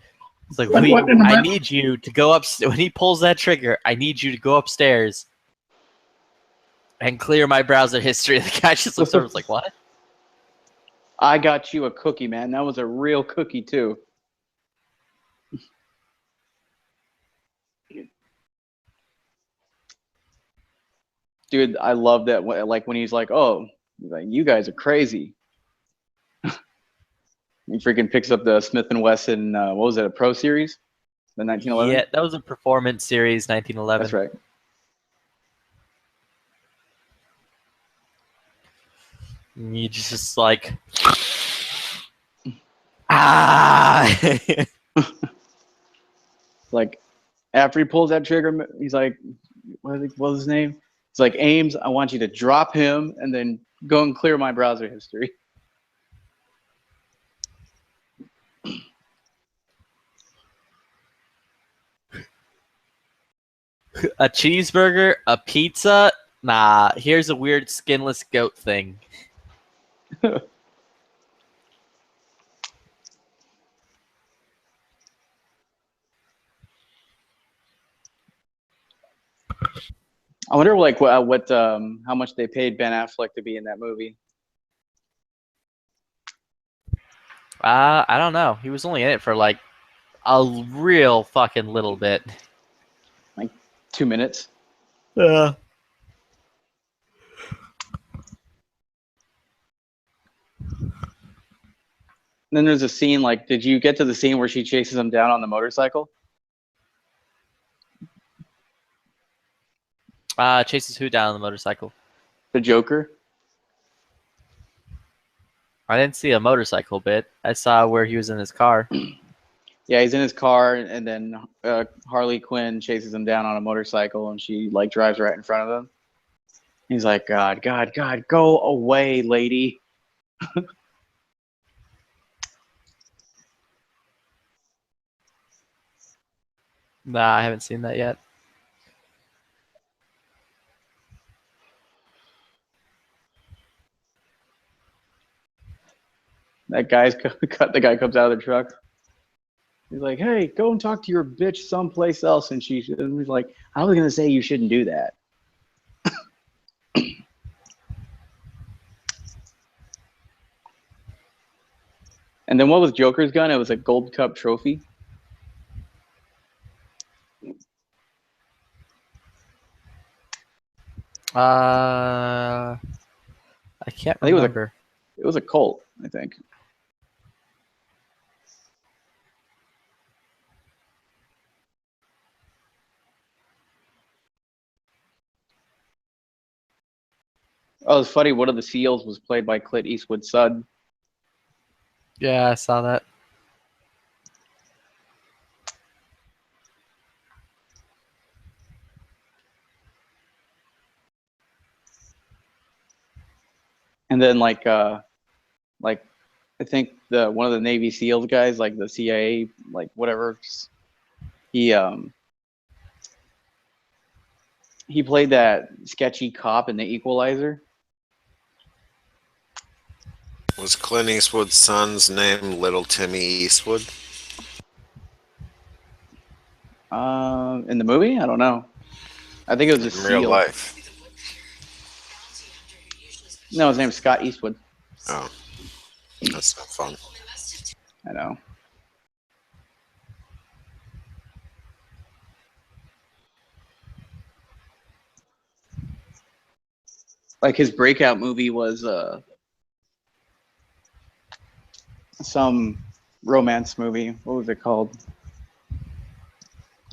It's like, What in the I map? need you to go up. When he pulls that trigger, I need you to go upstairs and clear my browser history. The guy just looks over and is like, what? I got you a cookie, man. That was a real cookie too. Dude, I love that. Like when he's like, "Oh, you guys are crazy." He freaking picks up the Smith & Wesson. What was it? A Pro Series, the 1911. Yeah, that was a performance series, 1911. That's right. And you just like, ah. Like after he pulls that trigger, he's like, what was his name? It's like, Ames, I want you to drop him and then go and clear my browser history. A cheeseburger, a pizza. Nah, here's a weird skinless goat thing. I wonder like what how much they paid Ben Affleck to be in that movie. I don't know. He was only in it for like a real fucking little bit. Like 2 minutes. Yeah. Then there's a scene like, did you get to the scene where she chases him down on the motorcycle? Chases who down on the motorcycle? The Joker. I didn't see a motorcycle bit. I saw where he was in his car. Yeah, he's in his car, and then Harley Quinn chases him down on a motorcycle, and she like drives right in front of him. He's like, God, God, God, go away, lady. Nah, I haven't seen that yet. That guy's the guy comes out of the truck. He's like, hey, go and talk to your bitch someplace else. And he's like, I was gonna say you shouldn't do that. And then what was Joker's gun? It was a Gold Cup trophy. I can't I think remember. it was a Colt, I think. Oh, it's funny. One of the SEALs was played by Clint Eastwood's son. Yeah, I saw that. And then like I think one of the Navy SEALs guys, like the CIA, like whatever, he played that sketchy cop in The Equalizer. Was Clint Eastwood's son's name Little Timmy Eastwood? In the movie? I don't know. I think it was a In real SEAL. life. No, his name's Scott Eastwood. Oh, that's not fun. I know. Like his breakout movie was some romance movie. What was it called?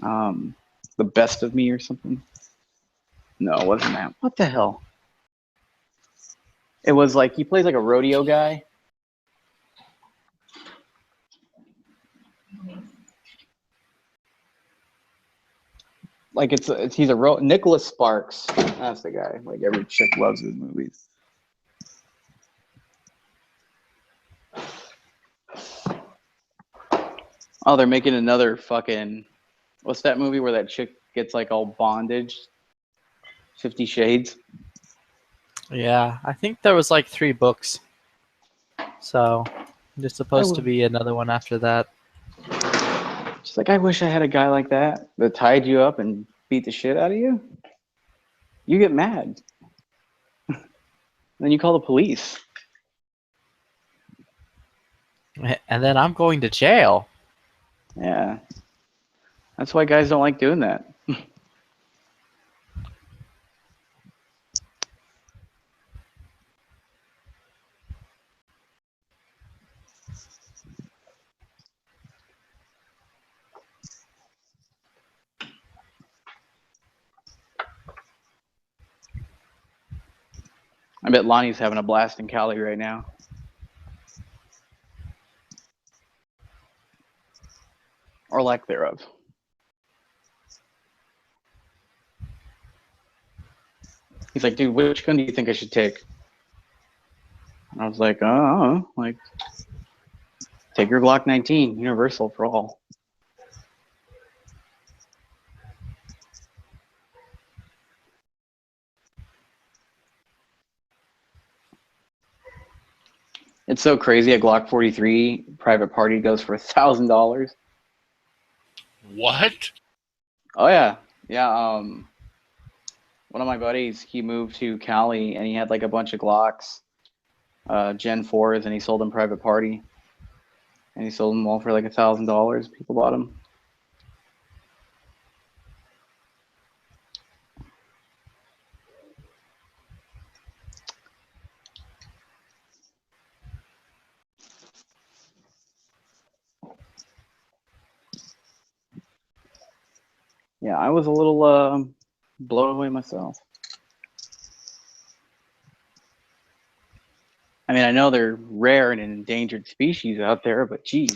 The Best of Me or something? No, it wasn't that. What the hell? It was like he plays like a rodeo guy. Like he's a Nicholas Sparks. That's the guy. Like every chick loves his movies. Oh, they're making another fucking. What's that movie where that chick gets like all bondage? 50 Shades. Yeah, I think there was like 3 books. So there's supposed to be another one after that. Just like, I wish I had a guy like that tied you up and beat the shit out of you. You get mad. Then you call the police. And then I'm going to jail. Yeah. That's why guys don't like doing that. I bet Lonnie's having a blast in Cali right now. Or lack thereof. He's like, dude, which gun do you think I should take? And I was like, oh, like, take your Glock 19, universal for all. It's so crazy. A Glock 43 private party goes for $1,000. What? Oh yeah, yeah. One of my buddies, he moved to Cali and he had like a bunch of Glocks, Gen 4s, and he sold them private party. And he sold them all for like $1,000. People bought them. Yeah, I was a little blown away myself. I mean, I know they're rare and an endangered species out there, but geez.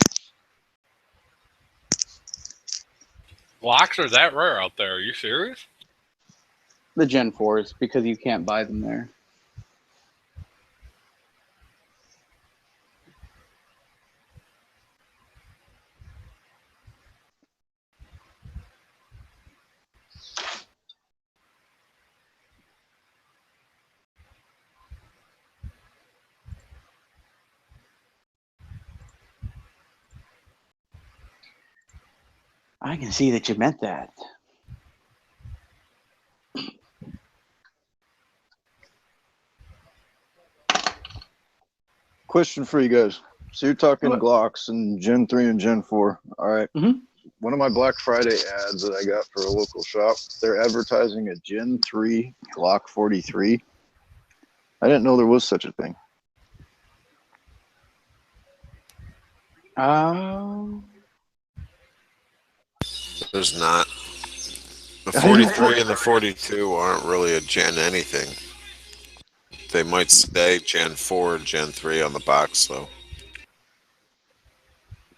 Glocks are that rare out there. Are you serious? The Gen 4s, because you can't buy them there. I can see that you meant that. Question for you guys. So you're talking What? Glocks and Gen 3 and Gen 4. All right. Mhm. One of my Black Friday ads that I got for a local shop, they're advertising a Gen 3 Glock 43. I didn't know there was such a thing. There's not. The 43 and the 42 aren't really a Gen anything. They might say Gen 4, Gen 3 on the box, though.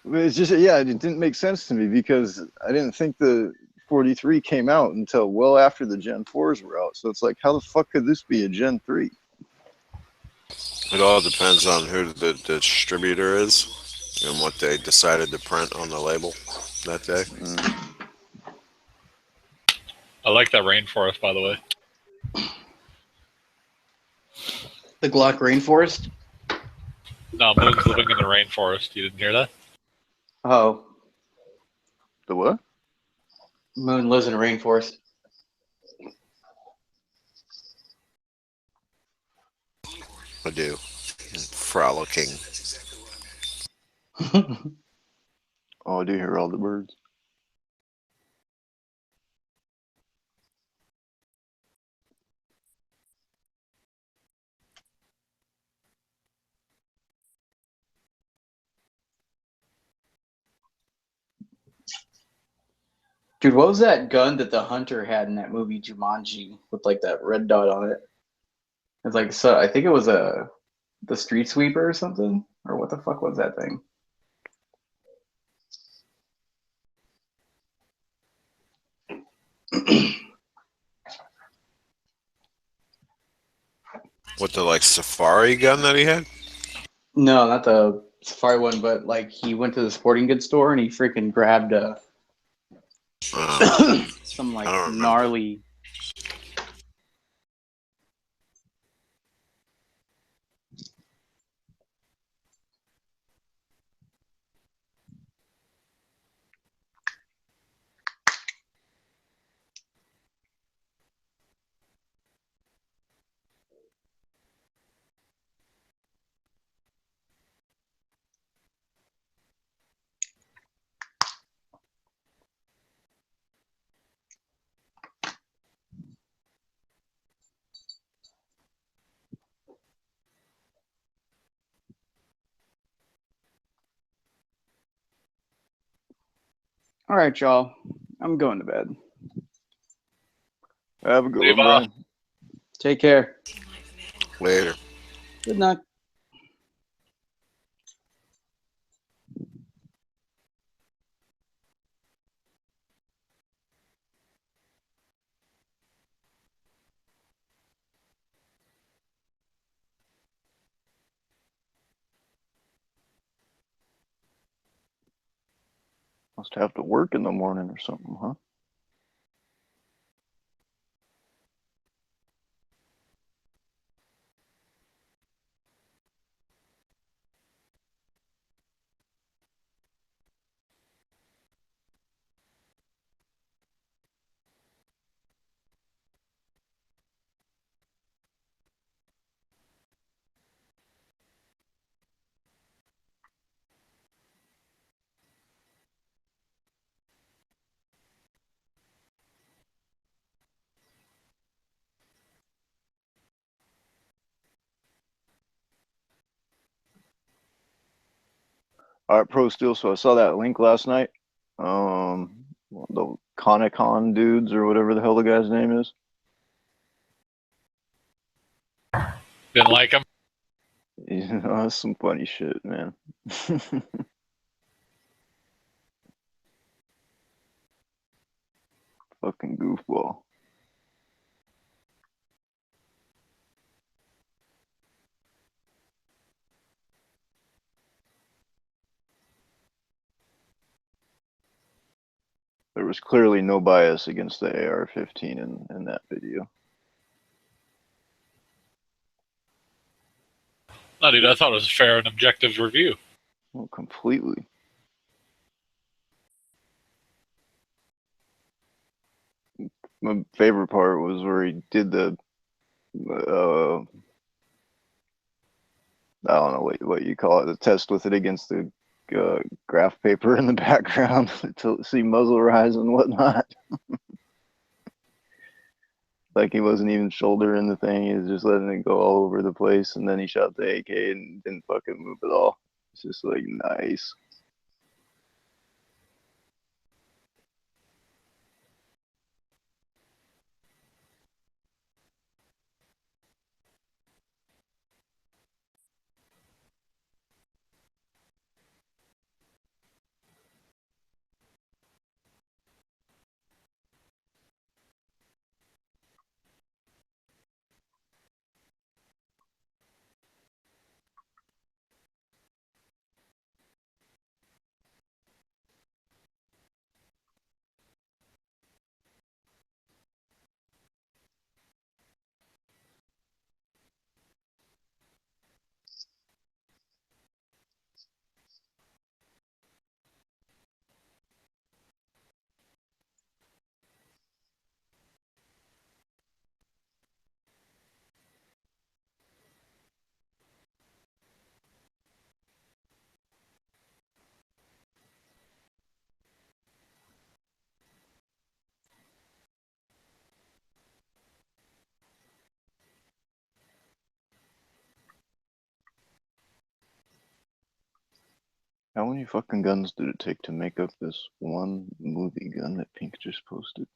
It's just, yeah, it didn't make sense to me because I didn't think the 43 came out until well after the Gen 4s were out. So it's like, how the fuck could this be a Gen 3? It all depends on who the distributor is and what they decided to print on the label that day. I like that rainforest, by the way. The Glock Rainforest? No, Moon's living in the rainforest. You didn't hear that? Oh. The what? Moon lives in a rainforest. I do. Frolicking. Oh, I do hear all the birds. Dude, what was that gun that the hunter had in that movie Jumanji with like that red dot on it? It's like, so I think it was the street sweeper or something, or what the fuck was that thing? What, the like safari gun that he had? No, not the safari one, but like he went to the sporting goods store and he freaking grabbed some like gnarly. All right, y'all. I'm going to bed. Have a good one, Brian. Take care. Later. Good night. Must have to work in the morning or something, huh? All right, Pro Steel. So I saw that link last night. The Conicon dudes or whatever the hell the guy's name is. Didn't like him. Yeah, that's some funny shit, man. Fucking goofball. There was clearly no bias against the AR-15 in that video. No, dude, I thought it was a fair and objective review. Well, completely. My favorite part was where he did the, I don't know what you call it, the test with it against the graph paper in the background to see muzzle rise and whatnot. Like he wasn't even shouldering the thing, he was just letting it go all over the place, and then he shot the AK and didn't fucking move at all. It's just like, nice. How many fucking guns did it take to make up this one movie gun that Pink just posted?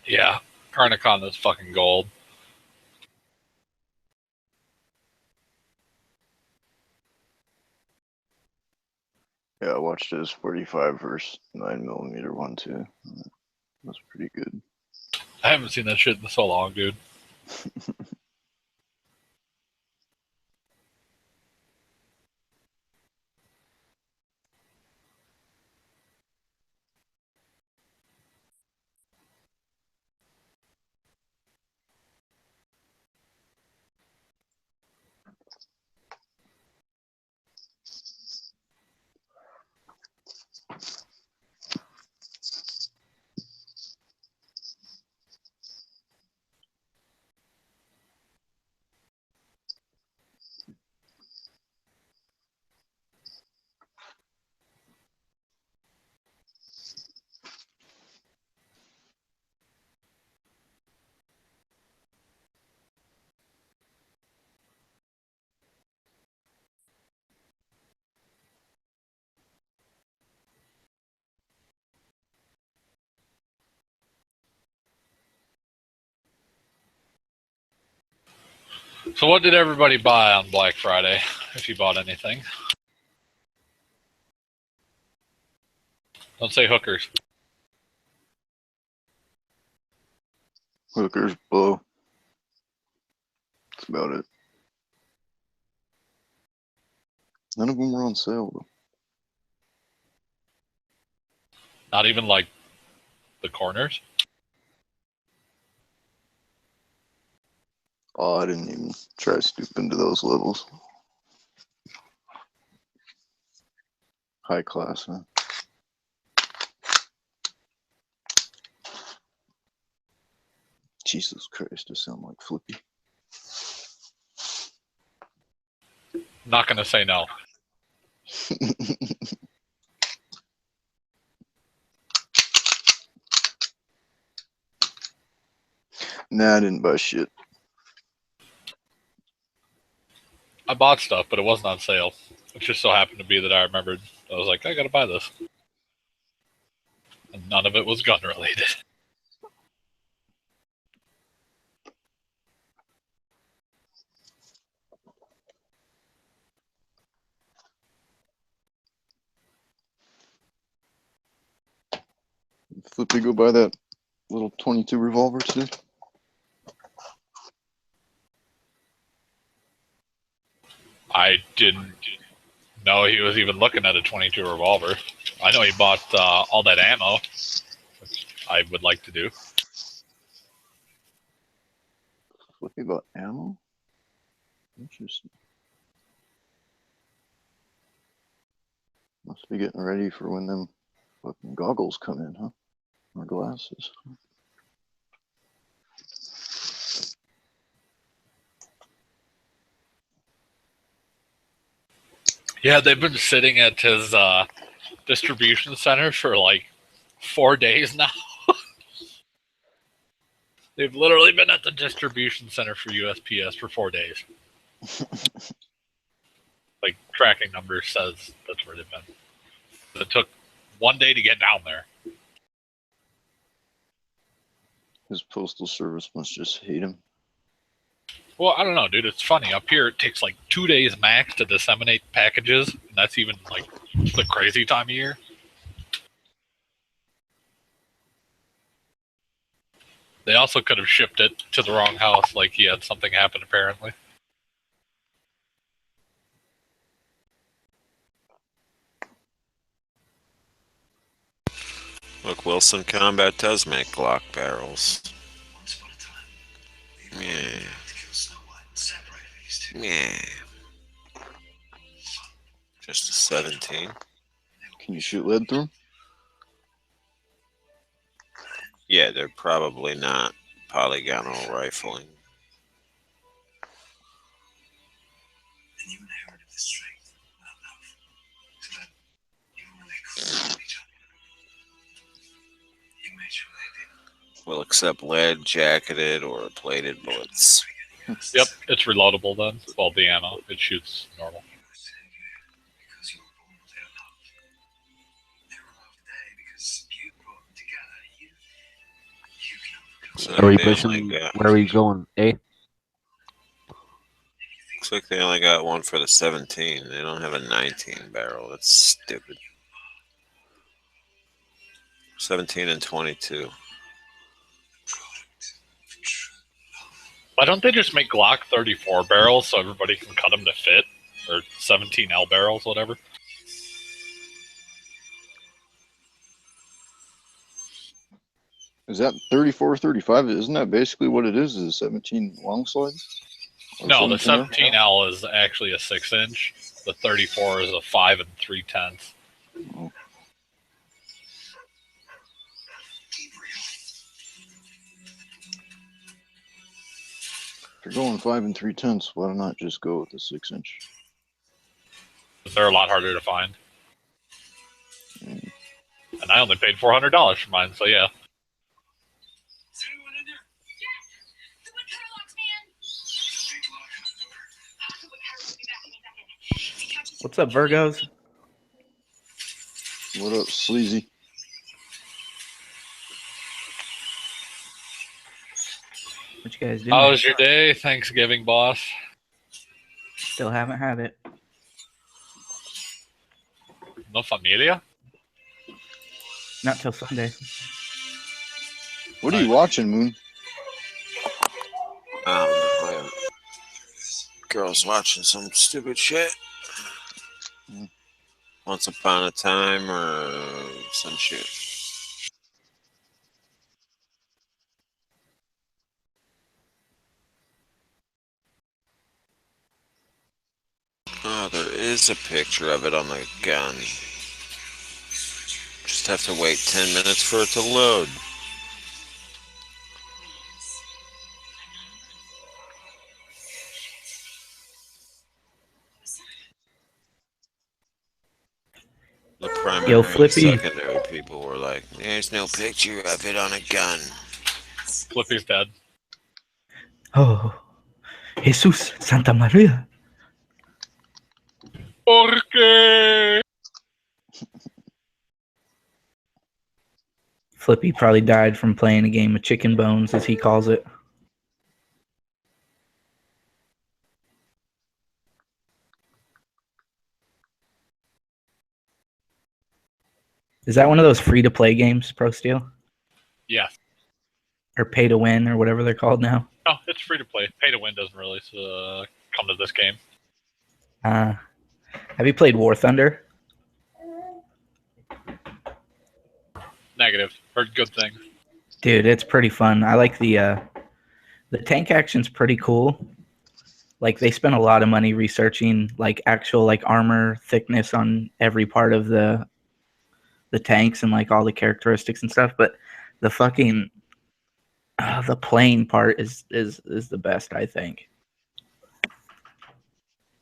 Yeah, Carnicon is fucking gold. Yeah, I watched his 45 versus 9mm one too. That's pretty good. I haven't seen that shit in so long, dude. So what did everybody buy on Black Friday, if you bought anything? Don't say hookers. Hookers blow. That's about it. None of them were on sale though. Not even like the corners? Oh, I didn't even try to stoop into those levels. High class, huh? Jesus Christ, I sound like Flippy. Not going to say no. Nah, I didn't buy shit. I bought stuff, but it wasn't on sale. It just so happened to be that I remembered. I was like, I got to buy this. And none of it was gun related. Flippy, go buy that little 22 revolver today. I didn't know he was even looking at a 22 revolver. I know he bought all that ammo, which I would like to do. Flippy bought ammo? Interesting. Must be getting ready for when them fucking goggles come in, huh? Or glasses. Yeah, they've been sitting at his distribution center for like 4 days now. They've literally been at the distribution center for USPS for 4 days. Like, tracking number says that's where they've been. It took 1 day to get down there. His postal service must just hate him. Well, I don't know, dude. It's funny. Up here, it takes like 2 days max to disseminate packages. And that's even like the crazy time of year. They also could have shipped it to the wrong house, like he had something happen apparently. Look, Wilson Combat does make Glock barrels. Yeah. Yeah. Just a 17. Can you shoot lead through 'em? Yeah, they're probably not polygonal rifling. Will accept lead, jacketed, or plated bullets. Yep, it's reloadable then. Well, the ammo, it shoots normal. So Are we they pushing? only Where are we going? A? Looks like they only got one for the 17. They don't have a 19 barrel. That's stupid. 17 and 22. Why don't they just make Glock 34 barrels so everybody can cut them to fit? Or 17L barrels, whatever. Is that 34, 35? Isn't that basically what it is a 17 long slide? Or No, the 17R? 17L is actually a 6-inch. The 34 is a 5 3/10. Oh. If you're going 5 3/10, why not just go with the 6-inch? They're a lot harder to find. And I only paid $400 for mine, so yeah. What's up, Virgos? What up, Sleazy? What What you guys doing? How was your day, Thanksgiving, boss? Still haven't had it. No familia? Not till Sunday. What are you watching, Moon? Girls watching some stupid shit. Once Upon a Time or some shit. Oh, there is a picture of it on the gun. Just have to wait 10 minutes for it to load. The primary Yo, and Flippy. secondary people were like, there's no picture of it on a gun. Flippy's dead. Oh, Jesus Santa Maria. Porque? Flippy probably died from playing a game of chicken bones, as he calls it. Is that one of those free-to-play games, Pro Steel? Yeah. Or pay-to-win, or whatever they're called now? No, it's free to play. Pay to win doesn't really come to this game. Have you played War Thunder? Negative. Heard good things. Dude, it's pretty fun. I like the tank action's pretty cool. Like, they spent a lot of money researching like actual like armor thickness on every part of the tanks and like all the characteristics and stuff, but the fucking the plane part is the best, I think.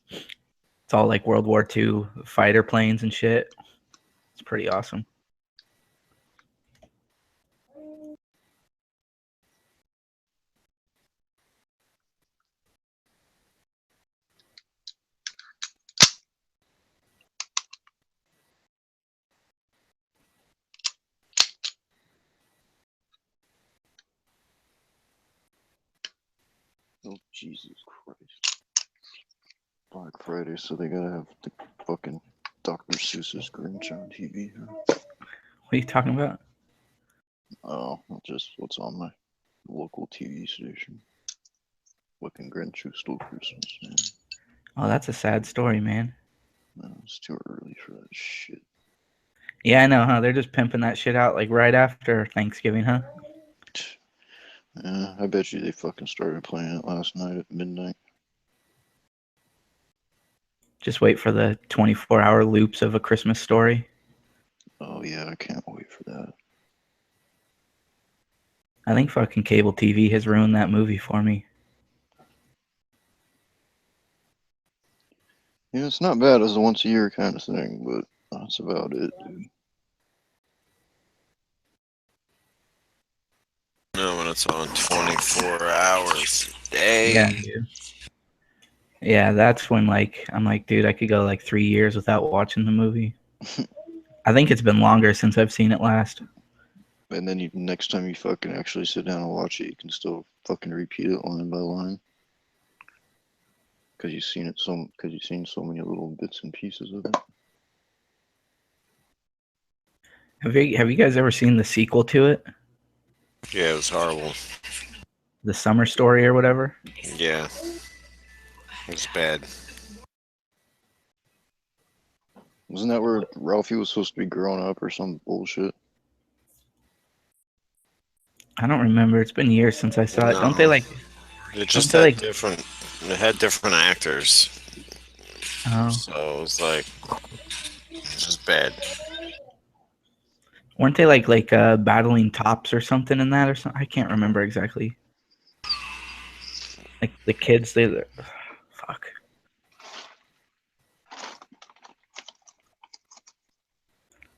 It's all like World War II fighter planes and shit. It's pretty awesome. Oh, Jesus Christ. Black Friday, so they gotta have the fucking Dr. Seuss's Grinch on TV. Huh? What are you talking about? Oh, just what's on my local TV station. Fucking Grinch who stole Christmas, man. Oh, that's a sad story, man. No, it's too early for that shit. Yeah, I know, huh? They're just pimping that shit out like right after Thanksgiving, huh? Yeah, I bet you they fucking started playing it last night at midnight. Just wait for the 24-hour loops of A Christmas Story. Oh yeah, I can't wait for that. I think fucking cable TV has ruined that movie for me. Yeah, it's not bad as a once a year kind of thing, but that's about it, dude. No, when it's on 24 hours a day. Yeah, dude. Yeah, that's when like I'm like, dude, I could go like 3 years without watching the movie. I think it's been longer since I've seen it last. And then next time you fucking actually sit down and watch it, you can still fucking repeat it line by line. Because you've seen so many little bits and pieces of it. Have you guys ever seen the sequel to it? Yeah, it was horrible. The Summer Story or whatever? Yeah. It was bad. Wasn't that where Ralphie was supposed to be growing up or some bullshit? I don't remember. It's been years since I saw it. Don't they like... It just don't they, had different... It had different actors. Oh. So it was like... It's just bad. Weren't they like battling tops or something in that or something? I can't remember exactly. Like the kids, fuck.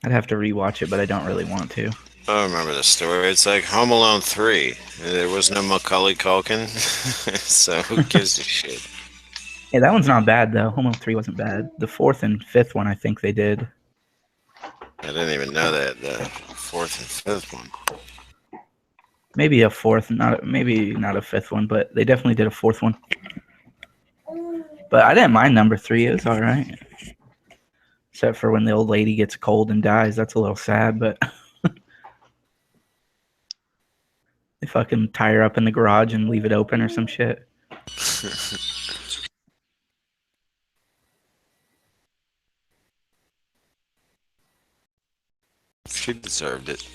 I'd have to rewatch it, but I don't really want to. I remember the story. It's like Home Alone 3. There was no Macaulay Culkin, so who gives a shit? Yeah, that one's not bad though. Home Alone 3 wasn't bad. The fourth and fifth one, I think they did. I didn't even know that, the fourth and fifth one. Maybe a fourth, maybe not a fifth one, but they definitely did a fourth one. But I didn't mind number 3. It was all right. Except for when the old lady gets cold and dies. That's a little sad, but they fucking tie her up in the garage and leave it open or some shit. She deserved it.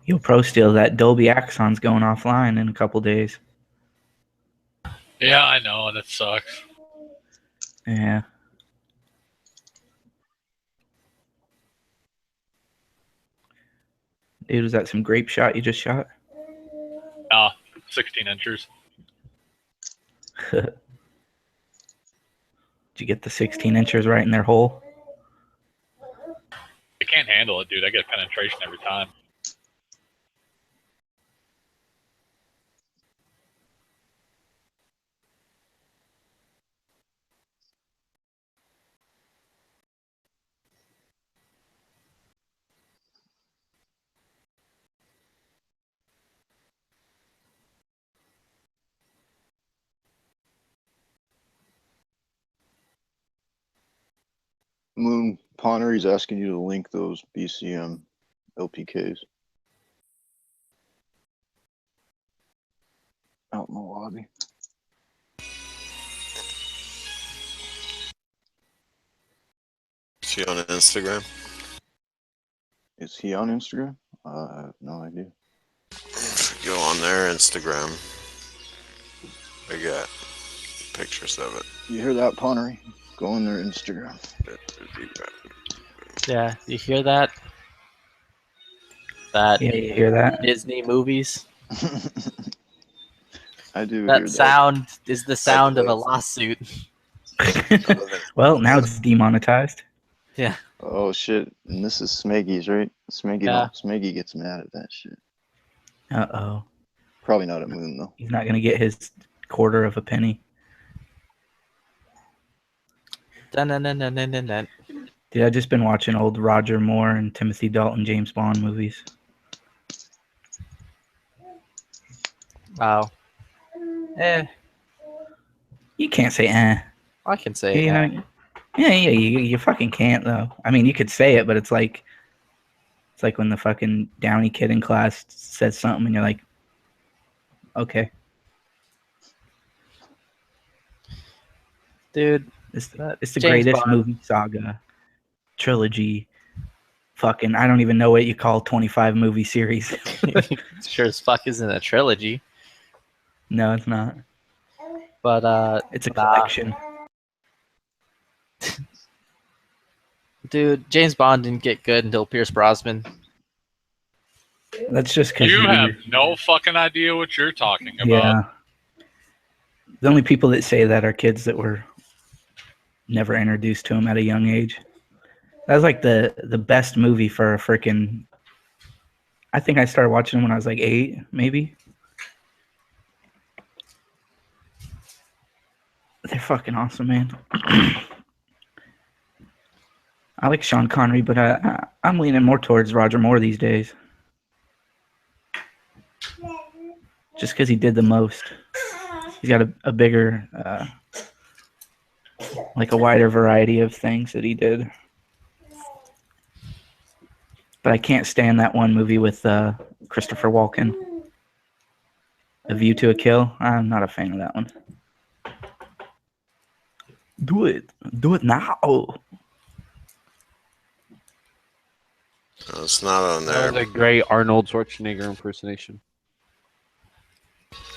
Yo, Pro Steel, that Dolby Axon's going offline in a couple days. Yeah, I know, and it sucks. Yeah. Dude, was that some grape shot you just shot? 16 inches. Did you get the 16 inches right in their hole? I can't handle it, dude. I get penetration every time. Moon Pawner, he's asking you to link those BCM LPKs out in the lobby. Is he on Instagram? Is he on Instagram? I have no idea. If you go on their Instagram, they got pictures of it. You hear that, Pawnery? Go on their Instagram. Yeah, you hear that? That Yeah, you hear that? Disney movies. I do. That hear sound is the sound of a lawsuit. Well, now it's demonetized. Yeah. Oh shit! And this is Smeggy's, right? Smeggy, Yeah. Smeggy gets mad at that shit. Uh-oh. Probably not at Moon though. He's not going to get his quarter of a penny. Dun-dun-dun-dun-dun-dun. Dude, I've just been watching old Roger Moore and Timothy Dalton James Bond movies. Wow. You can't say eh. I can say You know, yeah, you fucking can't though. I mean, you could say it, but it's like when the fucking Downey kid in class says something and you're like, okay. Dude, It's the James greatest Bond. movie saga trilogy. Fucking, I don't even know what you call 25 movie series. Sure as fuck isn't a trilogy. No, it's not. But It's a collection. Dude, James Bond didn't get good until Pierce Brosnan. That's just because You have no fucking idea what you're talking about. yeah. The only people that say that are kids that were never introduced to him at a young age. That was like the best movie for a freaking. I think I started watching when I was like 8, maybe. They're fucking awesome, man. I like Sean Connery, but I'm leaning more towards Roger Moore these days. Just because he did the most. He's got a bigger, like a wider variety of things that he did. But I can't stand that one movie with Christopher Walken. A View to a Kill. I'm not a fan of that one. Do it now. It's not on That there. was a great Arnold Schwarzenegger impersonation.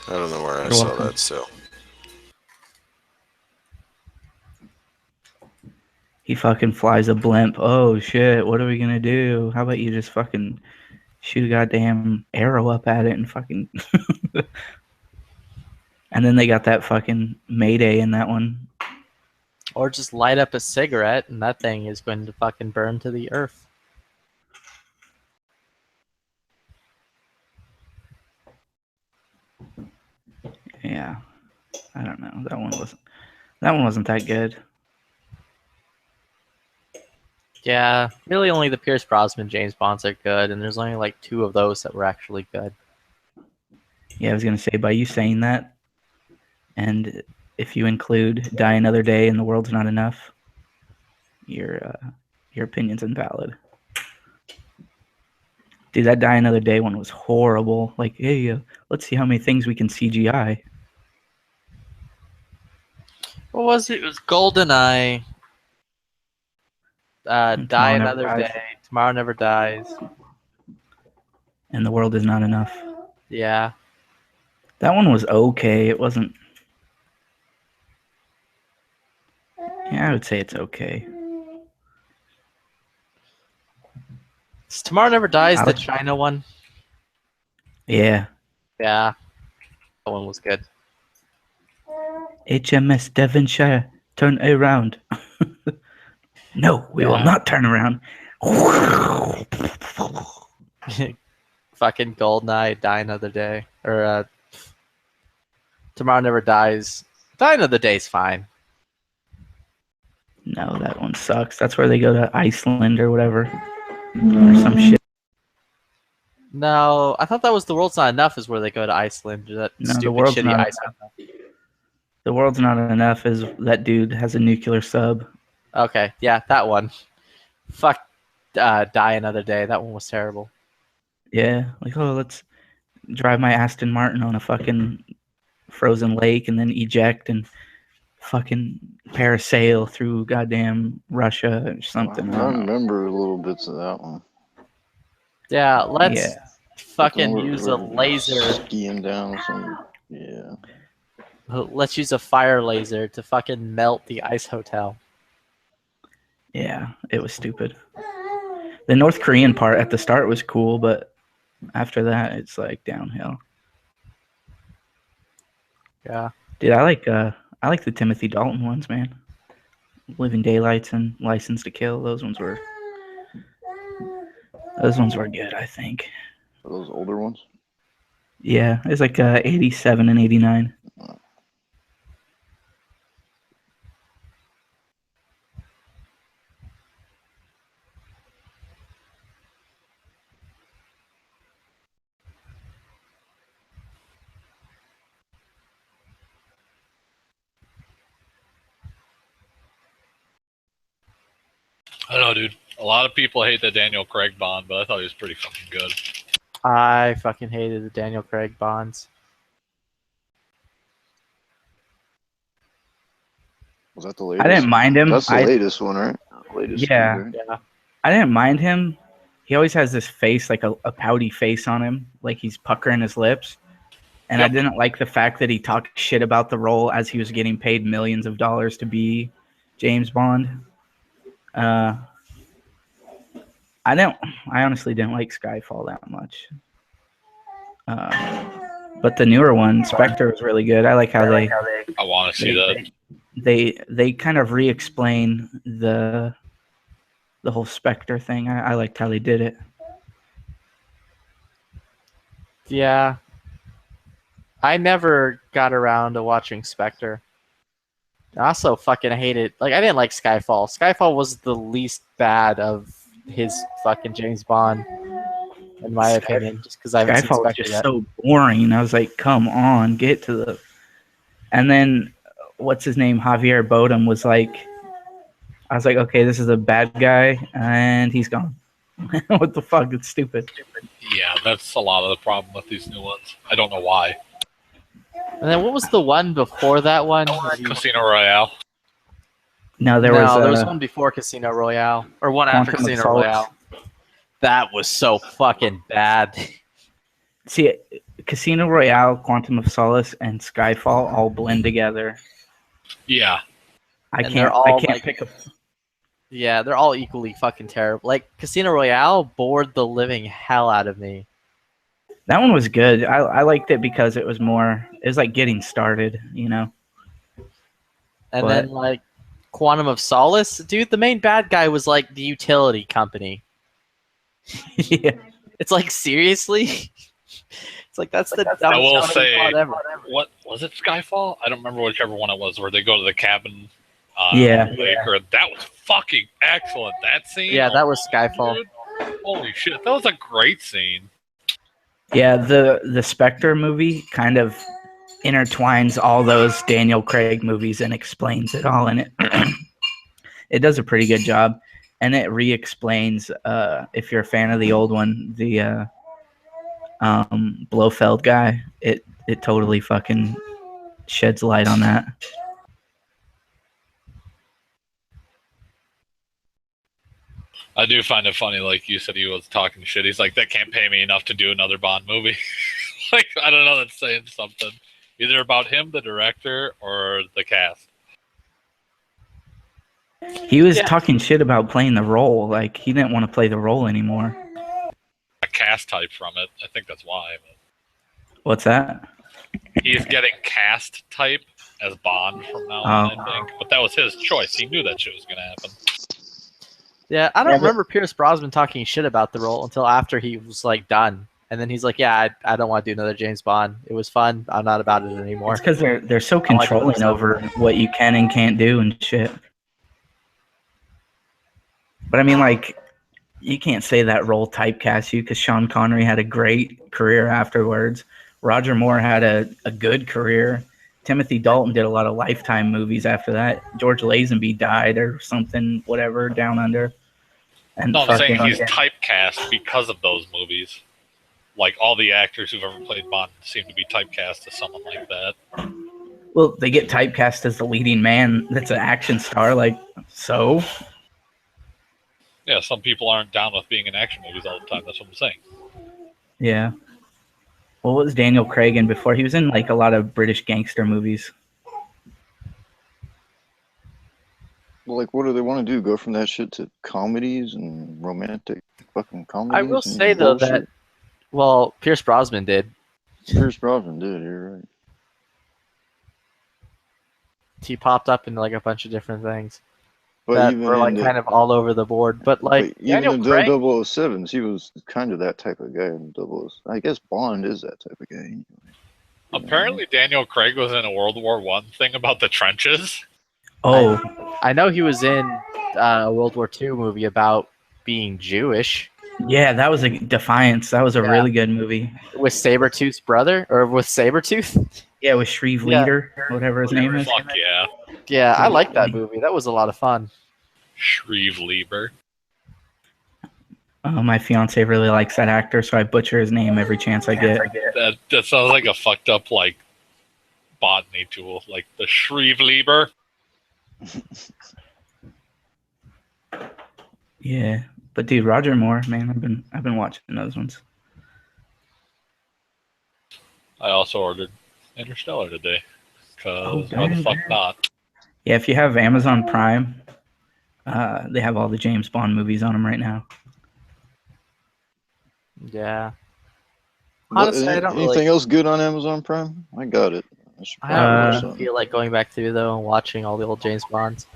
I don't know where I You're saw welcome. that still. He fucking flies a blimp. Oh shit, what are we gonna do? How about you just fucking shoot a goddamn arrow up at it and fucking and then they got that fucking Mayday in that one. Or just light up a cigarette and that thing is going to fucking burn to the earth. Yeah. I don't know. That one wasn't that good. Yeah, really only the Pierce Brosnan James Bonds are good, and there's only like 2 of those that were actually good. Yeah, I was gonna say by you saying that, and if you include Die Another Day and The World's Not Enough, your opinion's invalid. Dude, that Die Another Day one was horrible. Like, hey, let's see how many things we can CGI. What was it? It was GoldenEye. Die Tomorrow Never Another Dies. Day. Tomorrow Never Dies. And The World Is Not Enough. Yeah. That one was okay. It wasn't. Yeah, I would say it's okay. Is Tomorrow Never Dies I the like- China one? Yeah. Yeah. That one was good. HMS Devonshire, turn around. No, we will Yeah. not turn around. Fucking GoldenEye, Die Another Day. Or Tomorrow Never Dies. Die Another Day's fine. No, that one sucks. That's where they go to Iceland or whatever. Or some shit. No, I thought that was The World's Not Enough is where they go to Iceland. That No, stupid The World's shitty Not Iceland. The World's Not Enough is that dude has a nuclear sub. Okay, yeah, that one. Fuck Die Another Day. That one was terrible. Yeah, like, oh, let's drive my Aston Martin on a fucking frozen lake and then eject and fucking parasail through goddamn Russia or something. I remember little bits of that one. Yeah, let's Yeah. fucking We're- use a we're laser. Skiing down some. Yeah. Let's use a fire laser to fucking melt the ice hotel. Yeah, it was stupid. The North Korean part at the start was cool, but after that, it's like downhill. Yeah. Dude, I like the Timothy Dalton ones, man. Living Daylights and License to Kill. Those ones were good, I think. Those older ones. Yeah, it's like 87 and 89. I don't know, dude. A lot of people hate the Daniel Craig Bond, but I thought he was pretty fucking good. I fucking hated the Daniel Craig Bonds. Was that the latest? I didn't mind him. That's the I- latest one, right? Latest. Yeah. one, right? Yeah. I didn't mind him. He always has this face, like a pouty face on him, like he's puckering his lips. And I didn't like the fact that he talked shit about the role as he was getting paid millions of dollars to be James Bond. I honestly didn't like Skyfall that much. But the newer one, Spectre, was really good. I like how I want to see that. they kind of re-explain the whole Spectre thing. I liked how they did it. Yeah. I never got around to watching Spectre. I also fucking hated, like, I didn't like Skyfall. Skyfall was the least bad of his fucking James Bond, in my opinion, just because I haven't seen Skyfall was Spectre just yet. so boring. I was like, come on, get to the. And then, what's his name? Javier Bardem was like, I was like, okay, this is a bad guy, and he's gone. What the fuck? It's stupid. Yeah, that's a lot of the problem with these new ones. I don't know why. And then what was the one before that one? Casino Royale. No, there was was one before Casino Royale, or one after Quantum of Casino Solace. Royale. That was so fucking bad. See, Casino Royale, Quantum of Solace, and Skyfall all blend together. Yeah. I And they're can't. all, I can't like- pick a. Yeah, they're all equally fucking terrible. Like Casino Royale bored the living hell out of me. That one was good. I liked it because it was more. It was like getting started, you know. And But- then like Quantum of Solace, dude, the main bad guy was like the utility company. Yeah. It's like seriously. It's like that's the dumbest I will fucking say, plot ever. what was it? Skyfall? I don't remember whichever one it was, where they go to the cabin. Yeah. Lake, or that was fucking excellent. That scene. Yeah, that was Skyfall. Dude, holy shit, that was a great scene. Yeah, the Spectre movie kind of intertwines all those Daniel Craig movies and explains it all in it. It does a pretty good job, and it re-explains. If you're a fan of the old one, the Blofeld guy, it totally fucking sheds light on that. I do find it funny, like you said, he was talking shit. He's like, "That can't pay me enough to do another Bond movie." Like, I don't know, that's saying something, either about him, the director, or the cast. He was talking shit about playing the role, like he didn't want to play the role anymore. A cast type from it. I think that's why. What's that? He's getting cast type as Bond from now on, Oh. I think. But that was his choice. He knew that shit was gonna happen. Yeah, I don't Yeah, but- remember Pierce Brosnan talking shit about the role until after he was like done. And then he's like, "Yeah, I don't want to do another James Bond. It was fun. I'm not about it anymore." It's because they're so I like controlling it. over what you can and can't do and shit. But I mean, like, you can't say that role typecast you because Sean Connery had a great career afterwards. Roger Moore had a good career. Timothy Dalton did a lot of Lifetime movies after that. George Lazenby died or something, whatever, down under. And No, I'm saying fucking- he's typecast because of those movies. Like, all the actors who've ever played Bond seem to be typecast as someone like that. well, they get typecast as the leading man that's an action star. Like, so Yeah, some people aren't down with being in action movies all the time. That's what I'm saying. yeah. What was Daniel Craig in before? He was in like a lot of British gangster movies. Well, like, what do they want to do? Go from that shit to comedies and romantic fucking comedies? I will and say though bullshit? that, well, Pierce Brosnan did. Pierce Brosnan did. You're right. He popped up in like a bunch of different things But that even were like in the- kind of all over the board. But like But even Daniel in Craig, 007s, he was kind of that type of guy in 00. I guess Bond is that type of guy. Apparently, Daniel Craig was in a World War I thing about the trenches. Oh, I know he was in a World War II movie about being Jewish yeah, that was a Defiance. That was a really good movie. with Sabretooth's brother, or with Sabretooth. Yeah, with Shreve Yeah. Leader, whatever his name is. Fuck yeah. Yeah, I like that movie. That was a lot of fun. Shreve Lieber. My fiance really likes that actor, so I butcher his name every chance I get. That sounds like a fucked up, like, botany tool. Like the Shreve Lieber. Yeah, but dude, Roger Moore, man, I've been watching those ones. I also ordered Interstellar today. Because Oh, how the damn. fuck not? Yeah, if you have Amazon Prime, they have all the James Bond movies on them right now. Yeah. But Honestly, I don't anything really. else good on Amazon Prime? I got it. I should I probably don't watch really something. feel like going back through though and watching all the old James Bonds.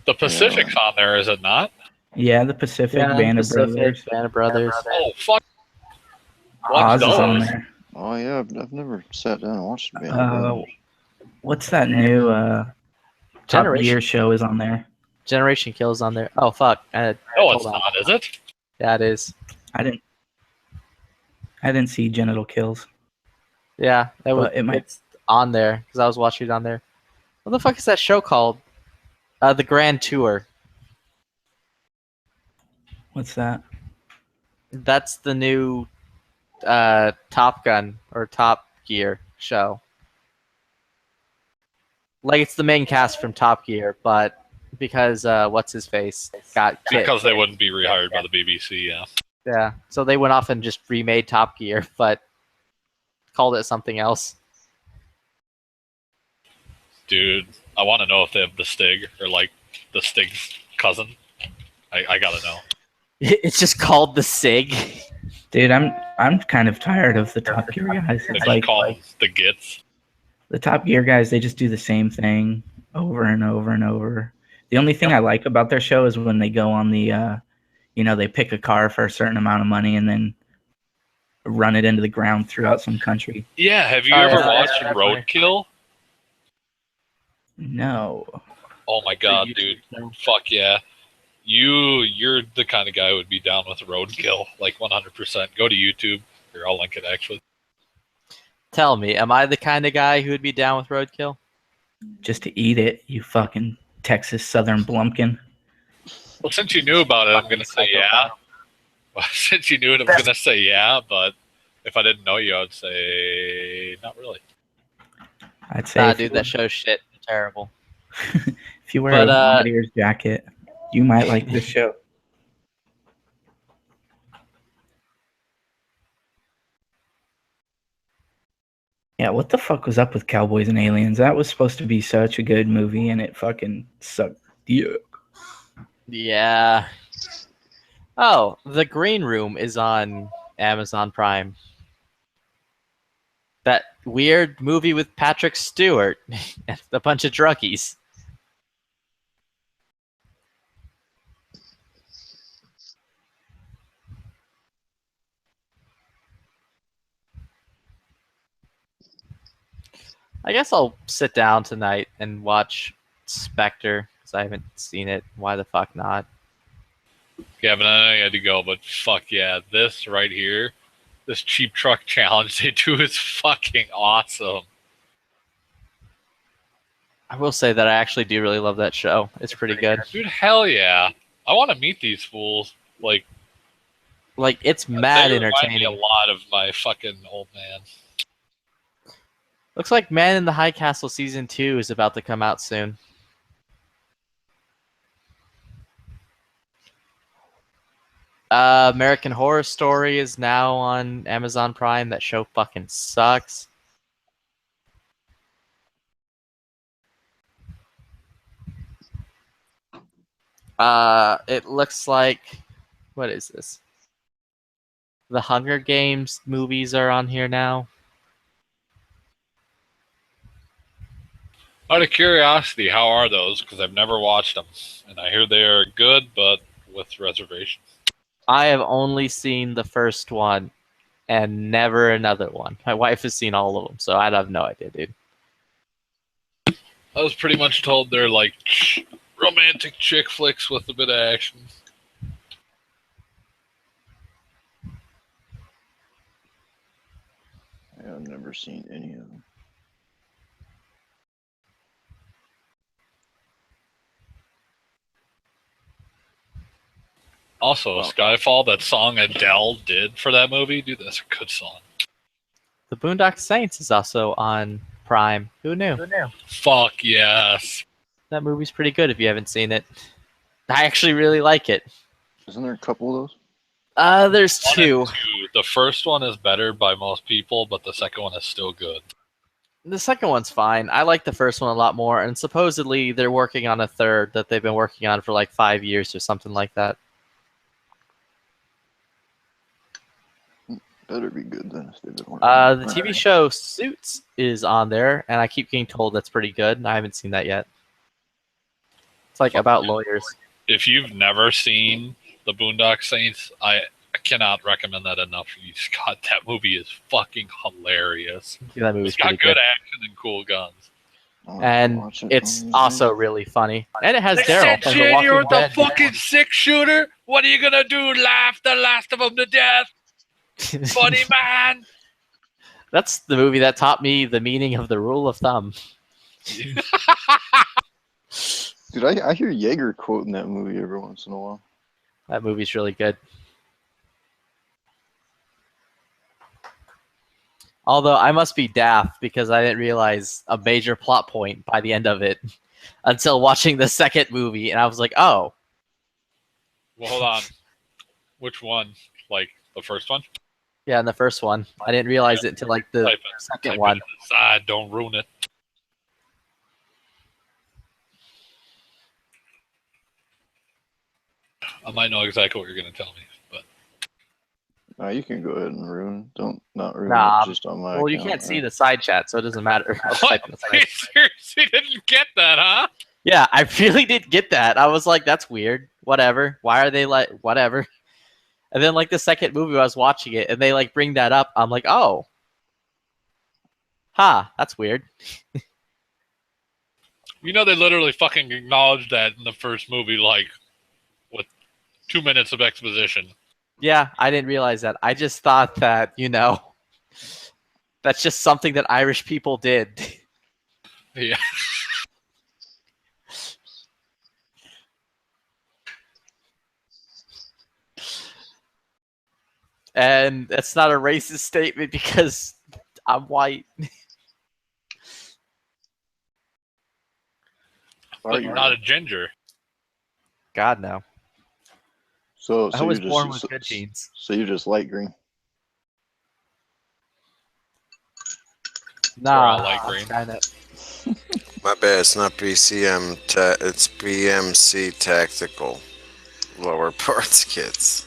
The Pacific's on there, is it not? Yeah, the Pacific, Band of Brothers. Band of Brothers. Oh, fuck. Oz Watch is on those. there. Oh yeah, I've never sat down and watched the band. What's that new Top Generation. Gear show is on there? Generation Kills on there. Oh fuck. No, it's hold on. not, is it? Yeah, it is. I didn't see Genital Kills. Yeah, that was. But it might- It's on there because I was watching it on there. What the fuck is that show called? The Grand Tour. What's that? That's the new Top Gun or Top Gear show. Like it's the main cast from Top Gear, but because what's his face got kicked. Because they wouldn't be rehired by the BBC, yeah. Yeah, so they went off and just remade Top Gear, but called it something else. Dude, I want to know if they have the Stig, or like the Stig's cousin. I gotta know. It's just called the Sig. Dude, I'm kind of tired of the Top Gear guys. They It's just like call them the Gits. the Top Gear guys, they just do the same thing over and over and over. The only thing I like about their show is when they go on the, they pick a car for a certain amount of money and then run it into the ground throughout some country. Yeah, have you ever watched Roadkill? No. Oh my god, dude. Fuck yeah. You're the kind of guy who would be down with Roadkill, like 100%. Go to YouTube. Here, I'll link it actually. Tell me, am I the kind of guy who would be down with Roadkill? Just to eat it, you fucking Texas Southern Blumpkin. Well, since you knew about it, I'm gonna say yeah. Well, since you knew it, I'm gonna say yeah. But if I didn't know you, I would say not really. I'd say, Nah, dude, that show's shit. Terrible. if you wear a Gladiators jacket, you might like this show. Yeah, what the fuck was up with Cowboys and Aliens? That was supposed to be such a good movie, and it fucking sucked. Yeah. Oh, The Green Room is on Amazon Prime. That weird movie with Patrick Stewart and a bunch of druggies. I guess I'll sit down tonight and watch Spectre, because I haven't seen it. Why the fuck not? Gavin, I know you had to go, but fuck yeah. This right here, this cheap truck challenge they do is fucking awesome. I will say that I actually do really love that show. It's pretty good. Dude, hell yeah. I want to meet these fools. Like it's mad they remind entertaining. me a lot of my fucking old man. Looks like Man in the High Castle Season 2 is about to come out soon. American Horror Story is now on Amazon Prime. That show fucking sucks. It looks like... What is this? The Hunger Games movies are on here now. Out of curiosity, how are those? Because I've never watched them. And I hear they are good, but with reservations. I have only seen the first one and never another one. My wife has seen all of them, so I have no idea, dude. I was pretty much told they're like romantic chick flicks with a bit of action. I've never seen any of them. Also, Skyfall, that song Adele did for that movie, dude, that's a good song. The Boondock Saints is also on Prime. Who knew? Fuck yes. That movie's pretty good if you haven't seen it. I actually really like it. Isn't there a couple of those? There's two. The first one is better by most people, but the second one is still good. The second one's fine. I like the first one a lot more, and supposedly they're working on a third that they've been working on for like 5 years or something like that. Better be good then if they've been working. The TV show Suits is on there, and I keep getting told that's pretty good, and I haven't seen that yet. It's like about lawyers. If you've never seen The Boondock Saints, I cannot recommend that enough. Scott, that movie is fucking hilarious. Yeah, that movie's it's got pretty good good. action and cool guns. And it's also really funny. And it has Daryl from The Shit, you're Walking the Dead. fucking six shooter. What are you gonna do? Laugh the last of them to death? Funny man. That's the movie that taught me the meaning of the rule of thumb. Dude, I hear Yeager quoting that movie every once in a while. That movie's really good. Although I must be daft because I didn't realize a major plot point by the end of it until watching the second movie, and I was like, oh. Well, hold on. Which one? Like the first one? Yeah, in the first one. I didn't realize it until like the Type second one. it on the side. Don't ruin it. I might know exactly what you're going to tell me, but No, you can go ahead and ruin. Don't not ruin Nah, it just on my well, you account, can't see right? the side chat, so it doesn't matter. I'll what? type in the side. You seriously didn't get that, huh? Yeah, I really did get that. I was like, that's weird. Whatever. Why are they like, whatever. And then like the second movie, I was watching it, and they like bring that up. I'm like, oh. That's weird. You know, they literally fucking acknowledged that in the first movie, like, with 2 minutes of exposition. Yeah, I didn't realize that. I just thought that, that's just something that Irish people did. Yeah. And that's not a racist statement because I'm white. But you're not a ginger. God, no. So I so was you're born just with good genes. so you're just light green. Nah, all light green. kinda. My bad. It's not BCM. It's BMC Tactical Lower Parts Kits.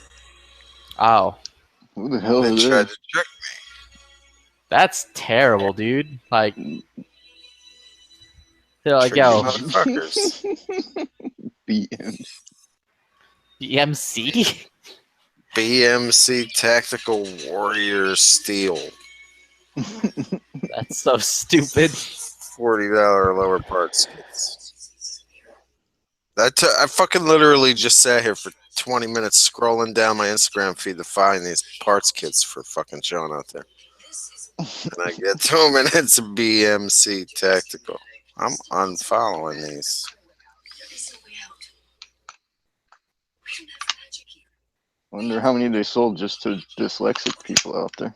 Oh. Who the hell They is tried this? to trick That's terrible, dude. Like, they're like, tricky yo, motherfuckers. BM. BMC? BMC Tactical Warrior Steel. That's so stupid. $40 lower parts kits. I fucking literally just sat here for 20 minutes scrolling down my Instagram feed to find these parts kits for fucking Sean out there. And I get to them and it's a BMC Tactical. I'm unfollowing these. Wonder how many they sold just to dyslexic people out there.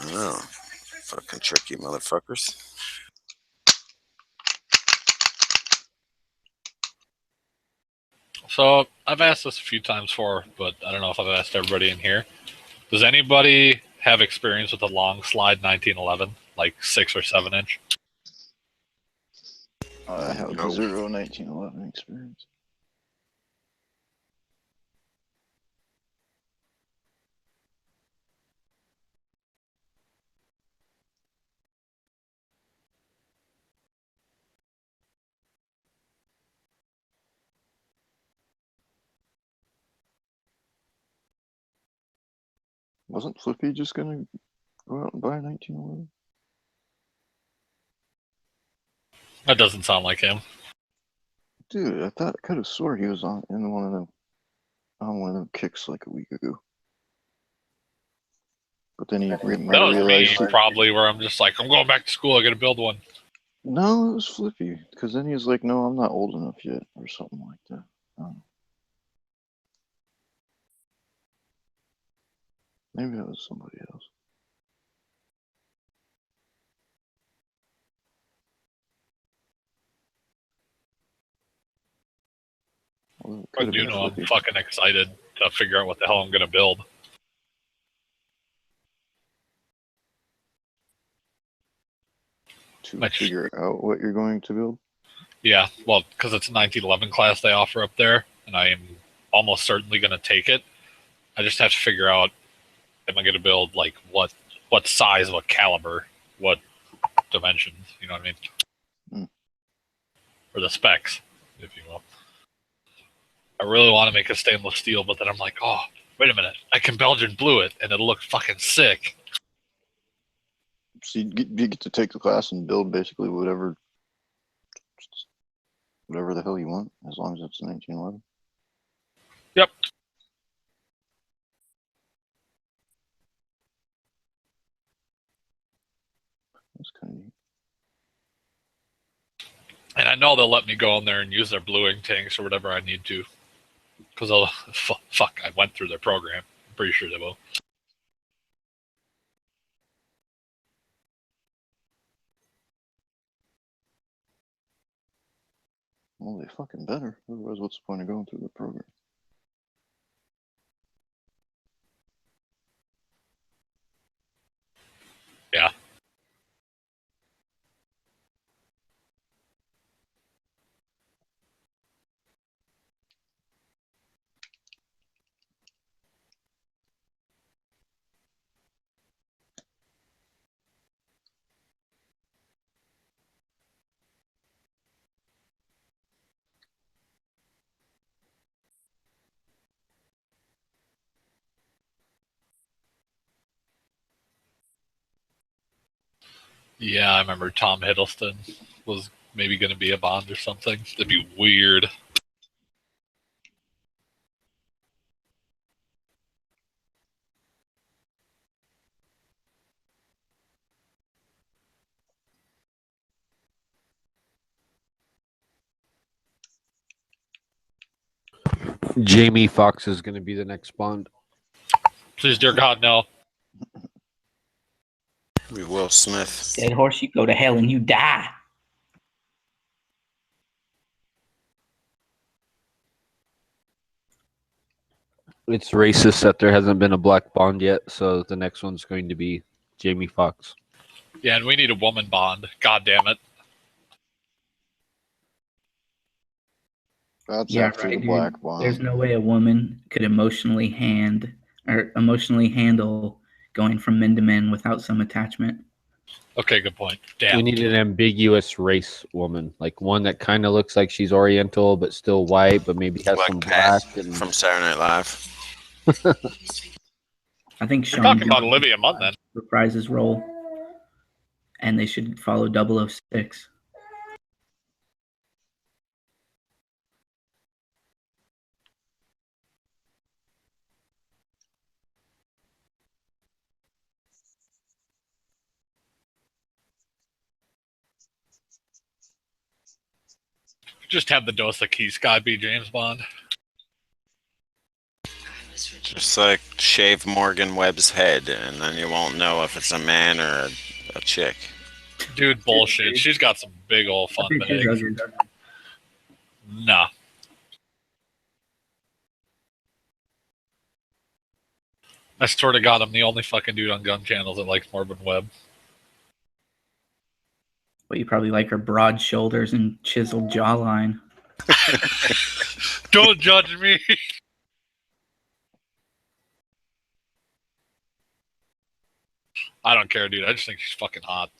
I don't know. Fucking tricky motherfuckers. So I've asked this a few times before, but I don't know if I've asked everybody in here. Does anybody have experience with a long slide 1911, like 6 or 7 inch? I have No. zero 1911 experience. Wasn't Flippy just gonna go out and buy a 1911? That doesn't sound like him. Dude, I could have swore he was on one of them kicks like a week ago. But then he That was me, realized. probably, where I'm just like, I'm going back to school. I got to build one. No, it was Flippy. Because then he was like, "No, I'm not old enough yet," or something like that. Maybe that was somebody else. Well, it I could've do been know I'm Flippy. fucking excited to figure out what the hell I'm going to build. To figure out what you're going to build. Yeah, well, because it's a 1911 class they offer up there, and I am almost certainly going to take it. I just have to figure out, am I going to build, like, what size, what caliber, what dimensions, you know what I mean? Or the specs, if you will. I really want to make a stainless steel, but then I'm like, oh, wait a minute, I can Belgian blue it, and it'll look fucking sick. So you get to take the class and build basically whatever the hell you want, as long as it's 1911. Yep. That's kind of neat. And I know they'll let me go in there and use their bluing tanks or whatever I need to. Because they'll, fuck, I went through their program. I'm pretty sure they will. Well, they fucking better. Otherwise, what's the point of going through the program? Yeah. Yeah, I remember Tom Hiddleston was maybe going to be a Bond or something. That'd be weird. Jamie Foxx is going to be the next Bond. Please, dear God, no. Be Will Smith. Dead horse, you go to hell and you die. It's racist that there hasn't been a black Bond yet, so the next one's going to be Jamie Foxx. Yeah, and we need a woman Bond. God damn it. That's Yeah, after right, the dude. Black Bond. There's no way a woman could emotionally handle going from men to men without some attachment. Okay, good point. We Damn. need an ambiguous race woman, like one that kind of looks like she's Oriental but still white, but maybe has Like some Pat black. And from Saturday Night Live. I think You're Sean talking about Connery Olivia Munn then. reprise his role, and they should follow 006. Just have the Dos Equis guy be James Bond. Just like shave Morgan Webb's head, and then you won't know if it's a man or a chick. Dude, bullshit. She's got some big old fun bags. Nah. I swear to God, I'm the only fucking dude on gun channels that likes Morgan Webb. But you probably like her broad shoulders and chiseled jawline. Don't judge me. I don't care, dude. I just think she's fucking hot.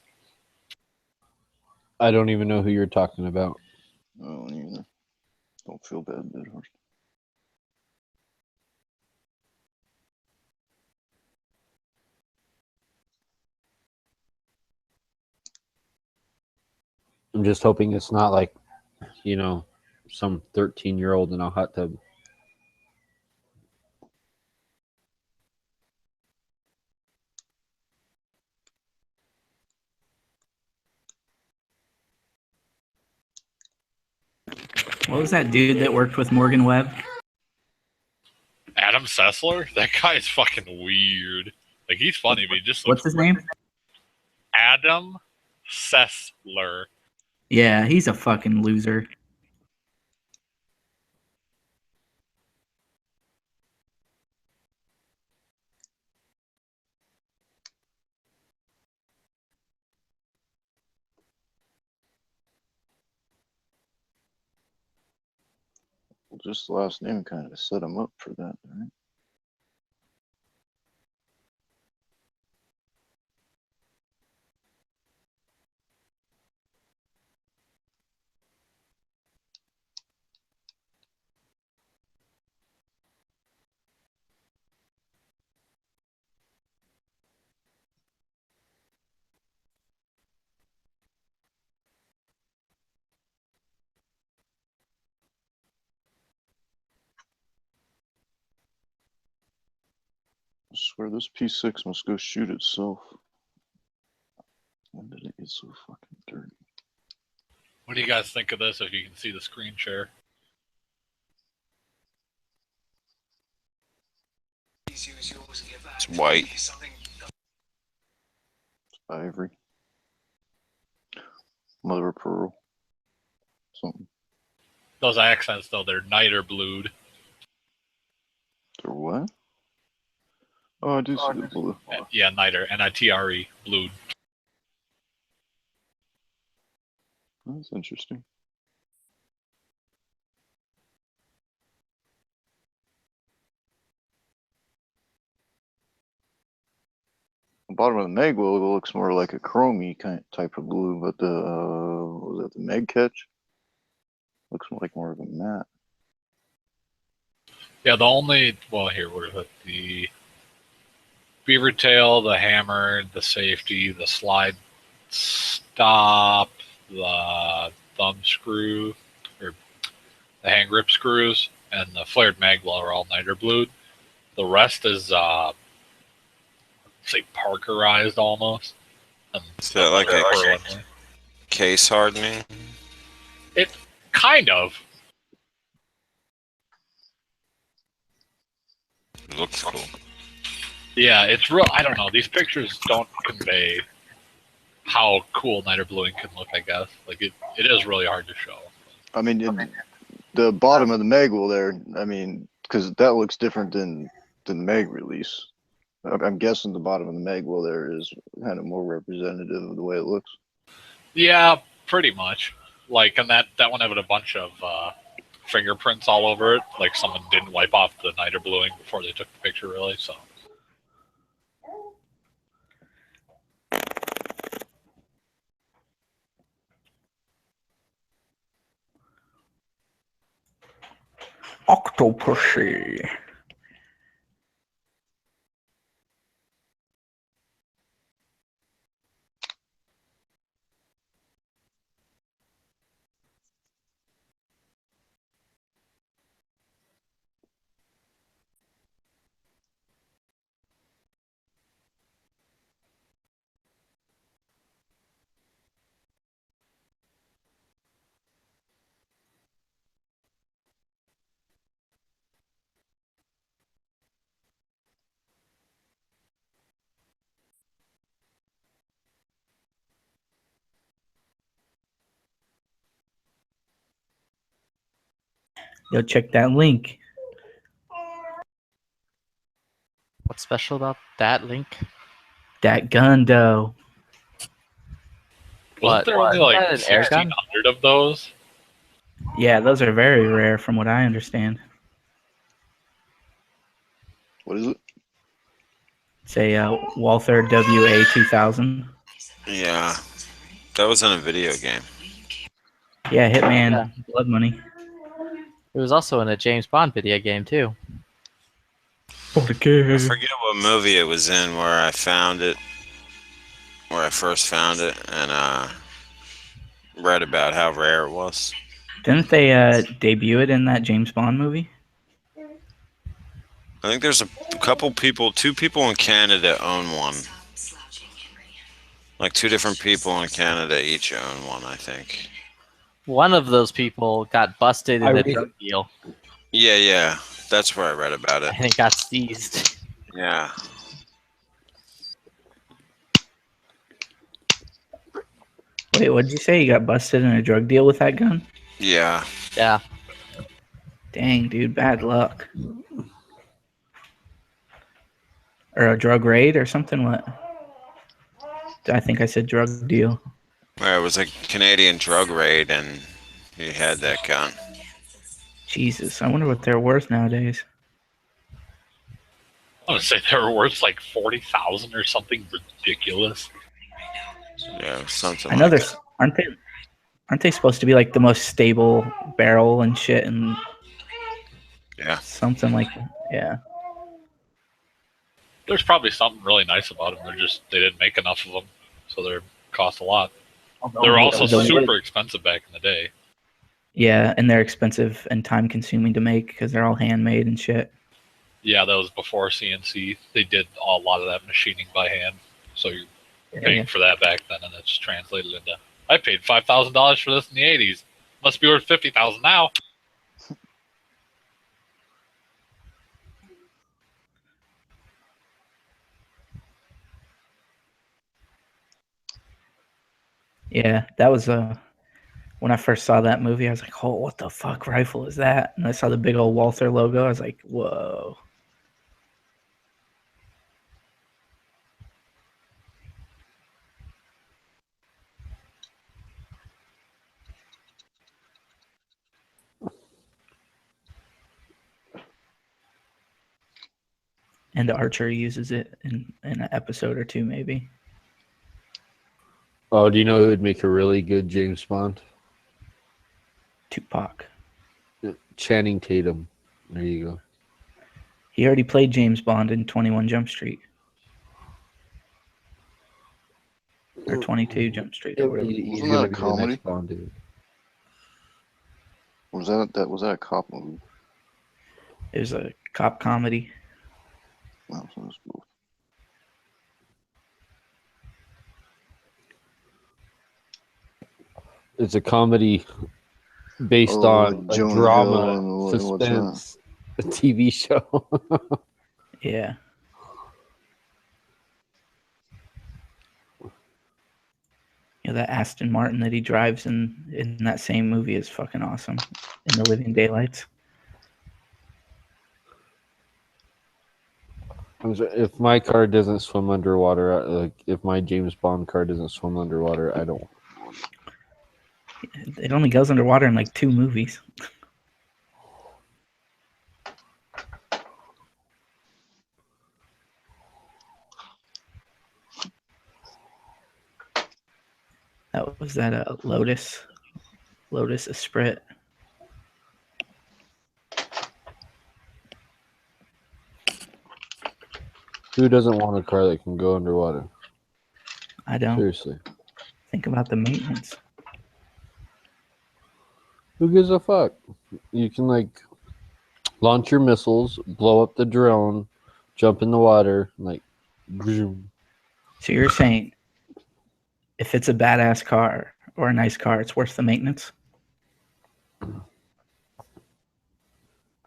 I don't even know who you're talking about. I don't either. Don't feel bad, Dead Horse. I'm just hoping it's not like, some 13-year-old in a hot tub. What was that dude that worked with Morgan Webb? Adam Sessler? That guy is fucking weird. Like, he's funny, but he just What's his name? Adam Sessler. Yeah, he's a fucking loser. Well, just the last name kind of set him up for that, right? I swear this P6 must go shoot itself. When did it get so fucking dirty? What do you guys think of this if you can see the screen share? It's white. It's ivory. Mother of pearl. Something. Those accents, though, they're niter blued. Or what? Oh, I do see the blue. Yeah, niter, N-I-T-R-E, blued. That's interesting. The bottom of the Meg will looks more like a chromey kind type of blue, but the what was that, the Meg catch? Looks like more of a matte. Yeah, the only, well, here, what is it? The beaver tail, the hammer, the safety, the slide stop, the thumb screw, or the hand grip screws, and the flared magwell are all niter blued. The rest is, say, Parkerized almost. Is that like a case hardening? It kind of. It looks cool. Yeah, it's real. I don't know. These pictures don't convey how cool niter bluing can look, I guess. Like, it is really hard to show. I mean, the bottom of the Meg will there, I mean, because that looks different than the Meg release. I'm guessing the bottom of the Meg will there is kind of more representative of the way it looks. Yeah, pretty much. Like, and that one had a bunch of fingerprints all over it. Like, someone didn't wipe off the niter bluing before they took the picture, really, so. Octopussy. Yo, check that link. What's special about that link? That gun, though. Wasn't there only like 1,600 of those? Yeah, those are very rare from what I understand. What is it? It's a Walther WA 2000. Yeah, that was in a video game. Yeah, Hitman, Blood Money. It was also in a James Bond video game, too. I forget what movie it was in where I found it, where I first found it, and read about how rare it was. Didn't they debut it in that James Bond movie? I think there's a couple people, two people in Canada own one. Like two different people in Canada each own one, I think. One of those people got busted in a drug deal Yeah, that's where I read about it. and it got seized. Yeah. Wait, what did you say? You got busted in a drug deal with that gun? Yeah. Yeah. Dang, dude, bad luck. Or a drug raid or something? What? I think I said drug deal. Where it was a Canadian drug raid and he had that gun. Jesus, I wonder what they're worth nowadays. I would say they were worth like 40,000 or something ridiculous. Yeah, something I know like there's aren't they supposed to be like the most stable barrel and shit and yeah, something like that? Yeah. There's probably something really nice about them. They didn't make enough of them, so they cost a lot. They were also super expensive back in the day. Yeah, and they're expensive and time consuming to make because they're all handmade and shit. Yeah, that was before CNC. They did a lot of that machining by hand, so you're paying for that back then, and it's translated into. I paid $5,000 for this in the '80s. Must be worth $50,000 now. Yeah, that was When I first saw that movie, I was like, "Oh, what the fuck rifle is that?" And I saw the big old Walther logo. I was like, "Whoa!" And Archer uses it in an episode or two, maybe. Oh, do you know who would make a really good James Bond? Tupac. Channing Tatum. There you go. He already played James Bond in 21 Jump Street. Or 22 Jump Street. Or whatever. He's Wasn't gonna that a be the comedy? next Bond dude. Was that a cop movie? It was a cop comedy. No, so it's cool. It's a comedy based Oh, on like a Jonah Hill drama, and what's that? suspense, a TV show. Yeah. Yeah, that Aston Martin that he drives in that same movie is fucking awesome. In The Living Daylights. If my car doesn't swim underwater, like if my James Bond car doesn't swim underwater, I don't. It only goes underwater in like 2 movies. That was that Lotus Esprit. Who doesn't want a car that can go underwater? I don't. Seriously. Think about the maintenance. Who gives a fuck? You can like launch your missiles, blow up the drone, jump in the water, like. Zoom. So you're saying if it's a badass car or a nice car, it's worth the maintenance?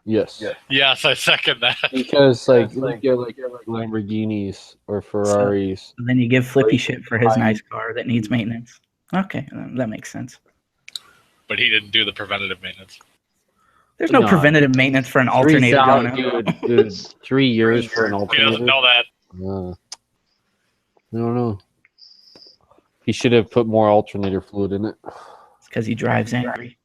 Yes. Yes, I second that. Because like look at like Lamborghinis or Ferraris. So then you give Flippy shit for his nice car that needs maintenance. Okay, that makes sense. But he didn't do the preventative maintenance. There's no preventative maintenance for an alternator going out. Dude, 3 years for an He alternator. doesn't know that. I don't know. He should have put more alternator fluid in it. It's because he drives angry.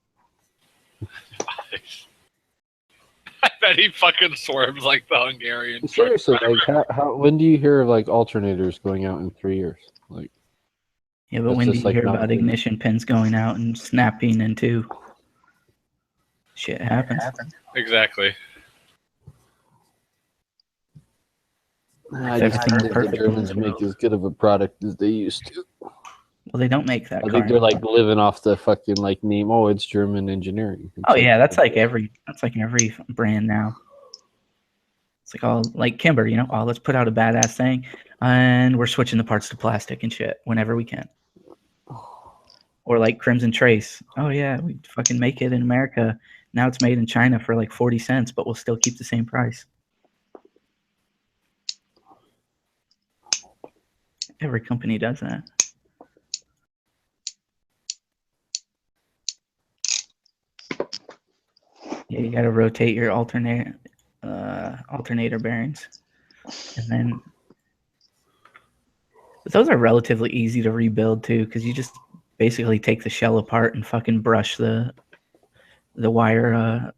I bet he fucking swerves like the Hungarian truck Seriously, driver. like how when do you hear of like alternators going out in 3 years? Like, Yeah, but that's when do just, you like, hear not about good. ignition pins going out and snapping into? Shit happens. Exactly. I just don't think the Germans make as good of a product as they used to. Well, they don't make that I car. think they're like living off the fucking like name. Oh, it's German engineering. It's Oh like- yeah, that's like every brand now. It's like all like Kimber, you know, let's put out a badass thing, and we're switching the parts to plastic and shit whenever we can. Or like Crimson Trace. Oh yeah, we fucking make it in America. Now it's made in China for like 40 cents, but we'll still keep the same price. Every company does that. Yeah, you got to rotate your alternator bearings, and then but those are relatively easy to rebuild too, because you just basically take the shell apart and fucking brush the wire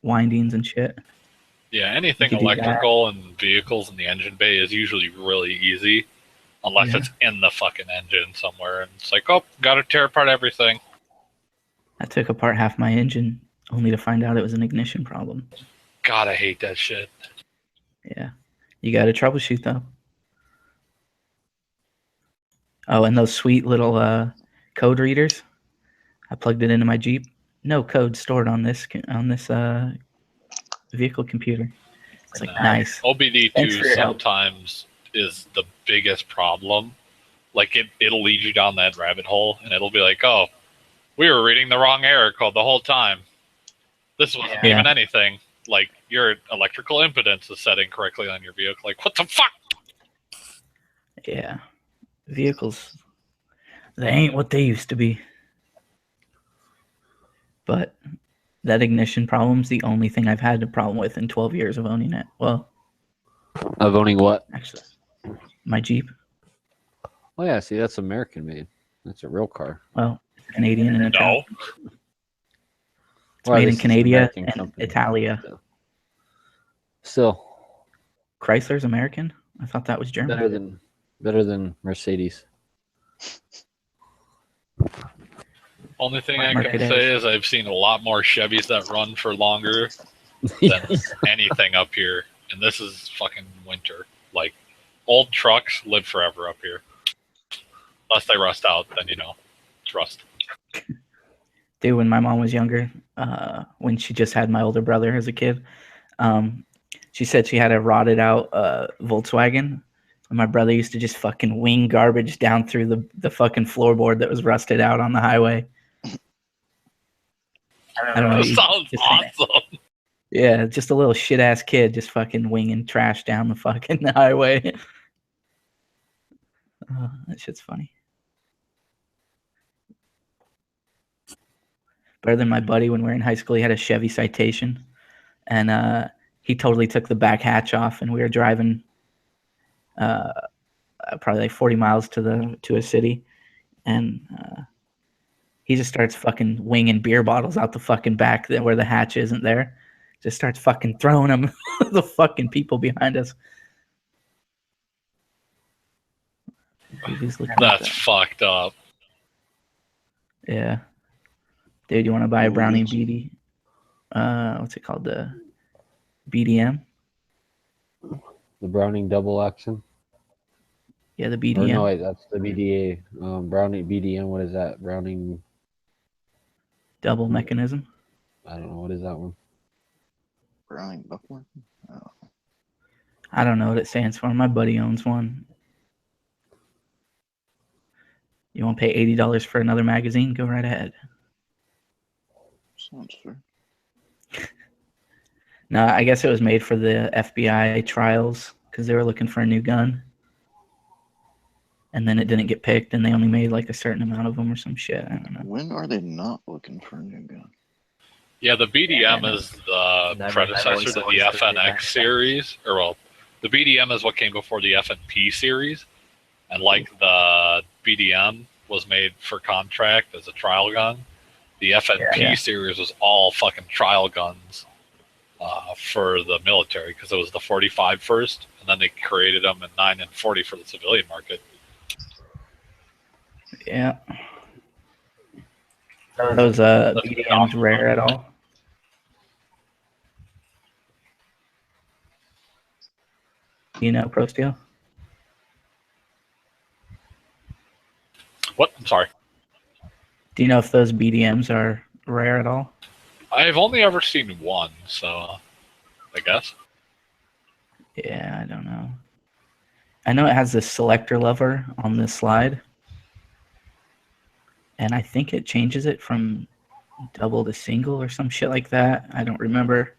windings and shit. Yeah, anything You can do that. electrical and vehicles in the engine bay is usually really easy, unless Yeah. it's in the fucking engine somewhere. And it's like, oh, gotta tear apart everything. I took apart half my engine only to find out it was an ignition problem. God, I hate that shit. Yeah, you got to troubleshoot though. Oh, and those sweet little code readers. I plugged it into my Jeep. No code stored on this vehicle computer. It's like nice. Thanks OBD2 for your help. sometimes is the biggest problem. Like it'll lead you down that rabbit hole, and it'll be like, oh, we were reading the wrong error code the whole time. This wasn't Yeah. even anything. Like your electrical impedance is setting correctly on your vehicle. Like, what the fuck? Yeah, vehicles. They ain't what they used to be. But that ignition problem's the only thing I've had a problem with in 12 years of owning it. Well, Of owning what? actually, my Jeep. Oh yeah, see that's American made. That's a real car. Well, it's Canadian and Italian. No. It's Well, made in this is Canada American and company. Italia. Still Chrysler's American? I thought that was German. better than Mercedes. Only thing Black I market can say is I've seen a lot more Chevys that run for longer than anything up here. And this is fucking winter. Like, old trucks live forever up here. Unless they rust out, then, you know, it's rust. Dude, when my mom was younger, when she just had my older brother as a kid, she said she had a rotted out Volkswagen. And my brother used to just fucking wing garbage down through the fucking floorboard that was rusted out on the highway. I don't know. That sounds awesome. Yeah, just a little shit ass kid just fucking winging trash down the fucking highway. That shit's funny. Better than my buddy when we were in high school. He had a Chevy Citation, and he totally took the back hatch off, and we were driving probably like 40 miles to a city, and he just starts fucking winging beer bottles out the fucking back where the hatch isn't there. Just starts fucking throwing them at the fucking people behind us. That's fucked up. Yeah. Dude, you want to buy a Browning BD? What's it called? The BDM? The Browning double action. Yeah, the Or BDM. no, wait, that's the BDA. Browning BDM. What is that? Browning Double mechanism. I don't know. What is that one? Browning buckler. Oh. I don't know what it stands for. My buddy owns one. You want to pay $80 for another magazine? Go right ahead. Sounds fair. No, I guess it was made for the FBI trials because they were looking for a new gun. And then it didn't get picked, and they only made like a certain amount of them or some shit. I don't know. When are they not looking for a new gun? Yeah, the BDM is the predecessor to the FNX series. Or, well, the BDM is what came before the FNP series. And like the BDM was made for contract as a trial gun, the FNP series was all fucking trial guns for the military because it was the 45 first, and then they created them in 9 and 40 for the civilian market. Yeah. Are those BDMs rare at all? You know, Prostio? What? I'm sorry. Do you know if those BDMs are rare at all? I've only ever seen one, so I guess. Yeah, I don't know. I know it has this selector lever on this slide. And I think it changes it from double to single or some shit like that. I don't remember.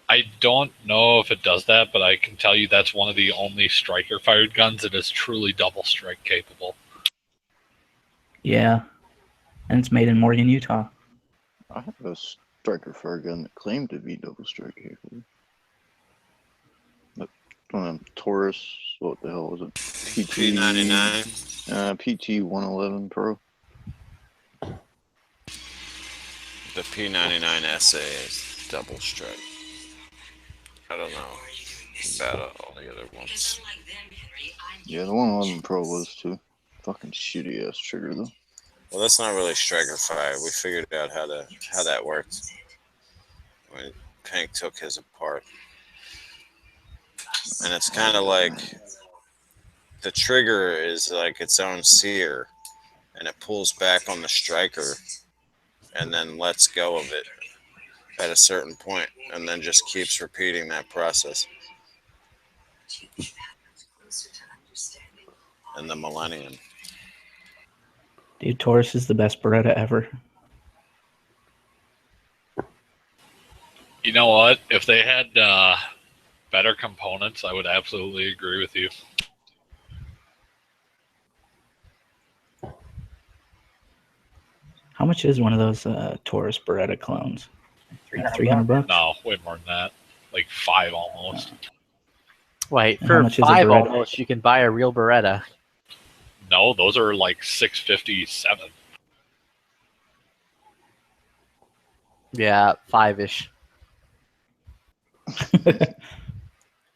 I don't know if it does that, but I can tell you that's one of the only striker fired guns that is truly double strike capable. Yeah. And it's made in Morgan, Utah. I have a striker fire gun that claimed to be double strike capable. But Taurus, what the hell was it? P99. PT 111 Pro. The P99 SA is double strike. I don't know about all the other ones. Yeah, the 111 Pro was too. Fucking shitty ass trigger though. Well, that's not really striker fire. We figured out how that worked. When Pink took his apart, and it's kind of like the trigger is like its own sear, and it pulls back on the striker, and then lets go of it at a certain point, and then just keeps repeating that process. And the Millennium. Dude, Taurus is the best Beretta ever. You know what? If they had better components, I would absolutely agree with you. How much is one of those Taurus Beretta clones? $300. No, way more than that. Like 5 almost. Wait, And how for much is a 5 Beretta? almost, you can buy a real Beretta. No, those are like 657. Yeah, 5-ish. It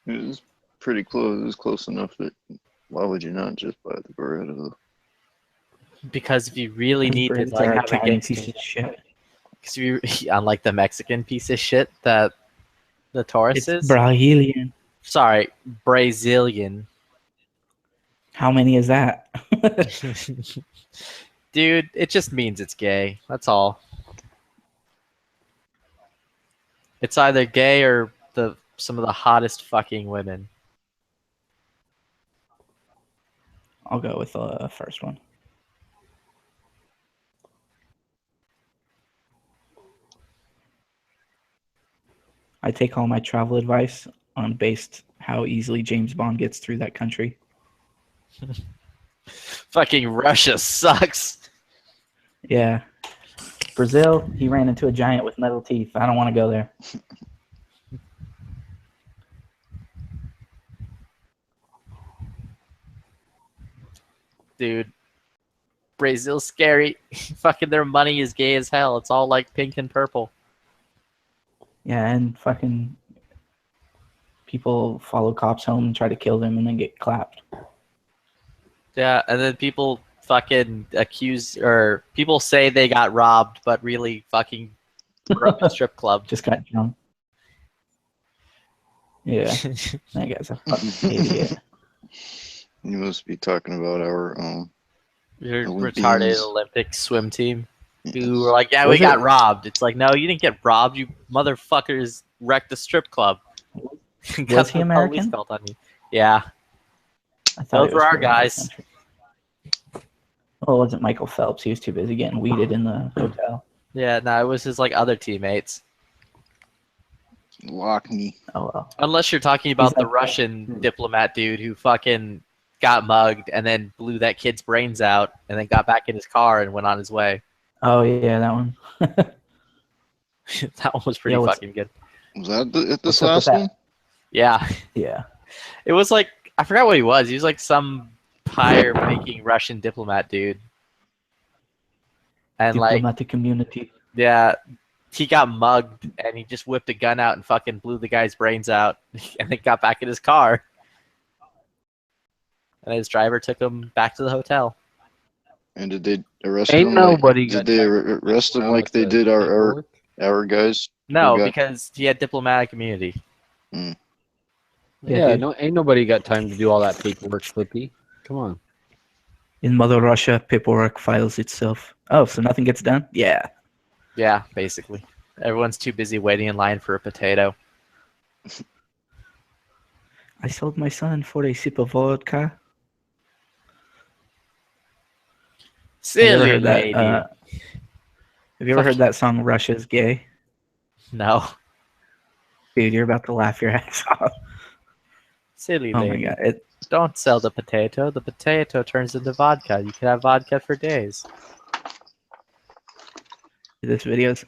was pretty close. It was close enough that why would you not just buy the Beretta though? Because if you really need to Berettas like are have a Italian gangster, piece of shit. because you unlike the Mexican piece of shit that the Taurus It's is. Brazilian. Sorry, Brazilian. How many is that? Dude, it just means it's gay. That's all. It's either gay or some of the hottest fucking women. I'll go with the first one. I take all my travel advice on based how easily James Bond gets through that country. Fucking Russia sucks. Yeah. Brazil, he ran into a giant with metal teeth. I don't want to go there. Dude, Brazil's scary. Fucking their money is gay as hell. It's all like pink and purple. Yeah, and fucking people follow cops home and try to kill them and then get clapped. Yeah, and then people fucking accuse, or people say they got robbed, but really fucking broke a strip club. Just got jumped. Yeah, that guy's a fucking idiot. You must be talking about our Your Olympians. retarded Olympic swim team who were like, yeah, Was we got it- robbed. It's like, no, you didn't get robbed. You motherfuckers wrecked the strip club. Was Got he the police American? called on you. Yeah, I thought those it were was our from another guys. country. Well, it wasn't Michael Phelps. He was too busy getting weeded in the hotel. Yeah, no, it was his like other teammates. Lock me. Oh well. Unless you're talking about the like- Russian diplomat dude who fucking got mugged and then blew that kid's brains out and then got back in his car and went on his way. Oh yeah, that one. That one was pretty Yeah, what's- fucking good. Was that at What's this up with last that? one? Yeah. Yeah. It was like, I forgot what he was. He was like some tire making Russian diplomat dude. And like, Diplomatic community. yeah, he got mugged and he just whipped a gun out and fucking blew the guy's brains out and then got back in his car. And his driver took him back to the hotel. And did they arrest Ain't him? nobody Like, got did they time to arrest him down like with they the did our paperwork. our guys? No, got- because he had diplomatic immunity. Yeah, Yeah, dude. no, ain't nobody got time to do all that paperwork, Flippy. Come on. In Mother Russia, paperwork files itself. Oh, so nothing gets done? Yeah. Yeah, basically. Everyone's too busy waiting in line for a potato. I sold my son for a sip of vodka. Have you ever Silly heard lady. that? Have you ever heard that song "Russia's Gay"? No. Dude, you're about to laugh your ass off. Silly Oh my lady. god! Don't sell the potato. The potato turns into vodka. You can have vodka for days. This video's.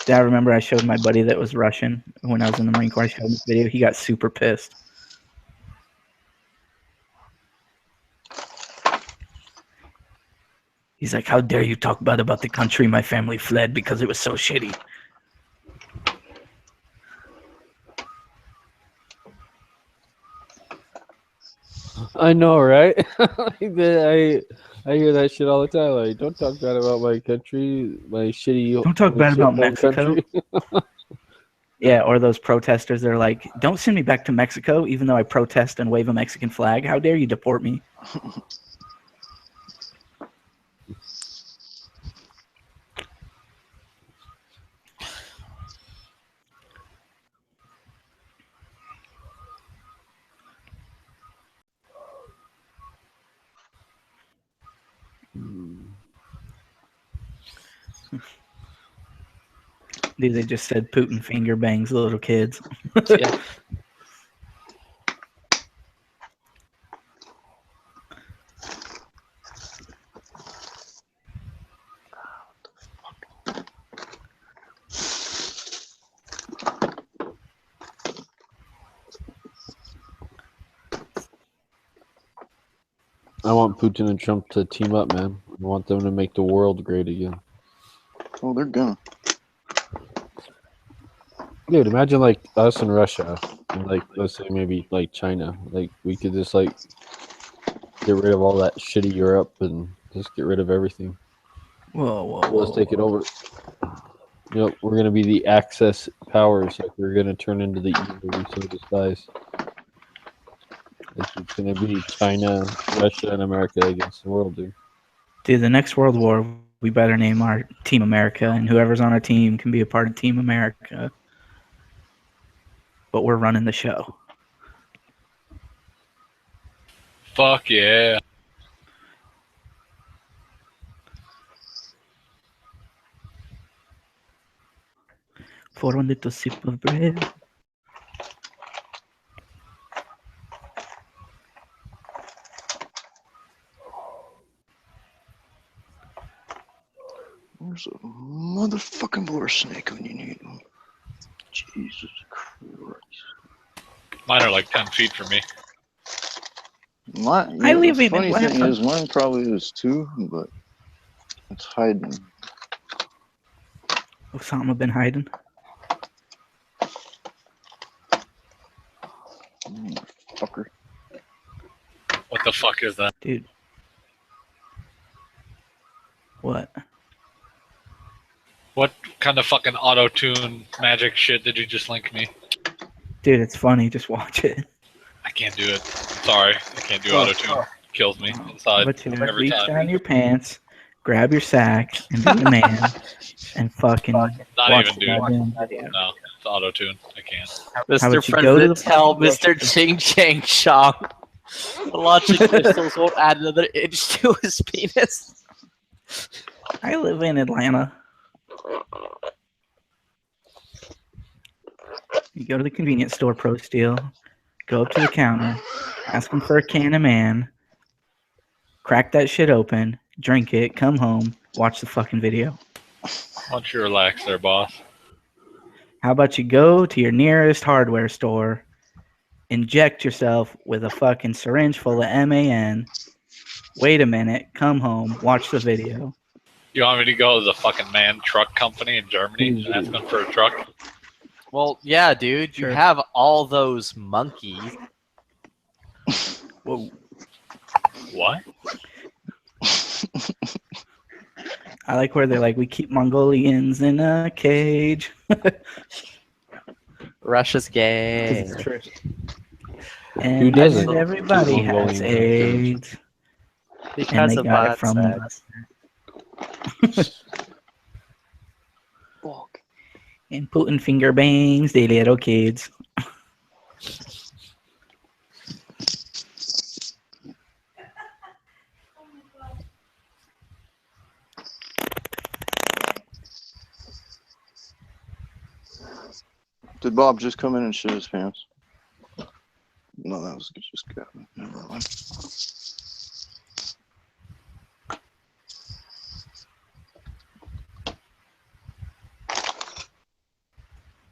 Dad, remember I showed my buddy that was Russian when I was in the Marine Corps. I showed him this video. He got super pissed. He's like, "How dare you talk bad about the country my family fled because it was so shitty." I know, right? I hear that shit all the time. Like, don't talk bad about my country, my shitty. Don't talk bad about shithole Mexico. Yeah, or those protesters, they're like, "Don't send me back to Mexico, even though I protest and wave a Mexican flag. How dare you deport me?" Dude, they just said Putin finger bangs little kids. Yeah. want Putin and Trump to team up, man. I want them to make the world great again. Oh, they're gonna. Dude, imagine like us and Russia, and like let's say maybe like China. Like we could just like get rid of all that shitty Europe and just get rid of everything. Whoa. Let's take it over. You know, we're gonna be the Axis powers. Like we're gonna turn into the evil we so despise. Like, it's gonna be China, Russia, and America against the world, dude. Dude, the next World War, we better name our Team America, and whoever's on our team can be a part of Team America. But we're running the show. Fuck yeah. For one little sip of bread. There's a motherfucking blur snake when you need one. Jesus Christ. Mine are like 10 feet from me. I live the in funny thing Atlanta. is, mine probably is too, but it's hiding. Osama bin Laden. Fucker. What the fuck is that? Dude. What? What kind of fucking auto-tune magic shit did you just link me? Dude, it's funny. Just watch it. I can't do it. Sorry. I can't do auto-tune. Kills me inside But you every reach time. down your pants, grab your sack, and be the man, and fucking Not watch even, the dude. goddamn video. No, it's auto-tune. I can't. How Mr. about you go to President, the tell fucking Mr. Ching Chang Chong the launching crystals won't add another inch to his penis. I live in Atlanta. You go to the convenience store, Pro Steel, go up to the counter, ask them for a can of man, crack that shit open, drink it, come home, watch the fucking video. Why don't you relax there, boss? How about you go to your nearest hardware store, inject yourself with a fucking syringe full of MAN, wait a minute, come home, watch the video. You want me to go to the fucking man truck company in Germany and ask them for a truck? Well, yeah, dude. You Sure. have all those monkeys. Whoa. What? I like where they're like, we keep Mongolians in a cage. Russia's gay. It's true. And Who doesn't? everybody Keep has Mongolians in a AIDS. Because and they of got bad it from sex. and Putin finger bangs the little kids. Did Bob just come in and shit his pants? No, that was just Gavin. Never mind.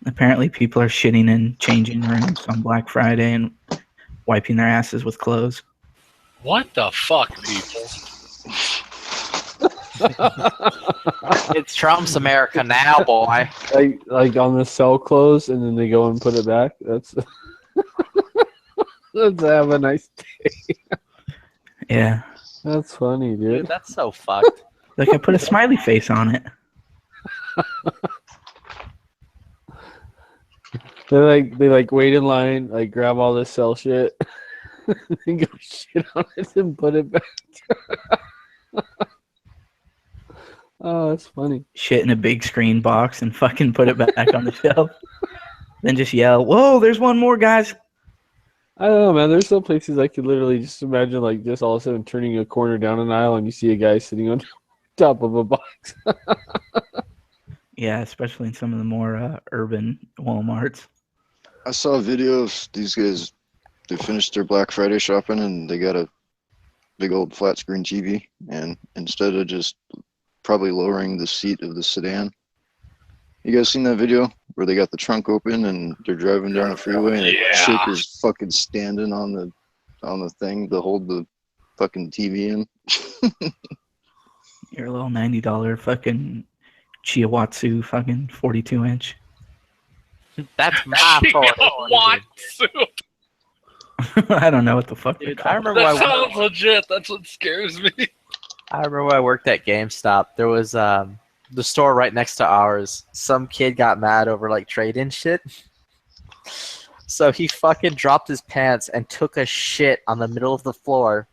Apparently, people are shitting in changing rooms on Black Friday and wiping their asses with clothes. What the fuck, people? It's Trump's America now, boy. Like on the cell clothes, and then they go and put it back. That's let's have a nice day. Yeah. That's funny, Dude, dude. that's so fucked. Like, I put a smiley face on it. They like wait in line, like grab all this cell shit, and go shit on it and put it back. Oh, that's funny. Shit in a big screen box and fucking put it back on the shelf. Then just yell, "Whoa, there's one more, guys." I don't know, man. There's some places I could literally just imagine, like, just all of a sudden turning a corner down an aisle and you see a guy sitting on top of a box. Yeah, especially in some of the more urban Walmarts. I saw a video of these guys. They finished their Black Friday shopping and they got a big old flat screen TV. And instead of just probably lowering the seat of the sedan, you guys seen that video where they got the trunk open and they're driving down the freeway and the chick is fucking standing on the thing to hold the fucking TV in. Your little $90 fucking Chiawatsu fucking 42-inch. That's my fault. What? I don't know what the fuck. Dude, they're I called. remember That sounds legit. That's what scares me. I remember when I worked at GameStop. There was the store right next to ours. Some kid got mad over like trade-in shit. So he fucking dropped his pants and took a shit on the middle of the floor.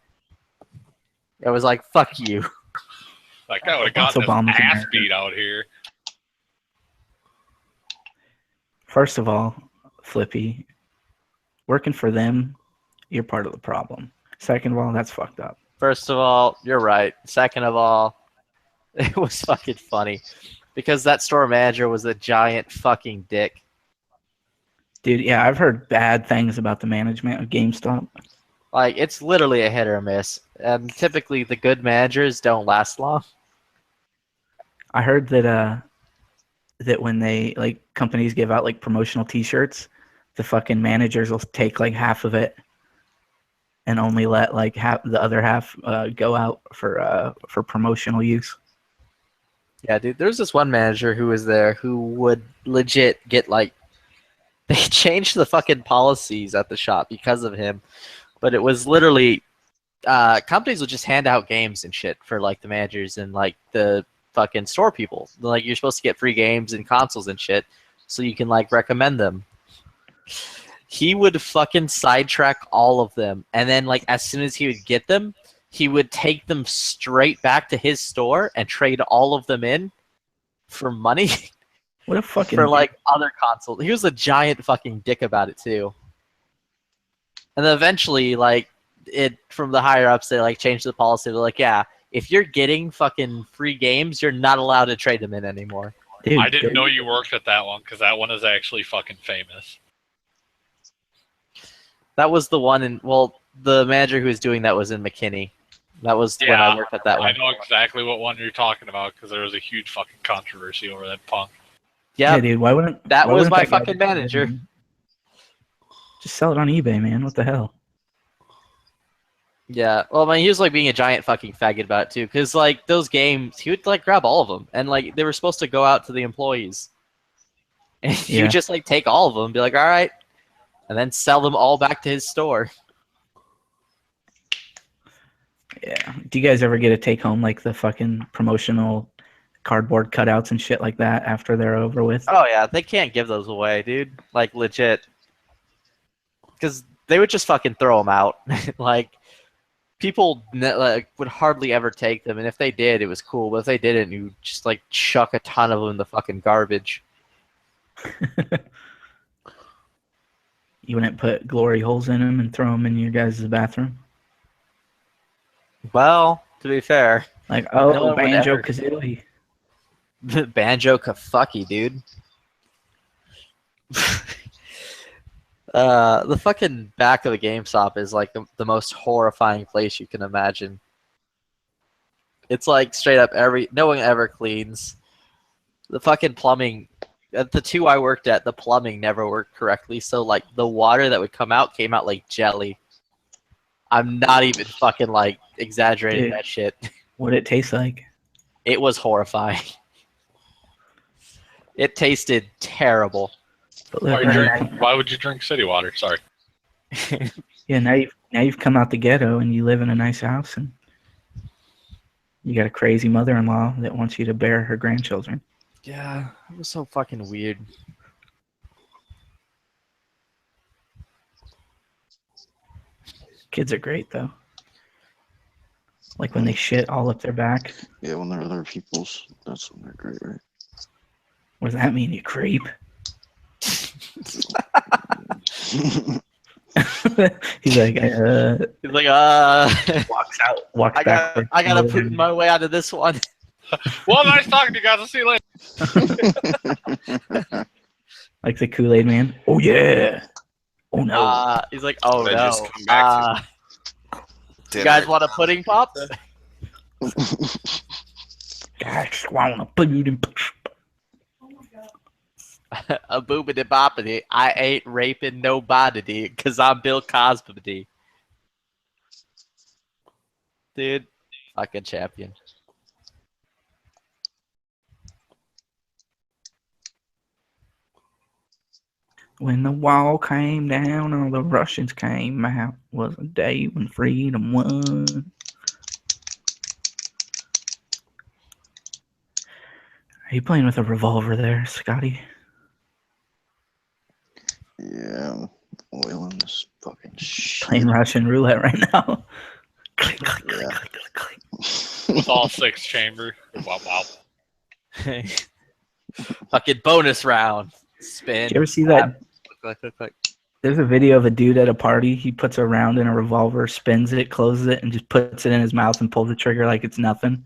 It was like, fuck you. That guy would have That's gotten his Obama's ass America. beat out here. First of all, Flippy, working for them, you're part of the problem. Second of all, that's fucked up. First of all, you're right. Second of all, it was fucking funny. Because that store manager was a giant fucking dick. Dude, yeah, I've heard bad things about the management of GameStop. Like, it's literally a hit or miss. And typically the good managers don't last long. I heard that that when they like companies give out like promotional T-shirts, the fucking managers will take like half of it and only let like half the other half go out for promotional use. Yeah, dude, there's this one manager who was there who would legit get like they changed the fucking policies at the shop because of him. But it was literally companies would just hand out games and shit for like the managers and like the fucking store people. Like you're supposed to get free games and consoles and shit so you can like recommend them. He would fucking sidetrack all of them, and then like as soon as he would get them, he would take them straight back to his store and trade all of them in for money. What a fucking for like other consoles. He was a giant fucking dick about it too. And then eventually, like it from the higher ups, they like changed the policy. They're like, yeah, if you're getting fucking free games, you're not allowed to trade them in anymore. Dude, I didn't know you worked at that one because that one is actually fucking famous. That was the one in the manager who was doing that was in McKinney. That was when I worked at that one. I know exactly what one you're talking about because there was a huge fucking controversy over that punk. Yeah, dude, why wouldn't that why was wouldn't my that guy fucking just go ahead manager. and Just sell it on eBay, man. What the hell? Yeah, well, I mean, he was like being a giant fucking faggot about it too, because like those games, he would like grab all of them, and like they were supposed to go out to the employees, and he Yeah. would just like take all of them, and be like, all right, and then sell them all back to his store. Yeah. Do you guys ever get to take home like the fucking promotional cardboard cutouts and shit like that after they're over with? Oh yeah, they can't give those away, dude. Like legit, because they would just fucking throw them out. Like people like would hardly ever take them, and if they did, it was cool. But if they didn't, you just like chuck a ton of them in the fucking garbage. You wouldn't put glory holes in them and throw them in your guys' bathroom? Well, to be fair, Like, no oh, one would Banjo ever- Kazooie. Banjo Kafucky, dude. The fucking back of the GameStop is like the most horrifying place you can imagine. It's like straight up no one ever cleans. The fucking plumbing, at the two I worked at, the plumbing never worked correctly. So like the water that would come out came out like jelly. I'm not even fucking like exaggerating Dude. that shit. What did it taste like? It was horrifying. It tasted terrible. But Why, look, why would you drink city water? Sorry. yeah, now you've come out the ghetto and you live in a nice house and you got a crazy mother-in-law that wants you to bear her grandchildren. Yeah, it was so fucking weird. Kids are great though. Like when they shit all up their back. Yeah, when they're other people's, that's when they're great, right? What does that mean, you creep? He's like, He's like, walks out, walks I back. gotta put my way out of this one. Well, nice talking to you guys. I'll see you later. Like the Kool-Aid man. Oh yeah. Oh no. He's like, oh They no. just come back You guys want a pudding pop? Gosh, want a pudding pop. A boobity boppity. I ain't raping nobody because I'm Bill Cosby. Dude, fucking champion. When the wall came down, all the Russians came out. Was a day when freedom won. Are you playing with a revolver there, Scotty? Yeah, I'm oiling this fucking shit. Playing Russian roulette right now. Yeah. With all 6 chamber. Wow, wow. Fucking bonus round. Spin. Did you ever see tap, that? click, click, click. There's a video of a dude at a party. He puts a round in a revolver, spins it, closes it, and just puts it in his mouth and pulls the trigger like it's nothing.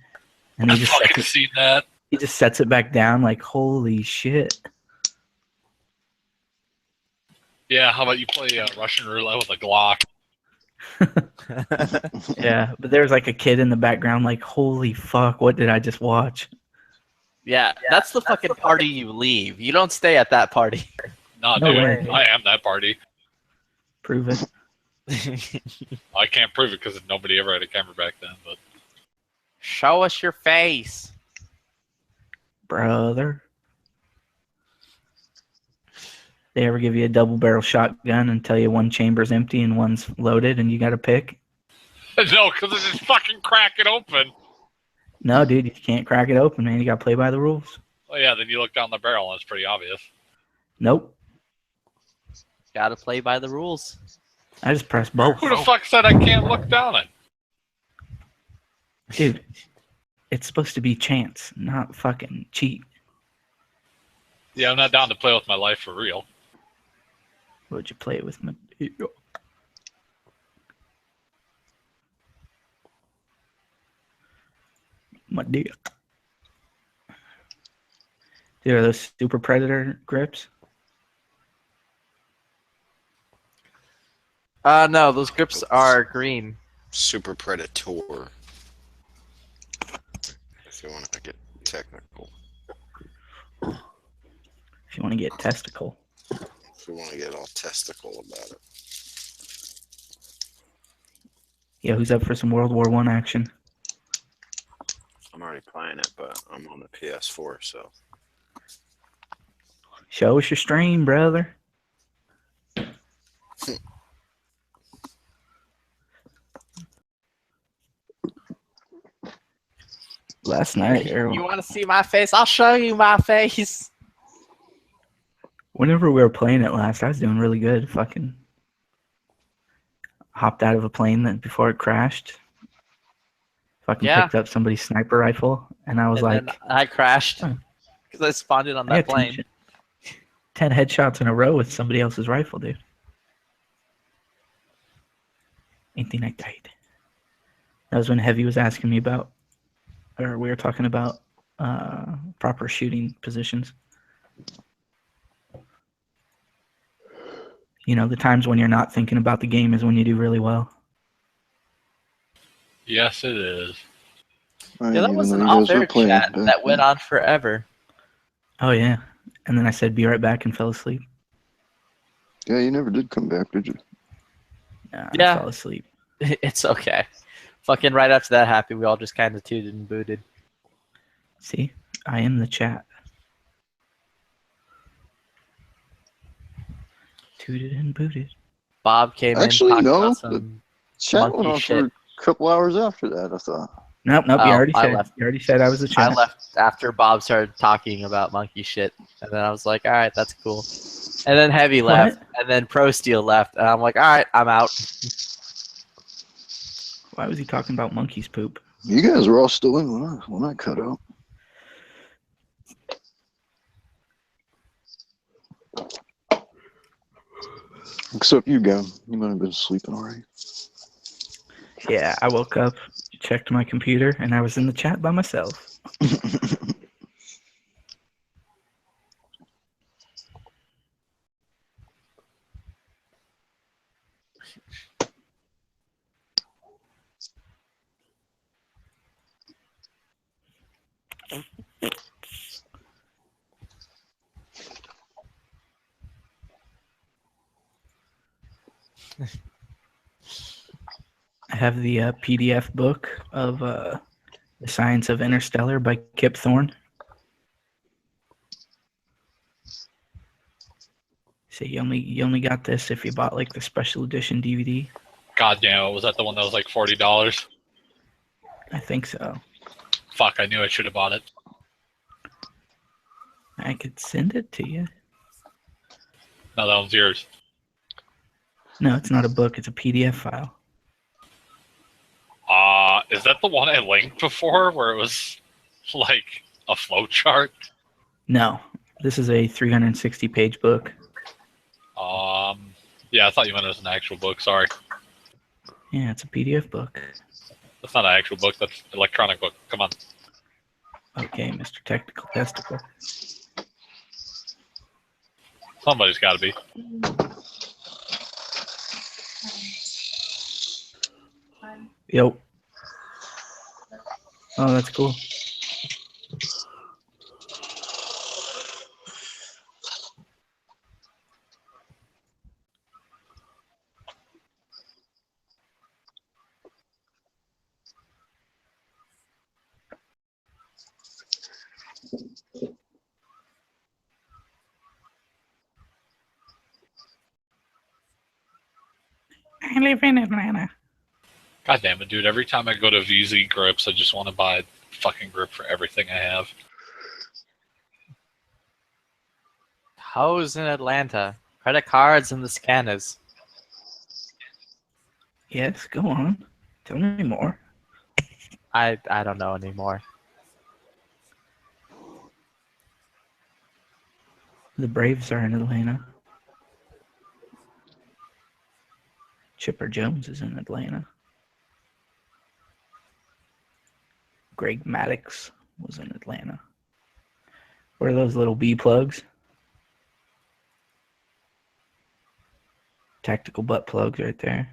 And he I've just fucking seen that. he just sets it back down like, holy shit. Yeah, how about you play Russian roulette with a Glock? Yeah, but there's like a kid in the background like, holy fuck, what did I just watch? Yeah, that's the fucking party you leave. You don't stay at that party. No, No dude, way. I am that party. Prove it. I can't prove it because nobody ever had a camera back then. But Show us your face. Brother. They ever give you a double barrel shotgun and tell you one chamber's empty and one's loaded and you got to pick? no, because it just fucking crack it open. No, dude, you can't crack it open, man. You got to play by the rules. Well, yeah, then you look down the barrel and it's pretty obvious. Nope. Gotta play by the rules. I just pressed both. Who the fuck said I can't look down it? Dude, it's supposed to be chance, not fucking cheat. Yeah, I'm not down to play with my life for real. Would you play with me? My dick. Dude, are those Super Predator grips? No, those grips are green. Super Predator. If you want to get technical. If you want to get testicle. If you want to get all testicle about it. Yeah, who's up for some World War I action? I'm already playing it, but I'm on the PS4, so. Show us your stream, brother. Last night, You want to see my face? I'll show you my face. whenever we were playing it last, I was doing really good. Fucking hopped out of a plane that before it crashed. Fucking Yeah. picked up somebody's sniper rifle, and I was And like, then I crashed because I spawned in on I that had plane. 10 headshots in a row with somebody else's rifle, dude. Anything like that. That was when Heavy was asking me about, or we were talking about proper shooting positions. You know, the times when you're not thinking about the game is when you do really well. Yes, it is. Yeah, that was an off-air chat that went on forever. Oh, yeah. And then I said, be right back, and fell asleep. Yeah, you never did come back, did you? Nah, Yeah. I fell asleep. It's okay. Fucking right after that happened, we all just kind of tooted and booted. See, I am the chat. Tooted and booted. Bob came Actually, in, talked no. about The some chat went monkey on shit. for a couple hours after that, I thought. Nope, Oh, you already I said. left. You already said I was the chat. I left after Bob started talking about monkey shit, and then I was like, "All right, that's cool." And then Heavy left, and then Pro Steel left, and I'm like, "All right, I'm out." Why was he talking about monkey's poop? You guys were all still in when I cut out. Except you, Gavin. You might have been sleeping already. Yeah, I woke up, checked my computer, and I was in the chat by myself. I have the PDF book of The Science of Interstellar by Kip Thorne. So you only got this if you bought like the special edition DVD. God damn it! Was that the one that was like $40? I think so. Fuck! I knew I should have bought it. I could send it to you. No, that one's yours. No, it's not a book. It's a PDF file. Is that the one I linked before, where it was like a flow chart? No, this is a 360-page book. Yeah, I thought you meant it was an actual book. Sorry, Yeah, it's a PDF book. that's not an actual book. That's an electronic book. Come on. Okay, Mr. Technical Testicle. Somebody's got to be. Yep. Oh, that's cool. I live in Atlanta. God damn it, dude. Every time I go to VZ Grips, I just want to buy a fucking grip for everything I have. Hoes in Atlanta. Credit cards and the scanners. Yes, go on. Tell me more. I don't know anymore. The Braves are in Atlanta. Chipper Jones is in Atlanta. Greg Maddux was in Atlanta. What are those little bee plugs? Tactical butt plugs right there.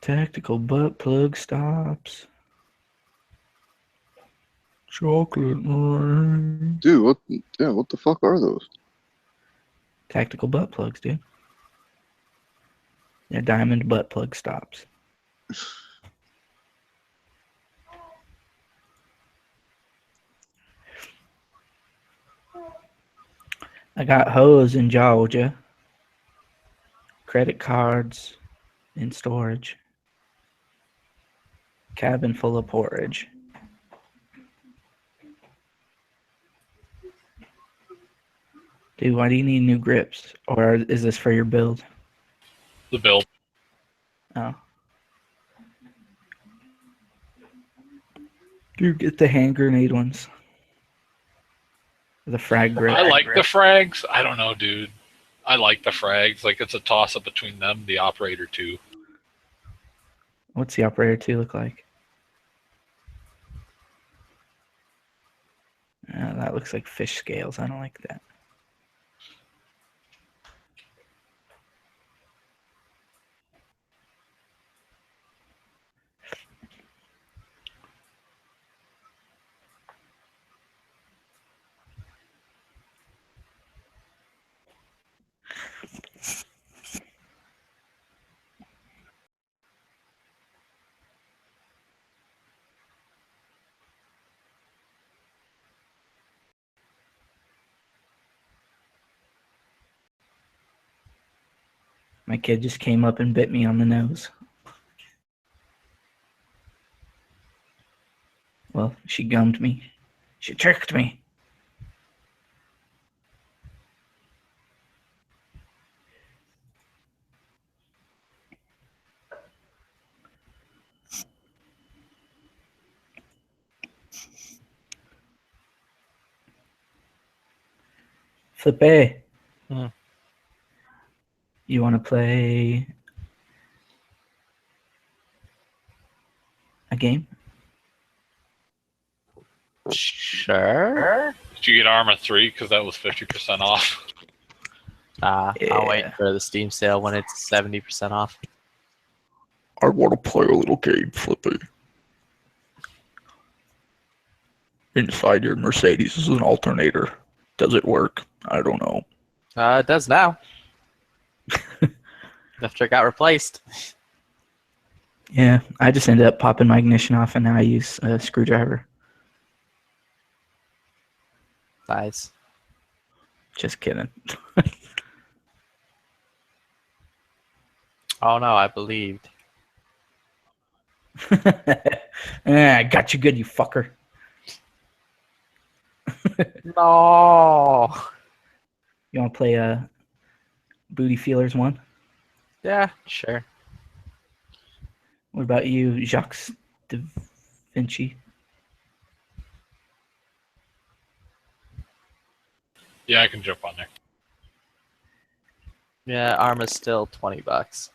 Tactical butt plug stops. Chocolate rain. Dude, what the fuck are those? Tactical butt plugs, dude. They're diamond butt plug stops. I got hose in Georgia. Credit cards in storage. Cabin full of porridge. Dude, why do you need new grips? Or is this for your build? The build. Oh. Dude, get the hand grenade ones. The frag grip. I like the frags. I don't know, dude. I like the frags. Like, it's a toss-up between them, the Operator 2. What's the Operator 2 look like? That looks like fish scales. I don't like that. My kid just came up and bit me on the nose. Well, she gummed me. She tricked me. Flippe. You want to play a game? Sure. Did you get Arma 3? Because that was 50% off. I'll wait for the Steam sale when it's 70% off. I want to play a little game, Flippy. Inside your Mercedes is an alternator. Does it work? I don't know. It does now. After it got replaced. Yeah, I just ended up popping my ignition off, and now I use a screwdriver. Nice. Just kidding. Oh no, I believed. I got you good, you fucker. No. You want to play Booty Feelers 1? Yeah, sure. What about you, Jacques Da Vinci? Yeah, I can jump on there. Yeah, Arma's still $20.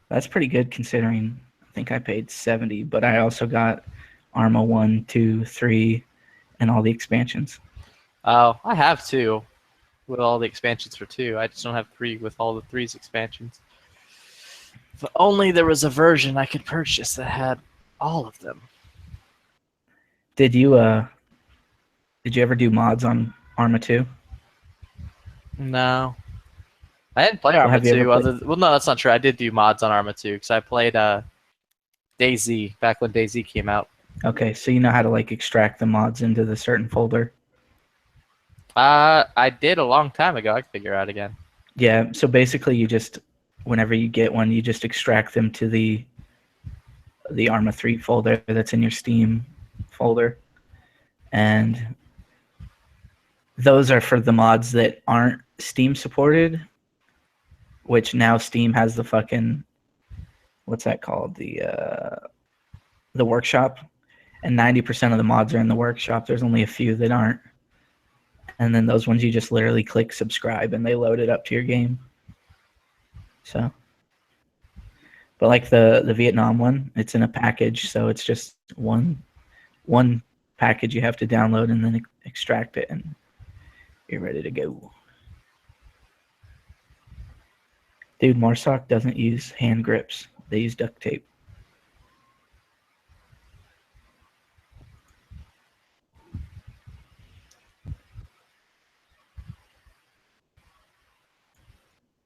That's pretty good considering I think I paid 70, but I also got Arma 1, 2, 3, and all the expansions. Oh, I have 2 with all the expansions for 2. I just don't have 3 with all the 3's expansions. If only there was a version I could purchase that had all of them. Did you ever do mods on Arma 2? No. I didn't play Well, Arma have you 2 ever well, no, that's not true. I did do mods on Arma 2 because I played DayZ back when DayZ came out. Okay, so you know how to like extract the mods into the certain folder. I did a long time ago. I can figure out again. Yeah, so basically you just, whenever you get one, you just extract them to the Arma 3 folder that's in your Steam folder. And those are for the mods that aren't Steam supported, which now Steam has the fucking, what's that called? The workshop. And 90% of the mods are in the workshop. There's only a few that aren't. And then those ones you just literally click subscribe and they load it up to your game. So, but like the Vietnam one, it's in a package, so it's just one package you have to download and then extract it, and you're ready to go. Dude, Marsoc doesn't use hand grips; they use duct tape.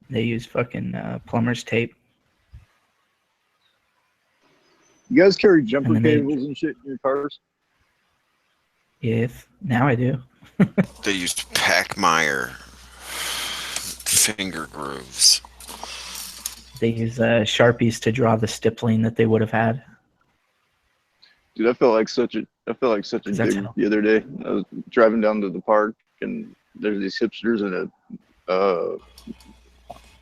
They use fucking plumber's tape. You guys carry jumper And then they- cables and shit in your cars? Yes, now I do. They used Packmeyer finger grooves. They use Sharpies to draw the stippling that they would have had. Dude, I felt like such a That's dick how- the other day. I was driving down to the park and there's these hipsters in a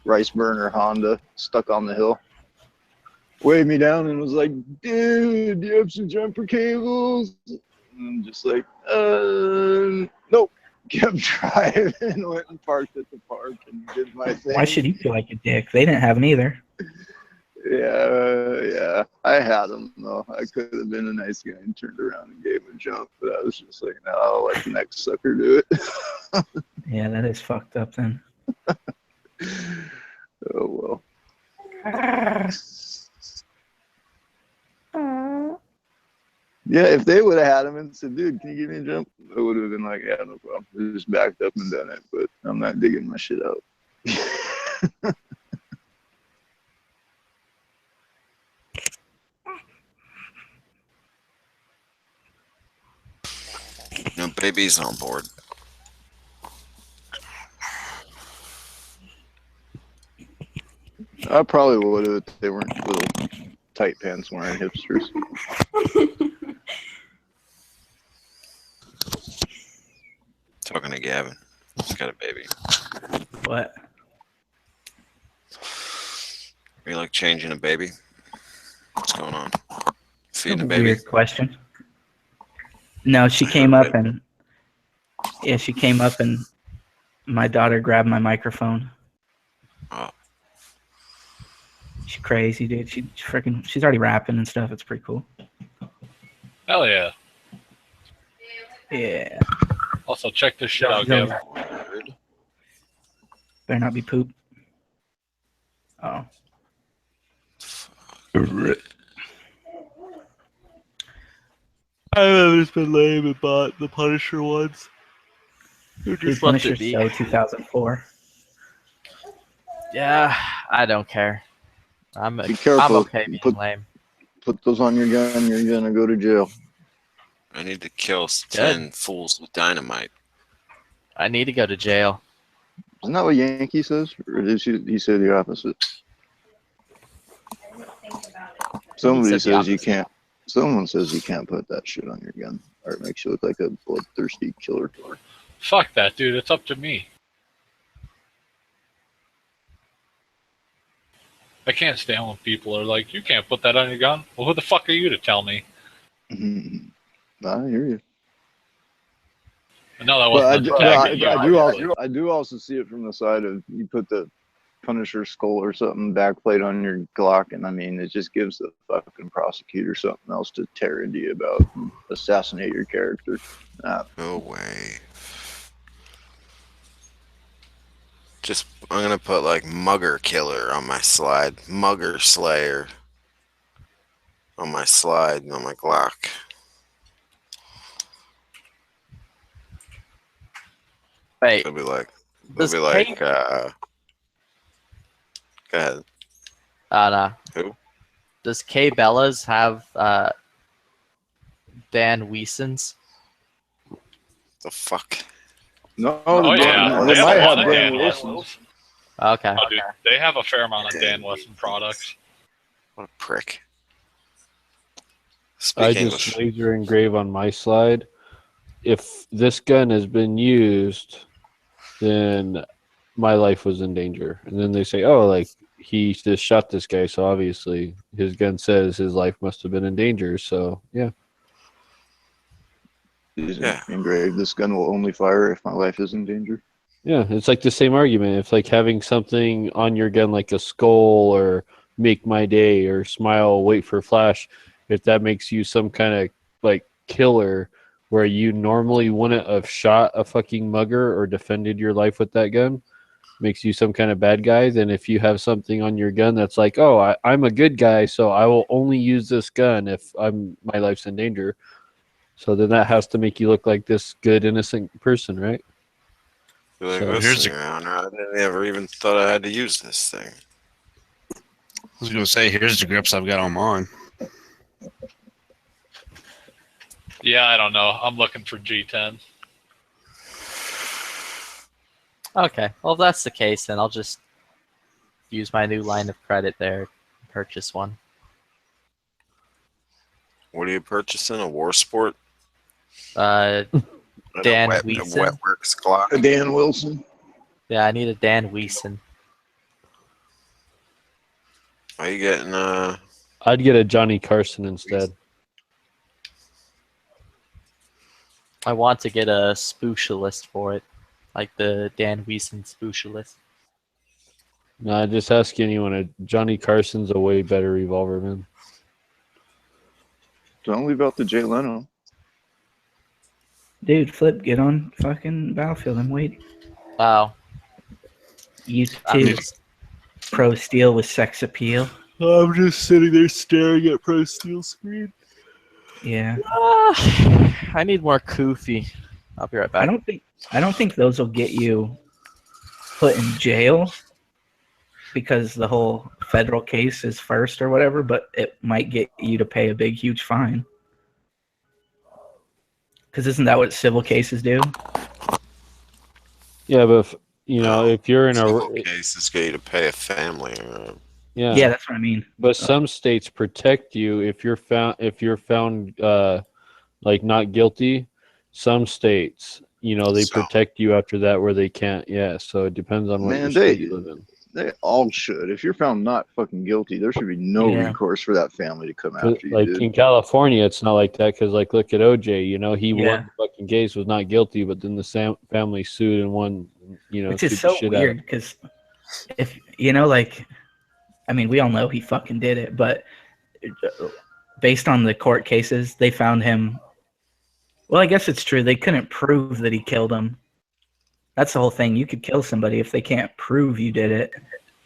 rice burner Honda stuck on the hill. Waved me down and was like, dude, do you have some jumper cables? And I'm just like, nope. Kept driving, went and parked at the park and did my thing. Why should you feel like a dick? They didn't have them either. Yeah, I had them though. I could have been a nice guy and turned around and gave him a jump, but I was just like, no, I'll let the next sucker do it. Yeah, that is fucked up then. Oh well. Yeah, if they would have had him and said, dude, can you give me a jump? I would have been like, yeah, no problem. I just backed up and done it, but I'm not digging my shit out. No baby's on board. I probably would have if they weren't little tight pants wearing hipsters. Talking to Gavin. He's got a baby. What? Are you like changing a baby? What's going on? Feeding a That's baby? weird question. No, she came up and my daughter grabbed my microphone. Oh. She's crazy, dude. She's already rapping and stuff. It's pretty cool. Hell yeah. Yeah. Also, check this shit out, Gavin. Better not be poop. Oh. I've just been lame and bought the Punisher ones. Dude, Punisher so 2004. Yeah, I don't care. I'm Be careful. I'm okay being Put- lame. Put those on your gun, you're gonna go to jail. I need to kill 10 fools with dynamite. I need to go to jail. Isn't that what Yankee says? Or did he say the opposite? Somebody said the says you can't. Someone says you can't put that shit on your gun, or it makes you look like a bloodthirsty killer. Fuck that, dude. It's up to me. I can't stand when people are like, you can't put that on your gun. Well, who the fuck are you to tell me? I hear you. No, that But wasn't a tag. I do also see it from the side of you put the Punisher skull or something backplate on your Glock, and I mean it just gives the fucking prosecutor something else to tear into you about, and assassinate your character. No way. Just I'm gonna put like Mugger Killer on my slide, Mugger Slayer on my slide on my Glock. Wait. It'll be like. Does It'll be like. Kate- Go ahead. No. Who? Does Kay Bellas have Dan Wiesens? The fuck? No, Oh, yeah. they might have Dan Dan Wilson. Wilson's. Okay. Oh, dude, they have a fair amount of Dan Wilson products. What a prick. I Speak just English. laser engrave on my slide. If this gun has been used, then my life was in danger. And then they say, oh, like, he just shot this guy, so obviously his gun says his life must have been in danger. So, yeah. Yeah. Engraved. This gun will only fire if my life is in danger. Yeah, it's like the same argument. It's like having something on your gun like a skull or make my day or smile, wait for flash. If that makes you some kind of like killer where you normally wouldn't have shot a fucking mugger or defended your life with that gun, makes you some kind of bad guy, then if you have something on your gun that's like, oh, I'm a good guy, so I will only use this gun if my life's in danger. So then that has to make you look like this good, innocent person, right? You're like, So listen, here's Your Honor, I never even thought I had to use this thing. I was gonna say, here's the grips I've got on mine. Yeah, I don't know. I'm looking for G10. Okay. Well, if that's the case, then I'll just use my new line of credit there and purchase one. What are you purchasing? A War Sport? Dan a Wiesen. Wetworks Glock? A Dan Wilson? Yeah, I need a Dan Wiesen. Are you getting I'd get a Johnny Carson instead. I want to get a Specialist for it, like the Dan Wiesen Specialist. No, just ask anyone. Johnny Carson's a way better revolver, man. Don't leave out the Jay Leno. Dude, Flip, get on fucking Battlefield. I'm waiting. Wow. You too. Pro Steel with sex appeal. I'm just sitting there staring at Pro Steel screen. Yeah. I need more Koofy. I'll be right back. I don't think those will get you put in jail because the whole federal case is first or whatever, but it might get you to pay a big, huge fine. Because isn't that what civil cases do? Yeah, but if you're in civil a case, it's going to pay a family. Yeah, that's what I mean. But some states protect you if you're found like not guilty. Some states, they protect you after that where they can't. Yeah, so it depends on what Man, state you live in. They all should. If you're found not fucking guilty, there should be no Yeah. recourse for that family to come But, after you. like Dude. in California, it's not like that because, like, look at OJ. He Yeah. won the fucking case, was not guilty, but then the family sued and won. Which sued is the so shit out of weird him. because if I mean, we all know he fucking did it, but based on the court cases, they found him. Well, I guess it's true. They couldn't prove that he killed him. That's the whole thing. You could kill somebody if they can't prove you did it.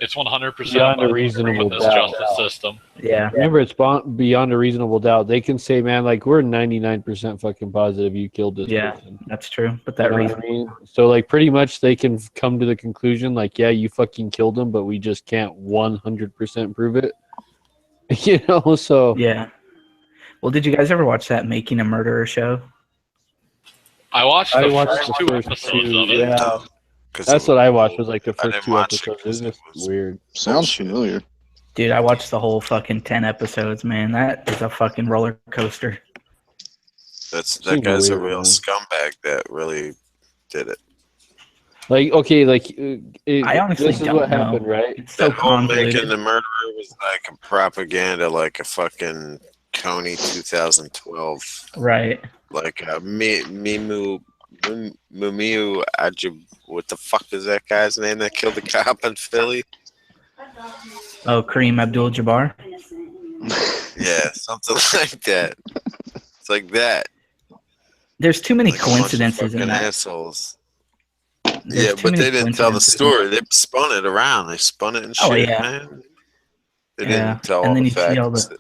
It's 100% beyond a about reasonable in this doubt. justice system. Yeah. Remember, it's beyond a reasonable doubt. They can say, man, like, we're 99% fucking positive you killed this Yeah, person. that's true. But You that know what reason. I mean? So, like, pretty much they can come to the conclusion, like, yeah, you fucking killed him, but we just can't 100% prove it. You know, so. Yeah. Well, did you guys ever watch that Making a Murderer show? I watched I the watched first the two first episodes two, of it. yeah. That's what I watched, was like the first two episodes. It was just weird. Sounds familiar. Dude, I watched the whole fucking 10 episodes, man. That is a fucking roller coaster. That Seems guy's a weird, real man. scumbag that really did it. Like, okay, like, I honestly this is don't what know. happened, right? It's so That whole Making convoluted. the Murderer was like a propaganda, like a fucking Coney 2012. Right. Like Mumiu Ajib. What the fuck is that guy's name that killed the cop in Philly? Oh, Kareem Abdul-Jabbar? Yeah, something like that. It's like that. There's too many Like a bunch of coincidences in fucking that. assholes. There's Yeah, too but many they didn't tell the coincidences. story. They spun it around. They spun it and shit, Oh, yeah. man. They Yeah, didn't tell and all then the you see all facts. the-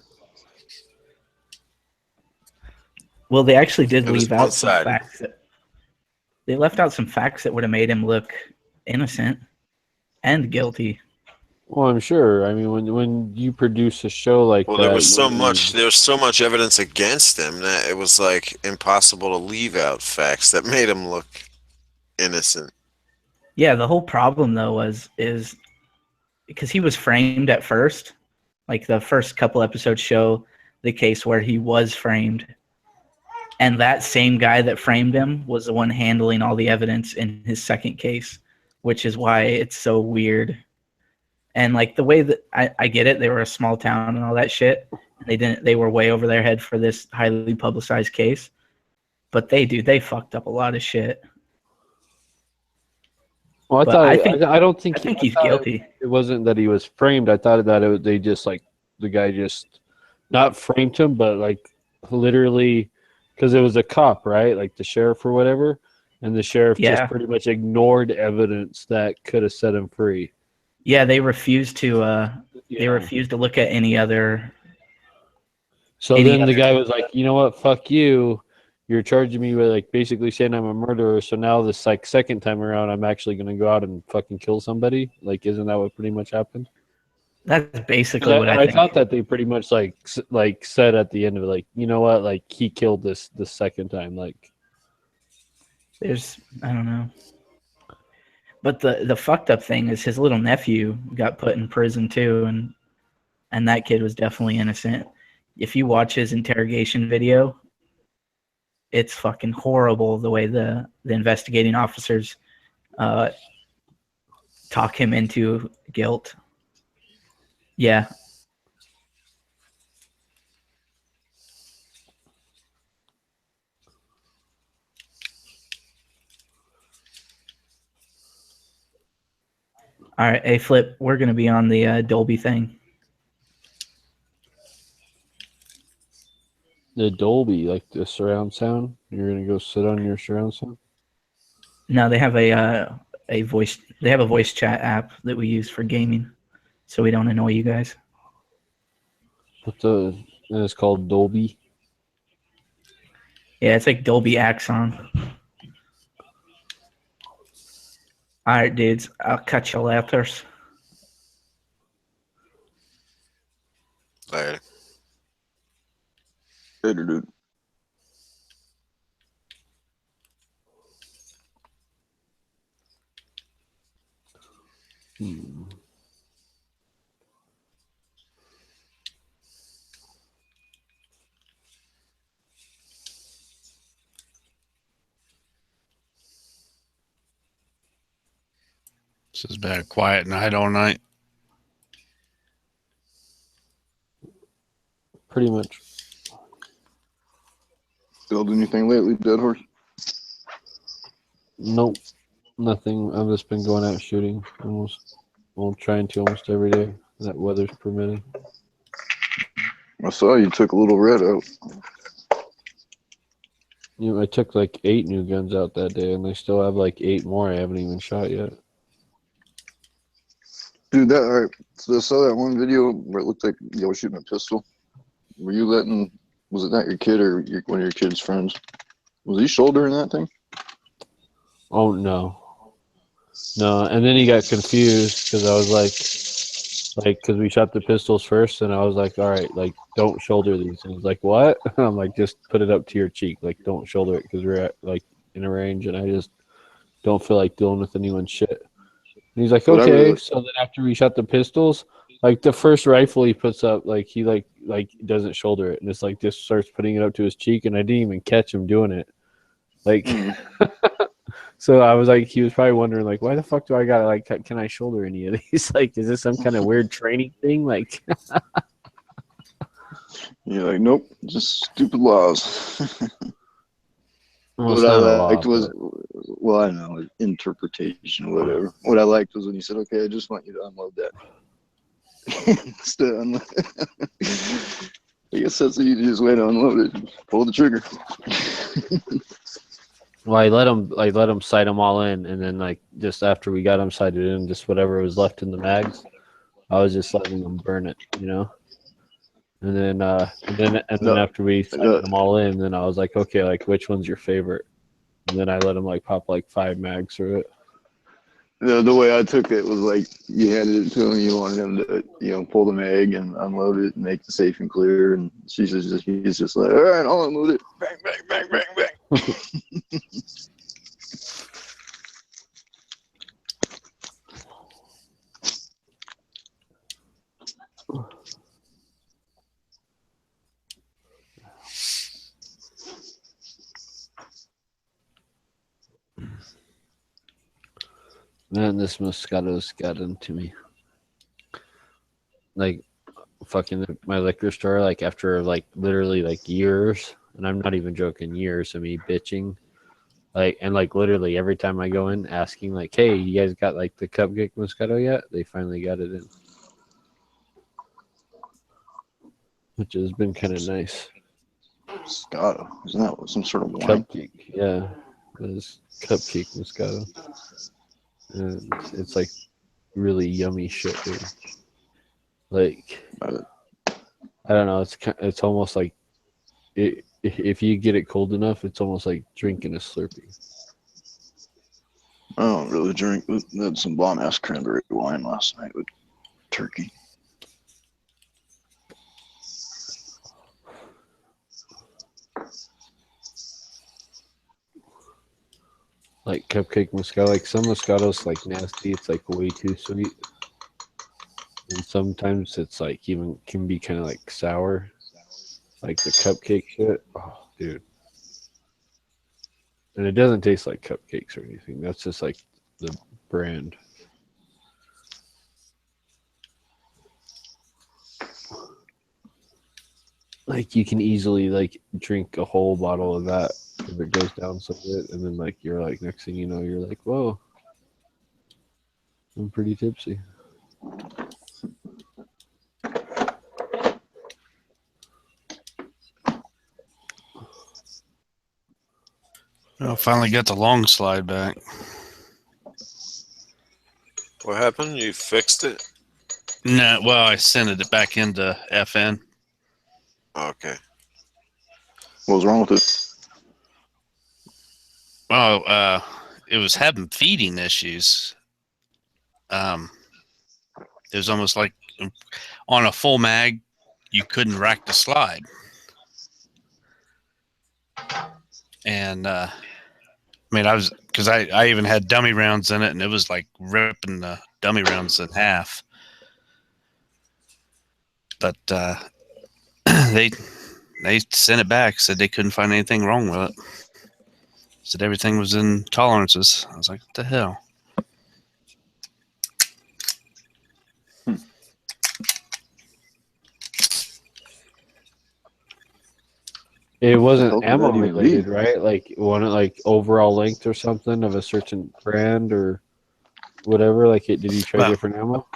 Well, they actually did It was leave out some one-sided. facts. They left out some facts that would have made him look innocent and guilty. Well, I'm sure. I mean, when you produce a show like Well, that, there was so you- much evidence against him that it was like impossible to leave out facts that made him look innocent. Yeah, the whole problem though is because he was framed at first, like the first couple episodes show the case where he was framed, and that same guy that framed him was the one handling all the evidence in his second case, which is why it's so weird. And like the way that I get it, they were a small town and all that shit. They were way over their head for this highly publicized case, but they fucked up a lot of shit. Well, But I don't think he's thought guilty. It wasn't that he was framed. I thought that they just like the guy just not framed him, but like literally because it was a cop, right? Like the sheriff or whatever, and the sheriff Yeah. just pretty much ignored evidence that could have set him free. Yeah, they refused to. They refused to look at any other. So any then the other- guy was like, you know what, fuck you. You're charging me with like basically saying I'm a murderer. So now this like second time around, I'm actually gonna go out and fucking kill somebody. Like, isn't that what pretty much happened? That's basically what I think. thought that they pretty much like said at the end of it, like, you know what, like he killed this the second time. Like, There's, I don't know. But the fucked up thing is his little nephew got put in prison too, and that kid was definitely innocent. If you watch his interrogation video, it's fucking horrible the way the investigating officers talk him into guilt. Yeah. All right, hey Flip, we're gonna be on the Dolby thing. the Dolby, like the surround sound. You're gonna go sit on your surround sound. No, they have a voice. They have a voice chat app that we use for gaming, so we don't annoy you guys. And it's called Dolby. Yeah, it's like Dolby Axon. All right, dudes. I'll catch you later. Later. Later, dude. This has been a quiet night all night. Pretty much. Build anything lately, Dead Horse? Nope. Nothing. I've just been going out shooting trying to almost every day. That weather's permitting. I saw you took a little red out. You know, I took like 8 new guns out that day, and I still have like 8 more I haven't even shot yet. Dude, that all right. So I saw that one video where it looked like you were shooting a pistol. Were you letting? Was it not your kid or one of your kid's friends? Was he shouldering that thing? Oh no. No, and then he got confused because I was like, because we shot the pistols first, and I was like, all right, like, don't shoulder these. And he's like, what? I'm like, just put it up to your cheek, like, don't shoulder it, because we're at, like, in a range, and I just don't feel like dealing with anyone's shit. And he's like, okay. So then after we shot the pistols, like, the first rifle he puts up, like, he like doesn't shoulder it, and it's like just starts putting it up to his cheek, and I didn't even catch him doing it, like. So I was like, he was probably wondering, like, why the fuck do I got, like, can I shoulder any of these? Like, is this some kind of weird training thing? Like, you're like, nope, just stupid laws. Well, What I liked was, well, I know, interpretation, whatever. What I liked was when he said, okay, I just want you to unload that. Instead of unload. I guess that's the easiest way to unload it. Pull the trigger. well, I let him sight them all in, and then, like, just after we got them sighted in, just whatever was left in the mags, I was just letting them burn it, you know. And then after we sighted them all in, then I was like, okay, like, which one's your favorite? And then I let him, like, pop like 5 mags through it. The way I took it was like you handed it to him, you wanted him to, you know, pull the mag and unload it and make the safe and clear, and he's just like, all right, I'll unload it. Bang, bang, bang, bang, bang. Man, this Moscato's got into me. Like, fucking my liquor store, like, after, like, literally, like, years, and I'm not even joking, years of me bitching. Like, and, like, literally every time I go in asking, like, hey, you guys got, like, the Cupcake Moscato yet? They finally got it in. Which has been kind of nice. Moscato. Isn't that some sort of wine? Cupcake, yeah. It's Cupcake Moscato. And it's like really yummy shit, dude. Like, I don't know. It's almost like if you get it cold enough, it's almost like drinking a Slurpee. I don't really drink. I had some bomb-ass cranberry wine last night with turkey. Like Cupcake Moscato, like some Moscato's like nasty. It's like way too sweet, and sometimes it's like even can be kind of like sour, like the Cupcake shit. Oh, dude, and it doesn't taste like cupcakes or anything. That's just like the brand. Like you can easily like drink a whole bottle of that if it goes down so good, and then like you're like next thing you know you're like, whoa, I'm pretty tipsy. I finally got the long slide back. What happened? You fixed it? No, well, I sent it back into FN. Okay. What was wrong with it? Well, it was having feeding issues. It was almost like on a full mag, you couldn't rack the slide. And I mean, because I even had dummy rounds in it, and it was like ripping the dummy rounds in half. But they sent it back, said they couldn't find anything wrong with it. Said everything was in tolerances. I was like, what the hell? It wasn't ammo related, right? Like one like overall length or something of a certain brand or whatever. Like, did you try different ammo?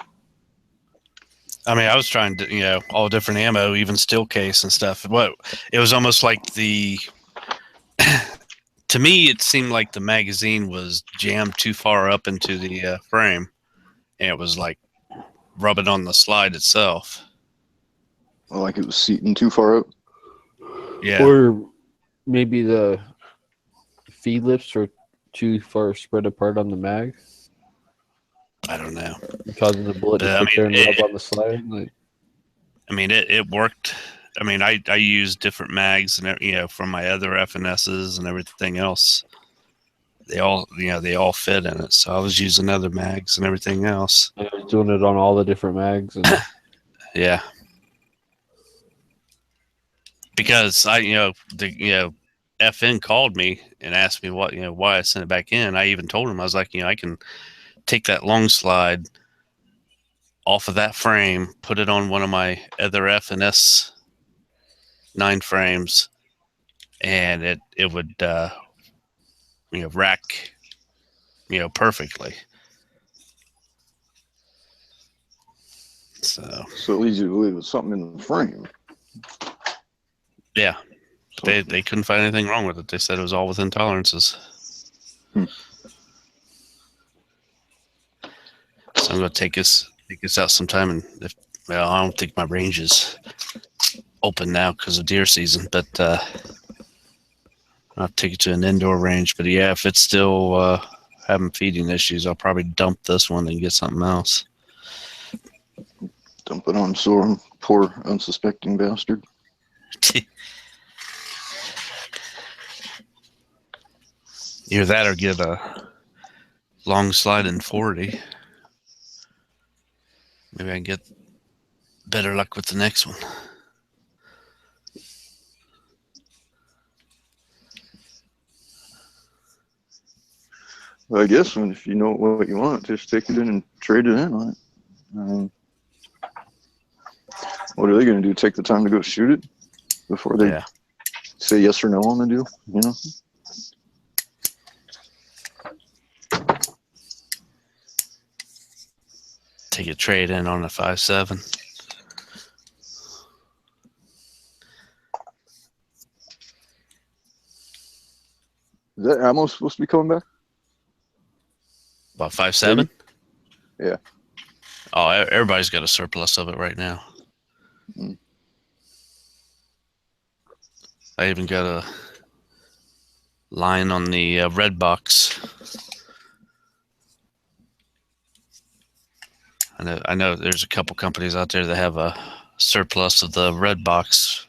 I mean, I was trying to, all different ammo, even steel case and stuff. What it was almost like to me, it seemed like the magazine was jammed too far up into the frame, and it was like rub it on the slide itself. Well, like it was seating too far out. Yeah. Or maybe the feed lips are too far spread apart on the mag, I don't know. causing the bullet to sit there and rub on the slide. Like, I mean, it worked. I mean, I used different mags and from my other FNSs and everything else. They all fit in it. So I was using other mags and everything else. I was doing it on all the different mags. And yeah. Because FN called me and asked me why I sent it back in. I even told him, I was like, I can take that long slide off of that frame, put it on one of my other FNS 9 frames, and it would rack perfectly. So it leads you to believe it's something in the frame. Yeah. They couldn't find anything wrong with it. They said it was all within tolerances. So I'm gonna take this out sometime, and I don't think my range is open now because of deer season, but I'll take it to an indoor range. But yeah, if it's still having feeding issues, I'll probably dump this one and get something else. Dump it on some poor unsuspecting bastard. Either that or get a long slide in 40. Maybe I can get better luck with the next one. Well, I guess if you know what you want, just take it in and trade it in on it. What are they going to do? Take the time to go shoot it before they say yes or no on the deal? Take a trade in on a 5.7. Is that ammo supposed to be coming back? About 5.7? Yeah. Oh, everybody's got a surplus of it right now. I even got a line on the red box. I know there's a couple companies out there that have a surplus of the red box.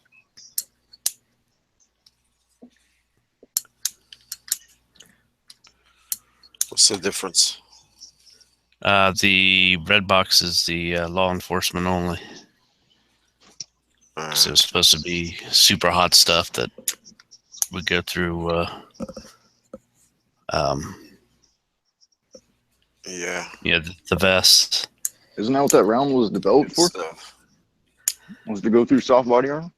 What's the difference? The red box is the law enforcement only. So it's supposed to be super hot stuff that would go through. The vest. Isn't that what that round was developed for? Was to go through soft body armor?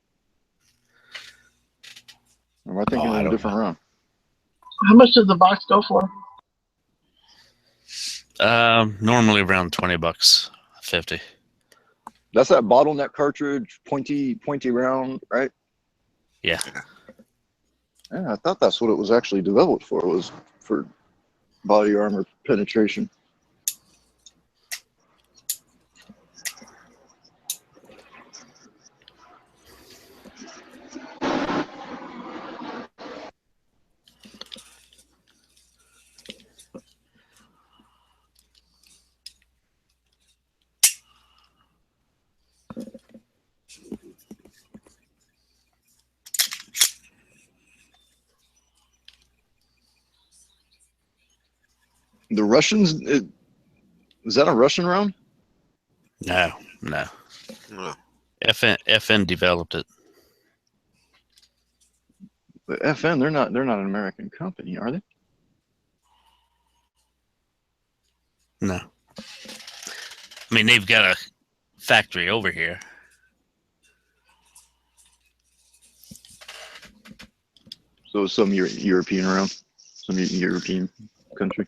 Or am I thinking of a different round? How much does the box go for? Normally around $20, 50. That's that bottleneck cartridge, pointy round, right? Yeah. Yeah, I thought that's what it was actually developed for. It was for body armor penetration. The Russians, is that a Russian round? No. FN developed it. But FN, they're not an American company, are they? No. I mean, they've got a factory over here. So some European round, some European country.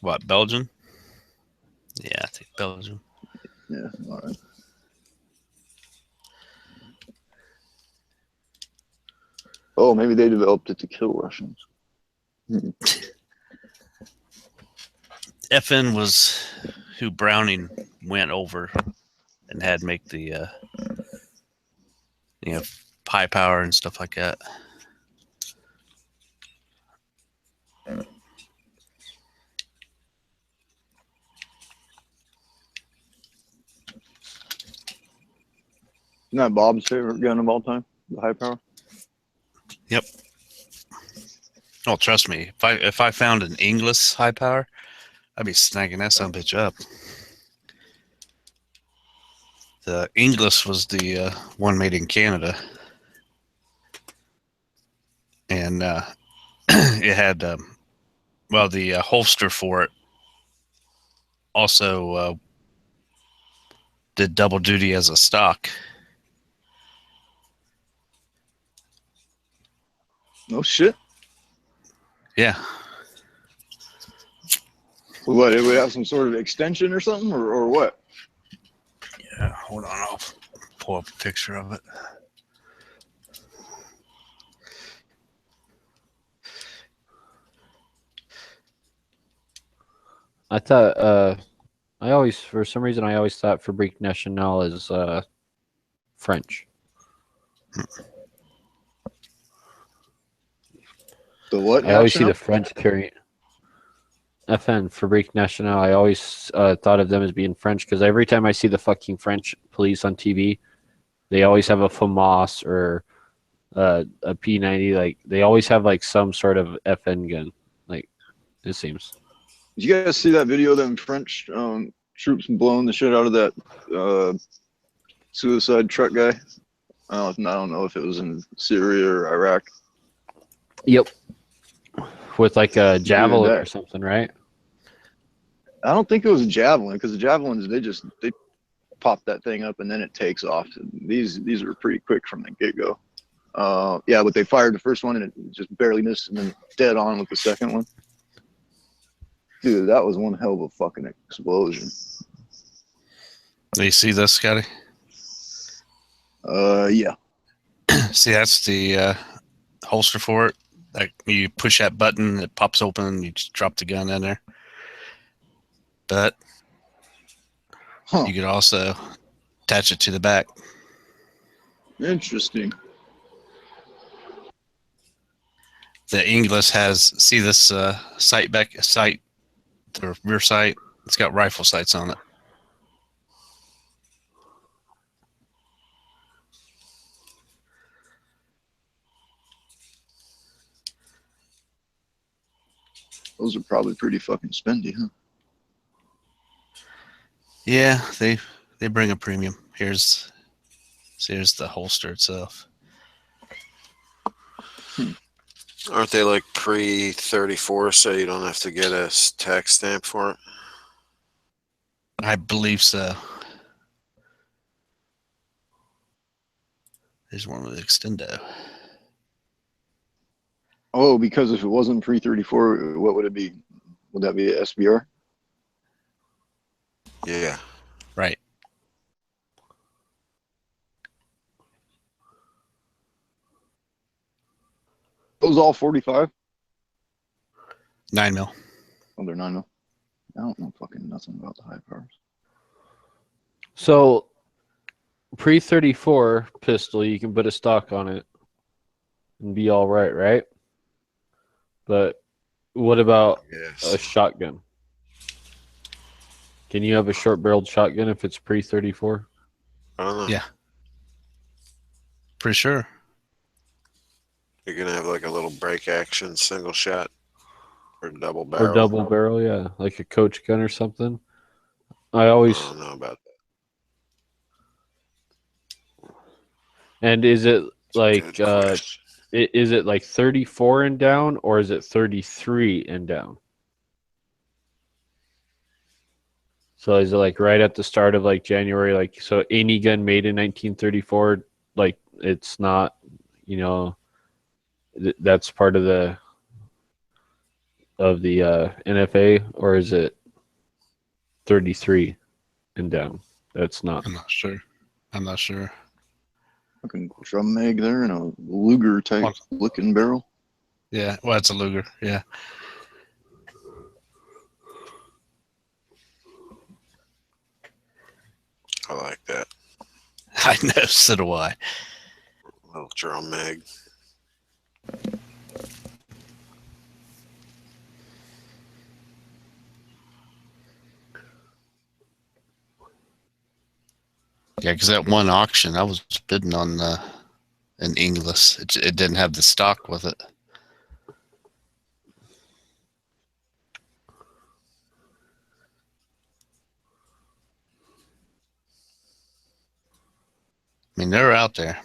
What, Belgium? Yeah, I think Belgium. Yeah, all right. Oh, maybe they developed it to kill Russians. FN was who Browning went over and had make the high power and stuff like that. Isn't that Bob's favorite gun of all time? The high power? Yep. Oh, trust me. If I found an Inglis high power, I'd be snagging that son of a bitch up. The Inglis was the one made in Canada, and it had the holster for it also did double duty as a stock. No shit. Yeah. What, it would have some sort of extension or something, or what? Yeah, hold on. I'll pull up a picture of it. I thought for some reason I always thought Fabrique Nationale is French. The what? I always see national? the French carrying FN Fabrique Nationale. I always thought of them as being French because every time I see the fucking French police on TV, they always have a FAMAS or a P90. Like they always have like some sort of FN gun. Like it seems. Did you guys see that video of them French troops blowing the shit out of that suicide truck guy? I don't know if it was in Syria or Iraq. Yep. With like a javelin or something, right? I don't think it was a javelin because the javelins they pop that thing up and then it takes off. These were pretty quick from the get go. Yeah, but they fired the first one and it just barely missed, and then dead on with the second one. Dude, that was one hell of a fucking explosion. Do you see this, Scotty? Yeah. See, that's the holster for it. Like you push that button, it pops open, you just drop the gun in there. But you could also attach it to the back. Interesting. The Inglis has, see this sight, the rear sight, it's got rifle sights on it. Those are probably pretty fucking spendy, huh? Yeah, they bring a premium. Here's the holster itself. Aren't they like pre-34, so you don't have to get a tax stamp for it? I believe so. There's one with Extendo. Oh, because if it wasn't pre-34, what would it be? Would that be a SBR? Yeah. Right. Those all 45? 9mm. Oh, they're 9mm. I don't know fucking nothing about the high powers. So pre-34 pistol, you can put a stock on it and be all right, right? But what about a shotgun? Can you have a short-barreled shotgun if it's pre-34? I don't know. Yeah. Pretty sure. You're going to have like a little break action single shot or double barrel. Or double barrel, yeah. Like a coach gun or something. I don't know about that. And is it like is it like 34 and down, or is it 33 and down? So is it like right at the start of like January, like so any gun made in 1934, like it's not, you know, that's part of the NFA, or is it 33 and down? That's not. I'm not sure. Fucking drum mag there and a Luger type looking barrel. Yeah, well, it's a Luger. Yeah. I know, so do I. Little drum mag. Yeah, because that one auction, I was bidding on an Inglis. It didn't have the stock with it. I mean, they're out there.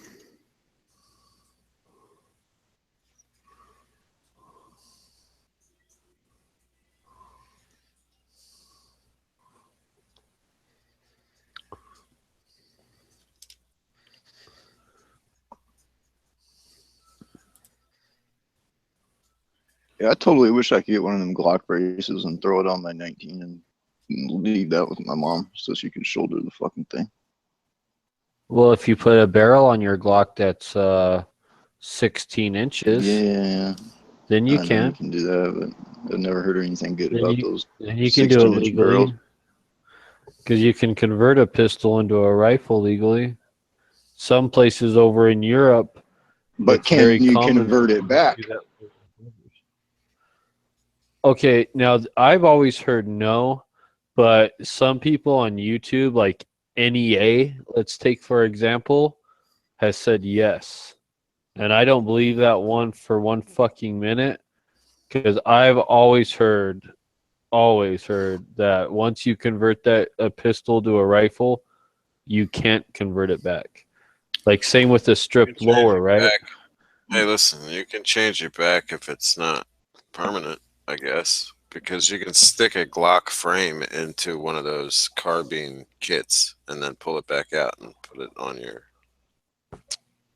Yeah, I totally wish I could get one of them Glock braces and throw it on my 19 and leave that with my mom so she can shoulder the fucking thing. Well, if you put a barrel on your Glock that's 16 inches, Yeah, then you I know can. you can do that, but I've never heard anything good Then about you, those. then you can do it 16-inch barrels. legally. Because you can convert a pistol into a rifle legally. Some places over in Europe, But it's can very you common convert for it them to back? do that. Okay, now I've always heard no, but some people on YouTube, like NEA, let's take for example, has said yes. And I don't believe that one for one fucking minute, because I've always heard that once you convert a pistol to a rifle, you can't convert it back. Like same with the stripped lower, right? Back. Hey, listen, you can change it back if it's not permanent, I guess, because you can stick a Glock frame into one of those carbine kits and then pull it back out and put it on your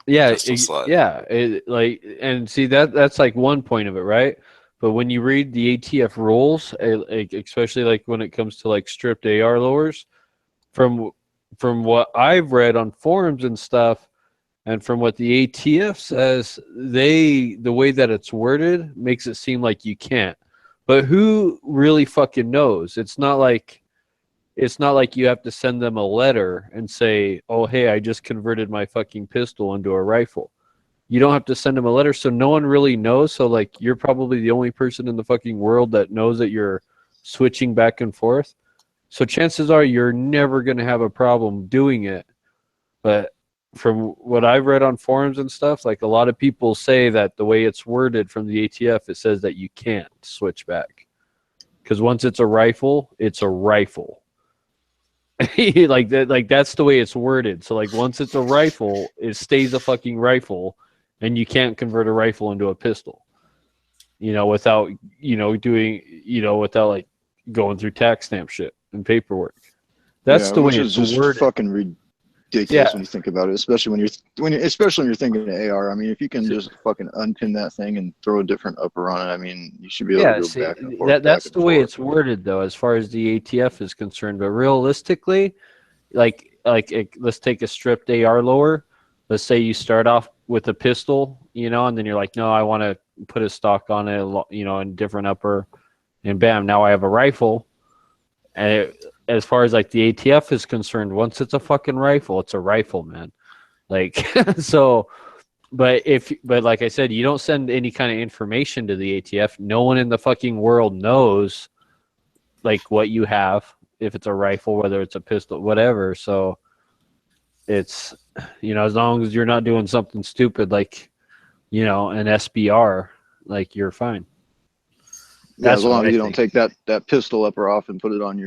Yeah, pistol slide. like, and see that's like one point of it, right? But when you read the ATF rules, especially like when it comes to like stripped AR lowers, from what I've read on forums and stuff, and from what the ATF says, the way that it's worded makes it seem like you can't. But who really fucking knows? It's not like you have to send them a letter and say, "Oh, hey, I just converted my fucking pistol into a rifle." You don't have to send them a letter, so no one really knows. So like, you're probably the only person in the fucking world that knows that you're switching back and forth. So chances are you're never going to have a problem doing it. But from what I've read on forums and stuff, like a lot of people say that the way it's worded from the ATF, it says that you can't switch back. Because once it's a rifle, it's a rifle. Like that, like that's the way it's worded. So like once it's a rifle, it stays a fucking rifle, and you can't convert a rifle into a pistol. Without without like going through tax stamp shit and paperwork. That's the way which it's is just worded. fucking ridiculous when you think about it. Especially when you're thinking AR. I mean, if you can just fucking unpin that thing and throw a different upper on it, I mean, you should be able to go back and forth. That's the way it's worded, though, as far as the ATF is concerned. But realistically, let's take a stripped AR lower. Let's say you start off with a pistol, and then you're like, no, I want to put a stock on it, and different upper, and bam, now I have a rifle. And as far as like the ATF is concerned, once it's a fucking rifle, it's a rifle, man. Like, so, but like I said, you don't send any kind of information to the ATF. No one in the fucking world knows like what you have, if it's a rifle, whether it's a pistol, whatever. So it's, as long as you're not doing something stupid, like, an SBR, like, you're fine. Yeah, as long as you don't take that pistol upper off and put it on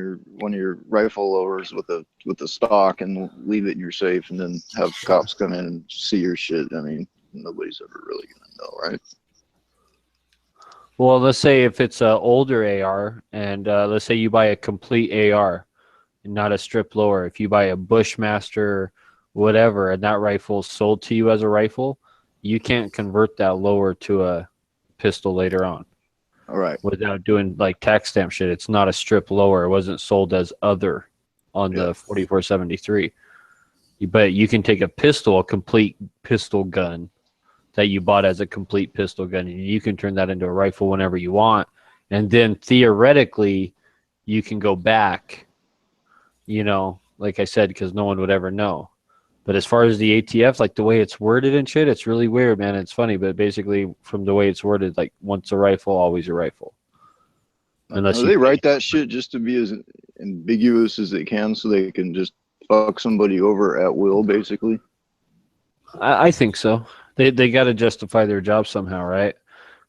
one of your rifle lowers with the stock and leave it in your safe, and then have cops come in and see your shit. I mean, nobody's ever really gonna know, right? Well, let's say if it's an older AR, and let's say you buy a complete AR and not a strip lower. If you buy a Bushmaster, whatever, and that rifle is sold to you as a rifle, you can't convert that lower to a pistol later on. All right. Without doing like tax stamp shit. It's not a strip lower. It wasn't sold as other on the 4473. But you can take a pistol, a complete pistol gun that you bought as a complete pistol gun, and you can turn that into a rifle whenever you want. And then theoretically, you can go back, like I said, because no one would ever know. But as far as the ATF, like the way it's worded and shit, it's really weird, man. It's funny, but basically from the way it's worded, like once a rifle, always a rifle. Unless They write that shit just to be as ambiguous as they can, so they can just fuck somebody over at will, basically. I think so. They got to justify their job somehow, right?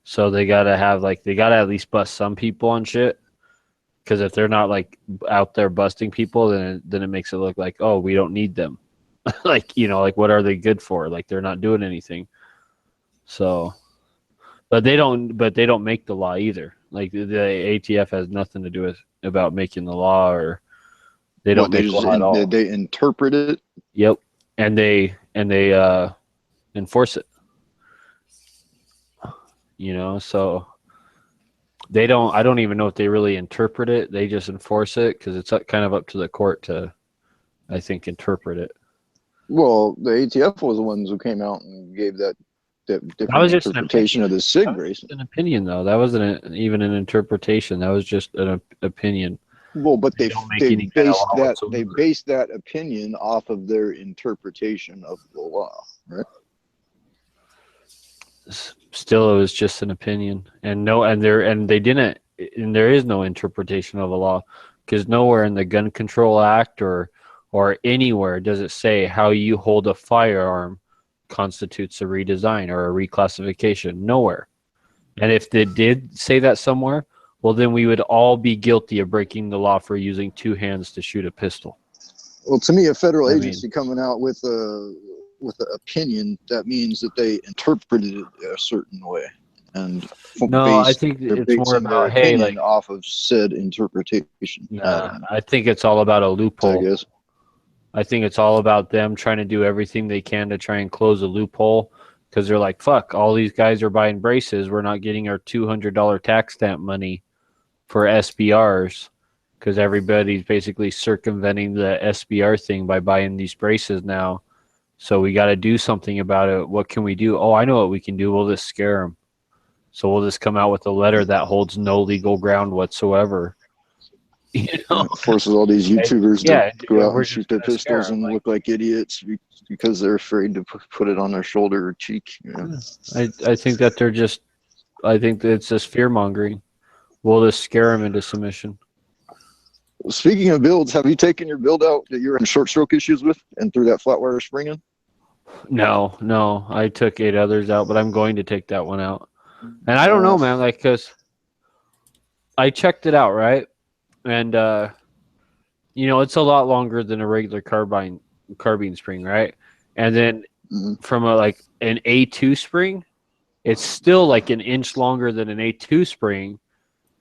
So they got to have they got to at least bust some people on shit. Because if they're not like out there busting people, then it makes it look like, oh, we don't need them. Like, like what are they good for? Like they're not doing anything. So, but they don't make the law either. Like the ATF has nothing to do with about making the law, or they don't make the law at all. They interpret it. Yep, and they enforce it. So they don't. I don't even know if they really interpret it. They just enforce it because it's kind of up to the court to, I think, interpret it. Well, the ATF was the ones who came out and gave that different interpretation of the SIG race. An opinion, though. That wasn't even an interpretation. That was just an opinion. Well, but they based that opinion off of their interpretation of the law, right? Still, it was just an opinion, and there is no interpretation of the law, because nowhere in the Gun Control Act or anywhere does it say how you hold a firearm constitutes a redesign or a reclassification. Nowhere. And if they did say that somewhere, well, then we would all be guilty of breaking the law for using two hands to shoot a pistol. Well, to me, a federal agency coming out with an opinion, that means that they interpreted it a certain way. And I think it's more about off of said interpretation. I think it's all about a loophole. I guess. I think it's all about them trying to do everything they can to try and close a loophole, because they're like, fuck, all these guys are buying braces. We're not getting our $200 tax stamp money for SBRs, because everybody's basically circumventing the SBR thing by buying these braces now. So we got to do something about it. What can we do? Oh, I know what we can do. We'll just scare them. So we'll just come out with a letter that holds no legal ground whatsoever. Forces all these YouTubers to go out and shoot their pistols and look like idiots because they're afraid to put it on their shoulder or cheek. I think that I think that it's just fear mongering. We'll just scare them into submission. Speaking of builds, have you taken your build out that you're in short stroke issues with and threw that flat wire spring in? No. I took 8 others out, but I'm going to take that one out. And I don't know, man, because I checked it out, right? And it's a lot longer than a regular carbine spring, right? And then from an A2 spring, it's still like an inch longer than an A2 spring,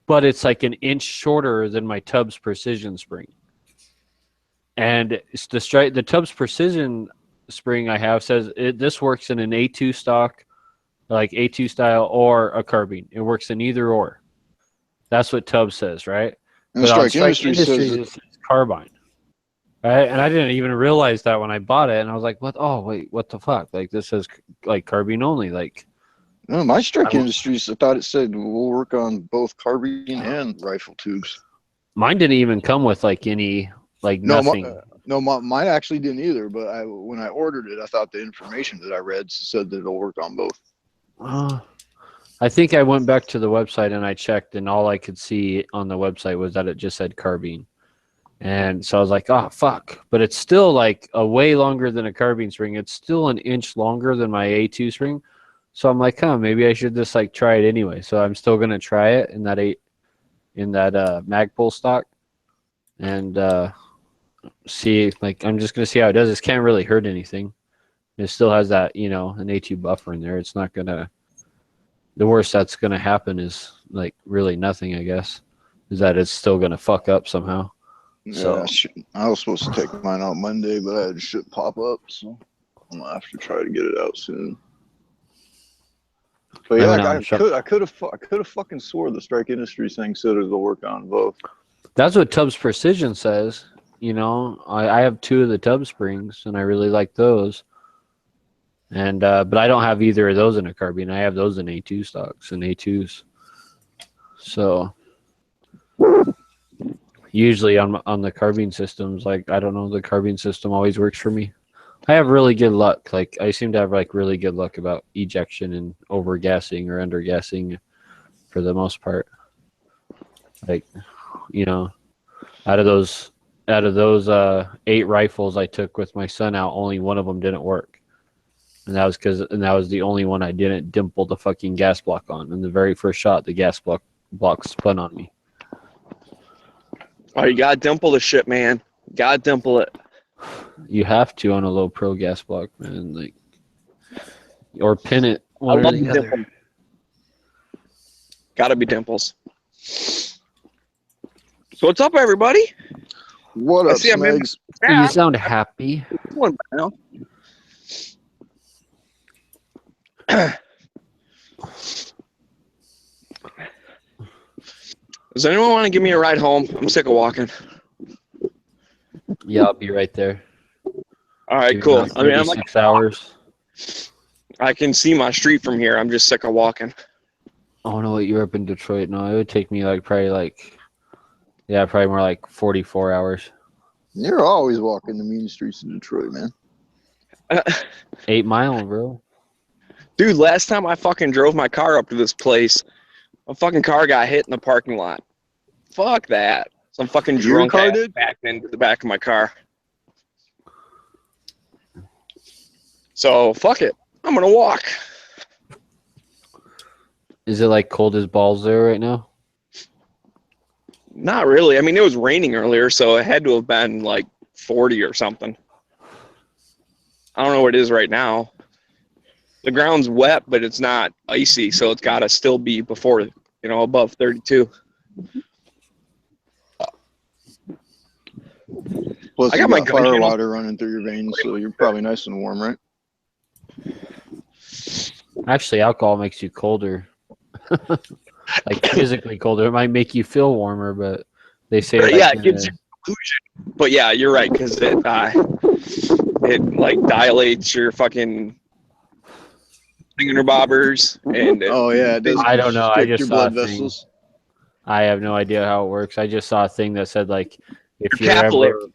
but it's like an inch shorter than my Tubbs Precision spring. And it's the Tubbs Precision spring I have says this works in an A2 stock, like A2 style, or a carbine. It works in either or. That's what Tubbs says, right? And Strike Industries says it's carbine, right? And I didn't even realize that when I bought it, and I was like, "What? Oh, wait, what the fuck? Like this says like carbine only." Like, no, my Strike Industries, I thought it said we'll work on both carbine and rifle tubes. Mine didn't even come with nothing. Mine actually didn't either. But when I ordered it, I thought the information that I read said that it'll work on both. I think I went back to the website and I checked, and all I could see on the website was that it just said carbine. And so I was like, oh, fuck. But it's still like a way longer than a carbine spring. It's still an inch longer than my A2 spring. So I'm like, maybe I should just try it anyway. So I'm still going to try it in that Magpul stock and see, I'm just going to see how it does. This can't really hurt anything. It still has that, an A2 buffer in there. It's not going to. The worst that's going to happen is really nothing, I guess, is that it's still going to fuck up somehow. Yeah, I was supposed to take mine out Monday, but I had shit pop up, so I'm going to have to try to get it out soon. But yeah, I could have fucking swore the Strike Industries thing said it'll work on both. That's what Tubbs Precision says. I have 2 of the Tubbs springs, and I really like those. And but I don't have either of those in a carbine. I have those in A2 stocks and A2s. So usually on the carbine systems, I don't know, the carbine system always works for me. I have really good luck. Like I seem to have like really good luck about ejection and overgassing or undergassing for the most part. Like, you know, out of those 8 rifles I took with my son out, only one of them didn't work. And that was the only one I didn't dimple the fucking gas block on. In the very first shot, the gas block spun on me. Oh, you gotta dimple the shit, man. Gotta dimple it. You have to on a low pro gas block, man. Like, or pin it I one or love the the other. dimple. Gotta be dimples. So what's up, everybody? What I up, see I'm in Smegs? You sound happy. one now. Does anyone want to give me a ride home? I'm sick of walking. Yeah, I'll be right there. All right, Give cool. me I mean, I'm like, 36 hours. I can see my street from here. I'm just sick of walking. Oh no, you're up in Detroit. No, it would take me probably more like 44 hours. You're always walking the mean streets of Detroit, man. 8 Mile, bro. Dude, last time I fucking drove my car up to this place, a fucking car got hit in the parking lot. Fuck that. Some fucking Your drunk car ass did? backed into the back of my car. So, fuck it. I'm gonna walk. Is it like cold as balls there right now? Not really. I mean, it was raining earlier, so it had to have been like 40 or something. I don't know what it is right now. The ground's wet, but it's not icy, so it's got to still be before, above 32. Plus, I you got my got gun fire channel. water running through your veins, so you're probably nice and warm, right? Actually, alcohol makes you colder. Like physically colder. It might make you feel warmer, but they say like, Yeah, it gives you illusion. But yeah, you're right, because it like dilates your fucking finger bobbers and Oh yeah, it does I don't know. I constrict just your saw a blood thing. vessels. I have no idea how it works. I just saw a thing that said like if Your you're capillary. ever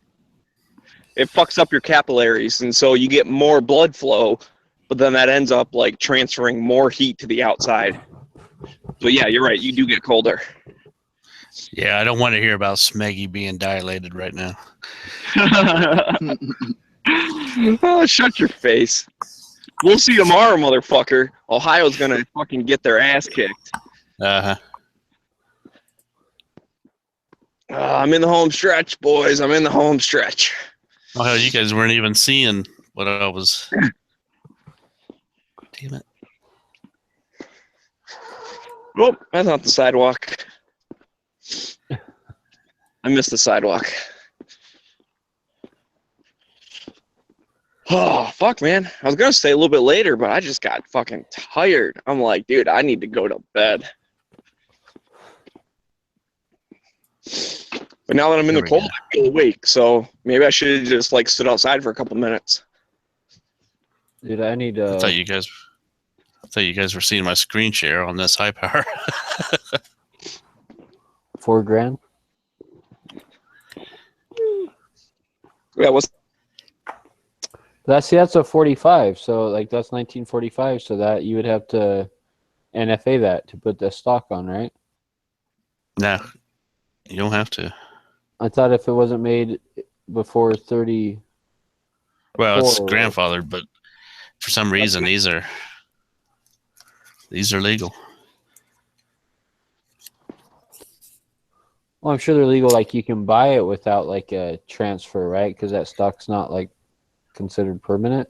It fucks up your capillaries, and so you get more blood flow, but then that ends up like transferring more heat to the outside. So yeah, you're right. You do get colder. Yeah, I don't want to hear about Smeggy being dilated right now. Oh, shut your face. We'll see tomorrow, motherfucker. Ohio's gonna fucking get their ass kicked. Uh-huh. I'm in the home stretch, boys. I'm in the home stretch. Oh, hell, you guys weren't even seeing what I was... Damn it. Oh, that's not the sidewalk. I missed the sidewalk. Oh, fuck, man. I was going to stay a little bit later, but I just got fucking tired. I'm like, dude, I need to go to bed. But now that I'm in the cold, I feel awake. So maybe I should have just like stood outside for a couple minutes. Dude, I need I thought you guys were seeing my screen share on this high power. $4,000. Yeah, what's That's a 45. So like that's 1945. So that you would have to NFA that to put the stock on, right? No, you don't have to. I thought if it wasn't made before 30. Well, it's Or- grandfathered, but for some reason these are legal. Well, I'm sure they're legal. Like you can buy it without like a transfer, right? Because that stock's not like considered permanent.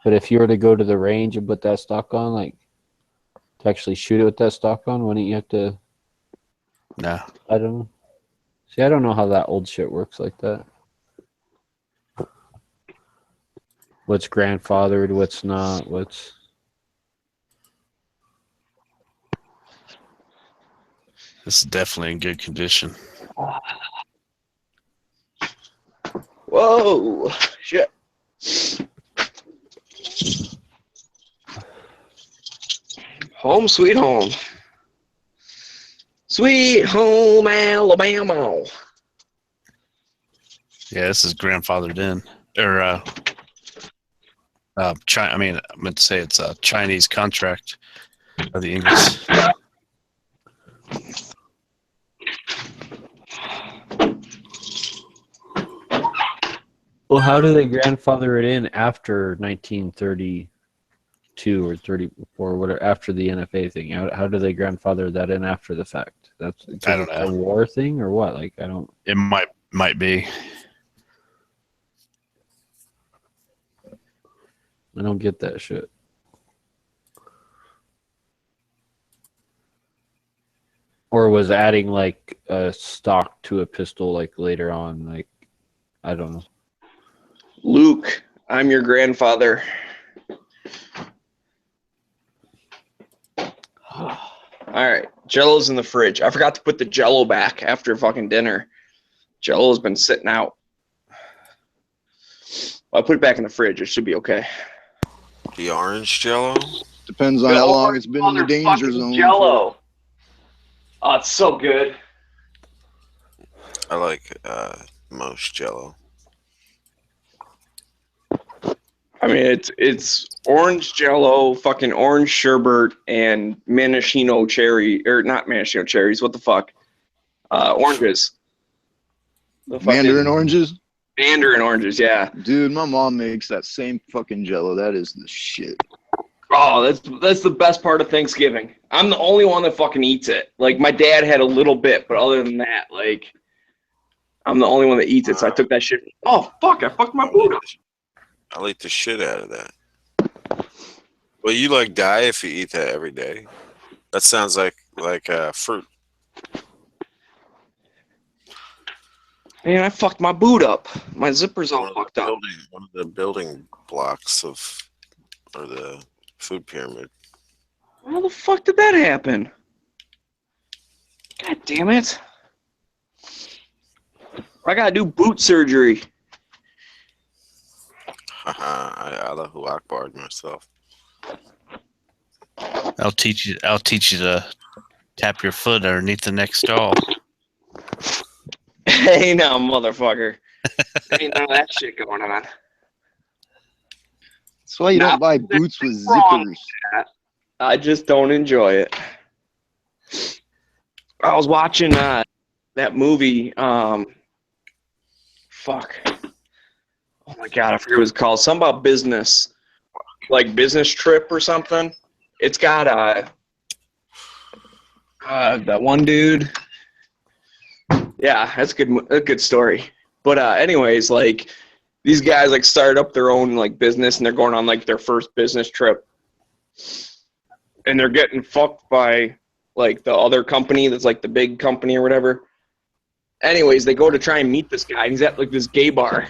But if you were to go to the range and put that stock on, like to actually shoot it with that stock on, wouldn't you have to? No. I don't know. See, I don't know how that old shit works like that. What's grandfathered, what's not, what's... This is definitely in good condition. Whoa, shit. Home sweet home. Sweet home Alabama. Yeah, this is grandfathered in. Or I mean, I meant to say it's a Chinese contract of the English. Well, how do they grandfather it in after 1932 or 34, whatever, after the NFA thing? How do they grandfather that in after the fact? That's I don't know. A war thing or what? Like, I don't. It might be. I don't get that shit. Or was adding like a stock to a pistol like later on? Like, I don't know. Luke, I'm your grandfather. All right, Jello's in the fridge. I forgot to put the Jello back after fucking dinner. Jello's been sitting out. Well, I put it back in the fridge. It should be okay. The orange Jello? Depends on how long it's been in the danger zone. Jello. Oh, it's so good. I like most Jello. I mean, it's orange Jello, fucking orange sherbet, and maraschino cherry, or not maraschino cherries. What the fuck? Oranges. The Mandarin oranges? Mandarin oranges, yeah. Dude, my mom makes that same fucking Jello. That is the shit. Oh, that's the best part of Thanksgiving. I'm the only one that fucking eats it. Like, my dad had a little bit, but other than that, like, I'm the only one that eats it. So I took that shit. Oh, fuck, I fucked my boot up. I'll eat the shit out of that. Well, you like die if you eat that every day. That sounds like fruit. Man, I fucked my boot up. My zipper's all fucked up. One of the building blocks or the food pyramid. How the fuck did that happen? God damn it. I gotta do boot surgery. Haha, Allahu Akbar myself. I'll teach you to tap your foot underneath the next stall. Hey now, motherfucker. Ain't none of that shit going on. That's why you don't buy boots with zippers. I just don't enjoy it. I was watching that movie. Fuck. Oh my god, I forget what it's called. Something about business, like Business Trip or something. It's got that one dude. Yeah, that's a good story. But anyways, like these guys like started up their own like business and they're going on like their first business trip, and they're getting fucked by like the other company that's like the big company or whatever. Anyways, they go to try and meet this guy, and he's at like this gay bar.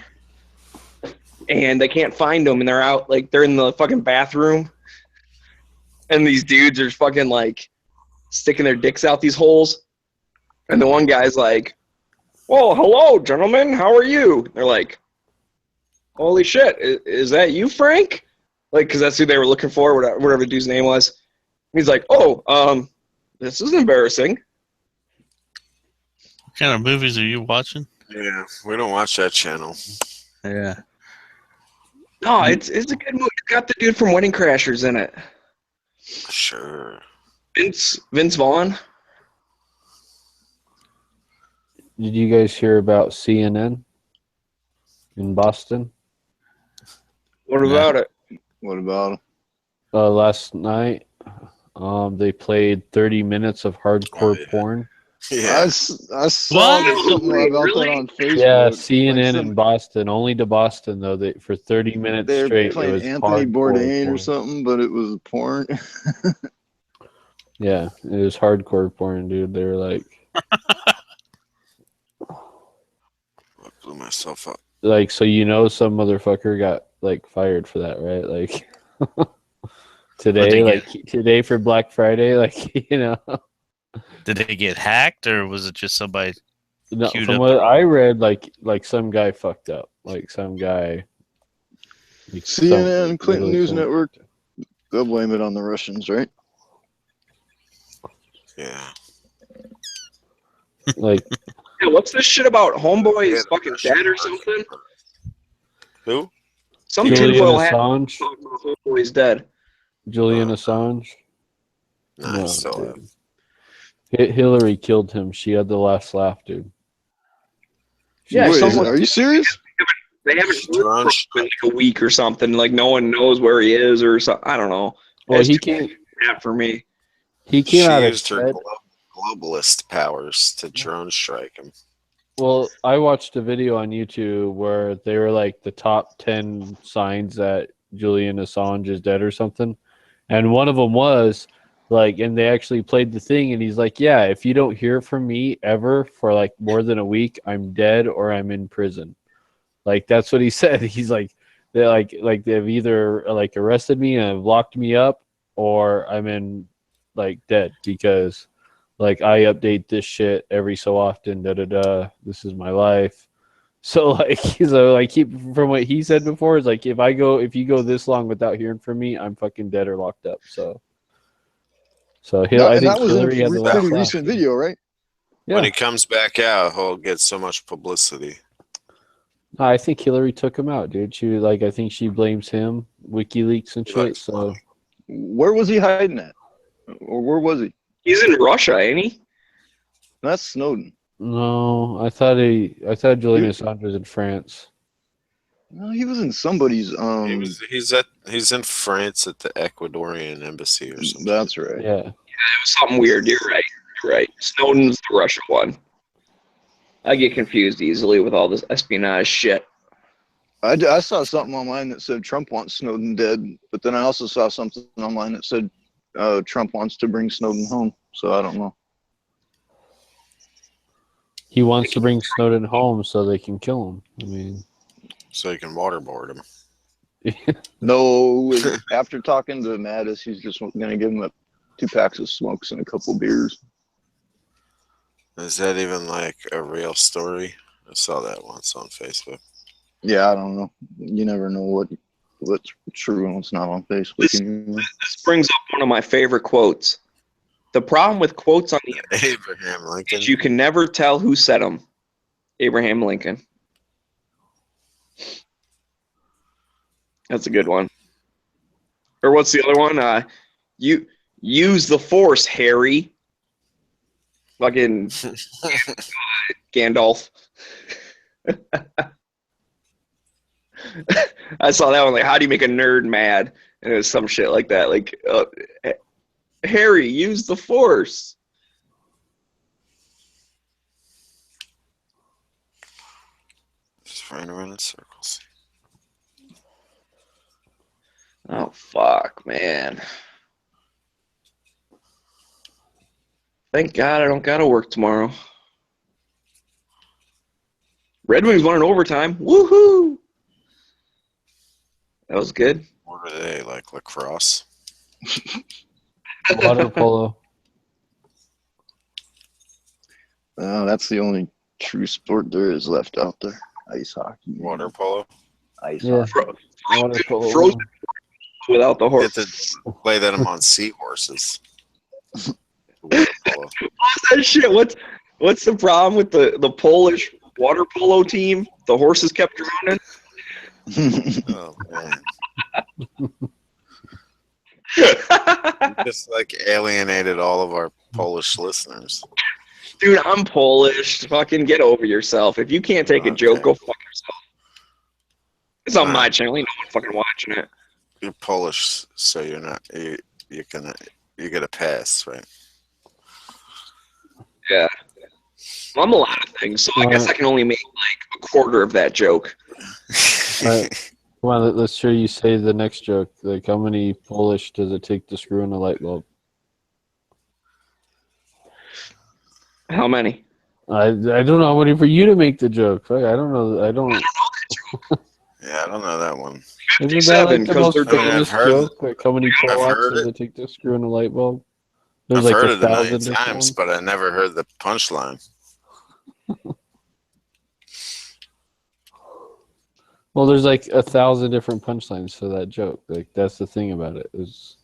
And they can't find him, and they're out, like, they're in the fucking bathroom. And these dudes are fucking, like, sticking their dicks out these holes. And the one guy's like, "Well, hello, gentlemen, how are you?" They're like, "Holy shit, is that you, Frank?" Like, because that's who they were looking for, whatever the dude's name was. And he's like, "Oh, this is embarrassing." What kind of movies are you watching? Yeah, we don't watch that channel. Yeah. No, it's a good movie. It's got the dude from Wedding Crashers in it. Sure. Vince Vaughn. Did you guys hear about CNN in Boston? What about it? What about it? Last night, they played 30 minutes of hardcore porn. Yeah. I saw something about that on Facebook. Yeah, CNN Like in Boston. Only to Boston, though. For 30 minutes They're straight, it playing was Anthony hardcore Bourdain porn. or something, but it was porn. Yeah, it was hardcore porn, dude. They were like... I blew myself up. Like, so some motherfucker got, like, fired for that, right? Like, today for Black Friday, like, you know... Did they get hacked, or was it just somebody? No, queued from up what I read, like some guy fucked up. Like some guy. Like CNN, Clinton literally News some- Network. They'll blame it on the Russians, right? Yeah. Like, Yeah, what's this shit about Homeboy's fucking dad or something? Who? Some Julian tinfoil hat Assange. he's dead. Julian Assange. Nah, No, still dude. alive. Hillary killed him. She had the last laugh, dude. Yeah, Wait, someone. are you serious? They haven't heard from him in like a week or something. Like no one knows where he is or something. I don't know. Well, It's he too came. bad for me. He She came out of used her bed. globalist powers to drone strike him. Well, I watched a video on YouTube where they were like the top 10 signs that Julian Assange is dead or something. And one of them was like, and they actually played the thing, and he's like, yeah, if you don't hear from me ever for like more than a week, I'm dead or I'm in prison. Like, that's what he said. He's like, they've either like arrested me and have locked me up, or I'm in like dead, because like I update this shit every so often, this is my life. So like from what he said before, is like, if you go this long without hearing from me, I'm fucking dead or locked up. So I And think that was in Hillary had a the last pretty laugh. recent video, right? When Yeah. he comes back out, he'll get so much publicity. I think Hillary took him out, dude. I think she blames him, WikiLeaks and shit. So Where was he hiding at? Or where was he? He's in Russia, ain't he? That's Snowden. no, I thought Julian Assange was in France. No, he was in somebody's. He's in France at the Ecuadorian embassy or something. That's right. Yeah. It was something weird. You're right. You're right. Snowden's the Russia one. I get confused easily with all this espionage shit. I saw something online that said Trump wants Snowden dead, but then I also saw something online that said Trump wants to bring Snowden home. So I don't know. He wants to bring Snowden home so they can kill him. I mean, So you can waterboard him. No, after talking to Mattis, he's just going to give him 2 packs of smokes and a couple beers. Is that even like a real story? I saw that once on Facebook. Yeah, I don't know. You never know what's true and what's not on Facebook anymore. This brings up one of my favorite quotes. The problem with quotes on the internet Abraham Lincoln. is you can never tell who said them. Abraham Lincoln. That's a good one. Or what's the other one? You use the Force, Harry. Fucking Gandalf. I saw that one. Like, how do you make a nerd mad? And it was some shit like that. Like, Harry, use the Force. Just running around in circles. Oh, fuck, man. Thank God I don't gotta work tomorrow. Red Wings won in overtime. Woohoo! That was good. What are they, like lacrosse? water polo. That's the only true sport there is left out there. Ice hockey. Water polo? Ice Yeah. hockey. Water polo. Frozen without the horse. Get to play them on seahorses. Water polo. What's that shit? What's the problem with the Polish water polo team? The horses kept drowning. Oh man. Just like alienated all of our Polish listeners. Dude, I'm Polish. Fucking get over yourself. If you can't take a joke, go fuck yourself. It's on my channel. Ain't no one fucking watching it. You're Polish, so you're not. You get a pass, right? Yeah. I'm a lot of things, so I guess I can only make like a quarter of that joke. All right. Come on, let's hear you say the next joke. Like, how many Polish does it take to screw in a light bulb? How many? I don't know how many for you to make the joke. I don't know. I don't. Yeah, I don't know that one. Isn't that like the most I mean, I've famous heard- joke? Like, how many I've Polacks heard does it. it take to screw in a light bulb? There's I've like heard it a 1,000 million different times, ones. but I never heard the punchline. Well, there's like 1,000 different punchlines for that joke. Like, that's the thing about it. Is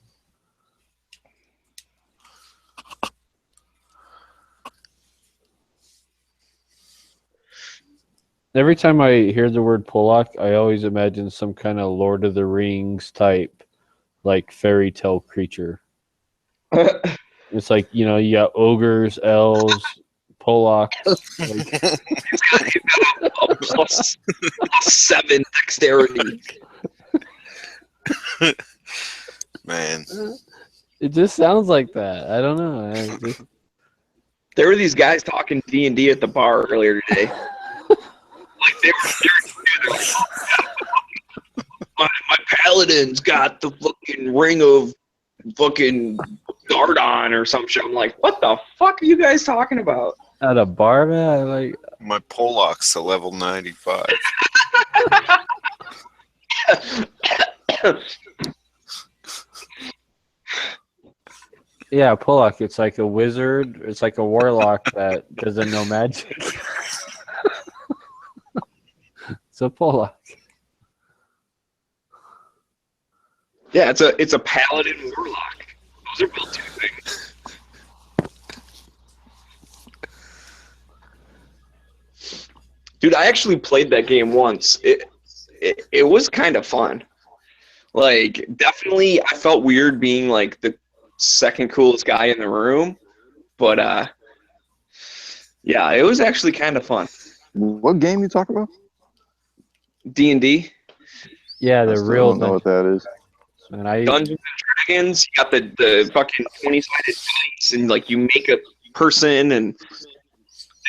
Every time I hear the word Pollock, I always imagine some kind of Lord of the Rings type, like fairy tale creature. It's like, you got ogres, elves, Polacks. Like, plus 7 dexterity. Man. It just sounds like that. I don't know. There were these guys talking D&D at the bar earlier today. Like they were my paladin's got the fucking ring of fucking Gardon or some shit. I'm like, what the fuck are you guys talking about? At a bar, man? My Pollock's a level 95. Yeah, Pollock. It's like a wizard. It's like a warlock that doesn't know magic. It's a Pollock. Yeah, it's a paladin warlock. Those are built two things. Dude, I actually played that game once. It was kind of fun. Like, definitely, I felt weird being like the second coolest guy in the room, but yeah, it was actually kind of fun. What game you talking about? D&D. Yeah, I the still real don't know what that is. And Dungeons and Dragons. You got the fucking 20-sided dice, and like you make a person, and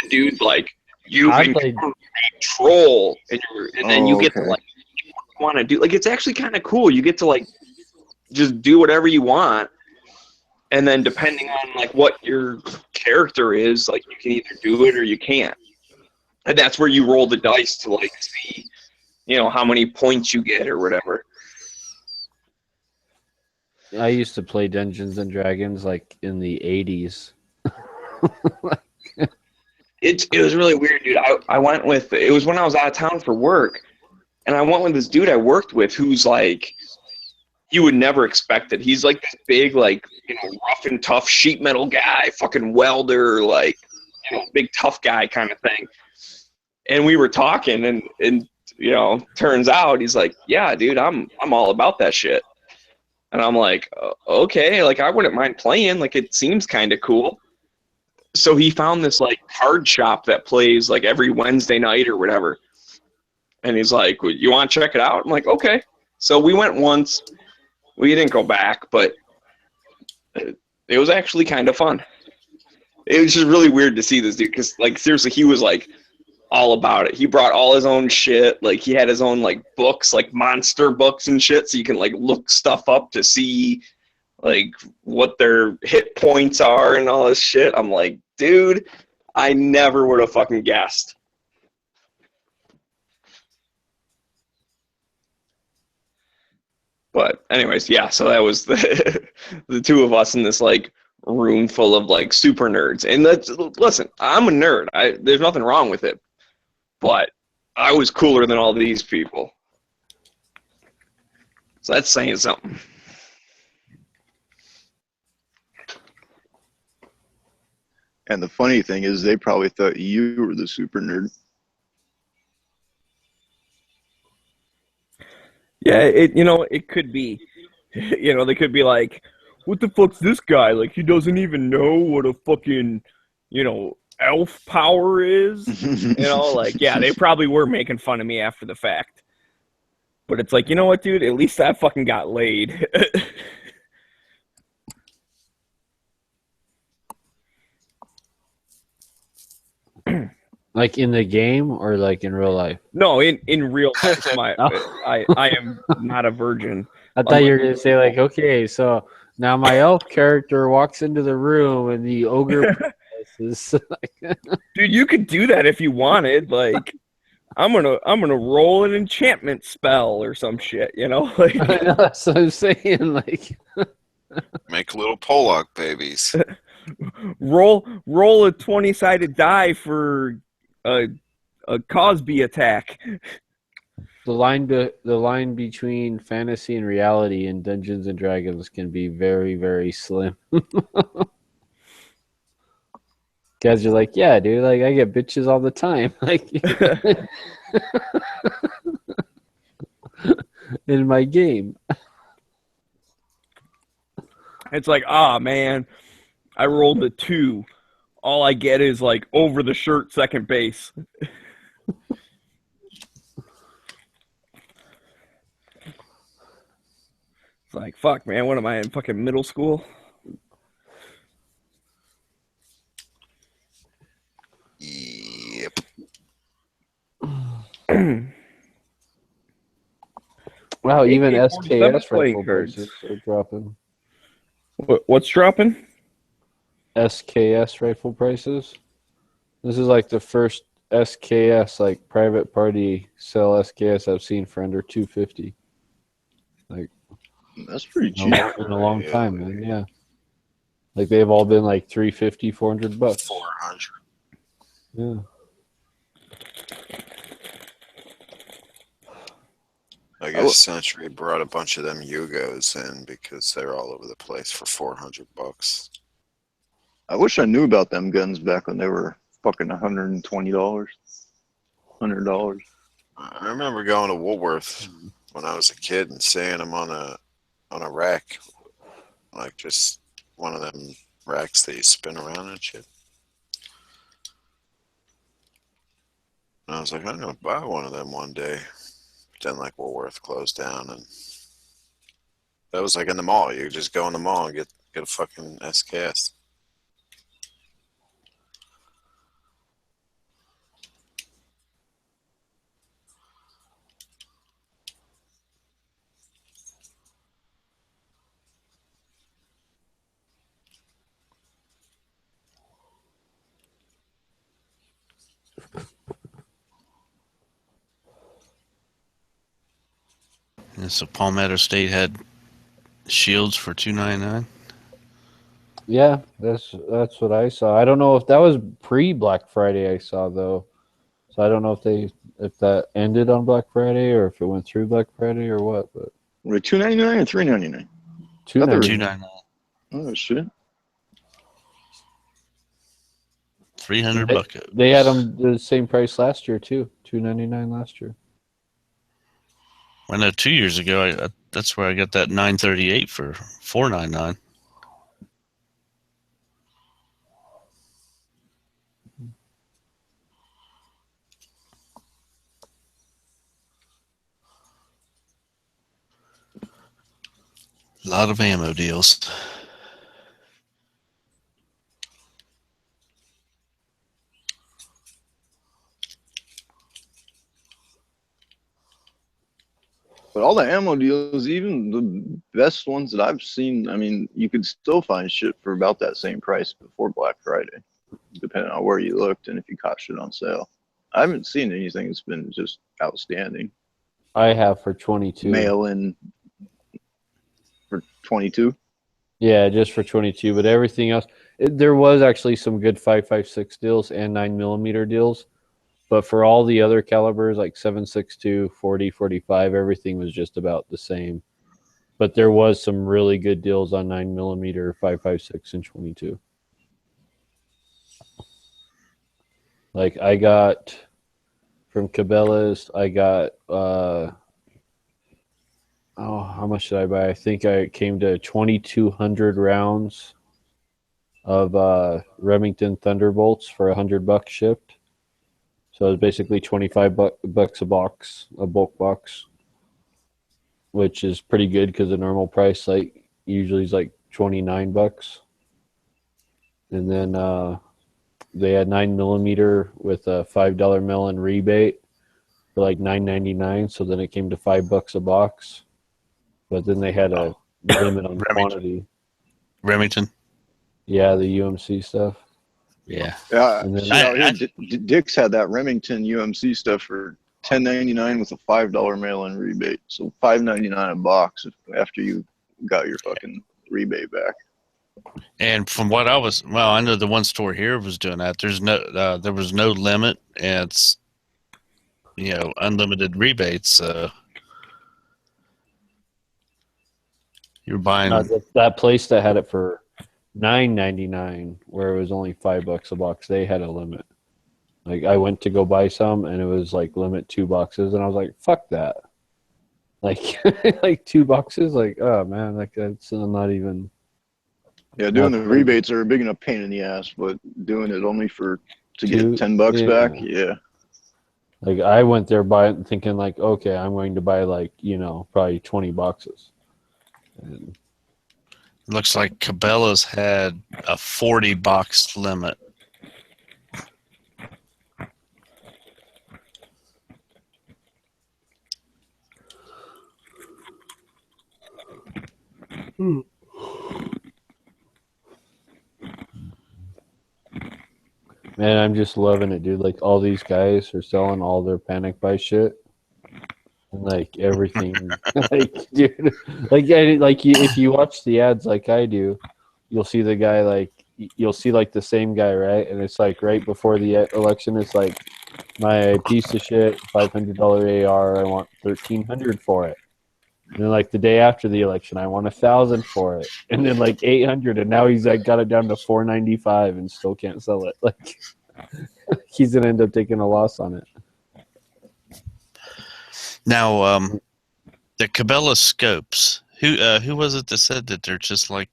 the dude like you I can played- control, and then you get to okay. like want to do like it's actually kind of cool. You get to like just do whatever you want, and then depending on like what your character is, like you can either do it or you can't, and that's where you roll the dice to like see, how many points you get or whatever. I used to play Dungeons and Dragons like in the 80s. It was really weird, dude. I went with, it was when I was out of town for work, and I went with this dude I worked with who's like, you would never expect it. He's like this big, like, rough and tough sheet metal guy, fucking welder, like, big tough guy kind of thing. And we were talking, and turns out he's like, yeah, dude, I'm all about that shit. And I'm like, okay, like I wouldn't mind playing. Like it seems kind of cool. So he found this like card shop that plays like every Wednesday night or whatever. And he's like, well, you want to check it out? I'm like, okay. So we went once. We didn't go back, but it was actually kind of fun. It was just really weird to see this dude because like seriously, he was like all about it. He brought all his own shit. Like he had his own like books, like monster books and shit, so you can like look stuff up to see like what their hit points are and all this shit. I'm like, dude, I never would have fucking guessed. But anyways, yeah, so that was the two of us in this like room full of like super nerds. And listen, I'm a nerd. There's nothing wrong with it. But I was cooler than all these people. So that's saying something. And the funny thing is, they probably thought you were the super nerd. Yeah, it could be. They could be like, what the fuck's this guy? Like, he doesn't even know what a fucking, elf power is. Like, yeah, they probably were making fun of me after the fact. But it's like, you know what, dude? At least I fucking got laid. Like in the game or like in real life? No, in real life, I am not a virgin. I thought you were gonna say like, okay, so now my elf character walks into the room and the ogre is like, dude, you could do that if you wanted. Like, I'm gonna roll an enchantment spell or some shit, Like, that's what I'm saying. Like, make little Pollock babies. roll a 20-sided die for a Cosby attack. the line between fantasy and reality in Dungeons and Dragons can be very, very slim. Guys are like, yeah, dude, like I get bitches all the time. Like in my game. It's like, man, I rolled a 2. All I get is like over the shirt second base. It's like, fuck, man, what am I in fucking middle school? Yep. Wow, even AK-47 SKS playing rifle cards. prices are dropping. What's dropping? SKS rifle prices. This is like the first SKS, like private party sell SKS I've seen for under $250. Like that's pretty in cheap a long time, man. Yeah, like they've all been like $350, $400. 400. Yeah. I guess Century brought a bunch of them Yugos in because they're all over the place for $400. I wish I knew about them guns back when they were fucking $120, $100. I remember going to Woolworth when I was a kid and seeing them on a rack, like just one of them racks that you spin around and shit. And I was like, I'm gonna buy one of them one day. But then like Woolworth closed down, and that was like in the mall. You just go in the mall and get a fucking SKS. And so Palmetto State had shields for $299. Yeah, that's what I saw. I don't know if that was pre Black Friday I saw though. So I don't know if that ended on Black Friday or if it went through Black Friday or what, but Were they $299 or $399? $299. Oh shit. 300 buckets. They had them the same price last year too. $299 last year. I know 2 years ago, that's where I got that 938 for $499. A lot of ammo deals. But all the ammo deals, even the best ones that I've seen, I mean, you could still find shit for about that same price before Black Friday, depending on where you looked and if you caught shit on sale. I haven't seen anything that's been just outstanding. I have for 22. Mail in for 22. Yeah, just for 22, but everything else, there was actually some good 5.56 deals and 9mm deals, but for all the other calibers like 7.62, 40, 45, everything was just about the same. But there was some really good deals on 9mm, 5.56, and 22. Like I got from Cabela's, I got how much did I buy? I think I came to 2,200 rounds of Remington Thunderbolts for $100 shipped. So it was basically 25 bucks a box, a bulk box, which is pretty good because the normal price like usually is like 29 bucks. And then they had 9mm with a $5 mail-in rebate for like $9.99. So then it came to $5 a box. But then they had a limit on quantity. Remington. Yeah, the UMC stuff. Yeah. Yeah. And then Dick's had that Remington UMC stuff for $10.99 with a $5 mail-in rebate. So $5.99 a box after you got your fucking rebate back. And from what I know the one store here was doing that. There was no limit, and it's unlimited rebates. You're buying that place that had it for $9.99, where it was only $5 a box. They had a limit. Like I went to go buy some, and it was like limit 2 boxes, and I was like, "Fuck that!" Like, like 2 boxes. Like, oh man, like that's not even. Yeah, doing the rebates are a big enough pain in the ass, but doing it only to get $10 back, yeah. Like I went there thinking like, okay, I'm going to buy like probably 20 boxes. And Looks like Cabela's had a 40 box limit. Man, I'm just loving it, dude. Like all these guys are selling all their panic buy shit, and like everything, like dude, if you watch the ads like I do, you'll see the guy you'll see like the same guy, right? And it's like right before the election, it's like my piece of shit $500 AR, I want $1,300 for it. And then like the day after the election, I want $1,000 for it, and then like $800, and now he's like got it down to $495 and still can't sell it. Like he's gonna end up taking a loss on it. Now, the Cabela scopes. Who was it that said that they're just like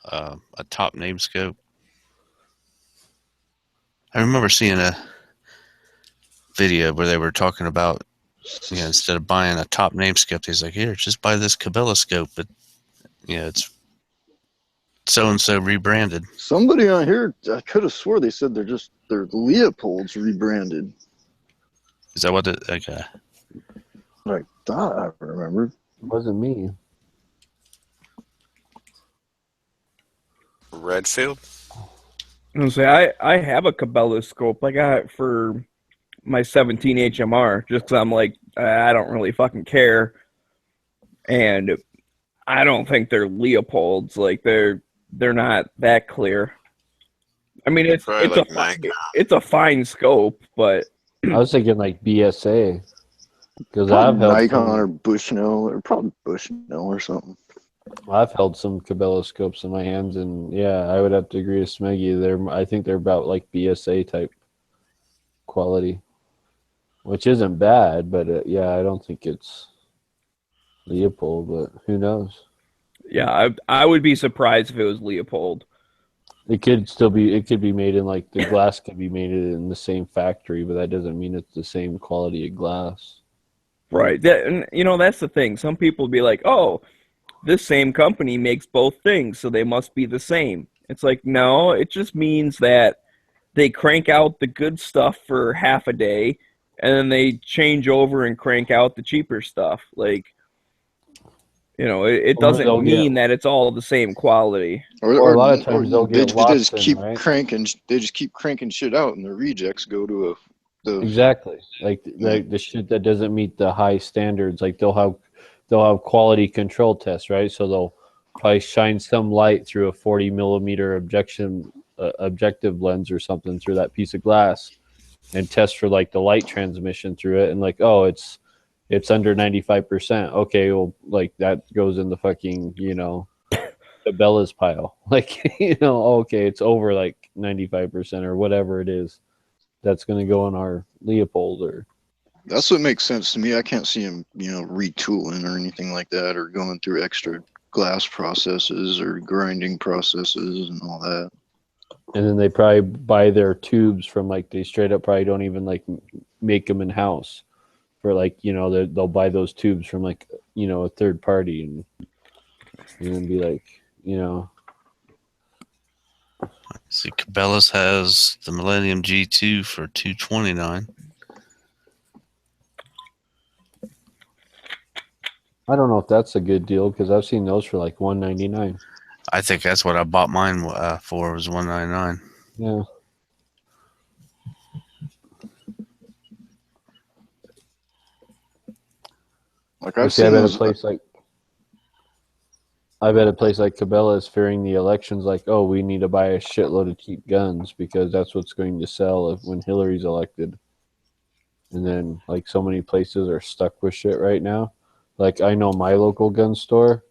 a top name scope? I remember seeing a video where they were talking about, instead of buying a top name scope, he's like, here, just buy this Cabela scope. But it's so-and-so rebranded. Somebody on here, I could have swore they said they're Leopold's rebranded. Is that what it? Okay. I thought I remember. It wasn't me. Redfield? I have a Cabela scope. I got it for my 17 HMR just because I'm like, I don't really fucking care. And I don't think they're Leopold's. Like they're not that clear. I mean, it's a fine scope, but I was thinking like BSA because I've I've held Nikon or Bushnell or probably Bushnell or something. I've held some Cabela scopes in my hands, and yeah, I would have to agree with Smeggy. I think they're about like BSA type quality, which isn't bad, but yeah, I don't think it's Leopold, but who knows? Yeah, I would be surprised if it was Leopold. It could be made in like the glass could be made in the same factory, but that doesn't mean it's the same quality of glass. Right. And that's the thing. Some people be like, oh, this same company makes both things, so they must be the same. It's like, no, it just means that they crank out the good stuff for half a day, and then they change over and crank out the cheaper stuff. Like, it doesn't mean that it's all the same quality. Or a lot of times they just keep cranking shit out, and the rejects go to exactly like the shit that doesn't meet the high standards. Like they'll have quality control tests, right? So they'll probably shine some light through a 40 millimeter objective lens or something through that piece of glass, and test for like the light transmission through it, and like, oh, it's under 95%. Okay, well, like that goes in the fucking Cabela's pile. Like okay, it's over like 95% or whatever it is. That's going to go in our Leopold or. That's what makes sense to me. I can't see him, retooling or anything like that, or going through extra glass processes or grinding processes and all that. And then they probably buy their tubes from they straight up probably don't even make them in house for they'll buy those tubes from a third party and then be like, See, Cabela's has the Millennium G2 for $229. I don't know if that's a good deal because I've seen those for like $199. I think that's what I bought mine for, was $199. Yeah. Like I've seen seen I bet a place like Cabela is fearing the elections, like, oh, we need to buy a shitload of cheap guns because that's what's going to sell when Hillary's elected. And then so many places are stuck with shit right now. Like I know my local gun store,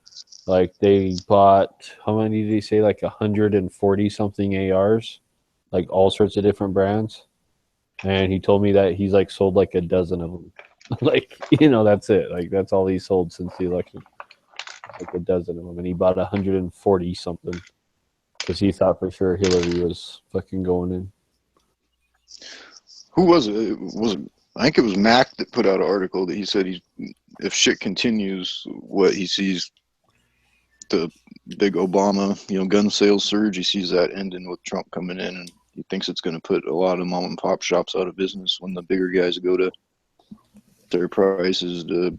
Like they bought, how many did he say? Like 140 something ARs, like all sorts of different brands. And he told me that he's like sold like a dozen of them. Like, that's it. Like that's all he sold since the election. Like a dozen of them. And he bought 140 something because he thought for sure Hillary was fucking going in. Who was it? I think it was Mac that put out an article that he said if shit continues, what he sees the big Obama, gun sales surge, he sees that ending with Trump coming in, and he thinks it's going to put a lot of mom and pop shops out of business when the bigger guys go to their prices to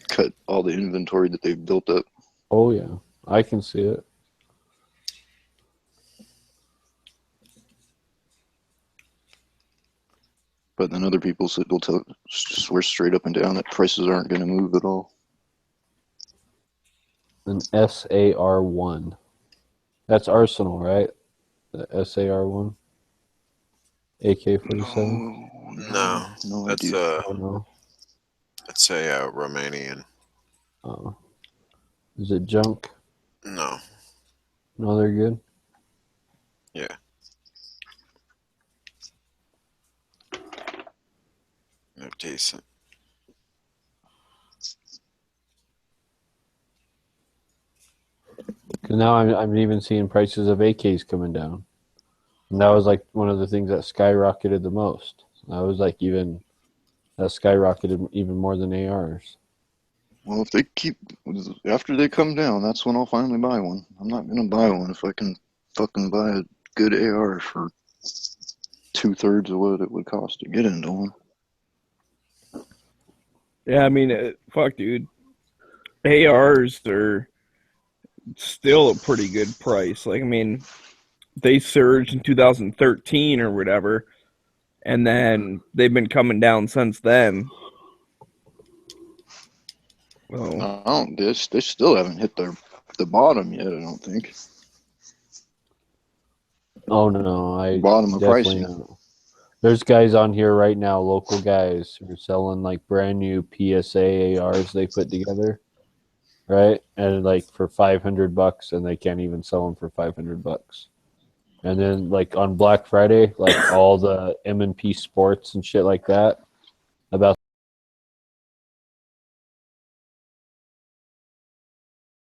cut all the inventory that they've built up. Oh yeah, I can see it. But then other people said they'll swear straight up and down that prices aren't going to move at all. An SAR-1. That's Arsenal, right? The SAR-1? AK-47? No, that's idea. No. That's a Romanian. Oh. Is it junk? No. No, they're good? Yeah. They're decent. Because now I'm even seeing prices of AKs coming down. And that was like one of the things that skyrocketed the most. That was like that skyrocketed even more than ARs. Well, if they after they come down, that's when I'll finally buy one. I'm not going to buy one if I can fucking buy a good AR for 2/3 of what it would cost to get into one. Yeah, I mean, fuck, dude. ARs are still a pretty good price. Like, I mean, they surged in 2013 or whatever, and then they've been coming down since then. Well, They still haven't hit the bottom yet, I don't think. Oh no, I bottom of definitely pricing. not. There's guys on here right now, local guys, who are selling like brand new PSA ARs they put together, right? And like for $500, and they can't even sell them for $500. And then like on Black Friday, like all the M&P Sports and shit like that,